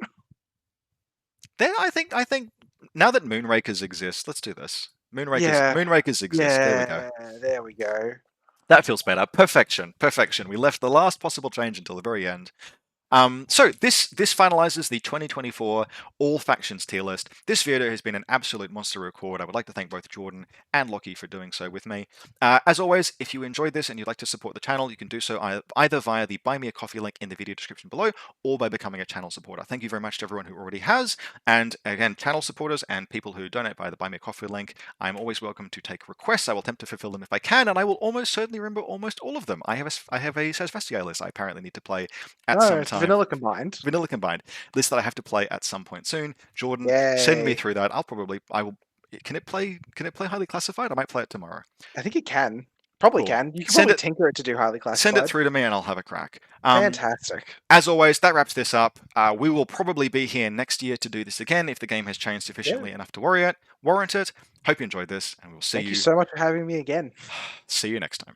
Then I think now that Moonrakers exist, let's do this. Moonrakers exist. There we go. There we go. That feels better. Perfection. We left the last possible change until the very end. So this finalizes the 2024 all factions tier list. This video has been an absolute monster record. I would like to thank both Jordan and Lockie for doing so with me. As always, if you enjoyed this and you'd like to support the channel, you can do so either via the Buy Me a Coffee link in the video description below, or by becoming a channel supporter. Thank you very much to everyone who already has. And again, channel supporters and people who donate via the Buy Me a Coffee link, I'm always welcome to take requests. I will attempt to fulfill them if I can, and I will almost certainly remember almost all of them. I have a Sasvastia list I apparently need to play at some time. Vanilla combined List that I have to play at some point soon. Jordan, send me through that. I will. Can it play highly classified? I might play it tomorrow. I think it can. Probably can. You can probably tinker it to do highly classified. Send it through to me and I'll have a crack. Fantastic. As always, that wraps this up. We will probably be here next year to do this again if the game has changed sufficiently enough to warrant it. Hope you enjoyed this, and we'll see you. Thank you so much for having me again. See you next time.